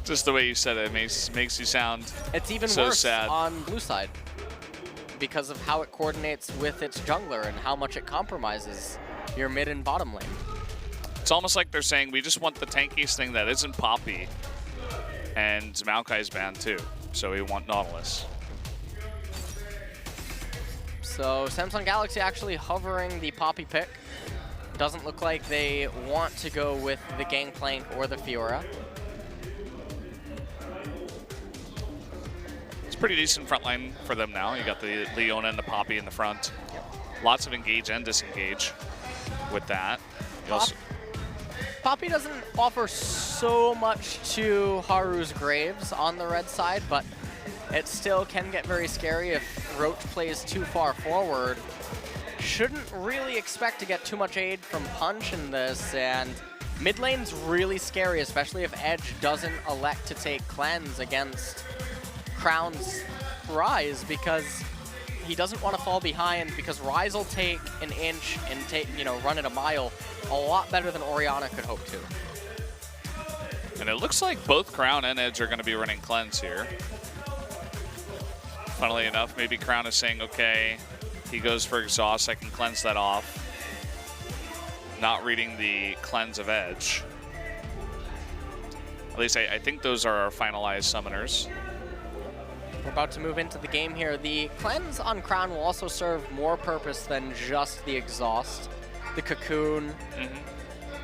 Just the way you said it makes you sound It's even so worse sad. on blue side because of how it coordinates with its jungler and how much it compromises your mid and bottom lane. It's almost like they're saying, we just want the tankiest thing that isn't Poppy. And Maokai's banned too, so we want Nautilus. So Samsung Galaxy actually hovering the Poppy pick. Doesn't look like they want to go with the Gangplank or the Fiora. It's a pretty decent front line for them now. You got the Leona and the Poppy in the front. Lots of engage and disengage with that. You also, Poppy doesn't offer so much to Haru's Graves on the red side, but it still can get very scary if Roach plays too far forward. Shouldn't really expect to get too much aid from Punch in this, and mid lane's really scary, especially if Edge doesn't elect to take Cleanse against Crown's Rise, because he doesn't want to fall behind, because Rise will take an inch and run it a mile a lot better than Orianna could hope to. and it looks like both Crown and Edge are going to be running Cleanse here. Funnily enough, maybe Crown is saying, okay, he goes for Exhaust, I can cleanse that off. Not reading the Cleanse of Edge. At least I think those are our finalized summoners. We're about to move into the game here. The Cleanse on Crown will also serve more purpose than just the Exhaust. The Cocoon,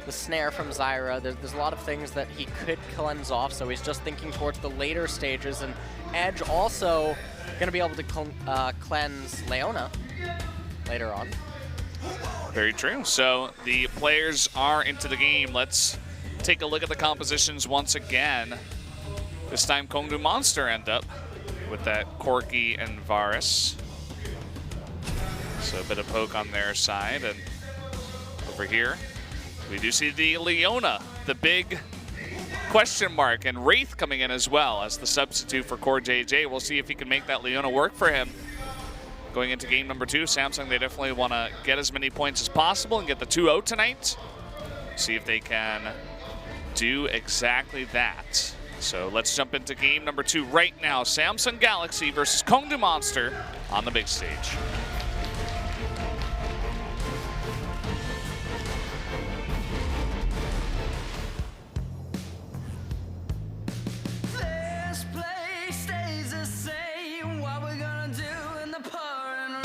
the Snare from Zyra. There's a lot of things that he could cleanse off, so he's just thinking towards the later stages. And Edge also going to be able to cleanse Leona later on. Very true. So the players are into the game. Let's take a look at the compositions once again. This time Kongdoo Monster end up with that Corki and Varus. So a bit of poke on their side. And over here, we do see the Leona, the big question mark, and Wraith coming in as well as the substitute for Core JJ. We'll see if he can make that Leona work for him. Going into game number 2, Samsung, they definitely want to get as many points as possible and get the 2-0 tonight. See if they can do exactly that. So let's jump into game number 2 right now. Samsung Galaxy versus Kongdoo Monster on the big stage. This place stays the same. What we're gonna do in the pouring rain.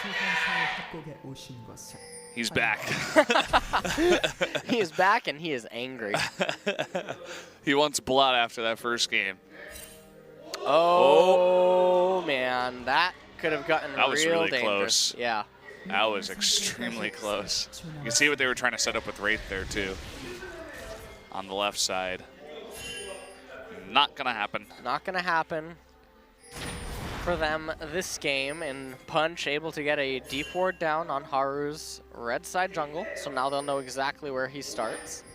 최강사의 협곡에 오신 것을 He's back. He is back and he is angry. He wants blood after that first game. Oh, man, that could have gotten That was real really dangerous. close. Yeah. That was extremely close. You can see what they were trying to set up with Wraith there too. On the left side. Not gonna happen. Not going to happen for them this game, and Punch able to get a deep ward down on Haru's red side jungle, so now they'll know exactly where he starts.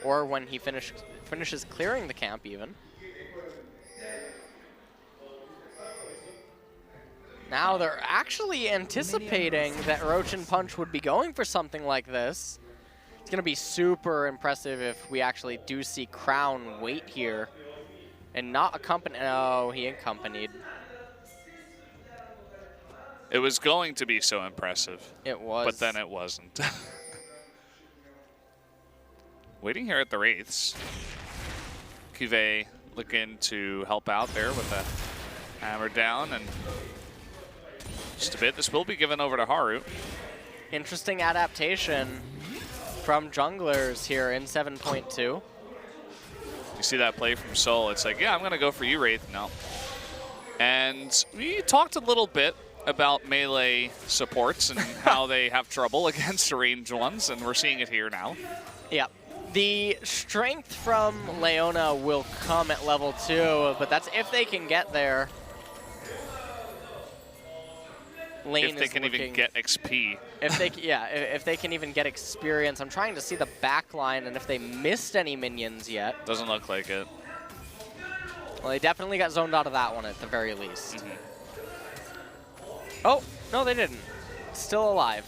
or when he finishes clearing the camp even. Now they're actually anticipating that Roach and Punch would be going for something like this. It's going to be super impressive if we actually do see Crown wait here and not accompany. Oh, he accompanied. It was going to be so impressive. It was. But then it wasn't. Waiting here at the Wraiths. Cuvée looking to help out there with the hammer down, and just a bit. This will be given over to Haru. Interesting adaptation from junglers here in 7.2. You see that play from Soul. It's like, yeah, I'm going to go for you, Wraith. No. And we talked a little bit about melee supports and how they have trouble against ranged ones, and we're seeing it here now. Yep. The strength from Leona will come at level 2, but that's if they can get there. Lane if they can even get XP. If they, yeah, if they can even get experience. I'm trying to see the back line and if they missed any minions yet. Doesn't look like it. Well, they definitely got zoned out of that one at the very least. Oh, no, they didn't. Still alive.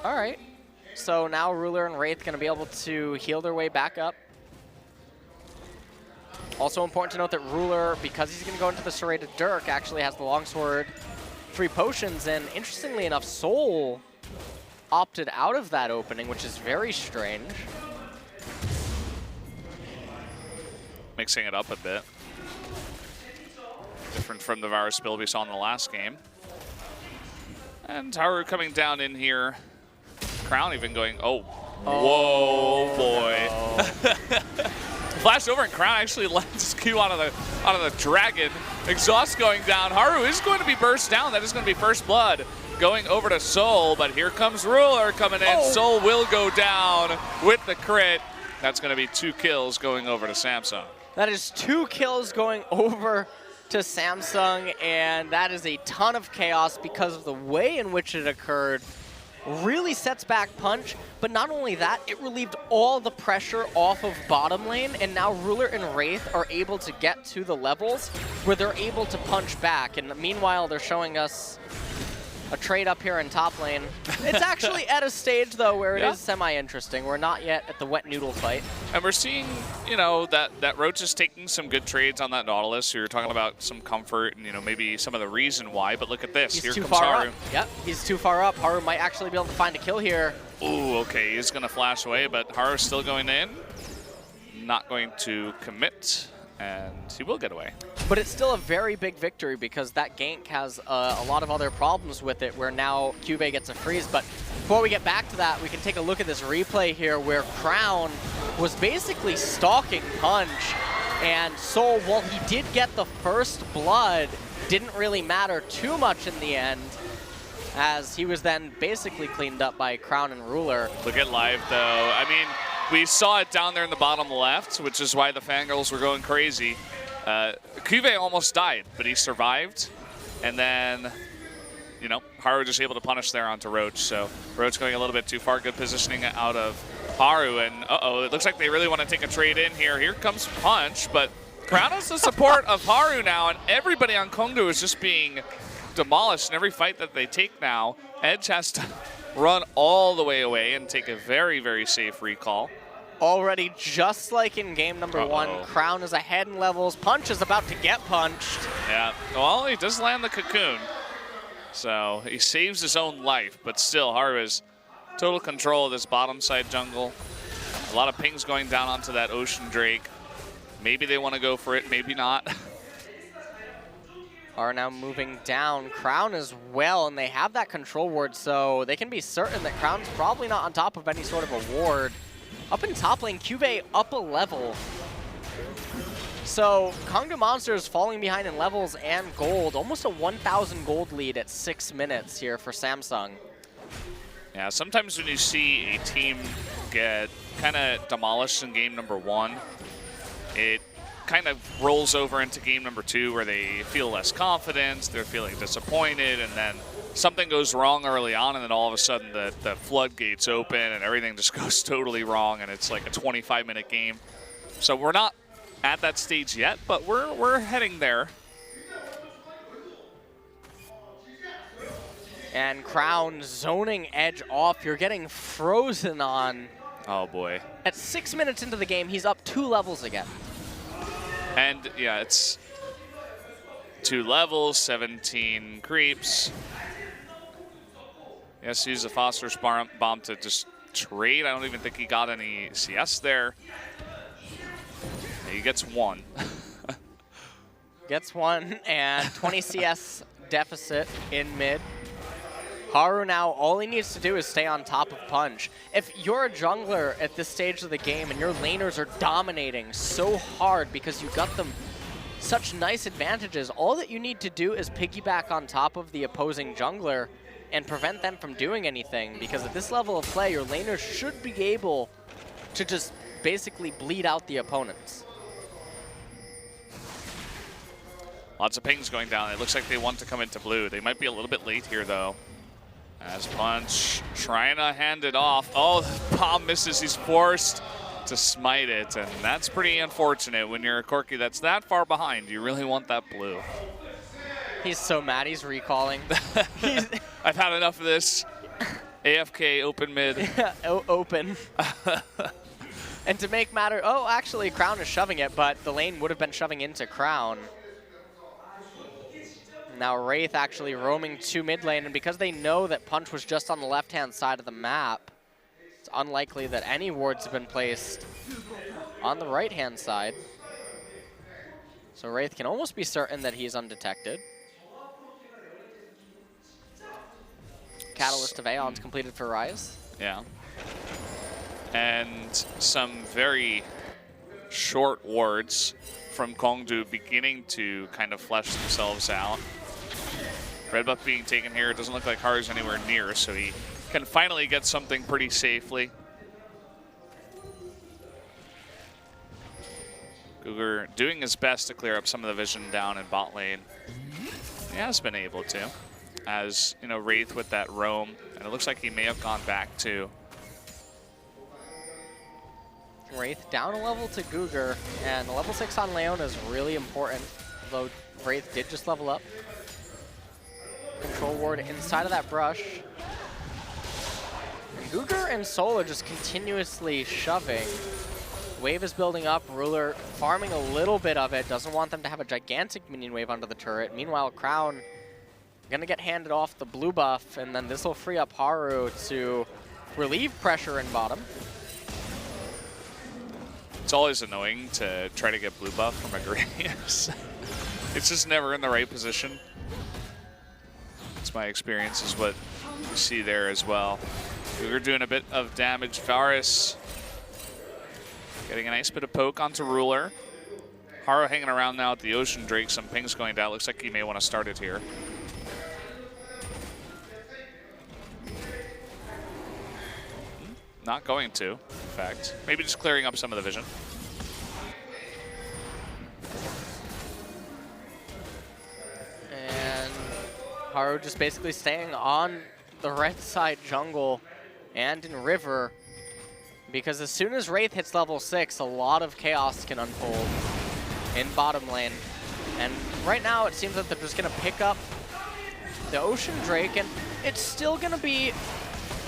All right. So now Ruler and Wraith going to be able to heal their way back up. Also important to note that Ruler, because he's going to go into the Serrated Dirk, actually has the longsword, 3 potions, and interestingly enough, Soul opted out of that opening, which is very strange. Mixing it up a bit. Different from the Virus build we saw in the last game. And Haru coming down in here. Crown even going, oh, whoa, boy. No. Flash over, and Crown actually lets Q out of the dragon. Exhaust going down. Haru is going to be burst down. That is going to be first blood going over to Soul, but here comes Ruler coming in. Oh. Soul will go down with the crit. That's going to be 2 kills going over to Samsung. That is 2 kills going over to Samsung, and that is a ton of chaos because of the way in which it occurred. Really sets back Punch, but not only that, it relieved all the pressure off of bottom lane, and now Ruler and Wraith are able to get to the levels where they're able to punch back. And meanwhile, they're showing us a trade up here in top lane. It's actually at a stage, though, where it is semi-interesting. We're not yet at the wet noodle fight. And we're seeing, you know, that Roach is taking some good trades on that Nautilus. You're talking about some comfort and, you know, maybe some of the reason why. But look at this. He's here too comes far Haru. up. Yep, he's too far up. Haru might actually be able to find a kill here. Ooh, okay, he's going to flash away, but Haru's still going in. Not going to commit, and he will get away. But it's still a very big victory because that gank has a lot of other problems with it where now Cuvée gets a freeze. But before we get back to that, we can take a look at this replay here where Crown was basically stalking Punch. And Soul, while he did get the first blood, didn't really matter too much in the end, as he was then basically cleaned up by Crown and Ruler. Look at live, though. I mean, we saw it down there in the bottom left, which is why the fangirls were going crazy. Cuvée almost died, but he survived. And then, you know, Haru just able to punish there onto Roach. So Roach going a little bit too far. Good positioning out of Haru. And uh-oh, it looks like they really want to take a trade in here. Here comes Punch, but Crown has the support of Haru now, and everybody on Kongdoo is just being demolished in every fight that they take now. Edge has to run all the way away and take a very, very safe recall. Already, just like in game number 1, Crown is ahead in levels. Punch is about to get punched. Yeah, well, he does land the cocoon. So he saves his own life, but still, Haru has total control of this bottom side jungle. A lot of pings going down onto that Ocean Drake. Maybe they want to go for it, maybe not. Are now moving down. Crown as well, and they have that control ward, so they can be certain that Crown's probably not on top of any sort of a ward. Up in top lane, Cuvée up a level. So Kongdoo Monsters falling behind in levels and gold. Almost a 1,000 gold lead at 6 minutes here for Samsung. Yeah, sometimes when you see a team get kind of demolished in game number 1, it kind of rolls over into game number 2 where they feel less confidence, they're feeling disappointed, and then something goes wrong early on, and then all of a sudden the floodgates open and everything just goes totally wrong, and it's like a 25-minute game. So we're not at that stage yet, but we're heading there. And Crown zoning Edge off. You're getting frozen on. Oh boy. At 6 minutes into the game, he's up 2 levels again. And yeah, it's 2 levels, 17 creeps. Yes, use the Phosphorus bomb to just trade. I don't even think he got any CS there. He gets 1. Gets 1 and 20 CS deficit in mid. Haru now, all he needs to do is stay on top of Punch. If you're a jungler at this stage of the game and your laners are dominating so hard because you got them such nice advantages, all that you need to do is piggyback on top of the opposing jungler and prevent them from doing anything, because at this level of play, your laners should be able to just basically bleed out the opponents. Lots of pings going down. It looks like they want to come into blue. They might be a little bit late here, though. As Punch trying to hand it off. Oh, the bomb misses. He's forced to smite it, and that's pretty unfortunate when you're a Corki that's that far behind. You really want that blue. He's so mad he's recalling. I've had enough of this. AFK open mid. Yeah, open. And to make matter, oh, actually, Crown is shoving it, but the lane would have been shoving into Crown. Now Wraith actually roaming to mid lane, and because they know that Punch was just on the left-hand side of the map, it's unlikely that any wards have been placed on the right-hand side. So Wraith can almost be certain that he's undetected. Catalyst of Aeon's completed for Rise. Yeah. And some very short wards from Kongdoo beginning to kind of flesh themselves out. Red buff being taken here. It doesn't look like Haru's anywhere near, so he can finally get something pretty safely. Cougar doing his best to clear up some of the vision down in bot lane. He has been able to, as you know, Wraith with that roam, and it looks like he may have gone back too. Wraith down a level to Cougar, and the level 6 on Leona is really important, although Wraith did just level up. Control ward inside of that brush. And Cougar and Soul are just continuously shoving. Wave is building up, Ruler farming a little bit of it, doesn't want them to have a gigantic minion wave onto the turret. Meanwhile, Crown gonna get handed off the blue buff, and then this will free up Haru to relieve pressure in bottom. It's always annoying to try to get blue buff from Agrarius. It's just never in the right position. It's my experience is what you see there as well. We're doing a bit of damage. Varus getting a nice bit of poke onto Ruler. Haru hanging around now at the Ocean Drake. Some pings going down. Looks like he may want to start it here. Not going to, in fact. Maybe just clearing up some of the vision. And Haru just basically staying on the red side jungle and in river, because as soon as Wraith hits level 6, a lot of chaos can unfold in bottom lane. And right now it seems that they're just going to pick up the Ocean Drake, and it's still going to be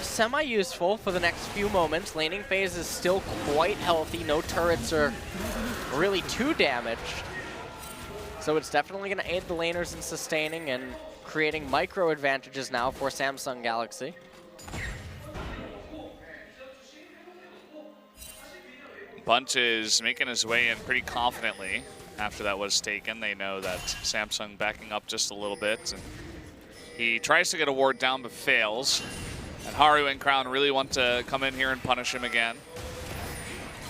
semi-useful for the next few moments. Laning phase is still quite healthy. No turrets are really too damaged. So it's definitely going to aid the laners in sustaining and creating micro advantages now for Samsung Galaxy. Bunch is making his way in pretty confidently after that was taken. They know that Samsung backing up just a little bit. And he tries to get a ward down but fails. And Haru and Crown really want to come in here and punish him again.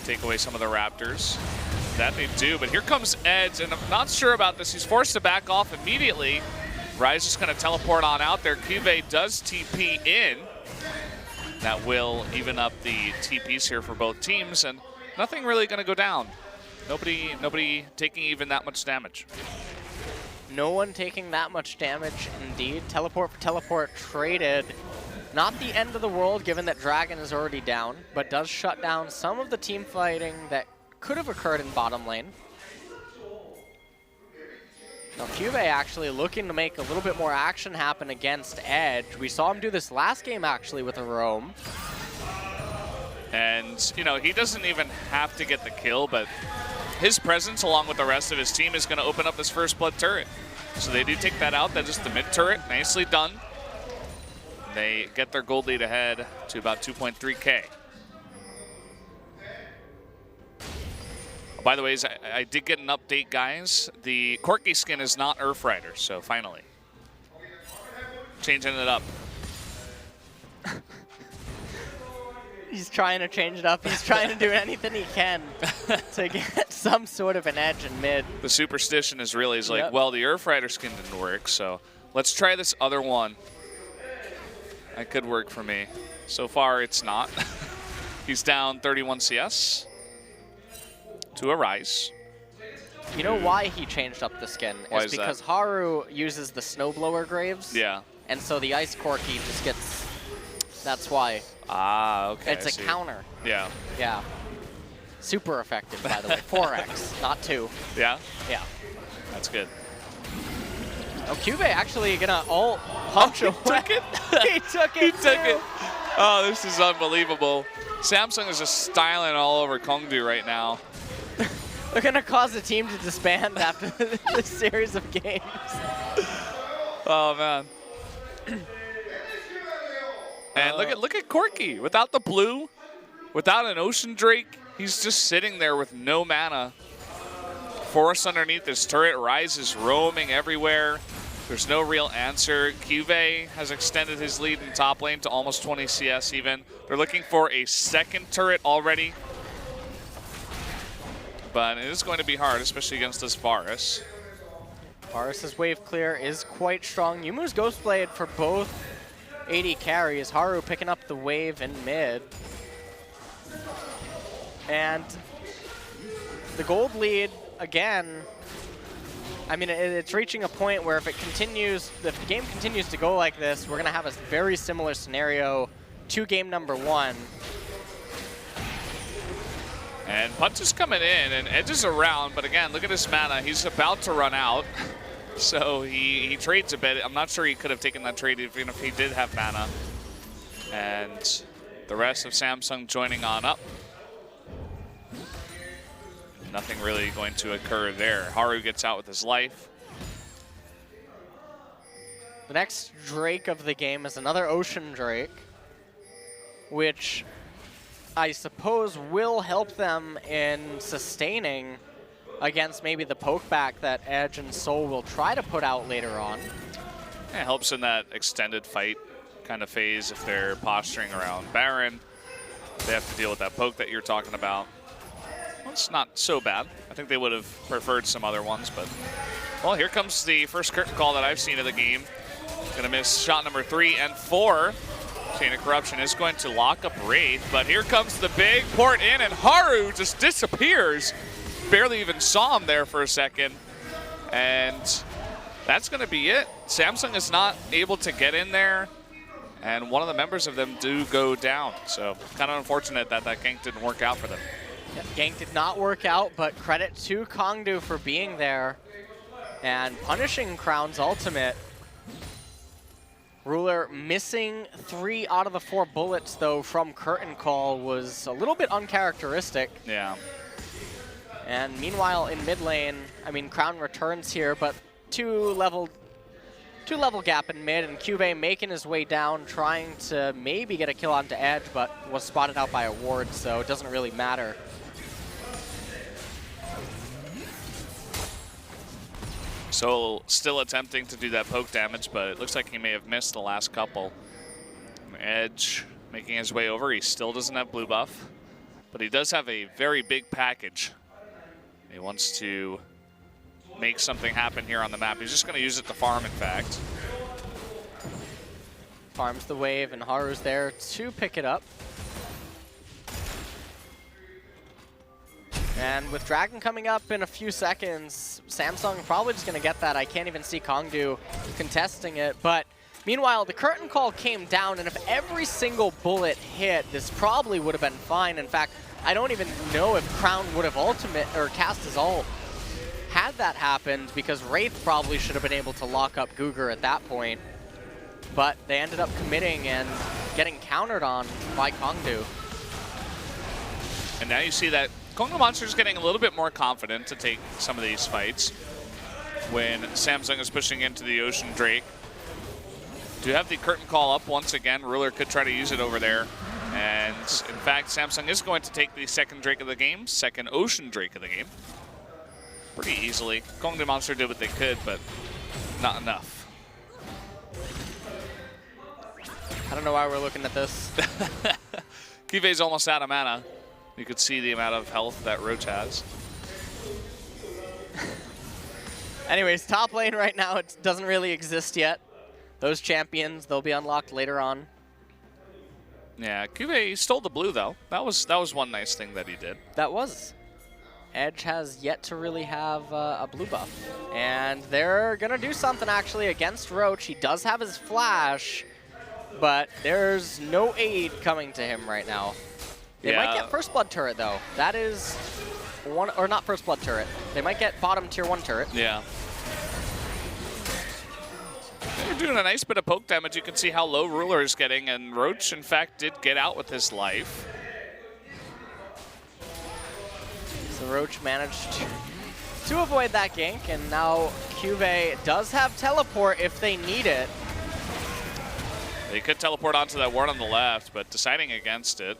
Take away some of the Raptors. That they do, but here comes Edge, and I'm not sure about this. He's forced to back off immediately. Rise is going to teleport on out there. Cuvee does TP in. That will even up the TPs here for both teams, and nothing really going to go down. Nobody taking even that much damage. No one taking that much damage indeed. Teleport for teleport traded. Not the end of the world given that Dragon is already down, but does shut down some of the team fighting that could have occurred in bottom lane. Now Cube actually looking to make a little bit more action happen against Edge. We saw him do this last game actually with a roam. And, you know, he doesn't even have to get the kill, but his presence along with the rest of his team is going to open up this first blood turret. So they do take that out. That is the mid turret. Nicely done. They get their gold lead ahead to about 2.3K. By the way, I did get an update, guys. The Corky skin is not Earth Rider, so finally. Changing it up. He's trying to change it up. He's trying to do anything he can to get some sort of an edge in mid. The superstition is really like, Yep. well, the Earth Rider skin didn't work, so let's try this other one. That could work for me. So far, it's not. He's down 31 CS to a rise. You know why he changed up the skin? Why is is because that? Haru uses the snowblower graves. Yeah. And so the ice Corky just gets. That's why. Ah, okay. It's I a see. counter. Yeah. Yeah. Super effective, by the way. 4x, not 2. Yeah? Yeah. That's good. Oh, Cube actually gonna ult punch he away. took it? He took it. He took too. it. Oh, this is unbelievable. Samsung is just styling all over Kongdoo right now. They're gonna cause the team to disband after this series of games. Oh man. And look at Corky without the blue, without an Ocean Drake. He's just sitting there with no mana. Force underneath this turret, Rise is roaming everywhere. There's no real answer. Cube has extended his lead in top lane to almost 20 CS even. They're looking for a second turret already. But it is going to be hard, especially against this Varus. Varus's wave clear is quite strong. Yumu's Ghostblade for both AD carries. Haru picking up the wave in mid. And the gold lead, again, I mean, it's reaching a point where if the game continues to go like this, we're going to have a very similar scenario to game number 1. And Punch is coming in, and Edge is around, but again, look at his mana. He's about to run out, so he trades a bit. I'm not sure he could have taken that trade even if he did have mana. And the rest of Samsung joining on up. Nothing really going to occur there. Haru gets out with his life. The next Drake of the game is another Ocean Drake, which I suppose will help them in sustaining against maybe the poke back that Edge and Soul will try to put out later on. It helps in that extended fight kind of phase if they're posturing around Baron. They have to deal with that poke that you're talking about. Well, it's not so bad. I think they would have preferred some other ones, but well, here comes the first curtain call that I've seen of the game. Gonna miss shot number 3 and 4. Chain of Corruption is going to lock up Wraith, but here comes the big port in, and Haru just disappears. Barely even saw him there for a second. And that's going to be it. Samsung is not able to get in there, and one of the members of them do go down. So kind of unfortunate that that gank didn't work out for them. Yeah, gank did not work out, but credit to Kongdoo for being there and punishing Crown's ultimate. Ruler missing 3 out of the 4 bullets, though, from Curtain Call was a little bit uncharacteristic. Yeah. And meanwhile, in mid lane, I mean, Crown returns here, but two level gap in mid, and Cube making his way down, trying to maybe get a kill onto Edge, but was spotted out by a ward, so it doesn't really matter. So still attempting to do that poke damage, but it looks like he may have missed the last couple. Edge making his way over. He still doesn't have blue buff, but he does have a very big package. He wants to make something happen here on the map. He's just going to use it to farm, in fact. Farms the wave, and Haru's there to pick it up. And with Dragon coming up in a few seconds, Samsung probably just going to get that. I can't even see Kongdoo contesting it. But meanwhile, the curtain call came down, and if every single bullet hit, this probably would have been fine. In fact, I don't even know if Crown would have ultimate or cast his ult had that happened, because Wraith probably should have been able to lock up Guger at that point. But they ended up committing and getting countered on by Kongdoo. And now you see that Kongdoo Monster's getting a little bit more confident to take some of these fights when Samsung is pushing into the Ocean Drake. Do have the curtain call up once again. Ruler could try to use it over there. And in fact, Samsung is going to take the second Drake of the game, second Ocean Drake of the game, pretty easily. Kongdoo Monster did what they could, but not enough. I don't know why we're looking at this. Kive's almost out of mana. You could see the amount of health that Roach has. Anyways, top lane right now, it doesn't really exist yet. Those champions, they'll be unlocked later on. Yeah, Kive stole the blue though. That was one nice thing that he did. That was. Edge has yet to really have a blue buff. And they're gonna do something actually against Roach. He does have his flash, but there's no aid coming to him right now. They might get First Blood turret though. That is one, or not First Blood turret. They might get bottom tier 1 turret. Yeah. They're doing a nice bit of poke damage. You can see how low Ruler is getting, and Roach, in fact, did get out with his life. So Roach managed to avoid that gank, and now Cuvée does have teleport if they need it. They could teleport onto that ward on the left, but deciding against it.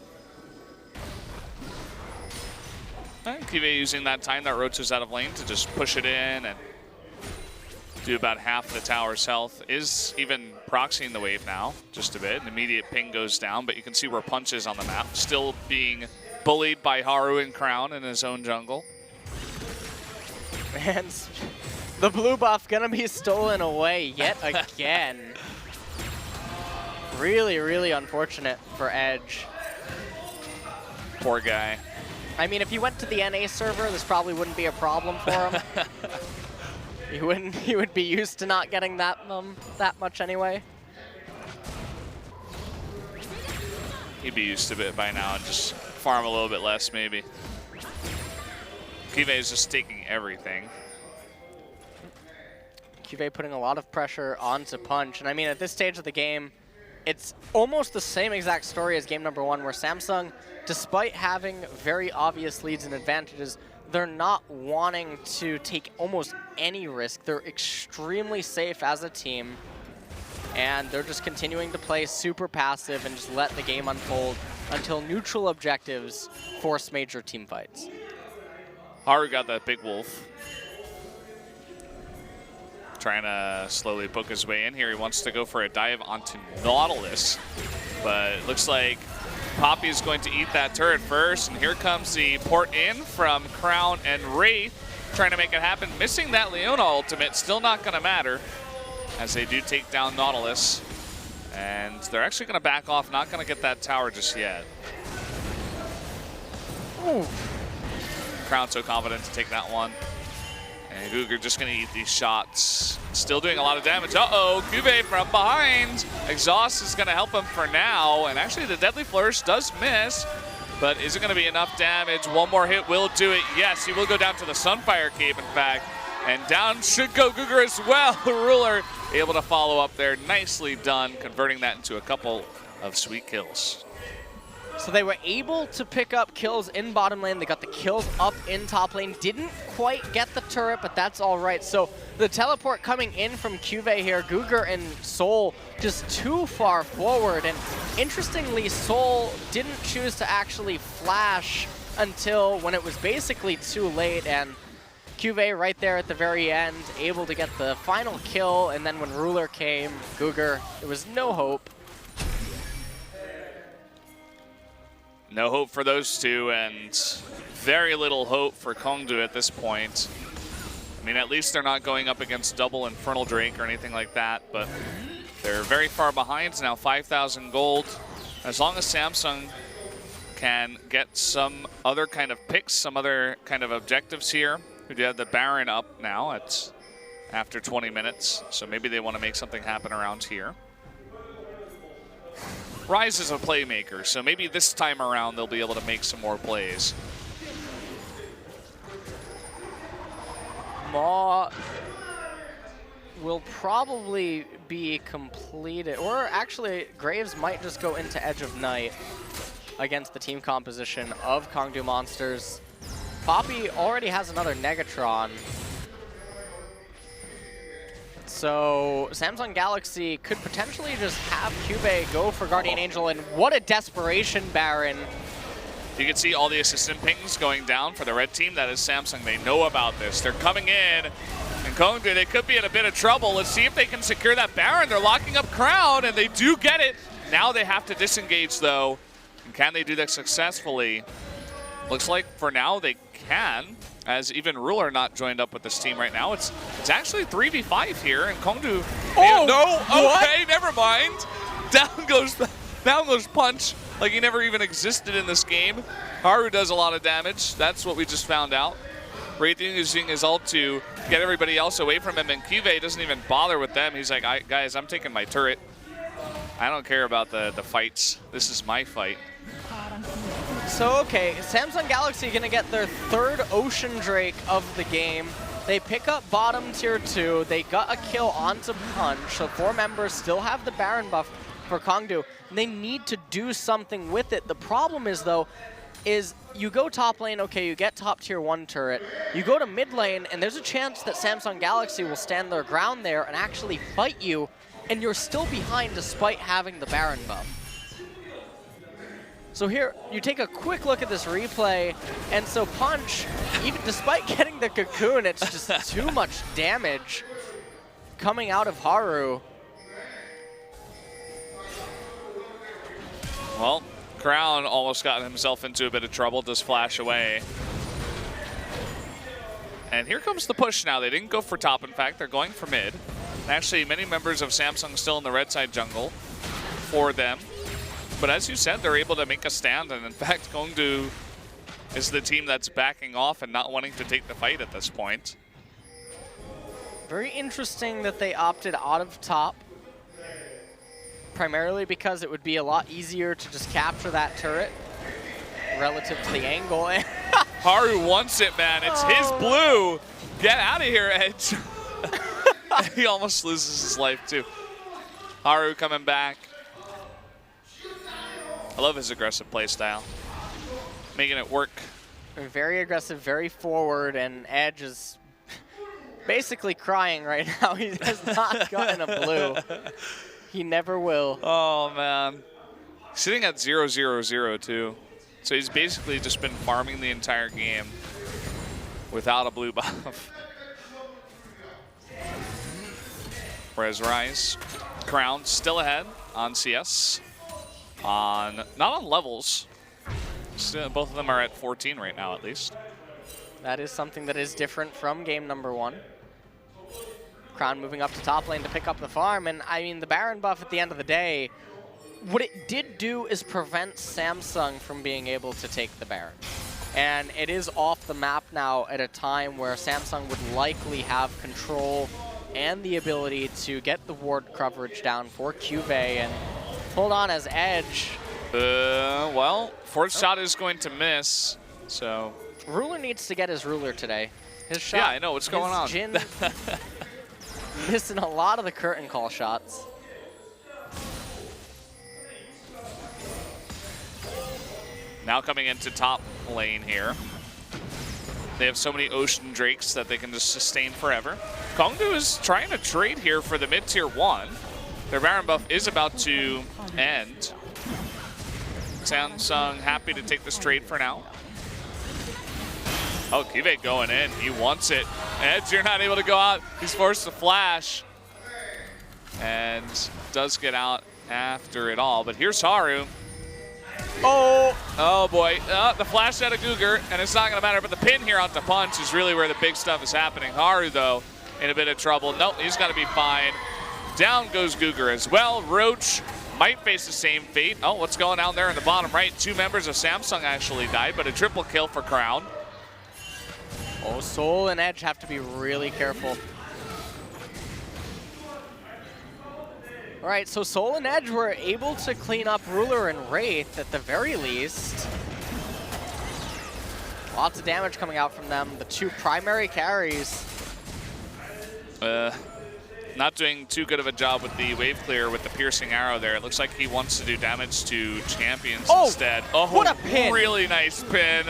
Cuvée using that time that Roach is out of lane to just push it in and do about half the tower's health. Is even proxying the wave now, just a bit. An immediate ping goes down, but you can see where Punch is on the map. Still being bullied by Haru and Crown in his own jungle. And the blue buff gonna be stolen away yet again. Really, really unfortunate for Edge. Poor guy. I mean, if he went to the NA server, this probably wouldn't be a problem for him. He would be used to not getting that much anyway. He'd be used to it by now and just farm a little bit less, maybe. Cuvée is just taking everything. Cuvée putting a lot of pressure onto Punch. And I mean, at this stage of the game, it's almost the same exact story as game number 1, where Samsung, despite having very obvious leads and advantages, they're not wanting to take almost any risk. They're extremely safe as a team, and they're just continuing to play super passive and just let the game unfold until neutral objectives force major team fights. Haru got that big wolf. Trying to slowly poke his way in here. He wants to go for a dive onto Nautilus, but it looks like Poppy is going to eat that turret first, and here comes the port in from Crown and Wraith, trying to make it happen. Missing that Leona ultimate, still not going to matter, as they do take down Nautilus. And they're actually going to back off, not going to get that tower just yet. Ooh. Crown so confident to take that one. And Guger just going to eat these shots. Still doing a lot of damage. Uh-oh, Cuvée from behind. Exhaust is going to help him for now. And actually, the Deadly Flourish does miss. But is it going to be enough damage? One more hit will do it. Yes, he will go down to the Sunfire Cape, in fact. And down should go Guger as well. Ruler able to follow up there. Nicely done, converting that into a couple of sweet kills. So they were able to pick up kills in bottom lane. They got the kills up in top lane. Didn't quite get the turret, but that's all right. So the teleport coming in from Cuvée here. Guger and Soul just too far forward. And interestingly, Soul didn't choose to actually flash until when it was basically too late. And Cuvée right there at the very end, able to get the final kill. And then when Ruler came, Guger, there was no hope. No hope for those two, and very little hope for Kongdoo at this point. I mean, at least they're not going up against double Infernal Drake or anything like that, but they're very far behind now, 5,000 gold. As long as Samsung can get some other kind of picks, some other kind of objectives here. We do have the Baron up now at after 20 minutes, so maybe they want to make something happen around here. Rise is a playmaker, so maybe this time around they'll be able to make some more plays. Maw will probably be completed, or actually Graves might just go into Edge of Night against the team composition of Kongdoo Monsters. Poppy already has another Negatron. So Samsung Galaxy could potentially just have Cube go for Guardian Angel, and what a desperation Baron. You can see all the assistant pings going down for the red team. That is Samsung. They know about this. They're coming in. And Kongdoo, they could be in a bit of trouble. Let's see if they can secure that Baron. They're locking up Crown, and they do get it. Now they have to disengage, though. And can they do that successfully? Looks like for now they can, as even Ruler not joined up with this team right now. It's actually 3v5 here, and Kongdoo. Oh, no, what? okay, never mind. Down goes Punch, like he never even existed in this game. Haru does a lot of damage. That's what we just found out. Wraithing using his ult to get everybody else away from him, and Kive doesn't even bother with them. He's like, guys, I'm taking my turret. I don't care about the fights. This is my fight. So, okay, Samsung Galaxy gonna get their third Ocean Drake of the game. They pick up bottom tier 2. They got a kill onto Punch, so 4 members still have the Baron buff for Kongdoo. They need to do something with it. The problem is, though, is you go top lane, okay, you get top tier 1 turret. You go to mid lane, and there's a chance that Samsung Galaxy will stand their ground there and actually fight you, and you're still behind despite having the Baron buff. So here, you take a quick look at this replay, and so Punch, even despite getting the cocoon, it's just too much damage coming out of Haru. Well, Crown almost got himself into a bit of trouble, does flash away. And here comes the push now. They didn't go for top, in fact, they're going for mid. Actually, many members of Samsung still in the red side jungle for them. But as you said, they're able to make a stand, and in fact, Kongdoo is the team that's backing off and not wanting to take the fight at this point. Very interesting that they opted out of top, primarily because it would be a lot easier to just capture that turret relative to the angle. Haru wants it, man. It's his blue. Get out of here, Edge. He almost loses his life, too. Haru coming back. I love his aggressive playstyle, making it work. Very aggressive, very forward, and Edge is basically crying right now. He has not gotten a blue. He never will. Oh, man. Sitting at 0-0-0, too. So he's basically just been farming the entire game without a blue buff. Whereas Rise, Crown still ahead on CS. Not on levels. Still, both of them are at 14 right now, at least. That is something that is different from game number 1. Crown moving up to top lane to pick up the farm, and I mean, the Baron buff at the end of the day, what it did do is prevent Samsung from being able to take the Baron. And it is off the map now at a time where Samsung would likely have control and the ability to get the ward coverage down for Cube, and hold on as Edge. Well, fourth shot is going to miss, so. Ruler needs to get his Ruler today. His shot. Yeah, I know what's going on. Jin missing a lot of the curtain call shots. Now coming into top lane here. They have so many Ocean Drakes that they can just sustain forever. Kongdoo is trying to trade here for the mid-tier 1. Their Baron buff is about to end. Samsung happy to take this trade for now. Oh, Kive going in. He wants it. Edge, you're not able to go out. He's forced to flash. And does get out after it all. But here's Haru. Oh boy. The flash out of Cougar, and it's not going to matter. But the pin here onto Punch is really where the big stuff is happening. Haru, though, in a bit of trouble. Nope, he's got to be fine. Down goes Cougar as well. Roach might face the same fate. Oh, what's going on there in the bottom right? 2 members of Samsung actually died, but a triple kill for Crown. Oh, Soul and Edge have to be really careful. All right, so Soul and Edge were able to clean up Ruler and Wraith at the very least. Lots of damage coming out from them. The 2 primary carries. Not doing too good of a job with the wave clear with the piercing arrow there. It looks like he wants to do damage to champions instead. Oh, what a pin! Really nice pin.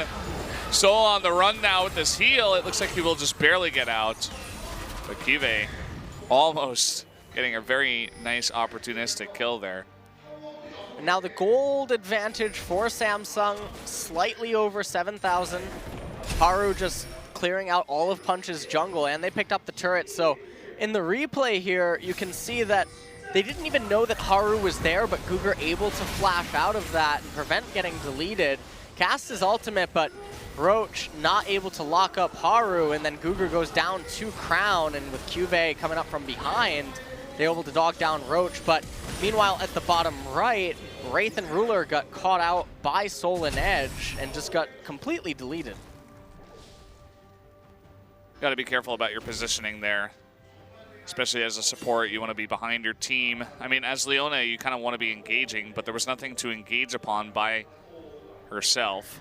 Soul on the run now with this heal. It looks like he will just barely get out. But Kive almost getting a very nice opportunistic kill there. Now the gold advantage for Samsung, slightly over 7,000. Haru just clearing out all of Punch's jungle, and they picked up the turret. So in the replay here, you can see that they didn't even know that Haru was there, but Guger able to flash out of that and prevent getting deleted. Cast his ultimate, but Roach not able to lock up Haru, and then Guger goes down to Crown, and with Cuvée coming up from behind, they're able to dog down Roach. But meanwhile, at the bottom right, Wraith and Ruler got caught out by Soul and Edge and just got completely deleted. Got to be careful about your positioning there. Especially as a support, you want to be behind your team. I mean, as Leona, you kind of want to be engaging, but there was nothing to engage upon by herself.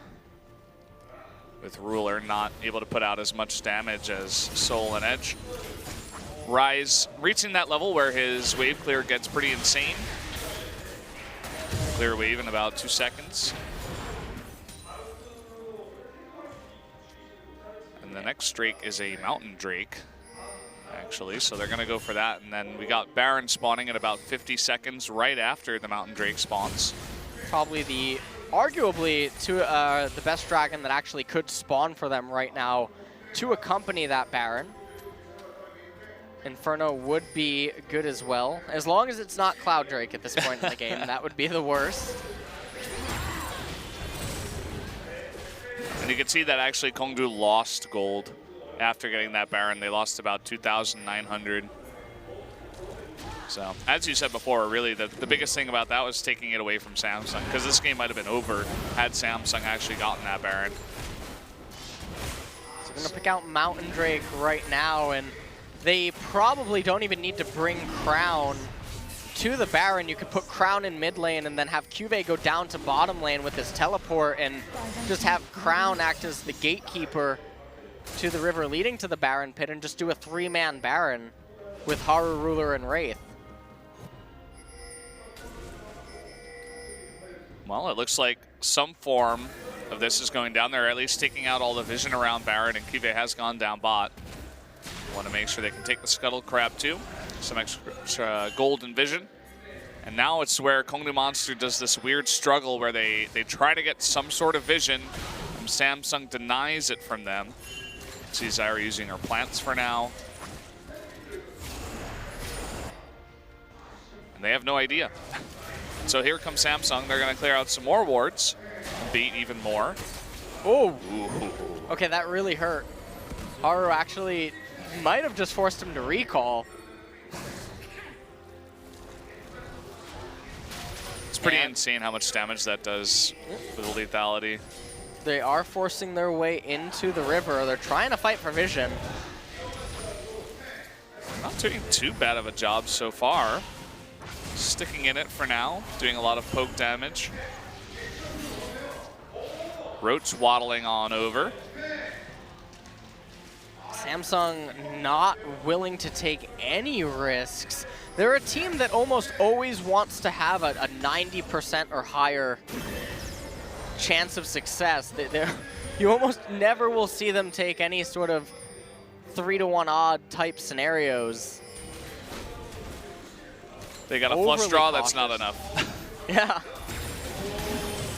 With Ruler not able to put out as much damage as Soul and Edge. Rise reaching that level where his wave clear gets pretty insane. Clear wave in about 2 seconds. And the next Drake is a Mountain Drake, actually, so they're gonna go for that. And then we got Baron spawning at about 50 seconds right after the Mountain Drake spawns. Probably the, arguably, the best dragon that actually could spawn for them right now to accompany that Baron. Inferno would be good as well, as long as it's not Cloud Drake at this point in the game. That would be the worst. And you can see that actually Kongdoo lost gold after getting that Baron. They lost about 2,900. So, as you said before, really the biggest thing about that was taking it away from Samsung, because this game might have been over had Samsung actually gotten that Baron. So we're going to pick out Mountain Drake right now, and they probably don't even need to bring Crown to the Baron. You could put Crown in mid lane and then have Cuvée go down to bottom lane with his teleport and just have Crown act as the gatekeeper to the river leading to the Baron pit and just do a 3-man Baron with Haru, Ruler, and Wraith. Well, it looks like some form of this is going down there, at least taking out all the vision around Baron, and Cuvée has gone down bot. Want to make sure they can take the Scuttle Crab too. Some extra golden vision. And now it's where Kongdoo Monster does this weird struggle where they try to get some sort of vision. And Samsung denies it from them. See Zyra using her plants for now. And they have no idea. So here comes Samsung. They're going to clear out some more wards. Beat even more. Oh! Okay, that really hurt. Haru actually might have just forced him to recall. It's pretty insane how much damage that does with lethality. They are forcing their way into the river. They're trying to fight for vision. Not doing too bad of a job so far. Sticking in it for now, doing a lot of poke damage. Roach waddling on over. Samsung not willing to take any risks. They're a team that almost always wants to have a 90% or higher chance of success. You almost never will see them take any sort of 3-to-1 odd type scenarios. They got a flush draw, that's not enough. Yeah.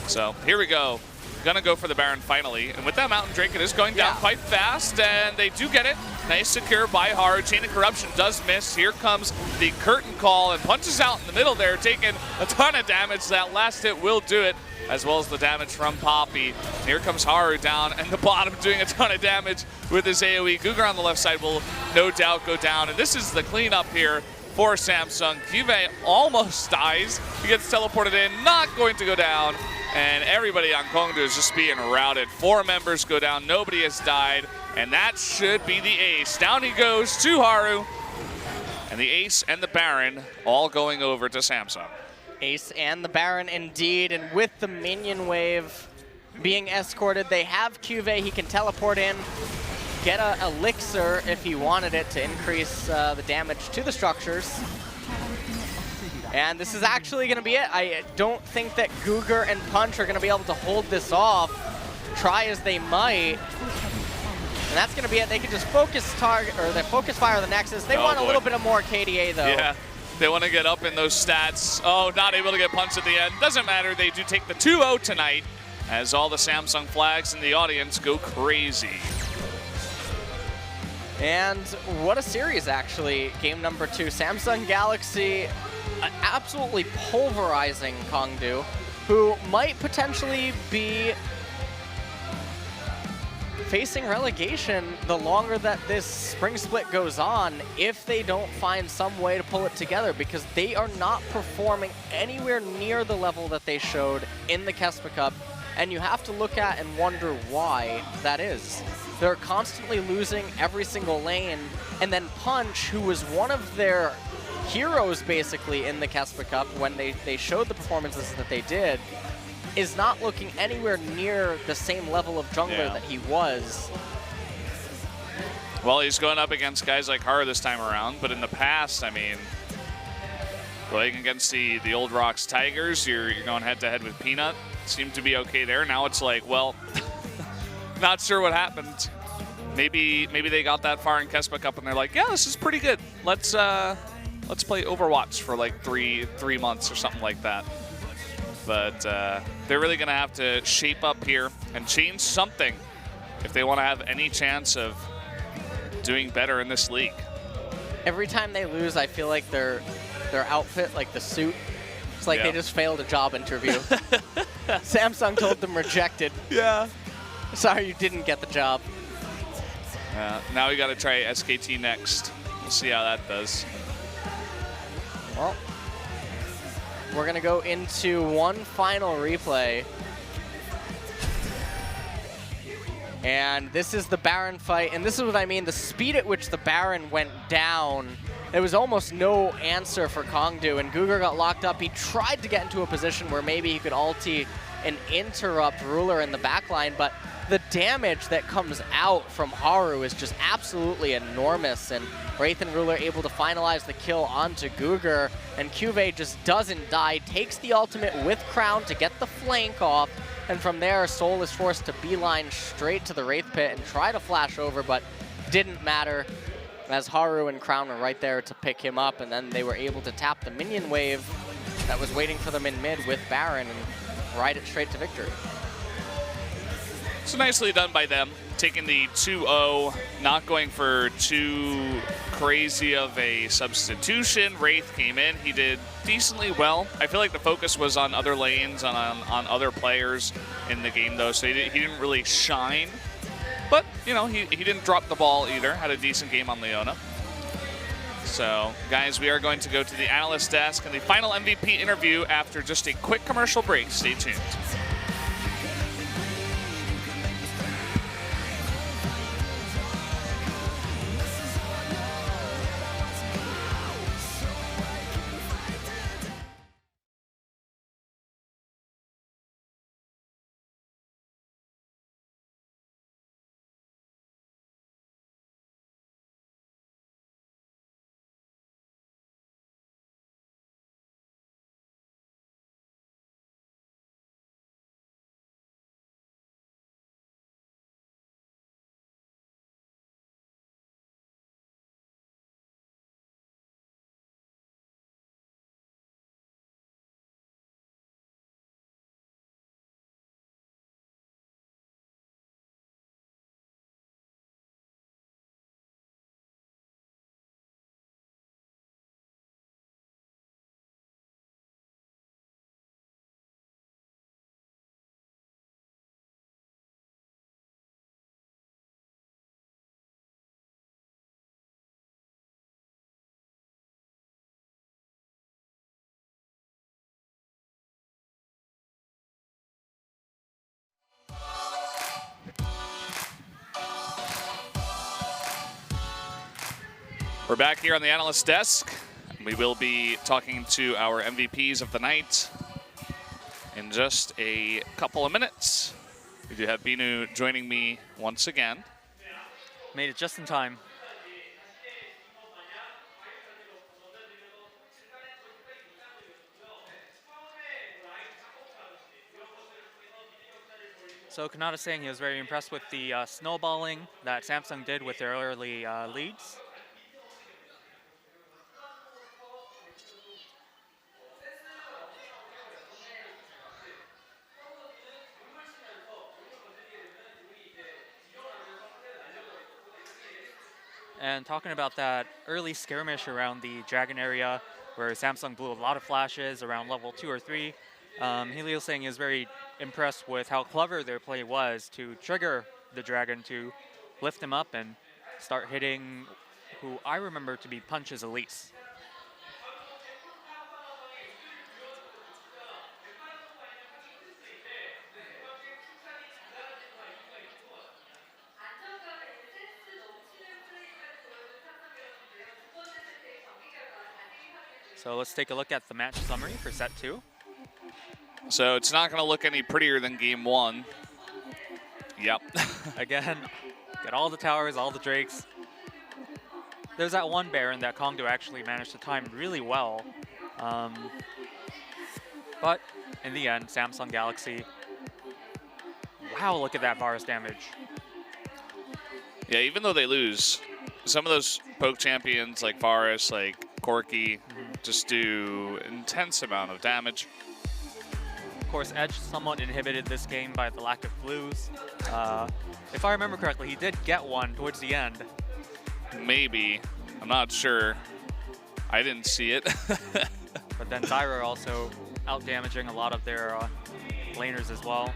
So here we go. Gonna go for the Baron finally. And with that Mountain Drake, it is going down quite fast, and they do get it. Nice secure by Haru. Chain of Corruption does miss. Here comes the curtain call and punches out in the middle there, taking a ton of damage. That last hit will do it, as well as the damage from Poppy. And here comes Haru down in the bottom, doing a ton of damage with his AoE. Guger on the left side will no doubt go down. And this is the cleanup here for Samsung. Juve almost dies. He gets teleported in, not going to go down. And everybody on Kongdoo is just being routed. 4 members go down, nobody has died. And that should be the ace. Down he goes to Haru. And the ace and the Baron all going over to Samsung. Ace and the Baron indeed, and with the minion wave being escorted, they have Juve. He can teleport in, get a elixir if he wanted it to increase the damage to the structures. And this is actually going to be it. I don't think that Googer and Punch are going to be able to hold this off, try as they might. And that's going to be it. They can just focus target, or they focus fire the Nexus. They want a little bit of more KDA though. Yeah, they want to get up in those stats. Oh, not able to get punched at the end. Doesn't matter, they do take the 2-0 tonight as all the Samsung flags in the audience go crazy. And what a series, actually. Game number 2. Samsung Galaxy absolutely pulverizing Kongdoo, who might potentially be facing relegation the longer that this spring split goes on if they don't find some way to pull it together, because they are not performing anywhere near the level that they showed in the Kespa Cup. And you have to look at and wonder why that is. They're constantly losing every single lane, and then Punch, who was one of their heroes basically in the Kespa Cup when they showed the performances that they did, is not looking anywhere near the same level of jungler that he was. Well, he's going up against guys like Haru this time around, but in the past, I mean, playing against the old ROX Tigers, you're going head-to-head with Peanut. Seemed to be okay there. Now it's like, well, not sure what happened. Maybe they got that far in Kespa Cup and they're like, yeah, this is pretty good. Let's play Overwatch for like three months or something like that. But they're really gonna have to shape up here and change something if they want to have any chance of doing better in this league. Every time they lose, I feel like their outfit, like the suit, it's like they just failed a job interview. Samsung told them rejected. Yeah. Sorry, you didn't get the job. Now we got to try SKT next. We'll see how that does. Well, we're going to go into one final replay. And this is the Baron fight. And this is what I mean. The speed at which the Baron went down, there was almost no answer for Kongdoo. And Googer got locked up. He tried to get into a position where maybe he could ulti and interrupt Ruler in the backline, but the damage that comes out from Haru is just absolutely enormous, and Wraith and Ruler able to finalize the kill onto Googer, and Juve just doesn't die, takes the ultimate with Crown to get the flank off, and from there Soul is forced to beeline straight to the Wraith pit and try to flash over, but didn't matter as Haru and Crown were right there to pick him up, and then they were able to tap the minion wave that was waiting for them in mid with Baron and ride it straight to victory. So nicely done by them, taking the 2-0, not going for too crazy of a substitution. Wraith came in, he did decently well. I feel like the focus was on other lanes, on other players in the game though, so he didn't really shine. But, you know, he didn't drop the ball either, had a decent game on Leona. So, guys, we are going to go to the analyst desk and the final MVP interview after just a quick commercial break. Stay tuned. We're back here on the analyst desk. We will be talking to our MVPs of the night in just a couple of minutes. We do have Binu joining me once again. Made it just in time. So Kanata saying he was very impressed with the snowballing that Samsung did with their early leads. And talking about that early skirmish around the Dragon area where Samsung blew a lot of flashes around level 2 or 3, Helio saying he was very impressed with how clever their play was to trigger the Dragon to lift him up and start hitting who I remember to be Punch's Elise. So let's take a look at the match summary for set 2. So it's not going to look any prettier than game 1. Yep. Again, got all the towers, all the drakes. There's that one Baron that Kongdoo actually managed to time really well. But in the end, Samsung Galaxy. Wow, look at that Varus damage. Yeah, even though they lose, some of those poke champions like Varus, like Corki, just do intense amount of damage. Of course, Edge somewhat inhibited this game by the lack of blues. If I remember correctly, he did get one towards the end. Maybe. I'm not sure. I didn't see it. But then Zyra also out-damaging a lot of their laners as well.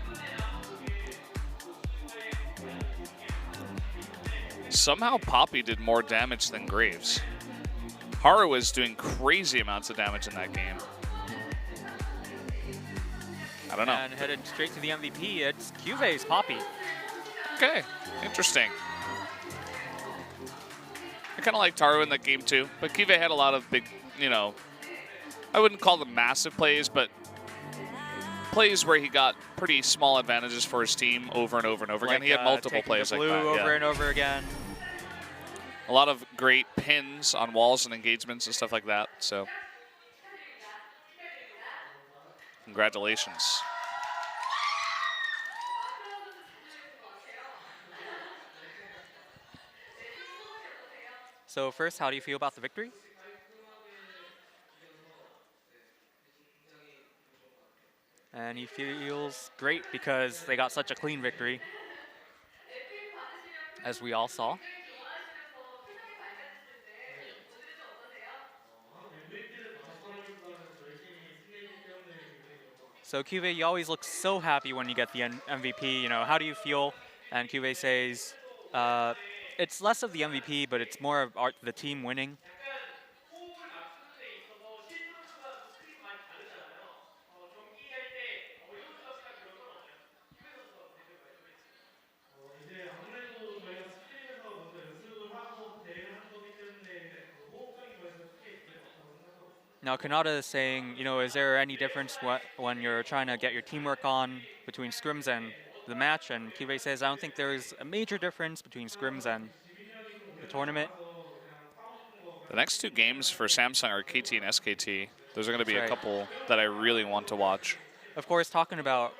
Somehow Poppy did more damage than Graves. Haru was doing crazy amounts of damage in that game. I don't know. And headed straight to the MVP, it's Cuve's Poppy. Okay, interesting. I kind of liked Haru in that game too, but Kive had a lot of big, you know, I wouldn't call them massive plays, but plays where he got pretty small advantages for his team over and over and over again. He had multiple plays like that. Over and over again. A lot of great pins on walls and engagements and stuff like that. So, congratulations. So first, how do you feel about the victory? And he feels great because they got such a clean victory, as we all saw. So Cube, you always look so happy when you get the MVP. You know, how do you feel? And Cube says, it's less of the MVP, but it's more of the team winning. Now, Kanata is saying, you know, is there any difference when you're trying to get your teamwork on between scrims and the match? And Kive says, I don't think there's a major difference between scrims and the tournament. The next two games for Samsung are KT and SKT. Those are going to be a couple that I really want to watch. Of course, talking about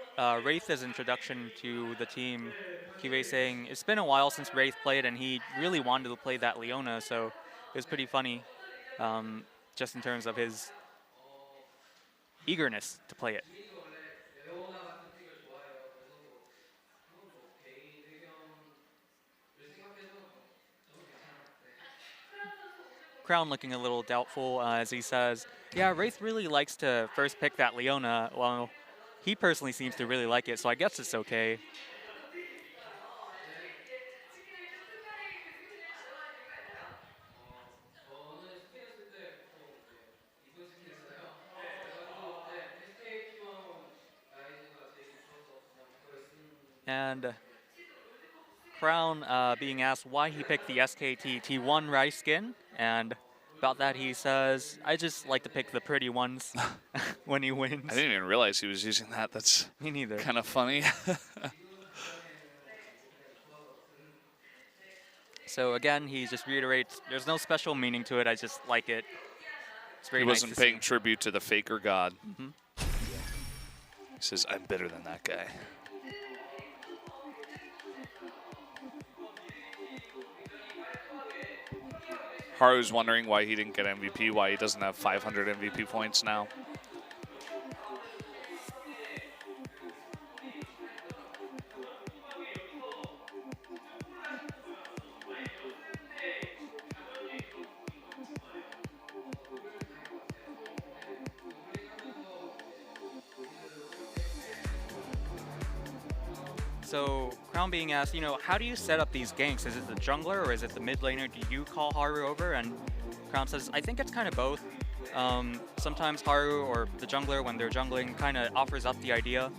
Wraith's introduction to the team, Kive saying, it's been a while since Wraith played, and he really wanted to play that Leona, so it was pretty funny. Just in terms of his eagerness to play it. Crown looking a little doubtful as he says, yeah, Wraith really likes to first pick that Leona. Well, he personally seems to really like it, so I guess it's okay. And Crown being asked why he picked the SKT T1 Rice skin, and about that he says, "I just like to pick the pretty ones when he wins." I didn't even realize he was using that. That's Me neither. kind of funny. So again, he just reiterates, there's no special meaning to it, I just like it. It's very He nice wasn't to paying see. tribute to the Faker god. He says, I'm better than that guy. Haru's wondering why he didn't get MVP, why he doesn't have 500 MVP points now. So Crown being asked, how do you set up these ganks? Is it the jungler or is it the mid laner? Do you call Haru over? And Crown says, I think it's kind of both. Sometimes Haru or the jungler, when they're jungling, kind of offers up the idea.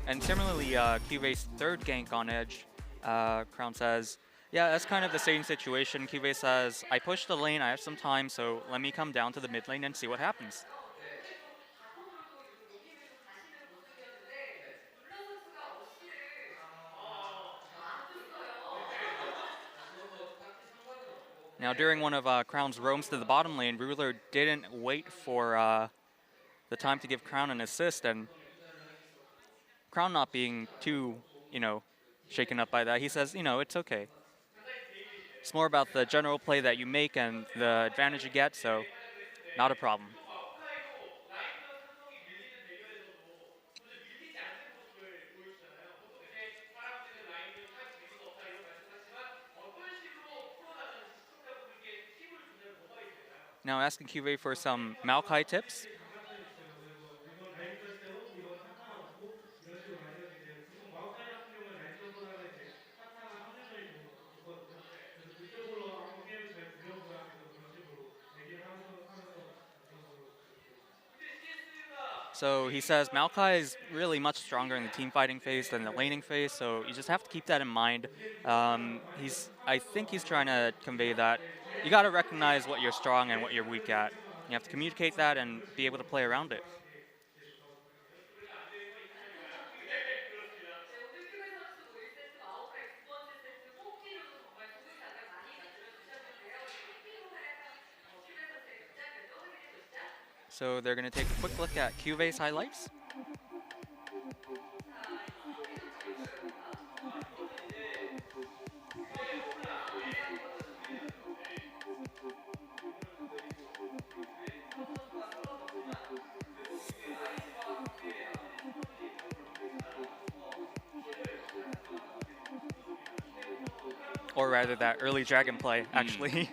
And similarly, Cuvey's third gank on Edge, Crown says, yeah, that's kind of the same situation. Cuvey says, I pushed the lane, I have some time, so let me come down to the mid lane and see what happens. Now, during one of Crown's roams to the bottom lane, Ruler didn't wait for the time to give Crown an assist, and Crown not being too, shaken up by that, he says, it's okay. It's more about the general play that you make and the advantage you get, so not a problem. Now asking Cuvey for some Maokai tips. So he says Maokai is really much stronger in the team fighting phase than the laning phase, so you just have to keep that in mind. I think he's trying to convey that you got to recognize what you're strong and what you're weak at. You have to communicate that and be able to play around it. So they're going to take a quick look at Cuvey's highlights. Or rather, that early dragon play, actually.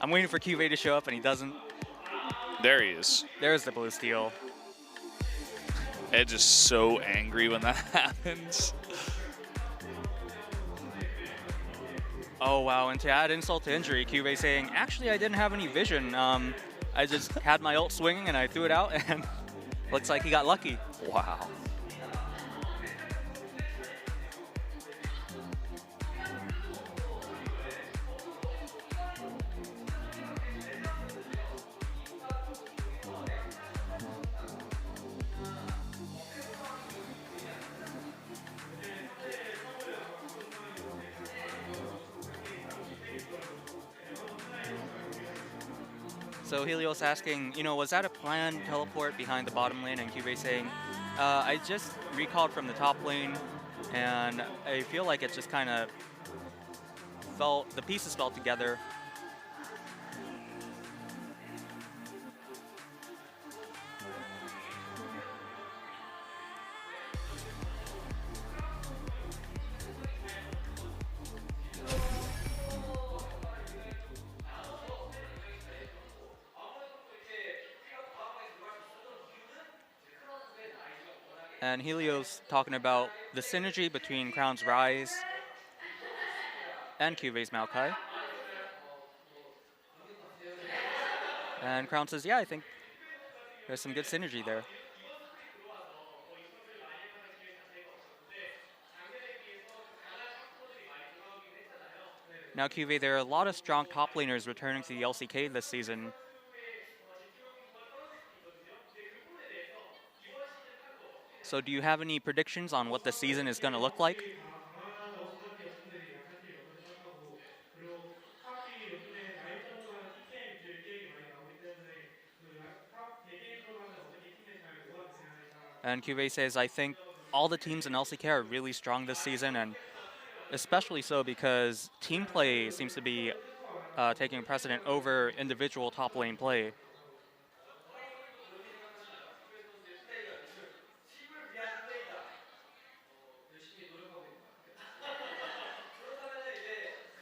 I'm waiting for Cuvey to show up, and he doesn't. There he is. There's the blue steal. Edge is so angry when that happens. Oh, wow. And to add insult to injury, Cuvey saying, actually, I didn't have any vision. I just had my ult swinging, and I threw it out, and looks like he got lucky. Wow. So Helios asking, was that a planned teleport behind the bottom lane? And Cuvey saying, I just recalled from the top lane, and I feel like it just kind of the pieces fell together. And Helios talking about the synergy between Crown's Rise and Cuvey's Maokai. And Crown says, yeah, I think There's some good synergy there. Now, QV, there are a lot of strong top laners returning to the LCK this season. So do you have any predictions on what the season is going to look like? And QV says, I think all the teams in LCK are really strong this season, and especially so because team play seems to be taking precedent over individual top lane play.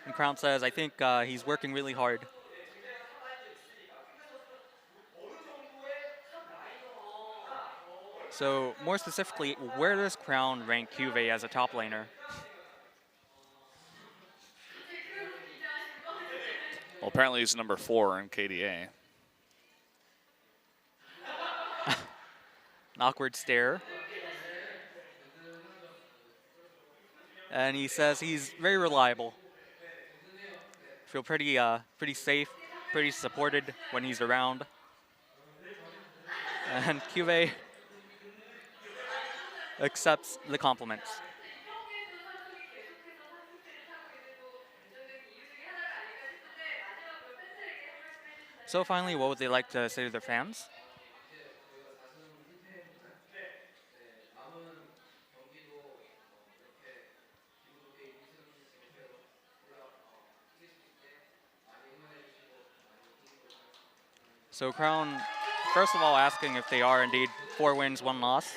And Crown says, I think he's working really hard. So more specifically, where does Crown rank QV as a top laner? Well, apparently he's number 4 in KDA. An awkward stare. And he says he's very reliable. Feel pretty safe, pretty supported when he's around. And QV accepts the compliments. So finally, what would they like to say to their fans? So Crown, first of all, asking if they are indeed 4 wins, 1 loss,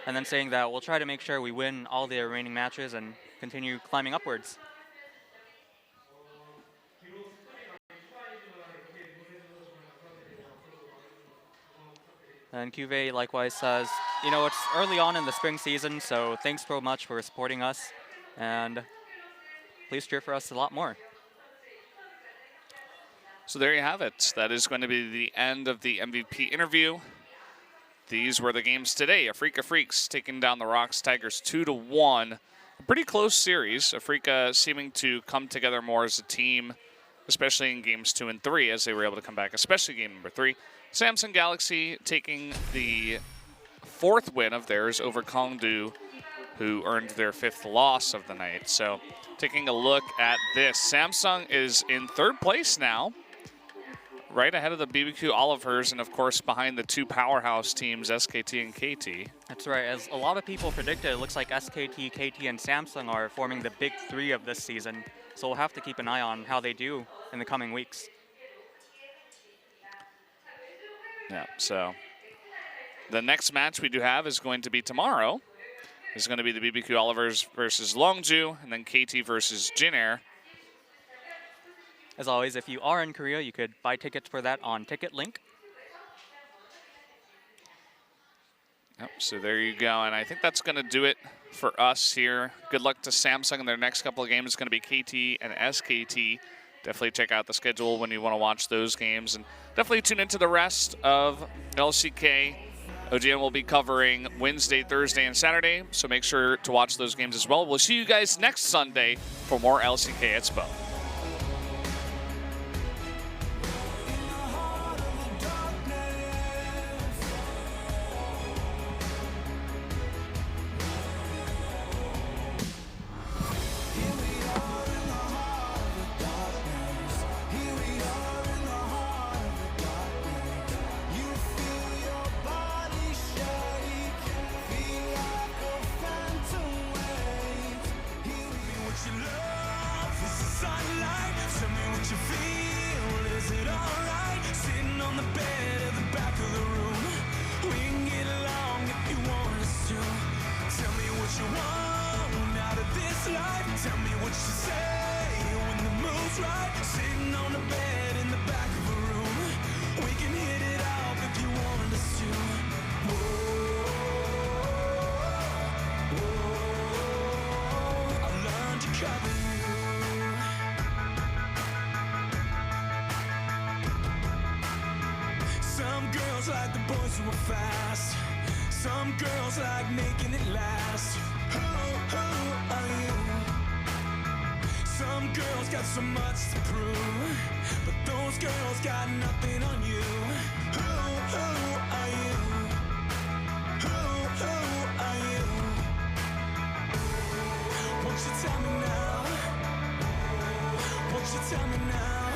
and then saying that we'll try to make sure we win all the remaining matches and continue climbing upwards. And QV likewise says, you know, it's early on in the spring season, so thanks so much for supporting us, and please cheer for us a lot more. So there you have it. That is going to be the end of the MVP interview. These were the games today. Afreeca Freecs taking down the ROX Tigers 2-1. A pretty close series. Afreeca seeming to come together more as a team, especially in games 2 and 3, as they were able to come back, especially game number 3. Samsung Galaxy taking the 4th win of theirs over Kongdoo, who earned their 5th loss of the night. So taking a look at this, Samsung is in 3rd place now, right ahead of the BBQ Olivers, and of course behind the 2 powerhouse teams, SKT and KT. That's right. As a lot of people predicted, it looks like SKT, KT, and Samsung are forming the big 3 of this season. So we'll have to keep an eye on how they do in the coming weeks. Yeah, so the next match we do have is going to be tomorrow. It's going to be the BBQ Olivers versus Longju, and then KT versus Jin Air. As always, if you are in Korea, you could buy tickets for that on Ticket Link. Yep, so there you go, and I think that's going to do it for us here. Good luck to Samsung in their next couple of games. It's going to be KT and SKT. Definitely check out the schedule when you want to watch those games, and definitely tune into the rest of LCK. OGN will be covering Wednesday, Thursday, and Saturday, so make sure to watch those games as well. We'll see you guys next Sunday for more LCK at SPO. What you love is the sun. do it fast. Some girls like making it last. Who are you? Some girls got so much to prove, but those girls got nothing on you. Who are you? Who are you? Won't you tell me now? Won't you tell me now?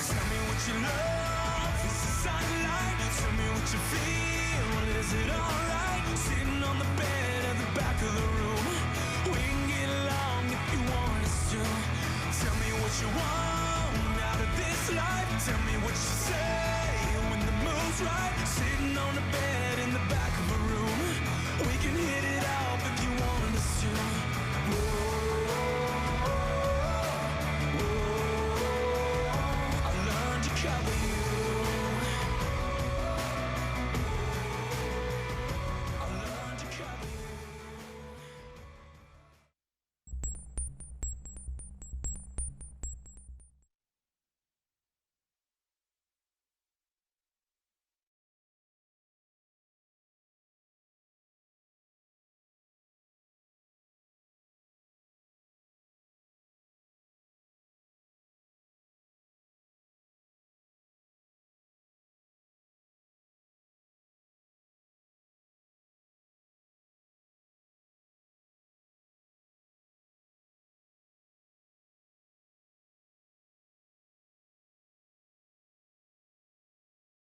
Tell me what you love, is the sunlight? Tell me what you feel, is it alright? Sitting on the bed at the back of the room, we can get along if you want us to. Tell me what you want out of this life. Tell me what you say when the mood's right. Sitting on the bed